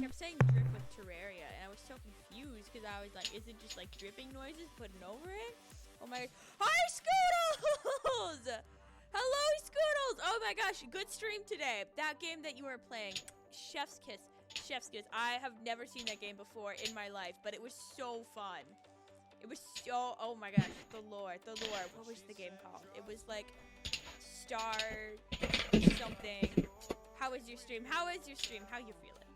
Kept saying drip with Terraria, and I was so confused because I was like, is it just like dripping noises putting over it? Oh my! Hi, Scoodles! Hello, Scoodles! Oh my gosh, good stream today. That game that you were playing, Chef's Kiss. Chef's Kiss. I have never seen that game before in my life, but it was so fun. It was so, oh my gosh, the lore. What was the game called? It was like Star something. How is your stream? How you feeling?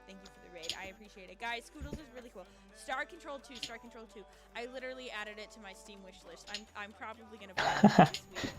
Thank you for the raid. I appreciate it. Guys, Scoodles is really cool. Star Control 2. I literally added it to my Steam wish list. I'm probably gonna play it this week.